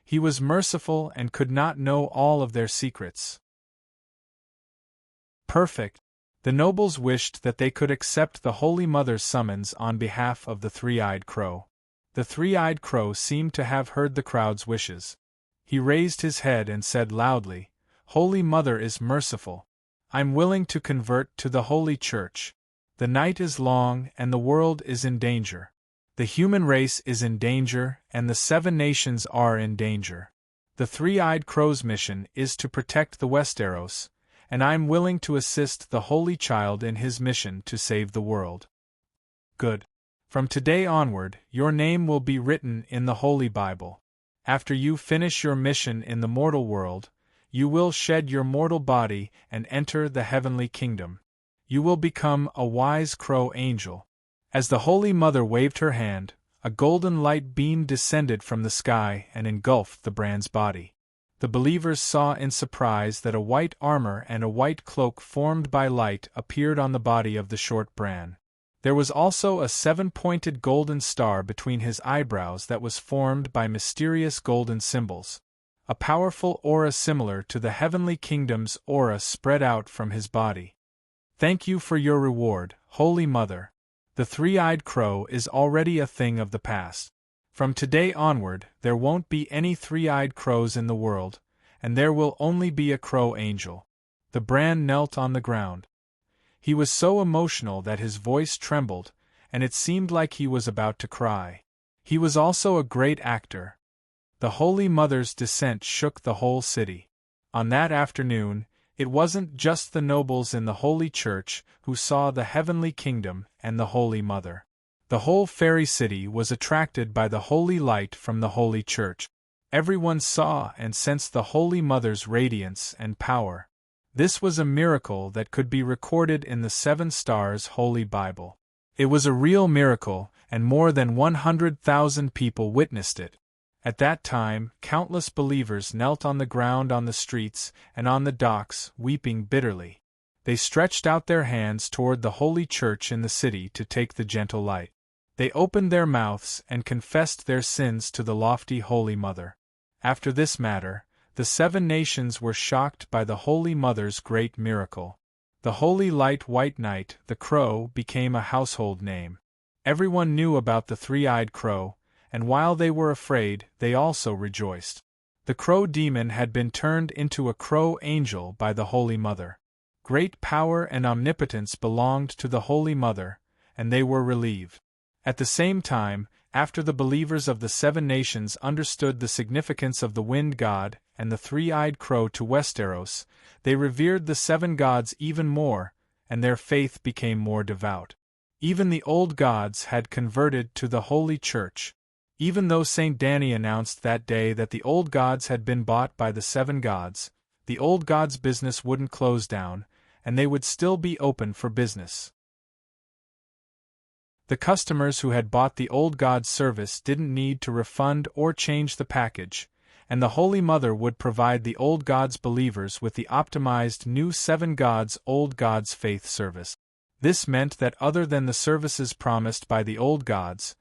He was merciful and could not know all of their secrets. Perfect. The nobles wished that they could accept the Holy Mother's summons on behalf of the three-eyed crow. The three-eyed crow seemed to have heard the crowd's wishes. He raised his head and said loudly, "Holy Mother is merciful. I'm willing to convert to the Holy Church. The night is long and the world is in danger. The human race is in danger and the 7 nations are in danger. The Three-Eyed Crow's mission is to protect the Westeros, and I'm willing to assist the Holy Child in his mission to save the world. Good. From today onward, your name will be written in the Holy Bible. After you finish your mission in the mortal world, you will shed your mortal body and enter the heavenly kingdom. You will become a wise crow angel. As the Holy Mother waved her hand, a golden light beam descended from the sky and engulfed the Bran's body. The believers saw in surprise that a white armor and a white cloak formed by light appeared on the body of the short Bran. There was also a 7-pointed golden star between his eyebrows that was formed by mysterious golden symbols. A powerful aura similar to the heavenly kingdom's aura spread out from his body. Thank you for your reward, Holy Mother. The Three-Eyed Crow is already a thing of the past. From today onward, there won't be any three-eyed crows in the world, and there will only be a crow angel. The Bran knelt on the ground. He was so emotional that his voice trembled, and it seemed like he was about to cry. He was also a great actor. The Holy Mother's descent shook the whole city. On that afternoon, it wasn't just the nobles in the Holy Church who saw the heavenly kingdom and the Holy Mother. The whole fairy city was attracted by the holy light from the Holy Church. Everyone saw and sensed the Holy Mother's radiance and power. This was a miracle that could be recorded in the 7 Stars Holy Bible. It was a real miracle, and more than 100,000 people witnessed it. At that time, countless believers knelt on the ground on the streets and on the docks, weeping bitterly. They stretched out their hands toward the Holy Church in the city to take the gentle light. They opened their mouths and confessed their sins to the lofty Holy Mother. After this matter, the 7 nations were shocked by the Holy Mother's great miracle. The Holy Light White Knight, the Crow, became a household name. Everyone knew about the Three-Eyed Crow, and while they were afraid, they also rejoiced. The crow demon had been turned into a crow angel by the Holy Mother. Great power and omnipotence belonged to the Holy Mother, and they were relieved. At the same time, after the believers of the 7 nations understood the significance of the Wind God and the Three-Eyed Crow to Westeros, they revered the 7 gods even more, and their faith became more devout. Even the old gods had converted to the Holy Church. Even though Saint Danny announced that day that the old gods had been bought by the 7 gods, the old gods' business wouldn't close down, and they would still be open for business. The customers who had bought the old god's service didn't need to refund or change the package, and the Holy Mother would provide the old god's believers with the optimized new 7 gods old god's faith service. This meant that other than the services promised by the old gods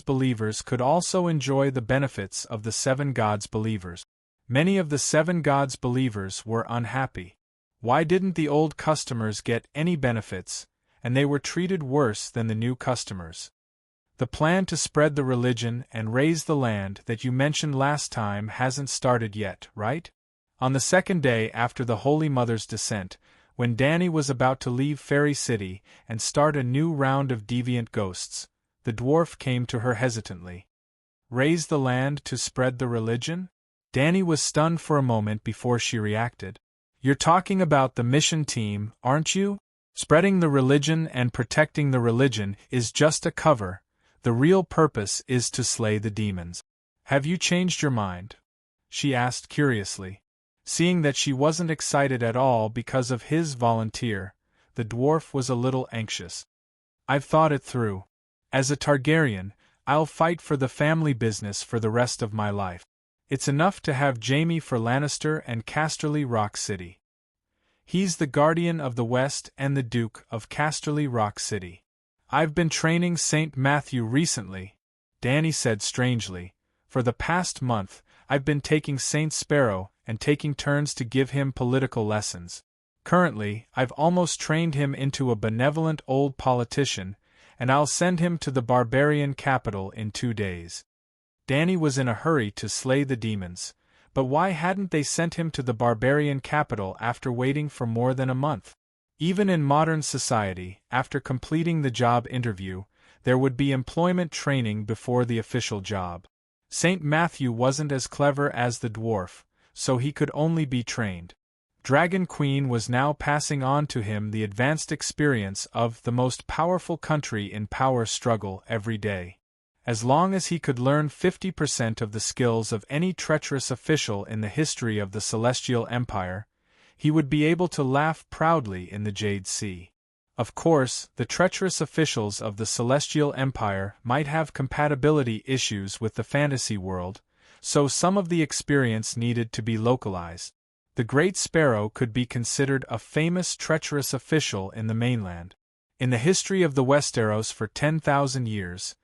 believers could also enjoy the benefits of the 7 gods believers. Many of the 7 gods believers were unhappy. Why didn't the old customers get any benefits, and they were treated worse than the new customers? The plan to spread the religion and raise the land that you mentioned last time hasn't started yet, right? On the 2nd day after the Holy Mother's descent, when Danny was about to leave Fairy City and start a new round of deviant ghosts, the dwarf came to her hesitantly. Raise the land to spread the religion? Danny was stunned for a moment before she reacted. You're talking about the mission team, aren't you? Spreading the religion and protecting the religion is just a cover. The real purpose is to slay the demons. Have you changed your mind? She asked curiously. Seeing that she wasn't excited at all because of his volunteer, the dwarf was a little anxious. I've thought it through. As a Targaryen, I'll fight for the family business for the rest of my life. It's enough to have Jaime for Lannister and Casterly Rock City. He's the Guardian of the West and the Duke of Casterly Rock City. I've been training St. Matthew recently, Danny said strangely. For the past month, I've been taking St. Sparrow and taking turns to give him political lessons. Currently, I've almost trained him into a benevolent old politician, and I'll send him to the barbarian capital in 2 days. Danny was in a hurry to slay the demons, But why hadn't they sent him to the barbarian capital after waiting for more than a month? Even in modern society, after completing the job interview, there would be employment training before the official job. St. Matthew wasn't as clever as the dwarf, so he could only be trained. Dragon Queen was now passing on to him the advanced experience of the most powerful country in power struggle every day. As long as he could learn 50% of the skills of any treacherous official in the history of the Celestial Empire, he would be able to laugh proudly in the Jade Sea. Of course, the treacherous officials of the Celestial Empire might have compatibility issues with the fantasy world, so some of the experience needed to be localized. The Great Sparrow could be considered a famous treacherous official in the mainland. In the history of the Westeros for 10,000 years,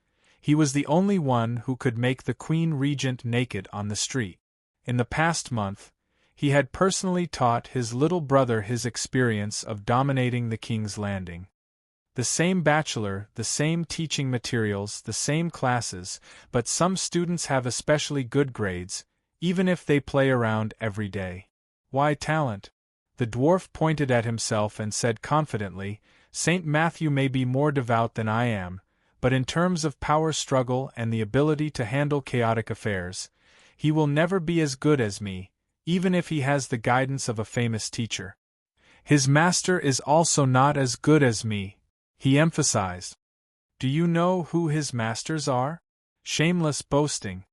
he was the only one who could make the Queen Regent naked on the street. In the past month, he had personally taught his little brother his experience of dominating the King's Landing. The same bachelor, the same teaching materials, the same classes, but some students have especially good grades, even if they play around every day. Why talent? The dwarf pointed at himself and said confidently, St. Matthew may be more devout than I am, but in terms of power struggle and the ability to handle chaotic affairs, he will never be as good as me, even if he has the guidance of a famous teacher. His master is also not as good as me, he emphasized. Do you know who his masters are? Shameless boasting,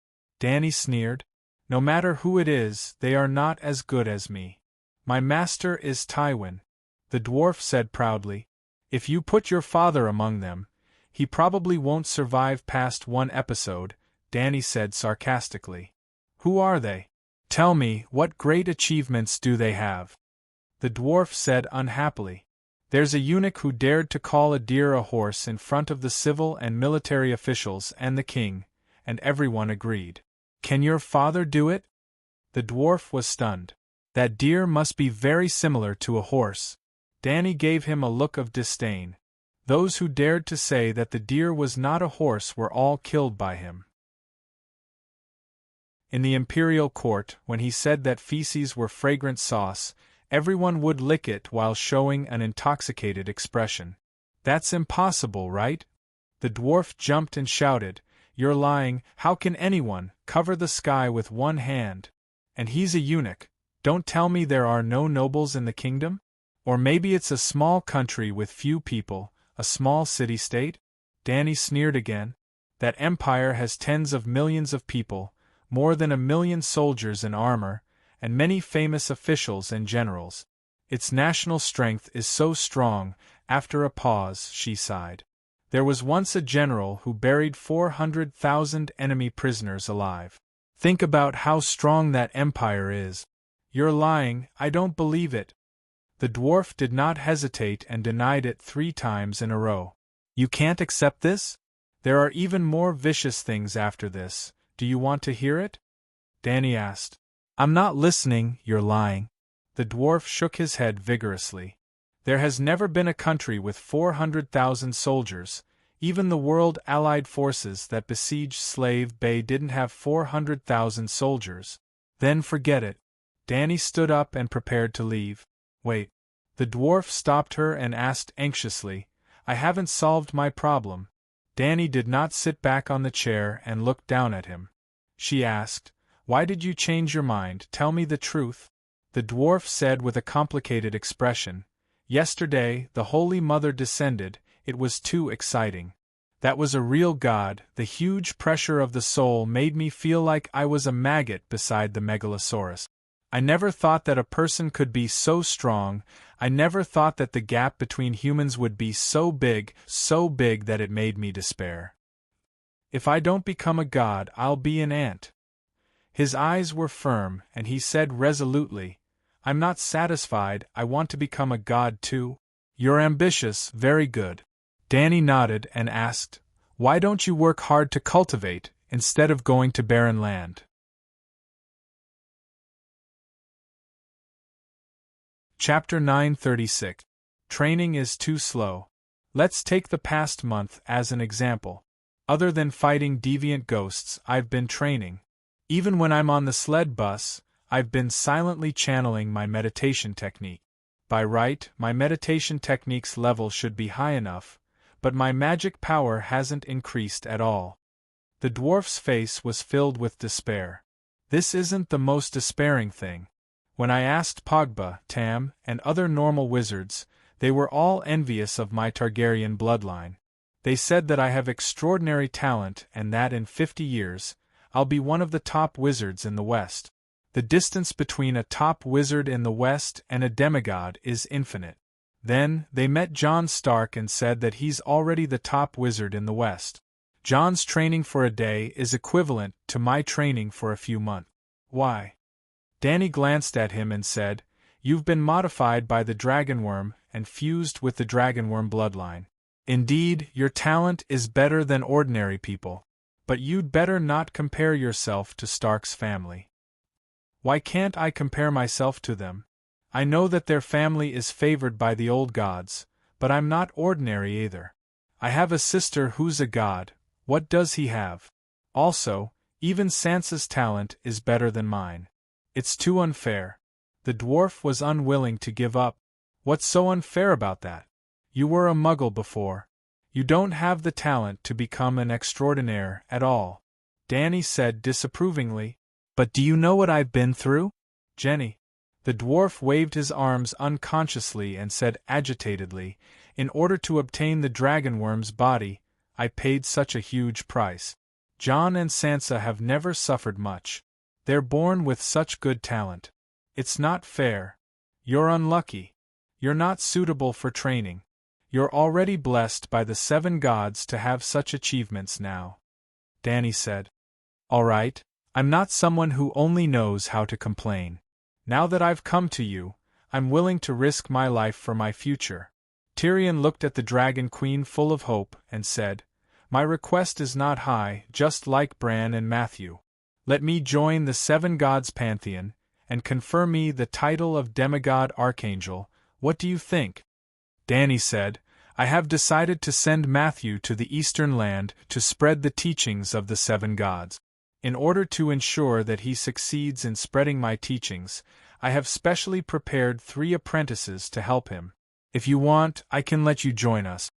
Dany sneered. No matter who it is, they are not as good as me. My master is Tywin, the dwarf said proudly. If you put your father among them, he probably won't survive past one episode, Dany said sarcastically. Who are they? Tell me, what great achievements do they have? The dwarf said unhappily. There's a eunuch who dared to call a deer a horse in front of the civil and military officials and the king, and everyone agreed. Can your father do it? The dwarf was stunned. That deer must be very similar to a horse. Dany gave him a look of disdain. Those who dared to say that the deer was not a horse were all killed by him. In the imperial court, when he said that feces were fragrant sauce, everyone would lick it while showing an intoxicated expression. That's impossible, right? The dwarf jumped and shouted, You're lying, how can anyone cover the sky with one hand? And he's a eunuch. Don't tell me there are no nobles in the kingdom? Or maybe it's a small country with few people, a small city-state? Dany sneered again. That empire has tens of millions of people, more than 1 million soldiers in armor, and many famous officials and generals. Its national strength is so strong. After a pause, she sighed. There was once a general who buried 400,000 enemy prisoners alive. Think about how strong that empire is. You're lying, I don't believe it. The dwarf did not hesitate and denied it 3 times in a row. You can't accept this? There are even more vicious things after this. Do you want to hear it? Dany asked. I'm not listening, you're lying. The dwarf shook his head vigorously. There has never been a country with 400,000 soldiers. Even the World Allied forces that besieged Slave Bay didn't have 400,000 soldiers. Then forget it. Dany stood up and prepared to leave. Wait. The dwarf stopped her and asked anxiously, I haven't solved my problem. Dany did not sit back on the chair and look down at him. She asked, Why did you change your mind? Tell me the truth. The dwarf said with a complicated expression, Yesterday, the Holy Mother descended. It was too exciting. That was a real god. The huge pressure of the soul made me feel like I was a maggot beside the megalosaurus. I never thought that a person could be so strong. I never thought that the gap between humans would be so big that it made me despair. If I don't become a god, I'll be an ant. His eyes were firm, and he said resolutely, I'm not satisfied, I want to become a god too. You're ambitious, very good. Dany nodded and asked, Why don't you work hard to cultivate, instead of going to barren land? Chapter 936. Training is too slow. Let's take the past month as an example. Other than fighting deviant ghosts, I've been training. Even when I'm on the sled bus, I've been silently channeling my meditation technique. By right, my meditation technique's level should be high enough, but my magic power hasn't increased at all. The dwarf's face was filled with despair. This isn't the most despairing thing. When I asked Pogba, Tam, and other normal wizards, they were all envious of my Targaryen bloodline. They said that I have extraordinary talent and that in 50 years, I'll be one of the top wizards in the West. The distance between a top wizard in the West and a demigod is infinite. Then, they met Jon Stark and said that he's already the top wizard in the West. Jon's training for a day is equivalent to my training for a few months. Why? Dany glanced at him and said, "You've been modified by the dragonworm and fused with the dragonworm bloodline. Indeed, your talent is better than ordinary people. But you'd better not compare yourself to Stark's family." "Why can't I compare myself to them? I know that their family is favored by the old gods, but I'm not ordinary either. I have a sister who's a god. What does he have? Also, even Sansa's talent is better than mine. It's too unfair." The dwarf was unwilling to give up. "What's so unfair about that? You were a muggle before. You don't have the talent to become an extraordinaire at all," Dany said disapprovingly. "But do you know what I've been through, Jenny?" The dwarf waved his arms unconsciously and said agitatedly, "In order to obtain the dragonworm's body, I paid such a huge price. Jon and Sansa have never suffered much. They're born with such good talent. It's not fair. You're unlucky. You're not suitable for training. You're already blessed by the 7 gods to have such achievements now," Dany said. "All right, I'm not someone who only knows how to complain. Now that I've come to you, I'm willing to risk my life for my future." Tyrion looked at the Dragon Queen full of hope and said, "My request is not high, just like Bran and Matthew. Let me join the 7 gods' pantheon, and confer me the title of demigod archangel. What do you think?" Dany said, "I have decided to send Matthew to the Eastern Land to spread the teachings of the 7 gods. In order to ensure that he succeeds in spreading my teachings, I have specially prepared 3 apprentices to help him. If you want, I can let you join us."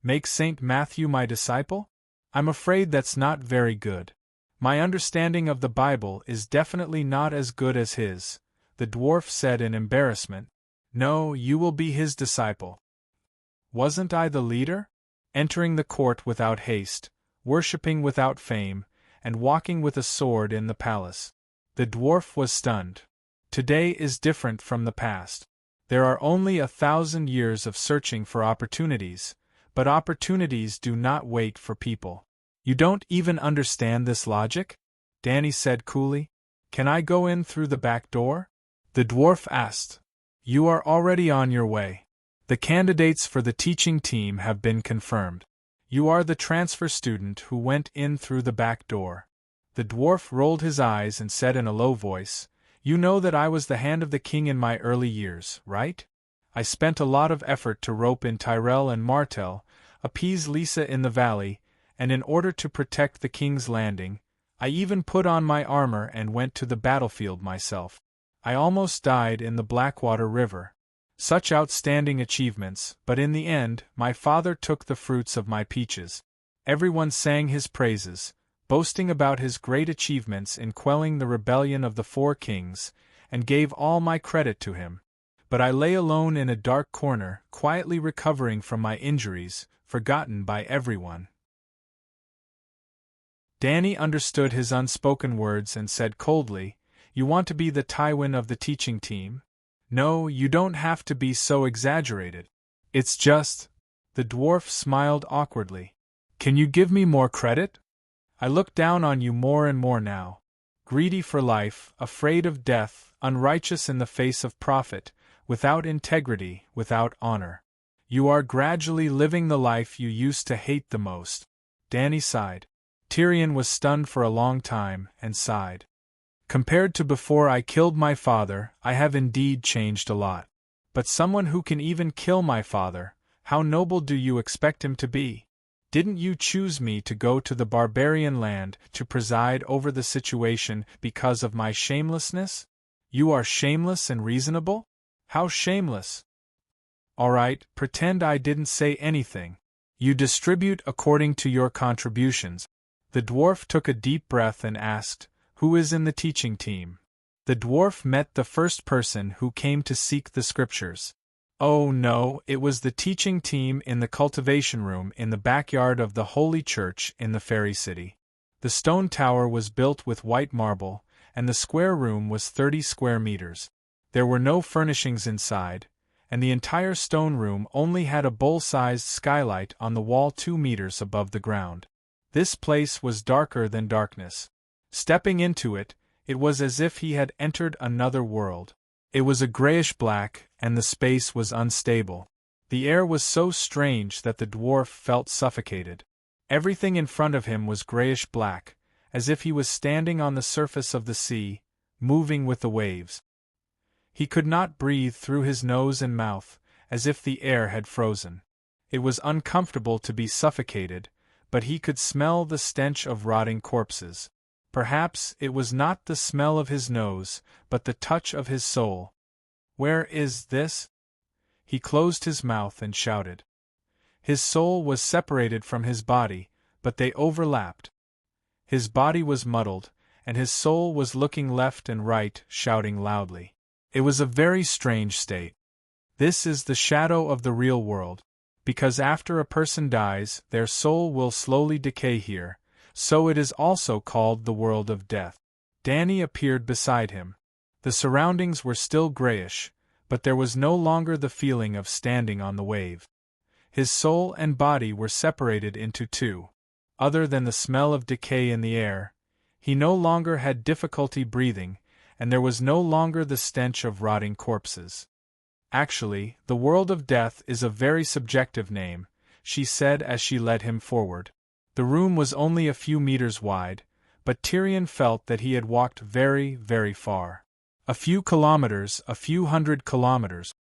"Make Saint Matthew my disciple? I'm afraid that's not very good. My understanding of the Bible is definitely not as good as his," the dwarf said in embarrassment. "No, you will be his disciple." "Wasn't I the leader? Entering the court without haste, worshipping without fame, and walking with a sword in the palace." The dwarf was stunned. "Today is different from the past. There are only 1,000 years of searching for opportunities, but opportunities do not wait for people." "You don't even understand this logic?" Dany said coolly. "Can I go in through the back door?" The dwarf asked. "You are already on your way. The candidates for the teaching team have been confirmed. You are the transfer student who went in through the back door." The dwarf rolled his eyes and said in a low voice, "You know that I was the hand of the king in my early years, right? I spent a lot of effort to rope in Tyrell and Martell, appease Lisa in the valley, and in order to protect the king's landing, I even put on my armor and went to the battlefield myself. I almost died in the Blackwater River. Such outstanding achievements, but in the end, my father took the fruits of my peaches. Everyone sang his praises, boasting about his great achievements in quelling the rebellion of the 4 kings, and gave all my credit to him. But I lay alone in a dark corner, quietly recovering from my injuries, forgotten by everyone." Dany understood his unspoken words and said coldly, "You want to be the Tywin of the teaching team? No, you don't have to be so exaggerated. It's just—" The dwarf smiled awkwardly. "Can you give me more credit? I look down on you more and more now. Greedy for life, afraid of death, unrighteous in the face of profit, without integrity, without honor. You are gradually living the life you used to hate the most." Dany sighed. Tyrion was stunned for a long time, and sighed. "Compared to before I killed my father, I have indeed changed a lot. But someone who can even kill my father, how noble do you expect him to be? Didn't you choose me to go to the barbarian land to preside over the situation because of my shamelessness? You are shameless and reasonable? How shameless? All right, pretend I didn't say anything. You distribute according to your contributions. The dwarf took a deep breath and asked, Who is in the teaching team? The dwarf met the first person who came to seek the scriptures. Oh no, it was the teaching team in the cultivation room in the backyard of the Holy Church in the fairy city. The stone tower was built with white marble, and the square room was 30 square meters. There were no furnishings inside, and the entire stone room only had a bowl-sized skylight on the wall 2 meters above the ground. This place was darker than darkness. Stepping into it, it was as if he had entered another world. It was a grayish-black, and the space was unstable. The air was so strange that the dwarf felt suffocated. Everything in front of him was grayish-black, as if he was standing on the surface of the sea, moving with the waves. He could not breathe through his nose and mouth, as if the air had frozen. It was uncomfortable to be suffocated, but he could smell the stench of rotting corpses. Perhaps it was not the smell of his nose, but the touch of his soul. Where is this? He closed his mouth and shouted. His soul was separated from his body, but they overlapped. His body was muddled, and his soul was looking left and right, shouting loudly. It was a very strange state. This is the shadow of the real world. Because after a person dies, their soul will slowly decay here, so it is also called the world of death. Danny appeared beside him. The surroundings were still grayish, but there was no longer the feeling of standing on the wave. His soul and body were separated into two. Other than the smell of decay in the air, he no longer had difficulty breathing, and there was no longer the stench of rotting corpses. Actually, the world of death is a very subjective name, she said as she led him forward. The room was only a few meters wide, but Tyrion felt that he had walked very, very far. A few kilometers, a few hundred kilometers.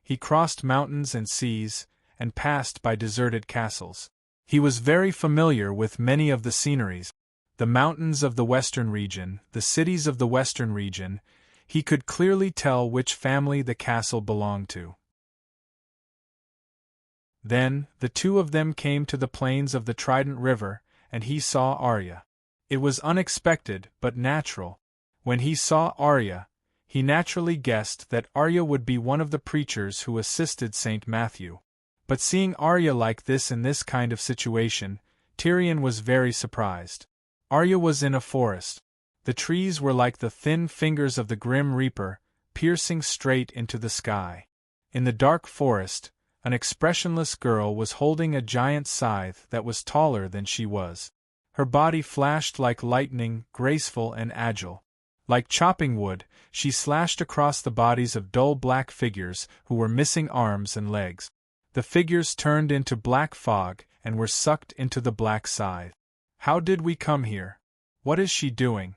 He crossed mountains and seas, and passed by deserted castles. He was very familiar with many of the sceneries, the mountains of the western region, the cities of the western region. He could clearly tell which family the castle belonged to. Then, the two of them came to the plains of the Trident River, and he saw Arya. It was unexpected, but natural. When he saw Arya, he naturally guessed that Arya would be one of the preachers who assisted St. Matthew. But seeing Arya like this in this kind of situation, Tyrion was very surprised. Arya was in a forest. The trees were like the thin fingers of the Grim Reaper, piercing straight into the sky. In the dark forest, an expressionless girl was holding a giant scythe that was taller than she was. Her body flashed like lightning, graceful and agile. Like chopping wood, she slashed across the bodies of dull black figures who were missing arms and legs. The figures turned into black fog and were sucked into the black scythe. How did we come here? What is she doing?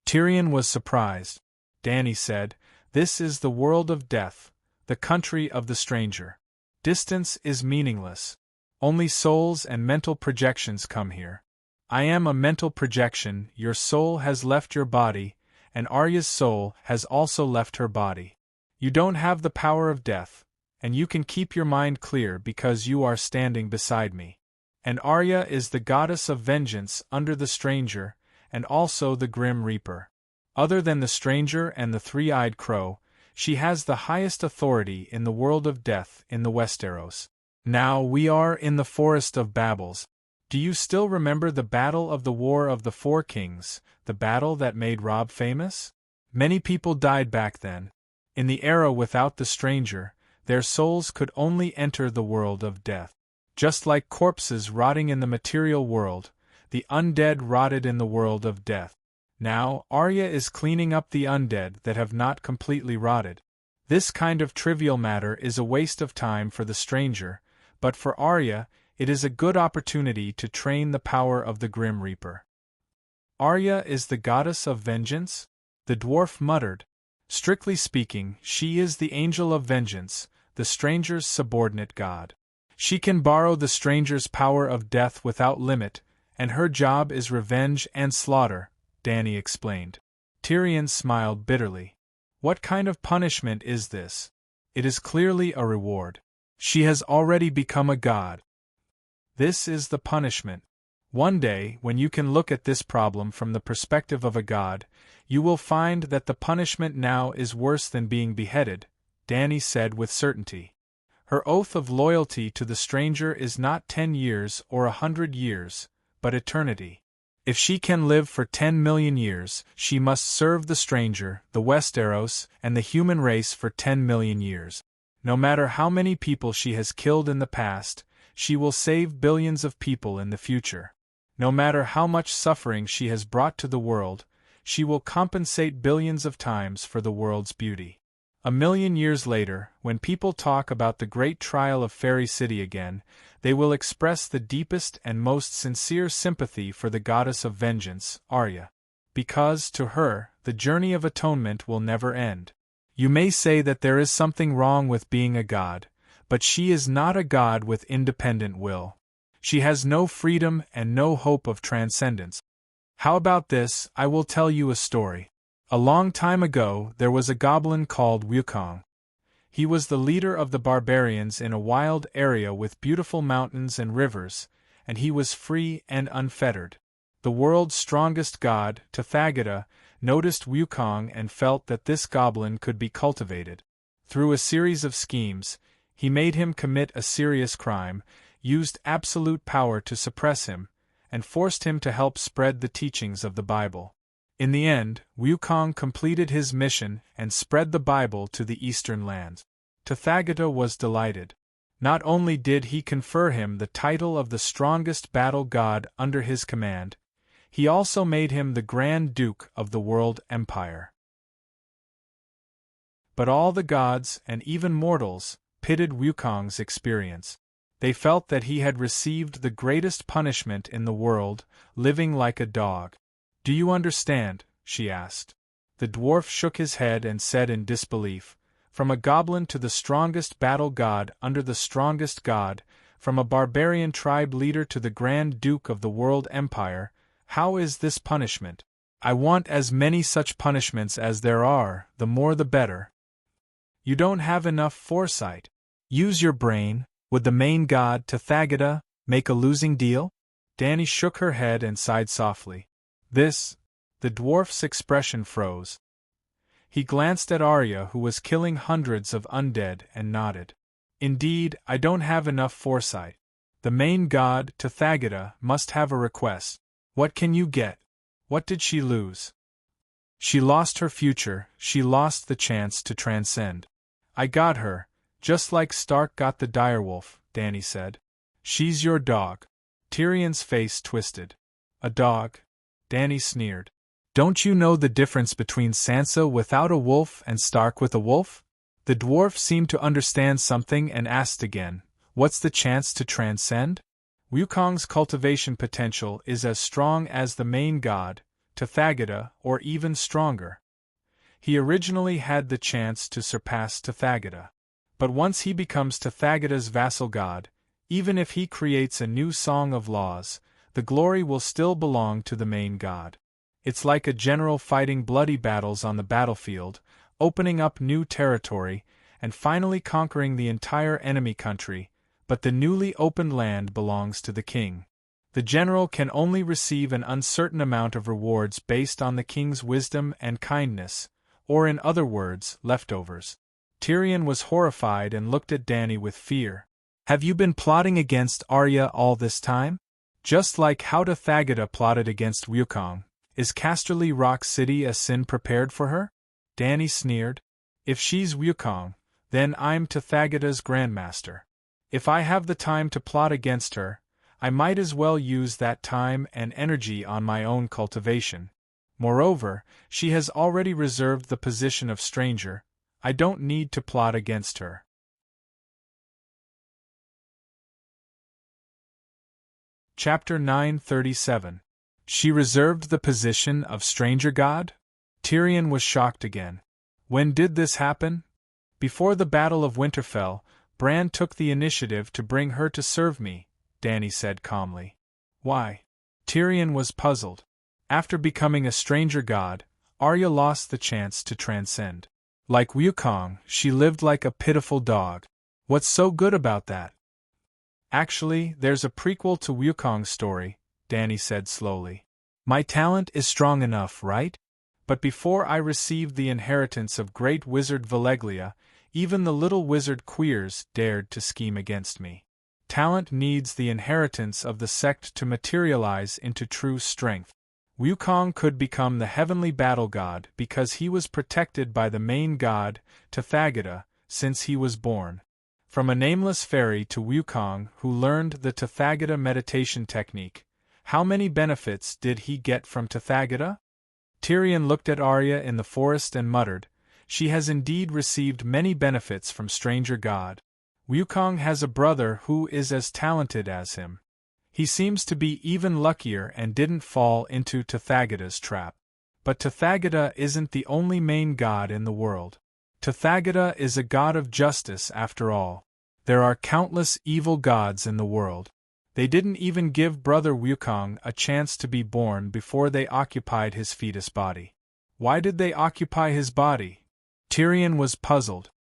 Tyrion was surprised. Dany said, This is the world of death, the country of the stranger. Distance is meaningless. Only souls and mental projections come here. I am a mental projection, your soul has left your body, and Arya's soul has also left her body. You don't have the power of death, and you can keep your mind clear because you are standing beside me. And Arya is the goddess of vengeance under the stranger, and also the Grim Reaper. Other than the stranger and the three-eyed crow, she has the highest authority in the world of death in the Westeros. Now we are in the Forest of Babbles. Do you still remember the Battle of the War of the Four Kings, the battle that made Robb famous? Many people died back then. In the era without the stranger, their souls could only enter the world of death. Just like corpses rotting in the material world, the undead rotted in the world of death. Now, Arya is cleaning up the undead that have not completely rotted. This kind of trivial matter is a waste of time for the stranger, but for Arya, it is a good opportunity to train the power of the Grim Reaper. Arya is the goddess of vengeance? The dwarf muttered. Strictly speaking, she is the angel of vengeance, the stranger's subordinate god. She can borrow the stranger's power of death without limit, and her job is revenge and slaughter, Dany explained. Tyrion smiled bitterly. What kind of punishment is this? It is clearly a reward. She has already become a god. This is the punishment. One day, when you can look at this problem from the perspective of a god, you will find that the punishment now is worse than being beheaded, Dany said with certainty. Her oath of loyalty to the stranger is not 10 years or 100 years, but eternity. If she can live for 10 million years, she must serve the stranger, the Westeros, and the human race for 10 million years. No matter how many people she has killed in the past, she will save billions of people in the future. No matter how much suffering she has brought to the world, she will compensate billions of times for the world's beauty. A million years later, when people talk about the great trial of Fairy City again, they will express the deepest and most sincere sympathy for the goddess of vengeance, Arya. Because, to her, the journey of atonement will never end. You may say that there is something wrong with being a god, but she is not a god with independent will. She has no freedom and no hope of transcendence. How about this? I will tell you a story. A long time ago, there was a goblin called Wukong. He was the leader of the barbarians in a wild area with beautiful mountains and rivers, and he was free and unfettered. The world's strongest god, Tathagata, noticed Wukong and felt that this goblin could be cultivated. Through a series of schemes, he made him commit a serious crime, used absolute power to suppress him, and forced him to help spread the teachings of the Bible. In the end, Wukong completed his mission and spread the Bible to the eastern lands. Tathagata was delighted. Not only did he confer him the title of the strongest battle god under his command, he also made him the Grand Duke of the world empire. But all the gods, and even mortals, pitied Wukong's experience. They felt that he had received the greatest punishment in the world, living like a dog. "Do you understand?" she asked. The dwarf shook his head and said in disbelief, "From a goblin to the strongest battle god under the strongest god, from a barbarian tribe leader to the Grand Duke of the world empire, how is this punishment? I want as many such punishments as there are, the more the better." "You don't have enough foresight. Use your brain. Would the main god, Tathagata, make a losing deal?" Dany shook her head and sighed softly. The dwarf's expression froze. He glanced at Arya, who was killing hundreds of undead, and nodded. "Indeed, I don't have enough foresight. The main god, Tathagata, must have a request. What can you get?" What did she lose? She lost her future, she lost the chance to transcend. "I got her, just like Stark got the direwolf," Dany said. "She's your dog." Tyrion's face twisted. "A dog?" Dany sneered. "Don't you know the difference between Sansa without a wolf and Stark with a wolf?" The dwarf seemed to understand something and asked again, "What's the chance to transcend?" "Wukong's cultivation potential is as strong as the main god, Tathagata, or even stronger. He originally had the chance to surpass Tathagata. But once he becomes Tathagata's vassal god, even if he creates a new song of laws, the glory will still belong to the main god. It's like a general fighting bloody battles on the battlefield, opening up new territory, and finally conquering the entire enemy country, but the newly opened land belongs to the king. The general can only receive an uncertain amount of rewards based on the king's wisdom and kindness, or in other words, leftovers." Tyrion was horrified and looked at Dany with fear. "Have you been plotting against Arya all this time? Just like how Tathagata plotted against Wukong, is Casterly Rock City a sin prepared for her?" Dany sneered. "If she's Wukong, then I'm Tathagata's grandmaster. If I have the time to plot against her, I might as well use that time and energy on my own cultivation. Moreover, she has already reserved the position of stranger. I don't need to plot against her." Chapter 937. She reserved the position of stranger god? Tyrion was shocked again. When did this happen? "Before the Battle of Winterfell, Bran took the initiative to bring her to serve me," Dany said calmly. "Why?" Tyrion was puzzled. After becoming a stranger god, Arya lost the chance to transcend. Like Wukong, she lived like a pitiful dog. What's so good about that? Actually, there's a prequel to Wukong's story, Danny said slowly. My talent is strong enough, right? But before I received the inheritance of great wizard Valeglia, even the little wizard Queers dared to scheme against me. Talent needs the inheritance of the sect to materialize into true strength. Wukong could become the heavenly battle god because he was protected by the main god, Tathagata, since he was born. From a nameless fairy to Wukong who learned the Tathagata meditation technique, how many benefits did he get from Tathagata? Tyrion looked at Arya in the forest and muttered, "She has indeed received many benefits from Stranger God. Wukong has a brother who is as talented as him. He seems to be even luckier and didn't fall into Tathagata's trap. But Tathagata isn't the only main god in the world. Tathagata is a god of justice after all. There are countless evil gods in the world. They didn't even give Brother Wukong a chance to be born before they occupied his fetus body. Why did they occupy his body?" Tyrion was puzzled.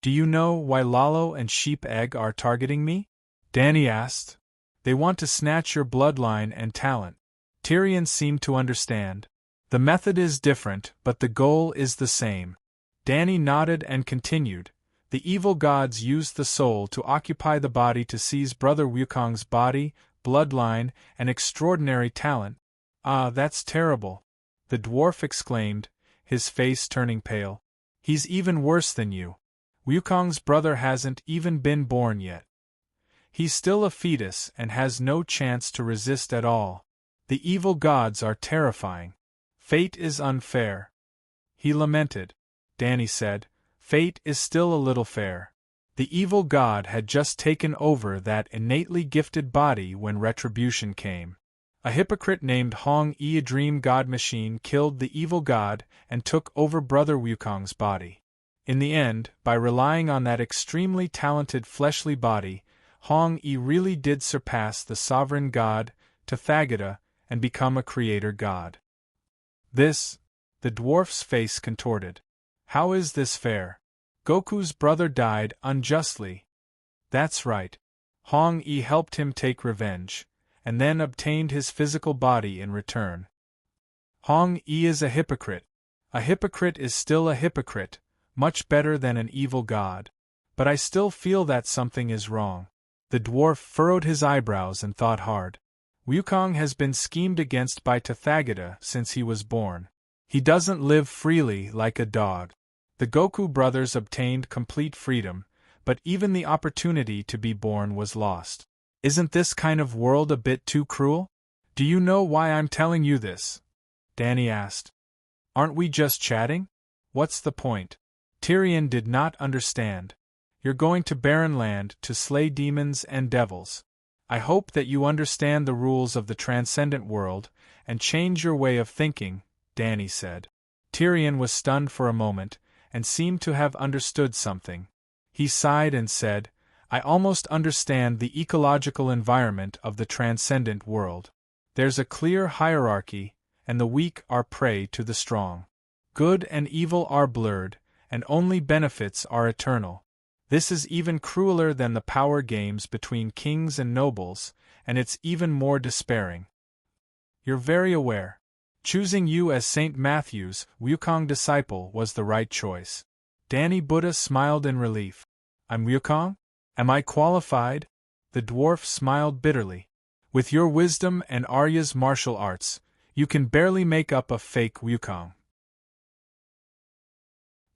"Do you know why Lalo and Sheep Egg are targeting me?" Danny asked. "They want to snatch your bloodline and talent." Tyrion seemed to understand. "The method is different, but the goal is the same." Danny nodded and continued. "The evil gods used the soul to occupy the body to seize Brother Wukong's body, bloodline, and extraordinary talent." "Ah, that's terrible," the dwarf exclaimed, his face turning pale. "He's even worse than you. Wukong's brother hasn't even been born yet. He's still a fetus and has no chance to resist at all. The evil gods are terrifying. Fate is unfair." He lamented. Danny said, "Fate is still a little fair. The evil god had just taken over that innately gifted body when retribution came. A hypocrite named Hong Yi, a dream god machine, killed the evil god and took over Brother Wukong's body. In the end, by relying on that extremely talented fleshly body, Hong Yi really did surpass the sovereign god, Tathagata, and become a creator god." "This," the dwarf's face contorted. "How is this fair? Goku's brother died unjustly." "That's right. Hong Yi helped him take revenge, and then obtained his physical body in return. Hong Yi is a hypocrite. A hypocrite is still a hypocrite, much better than an evil god. But I still feel that something is wrong." The dwarf furrowed his eyebrows and thought hard. "Wukong has been schemed against by Tathagata since he was born. He doesn't live freely like a dog. The Goku brothers obtained complete freedom, but even the opportunity to be born was lost. Isn't this kind of world a bit too cruel?" "Do you know why I'm telling you this?" Danny asked. "Aren't we just chatting? What's the point?" Tyrion did not understand. "You're going to barren land to slay demons and devils. I hope that you understand the rules of the transcendent world and change your way of thinking," Danny said. Tyrion was stunned for a moment, and seemed to have understood something. He sighed and said, "I almost understand the ecological environment of the transcendent world. There's a clear hierarchy, and the weak are prey to the strong. Good and evil are blurred, and only benefits are eternal. This is even crueler than the power games between kings and nobles, and it's even more despairing. You're very aware. Choosing you as St. Matthew's Wukong disciple was the right choice." Danny Buddha smiled in relief. "I'm Wukong? Am I qualified?" The dwarf smiled bitterly. "With your wisdom and Arya's martial arts, you can barely make up a fake Wukong.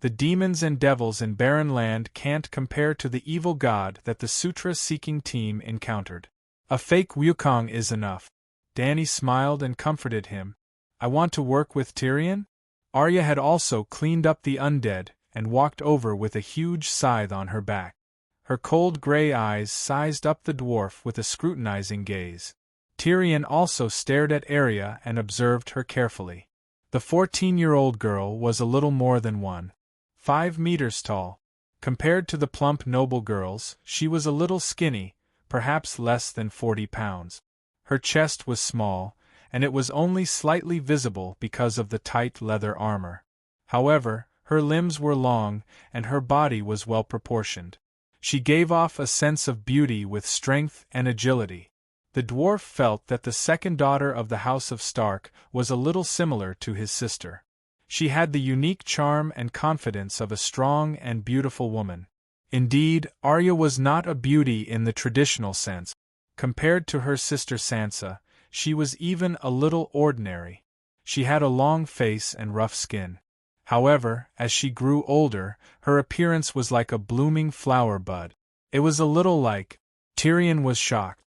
The demons and devils in barren land can't compare to the evil god that the sutra-seeking team encountered. A fake Wukong is enough." Danny smiled and comforted him. "I want to work with Tyrion?" Arya had also cleaned up the undead and walked over with a huge scythe on her back. Her cold gray eyes sized up the dwarf with a scrutinizing gaze. Tyrion also stared at Arya and observed her carefully. The 14-year-old girl was a little more than 1.5 meters tall. Compared to the plump noble girls, she was a little skinny, perhaps less than 40 pounds. Her chest was small, and it was only slightly visible because of the tight leather armor. However, Her limbs were long, and her body was well proportioned. She gave off a sense of beauty with strength and agility. The dwarf felt that the second daughter of the House of Stark was a little similar to his sister. She had the unique charm and confidence of a strong and beautiful woman. Indeed, Arya was not a beauty in the traditional sense. Compared to her sister Sansa, she was even a little ordinary. She had a long face and rough skin. However, as she grew older, her appearance was like a blooming flower bud. It was a little like... Tyrion was shocked.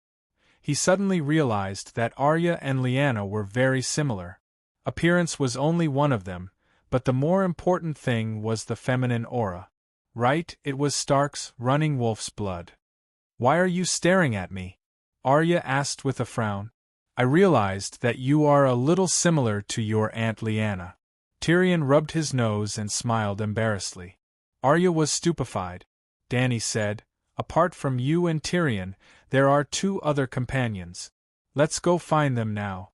He suddenly realized that Arya and Lyanna were very similar. Appearance was only one of them, but the more important thing was the feminine aura. Right, it was Stark's running wolf's blood. "Why are you staring at me?" Arya asked with a frown. "I realized that you are a little similar to your Aunt Lyanna." Tyrion rubbed his nose and smiled embarrassedly. Arya was stupefied. Dany said, "Apart from you and Tyrion, there are 2 other companions. Let's go find them now."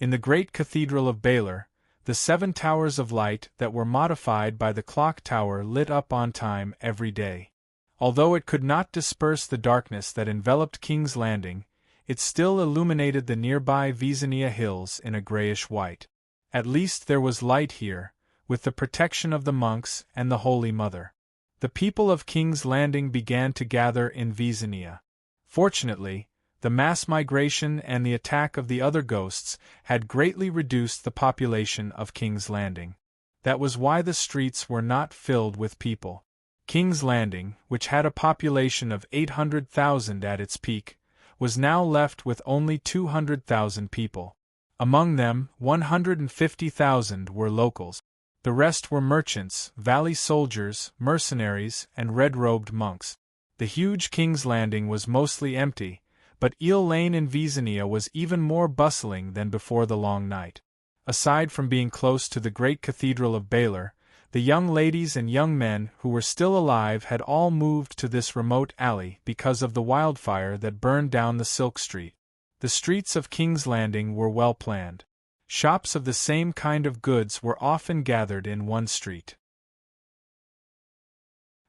In the great cathedral of Baelor, the 7 towers of light that were modified by the clock tower lit up on time every day. Although it could not disperse the darkness that enveloped King's Landing, it still illuminated the nearby Visenya hills in a grayish white. At least there was light here, with the protection of the monks and the Holy Mother. The people of King's Landing began to gather in Visenya. Fortunately, the mass migration and the attack of the other ghosts had greatly reduced the population of King's Landing. That was why the streets were not filled with people. King's Landing, which had a population of 800,000 at its peak, was now left with only 200,000 people. Among them, 150,000 were locals. The rest were merchants, valley soldiers, mercenaries, and red-robed monks. The huge King's Landing was mostly empty, but Eel Lane in Visenya was even more bustling than before the long night. Aside from being close to the great cathedral of Baelor, the young ladies and young men who were still alive had all moved to this remote alley because of the wildfire that burned down the Silk Street. The streets of King's Landing were well planned. Shops of the same kind of goods were often gathered in one street.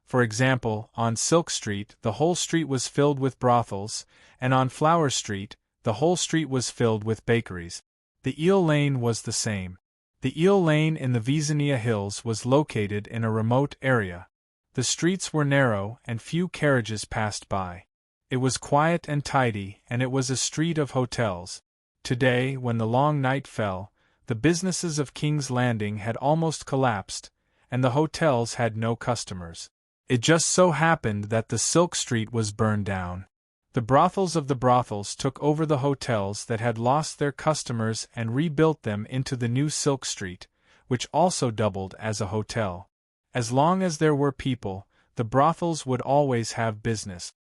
For example, on Silk Street, the whole street was filled with brothels, and on Flower Street, the whole street was filled with bakeries. The Eel Lane was the same. The Eel Lane in the Visenya Hills was located in a remote area. The streets were narrow and few carriages passed by. It was quiet and tidy, and it was a street of hotels. Today, when the long night fell, the businesses of King's Landing had almost collapsed, and the hotels had no customers. It just so happened that the Silk Street was burned down. The brothels of the brothels took over the hotels that had lost their customers and rebuilt them into the new Silk Street, which also doubled as a hotel. As long as there were people, the brothels would always have business.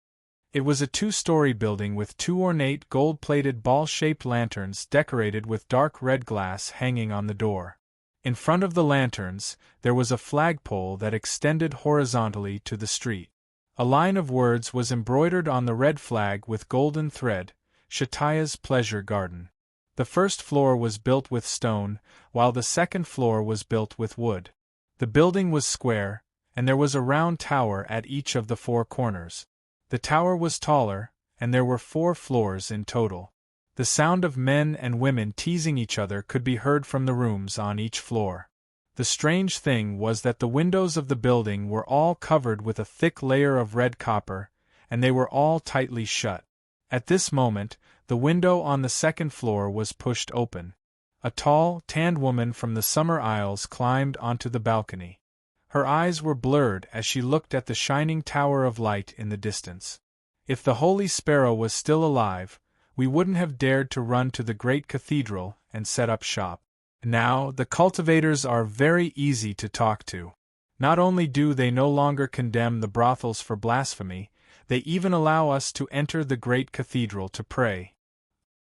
It was a 2-story building with 2 ornate gold-plated ball-shaped lanterns decorated with dark red glass hanging on the door. In front of the lanterns, there was a flagpole that extended horizontally to the street. A line of words was embroidered on the red flag with golden thread, Shataya's Pleasure Garden. The first floor was built with stone, while the second floor was built with wood. The building was square, and there was a round tower at each of the 4 corners. The tower was taller, and there were 4 floors in total. The sound of men and women teasing each other could be heard from the rooms on each floor. The strange thing was that the windows of the building were all covered with a thick layer of red copper, and they were all tightly shut. At this moment, the window on the second floor was pushed open. A tall, tanned woman from the Summer Isles climbed onto the balcony. Her eyes were blurred as she looked at the shining tower of light in the distance. If the Holy Sparrow was still alive, we wouldn't have dared to run to the great cathedral and set up shop. Now, the cultivators are very easy to talk to. Not only do they no longer condemn the brothels for blasphemy, they even allow us to enter the great cathedral to pray.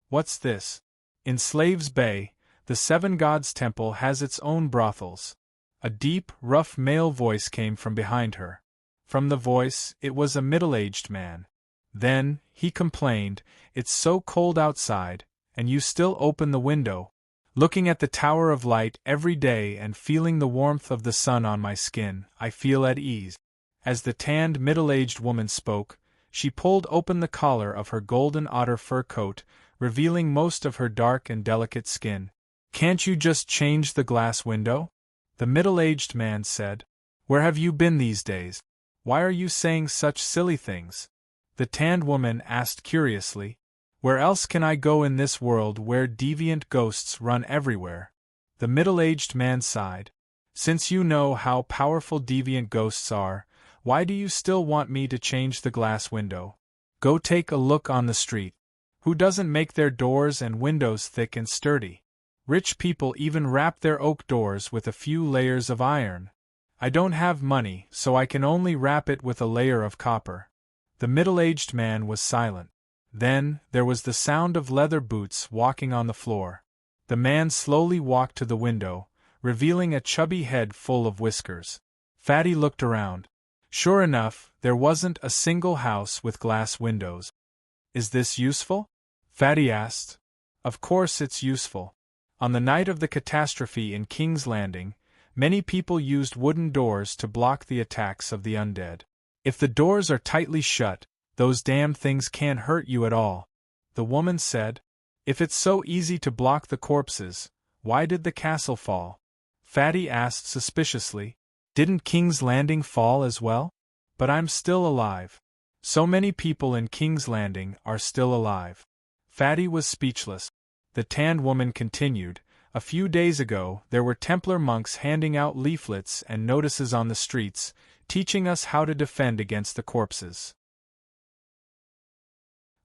What's this? In Slaves Bay, the Seven Gods Temple has its own brothels. A deep, rough male voice came from behind her. From the voice, it was a middle-aged man. Then, he complained, "It's so cold outside, and you still open the window. Looking at the Tower of Light every day and feeling the warmth of the sun on my skin, I feel at ease. As the tanned middle-aged woman spoke, she pulled open the collar of her golden otter fur coat, revealing most of her dark and delicate skin. "Can't you just change the glass window?" the middle-aged man said. "Where have you been these days? Why are you saying such silly things?" the tanned woman asked curiously. "Where else can I go in this world where deviant ghosts run everywhere?" the middle-aged man sighed. "Since you know how powerful deviant ghosts are, why do you still want me to change the glass window? Go take a look on the street. Who doesn't make their doors and windows thick and sturdy? Rich people even wrap their oak doors with a few layers of iron. I don't have money, so I can only wrap it with a layer of copper." The middle-aged man was silent. Then, there was the sound of leather boots walking on the floor. The man slowly walked to the window, revealing a chubby head full of whiskers. Fatty looked around. Sure enough, there wasn't a single house with glass windows. "Is this useful?" Fatty asked. "Of course it's useful. On the night of the catastrophe in King's Landing, many people used wooden doors to block the attacks of the undead. If the doors are tightly shut, those damn things can't hurt you at all," the woman said. "If it's so easy to block the corpses, why did the castle fall?" Fatty asked suspiciously. "Didn't King's Landing fall as well? But I'm still alive. So many people in King's Landing are still alive." Fatty was speechless. The tanned woman continued. "A few days ago, there were Templar monks handing out leaflets and notices on the streets, teaching us how to defend against the corpses.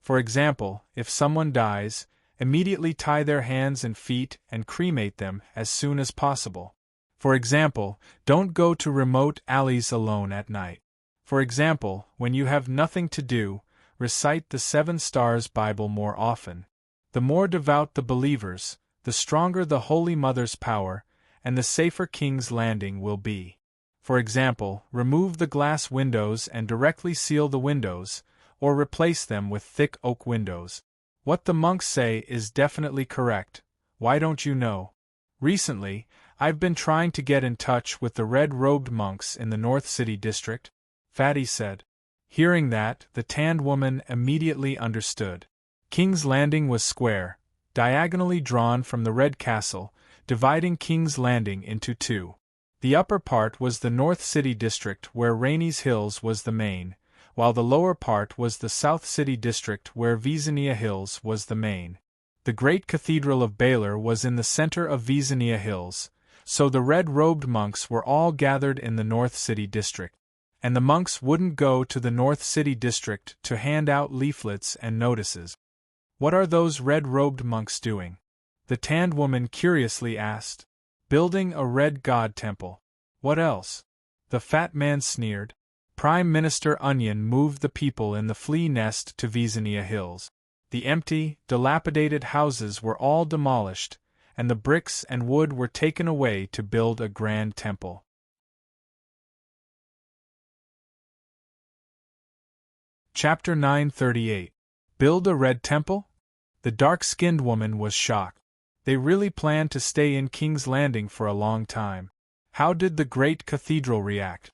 For example, if someone dies, immediately tie their hands and feet and cremate them as soon as possible. For example, don't go to remote alleys alone at night. For example, when you have nothing to do, recite the 7 Stars Bible more often. The more devout the believers, the stronger the Holy Mother's power, and the safer King's Landing will be. For example, remove the glass windows and directly seal the windows, or replace them with thick oak windows. What the monks say is definitely correct. Why don't you know? Recently, I've been trying to get in touch with the red-robed monks in the North City district," Fatty said. Hearing that, the tanned woman immediately understood. King's Landing was square, diagonally drawn from the Red Castle, dividing King's Landing into 2. The upper part was the North City district where Rainey's Hills was the main, while the lower part was the South City district where Visania Hills was the main. The great Cathedral of Baylor was in the center of Visania Hills, so the red-robed monks were all gathered in the North City district. And the monks wouldn't go to the North City district to hand out leaflets and notices. "What are those red-robed monks doing?" the tanned woman curiously asked. "Building a red god temple. What else?" the fat man sneered. Prime Minister Onion moved the people in the flea nest to Visania Hills. The empty, dilapidated houses were all demolished, and the bricks and wood were taken away to build a grand temple. Chapter 938. Build a red temple? The dark-skinned woman was shocked. They really planned to stay in King's Landing for a long time. How did the great cathedral react?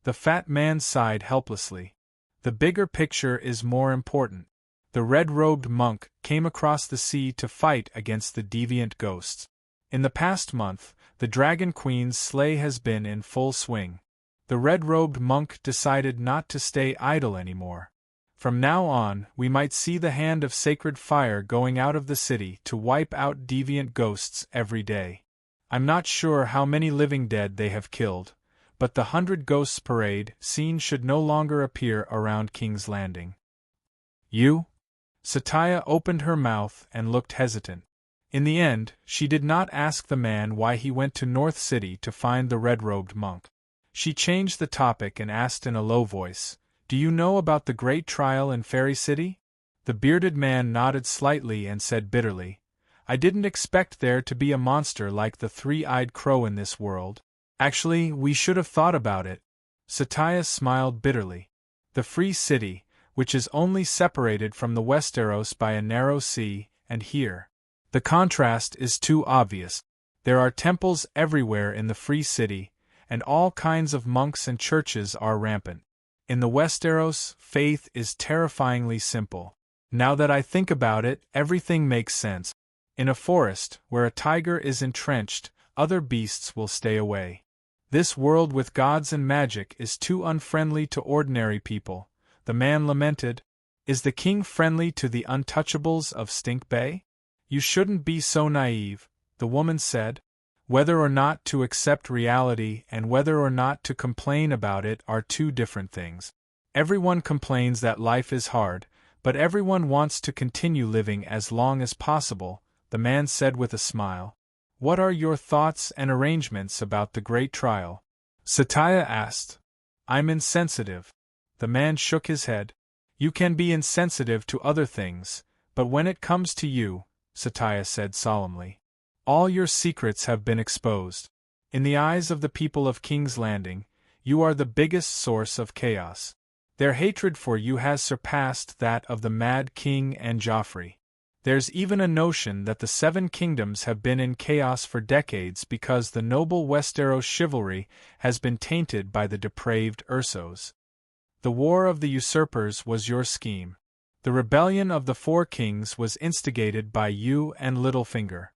The fat man sighed helplessly. The bigger picture is more important. The red-robed monk came across the sea to fight against the deviant ghosts. In the past month, the Dragon Queen's sleigh has been in full swing. The red-robed monk decided not to stay idle anymore. From now on, we might see the hand of sacred fire going out of the city to wipe out deviant ghosts every day. I'm not sure how many living dead they have killed, but the 100 Ghosts parade scene should no longer appear around King's Landing. "You?" Satya opened her mouth and looked hesitant. In the end, she did not ask the man why he went to North City to find the red-robed monk. She changed the topic and asked in a low voice, "Do you know about the great trial in Fairy City?" The bearded man nodded slightly and said bitterly, "I didn't expect there to be a monster like the three-eyed crow in this world. Actually, we should have thought about it." Satya smiled bitterly. The Free City, which is only separated from the Westeros by a narrow sea, and here. The contrast is too obvious. There are temples everywhere in the free city, and all kinds of monks and churches are rampant. In the Westeros, faith is terrifyingly simple. Now that I think about it, everything makes sense. In a forest, where a tiger is entrenched, other beasts will stay away. This world with gods and magic is too unfriendly to ordinary people, the man lamented. Is the king friendly to the untouchables of Stink Bay? You shouldn't be so naive, the woman said. Whether or not to accept reality and whether or not to complain about it are two different things. Everyone complains that life is hard, but everyone wants to continue living as long as possible, the man said with a smile. What are your thoughts and arrangements about the great trial? Satya asked. I'm insensitive. The man shook his head. You can be insensitive to other things, but when it comes to you, Satya said solemnly, all your secrets have been exposed. In the eyes of the people of King's Landing, you are the biggest source of chaos. Their hatred for you has surpassed that of the Mad King and Joffrey. There's even a notion that the Seven Kingdoms have been in chaos for decades because the noble Westeros chivalry has been tainted by the depraved Ursos. The War of the Usurpers was your scheme. The rebellion of the Four Kings was instigated by you and Littlefinger.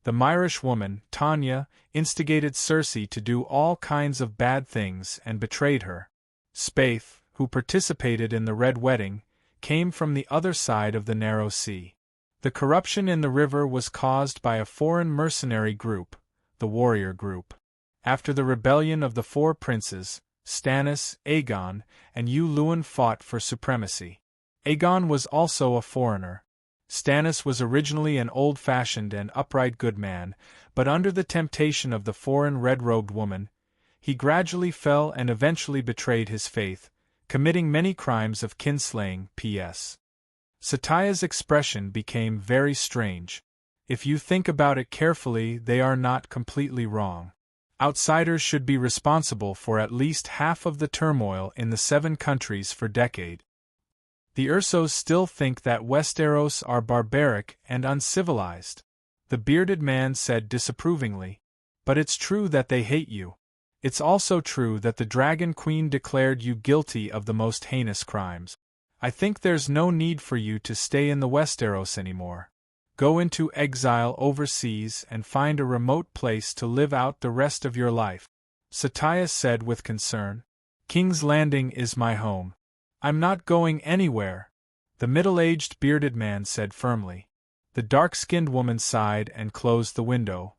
The Myrish woman, Tanya, instigated Cersei to do all kinds of bad things and betrayed her. Spaeth, who participated in the Red Wedding, came from the other side of the narrow sea. The corruption in the river was caused by a foreign mercenary group, the Warrior Group. After the rebellion of the Four Princes, Stannis, Aegon, and Luwin fought for supremacy. Aegon was also a foreigner. Stannis was originally an old-fashioned and upright good man, but under the temptation of the foreign red-robed woman, he gradually fell and eventually betrayed his faith, committing many crimes of kinslaying. P.S. Satya's expression became very strange. If you think about it carefully, they are not completely wrong. Outsiders should be responsible for at least half of the turmoil in the Seven Countries for decades. The Ursos still think that Westeros are barbaric and uncivilized, the bearded man said disapprovingly. But it's true that they hate you. It's also true that the Dragon Queen declared you guilty of the most heinous crimes. I think there's no need for you to stay in the Westeros anymore. Go into exile overseas and find a remote place to live out the rest of your life, Satya said with concern. King's Landing is my home. I'm not going anywhere, the middle-aged bearded man said firmly. The dark-skinned woman sighed and closed the window.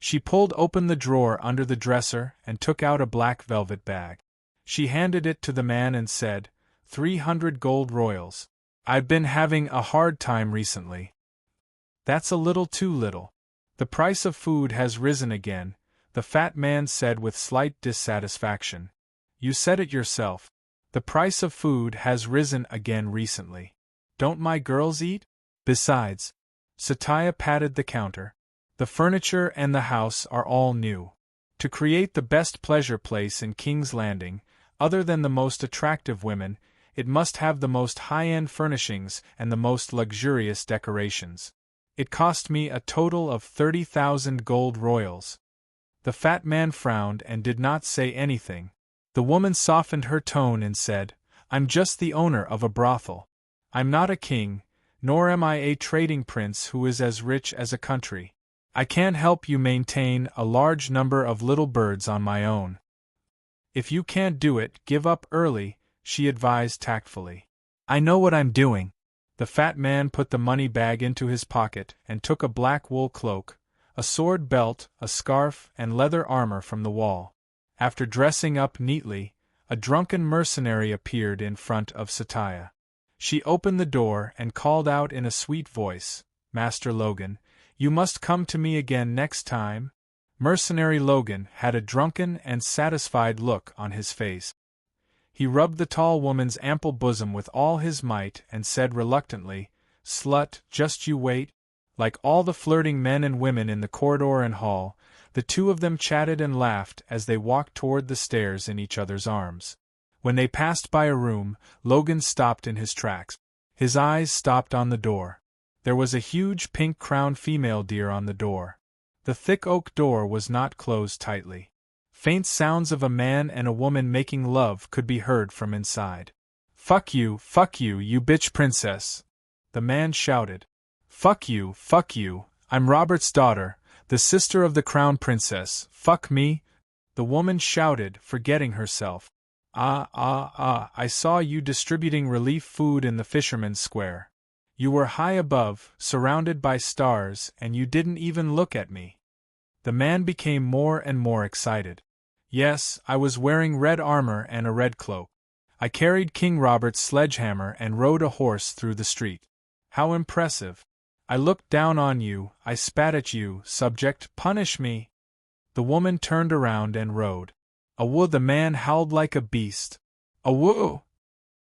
She pulled open the drawer under the dresser and took out a black velvet bag. She handed it to the man and said, 300 gold royals. I've been having a hard time recently. That's a little too little. The price of food has risen again, the fat man said with slight dissatisfaction. You said it yourself. The price of food has risen again recently. Don't my girls eat? Besides, Satya patted the counter. The furniture and the house are all new. To create the best pleasure place in King's Landing, other than the most attractive women, it must have the most high-end furnishings and the most luxurious decorations. It cost me a total of 30,000 gold royals. The fat man frowned and did not say anything. The woman softened her tone and said, I'm just the owner of a brothel. I'm not a king, nor am I a trading prince who is as rich as a country. I can't help you maintain a large number of little birds on my own. If you can't do it, give up early, she advised tactfully. I know what I'm doing. The fat man put the money bag into his pocket and took a black wool cloak, a sword belt, a scarf, and leather armor from the wall. After dressing up neatly, a drunken mercenary appeared in front of Satya. She opened the door and called out in a sweet voice, Master Logan, you must come to me again next time. Mercenary Logan had a drunken and satisfied look on his face. He rubbed the tall woman's ample bosom with all his might and said reluctantly, Slut, just you wait. Like all the flirting men and women in the corridor and hall, the two of them chatted and laughed as they walked toward the stairs in each other's arms. When they passed by a room, Logan stopped in his tracks. His eyes stopped on the door. There was a huge pink-crowned female deer on the door. The thick oak door was not closed tightly. Faint sounds of a man and a woman making love could be heard from inside. Fuck you, you bitch princess!" the man shouted. Fuck you, I'm Robert's daughter, the sister of the crown princess, fuck me!" the woman shouted, forgetting herself. I saw you distributing relief food in the Fisherman's Square. You were high above, surrounded by stars, and you didn't even look at me." The man became more and more excited. "Yes, I was wearing red armor and a red cloak. I carried King Robert's sledgehammer and rode a horse through the street. How impressive. I looked down on you, I spat at you, subject, punish me." The woman turned around and rode. "Awoo!" the man howled like a beast. "Awoo!"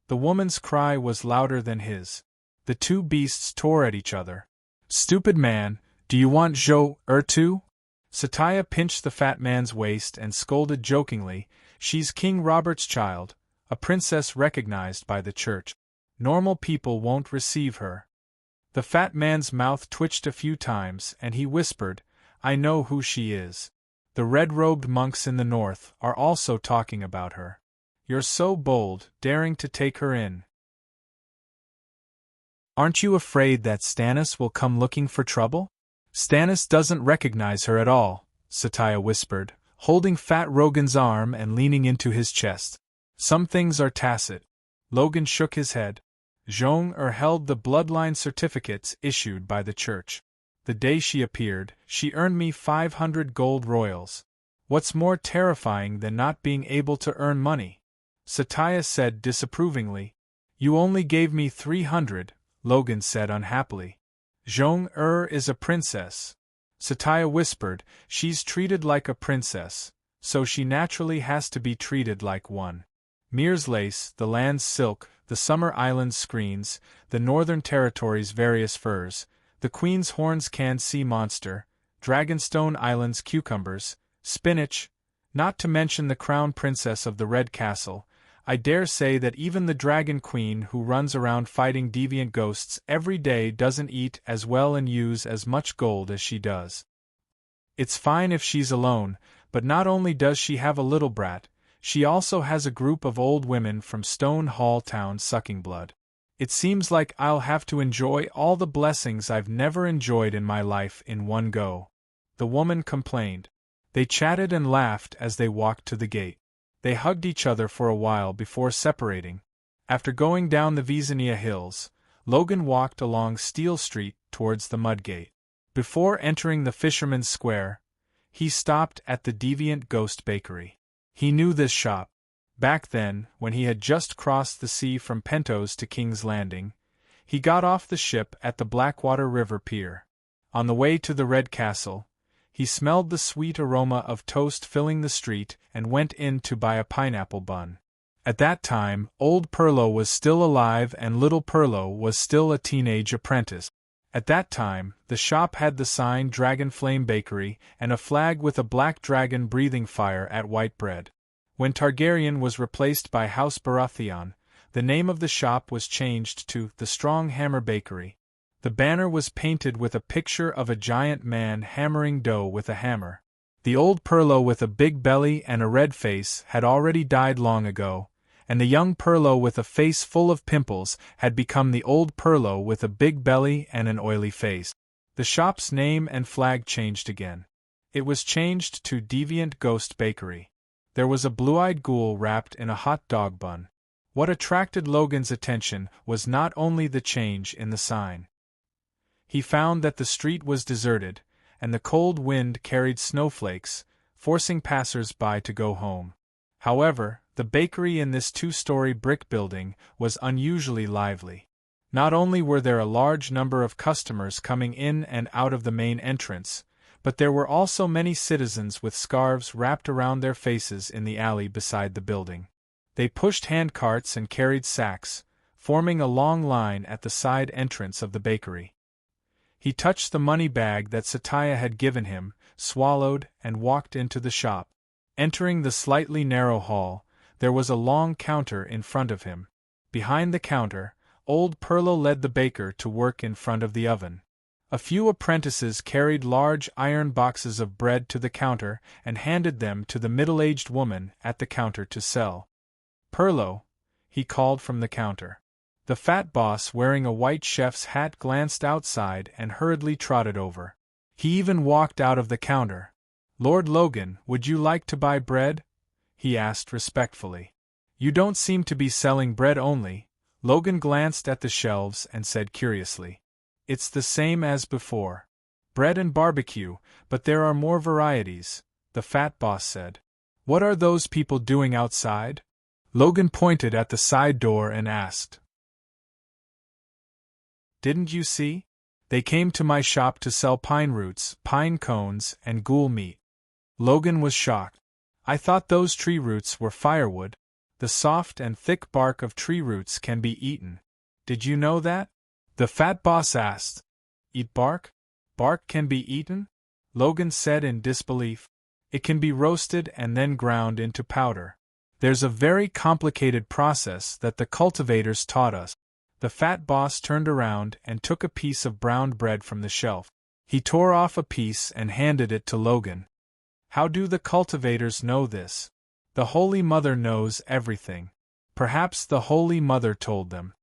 The woman's cry was louder than his. The two beasts tore at each other. "Stupid man, do you want jo too?" Satya pinched the fat man's waist and scolded jokingly, "She's King Robert's child, a princess recognized by the church. Normal people won't receive her." The fat man's mouth twitched a few times and he whispered, "I know who she is. The red-robed monks in the north are also talking about her. You're so bold, daring to take her in. Aren't you afraid that Stannis will come looking for trouble?" "Stannis doesn't recognize her at all," Satya whispered, holding Fat Rogan's arm and leaning into his chest. "Some things are tacit." Logan shook his head. "Jong held the bloodline certificates issued by the church. The day she appeared, she earned me 500 gold royals. What's more terrifying than not being able to earn money?" Satya said disapprovingly. "You only gave me 300, Logan said unhappily. "Jong is a princess," Satya whispered. "She's treated like a princess, so she naturally has to be treated like one. Mir's lace, the land's silk, the Summer Islands screens, the Northern Territory's various furs, the Queen's Horns canned sea monster, Dragonstone Island's cucumbers, spinach, not to mention the Crown Princess of the Red Castle. I dare say that even the Dragon Queen who runs around fighting deviant ghosts every day doesn't eat as well and use as much gold as she does. It's fine if she's alone, but not only does she have a little brat, she also has a group of old women from Stone Hall Town sucking blood. It seems like I'll have to enjoy all the blessings I've never enjoyed in my life in one go," the woman complained. They chatted and laughed as they walked to the gate. They hugged each other for a while before separating. After going down the Vezania Hills, Logan walked along Steel Street towards the Mudgate. Before entering the Fisherman's Square, he stopped at the Deviant Ghost Bakery. He knew this shop. Back then, when he had just crossed the sea from Pentos to King's Landing, he got off the ship at the Blackwater River Pier. On the way to the Red Castle, he smelled the sweet aroma of toast filling the street and went in to buy a pineapple bun. At that time, Old Perlo was still alive and Little Perlo was still a teenage apprentice. At that time, the shop had the sign Dragon Flame Bakery and a flag with a black dragon breathing fire at white bread. When Targaryen was replaced by House Baratheon, the name of the shop was changed to the Strong Hammer Bakery. The banner was painted with a picture of a giant man hammering dough with a hammer. The old Perlo with a big belly and a red face had already died long ago, and the young Perlo with a face full of pimples had become the old Perlo with a big belly and an oily face. The shop's name and flag changed again. It was changed to Deviant Ghost Bakery. There was a blue-eyed ghoul wrapped in a hot dog bun. What attracted Logan's attention was not only the change in the sign. He found that the street was deserted, and the cold wind carried snowflakes, forcing passers-by to go home. However, the bakery in this two-story brick building was unusually lively. Not only were there a large number of customers coming in and out of the main entrance, but there were also many citizens with scarves wrapped around their faces in the alley beside the building. They pushed handcarts and carried sacks, forming a long line at the side entrance of the bakery. He touched the money bag that Satya had given him, swallowed, and walked into the shop. Entering the slightly narrow hall, there was a long counter in front of him. Behind the counter, old Perlo led the baker to work in front of the oven. A few apprentices carried large iron boxes of bread to the counter and handed them to the middle-aged woman at the counter to sell. "Perlo," he called from the counter. The fat boss wearing a white chef's hat glanced outside and hurriedly trotted over. He even walked out of the counter. "Lord Logan, would you like to buy bread?" he asked respectfully. "You don't seem to be selling bread only." Logan glanced at the shelves and said curiously. "It's the same as before. Bread and barbecue, but there are more varieties," the fat boss said. "What are those people doing outside?" Logan pointed at the side door and asked. "Didn't you see? They came to my shop to sell pine roots, pine cones, and ghoul meat." Logan was shocked. "I thought those tree roots were firewood. The soft and thick bark of tree roots can be eaten. Did you know that?" The fat boss asked. "Eat bark? Bark can be eaten?" Logan said in disbelief. "It can be roasted and then ground into powder. There's a very complicated process that the cultivators taught us." The fat boss turned around and took a piece of browned bread from the shelf. He tore off a piece and handed it to Logan. "How do the cultivators know this?" "The Holy Mother knows everything. Perhaps the Holy Mother told them."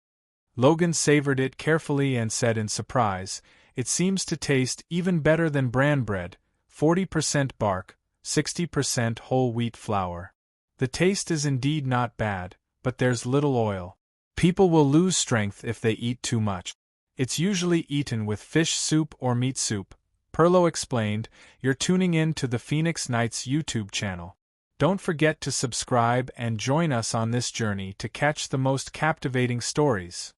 Logan savored it carefully and said in surprise, "It seems to taste even better than bran bread, 40% bark, 60% whole wheat flour. The taste is indeed not bad, but there's little oil. People will lose strength if they eat too much. It's usually eaten with fish soup or meat soup," Perlo explained. "You're tuning in to the Phoenix Nights YouTube channel. Don't forget to subscribe and join us on this journey to catch the most captivating stories.